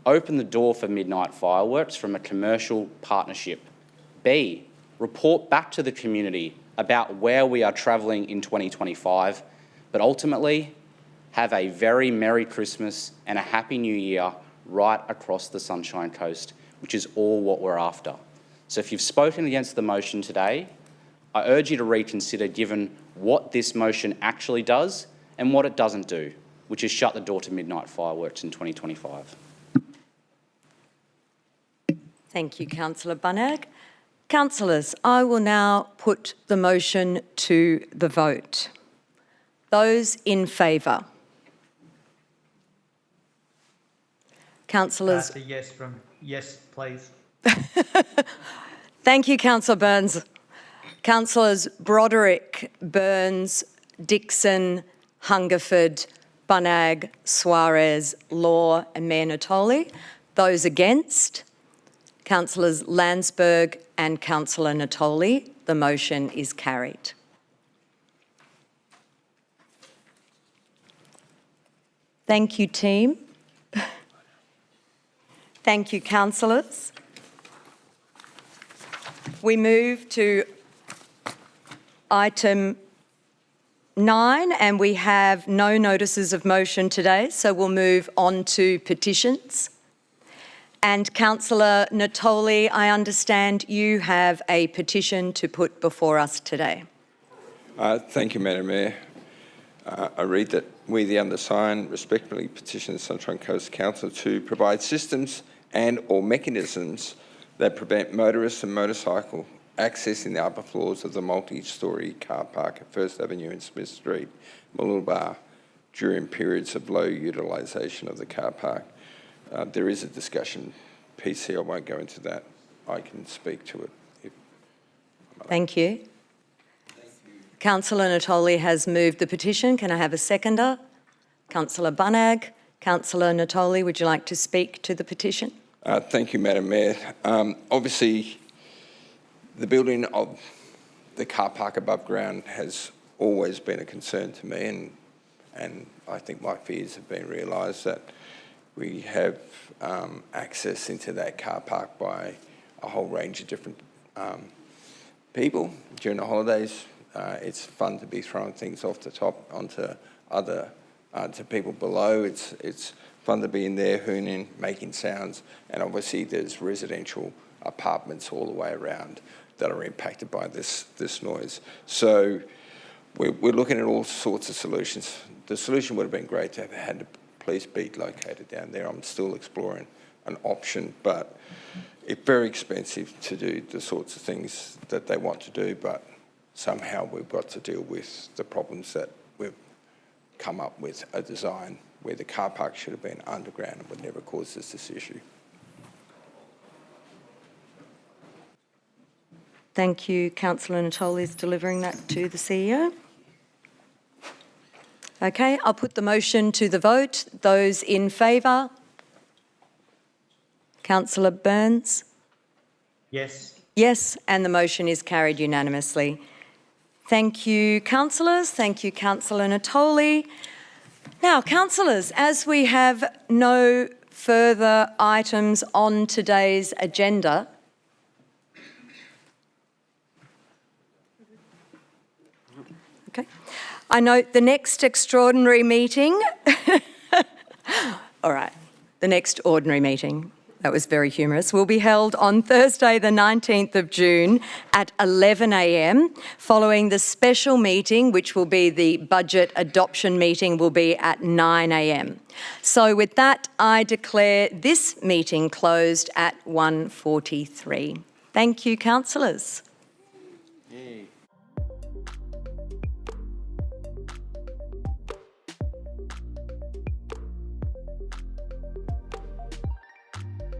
S17: open the door for midnight fireworks from a commercial partnership. B, report back to the community about where we are travelling in 2025, but ultimately have a very Merry Christmas and a Happy New Year right across the Sunshine Coast, which is all what we're after. So if you've spoken against the motion today, I urge you to reconsider given what this motion actually does and what it doesn't do, which is shut the door to midnight fireworks in 2025.
S1: Thank you, Councillor Bunnag. Councillors, I will now put the motion to the vote. Those in favour? Councillors.
S16: That's a yes from yes, please.
S1: Thank you, Councillor Burns. Councillors Broderick, Burns, Dixon, Hungerford, Bunag, Suarez, Law and Mayor Natoli. Those against? Councillors Landsberg and Councillor Natoli. The motion is carried. Thank you, team. Thank you, councillors. We move to item 9, and we have no notices of motion today, so we'll move on to petitions. And Councillor Natoli, I understand you have a petition to put before us today.
S21: Thank you, Madam Mayor. I read that we, the undersigned, respectfully petition the Sunshine Coast Council to provide systems and or mechanisms that prevent motorists and motorcycle accessing the upper floors of the multi-storey car park at First Avenue and Smith Street, Mooloolaba, during periods of low utilisation of the car park. There is a discussion piece here. I won't go into that. I can speak to it.
S1: Thank you. Councillor Natoli has moved the petition. Can I have a seconder? Councillor Bunag. Councillor Natoli, would you like to speak to the petition?
S21: Thank you, Madam Mayor. Obviously, the building of the car park above ground has always been a concern to me, and I think my fears have been realised that we have access into that car park by a whole range of different people during the holidays. It's fun to be throwing things off the top onto to people below. It's fun to be in there hooning, making sounds, and obviously there's residential apartments all the way around that are impacted by this noise. So we're looking at all sorts of solutions. The solution would have been great to have had the police beat located down there. I'm still exploring an option, but it's very expensive to do the sorts of things that they want to do, but somehow we've got to deal with the problems that we've come up with a design where the car park should have been underground and would never cause this issue.
S1: Thank you. Councillor Natoli is delivering that to the CEO. Okay, I'll put the motion to the vote. Those in favour? Councillor Burns?
S16: Yes.
S1: Yes, and the motion is carried unanimously. Thank you, councillors. Thank you, Councillor Natoli. Now, councillors, as we have no further items on today's agenda, okay, I note the next extraordinary meeting, all right, the next ordinary meeting, that was very humorous, will be held on Thursday the 19th of June at 11 a.m, following the special meeting, which will be the budget adoption meeting, will be at 9 a.m. So with that, I declare this meeting closed at 1:43. Thank you, councillors.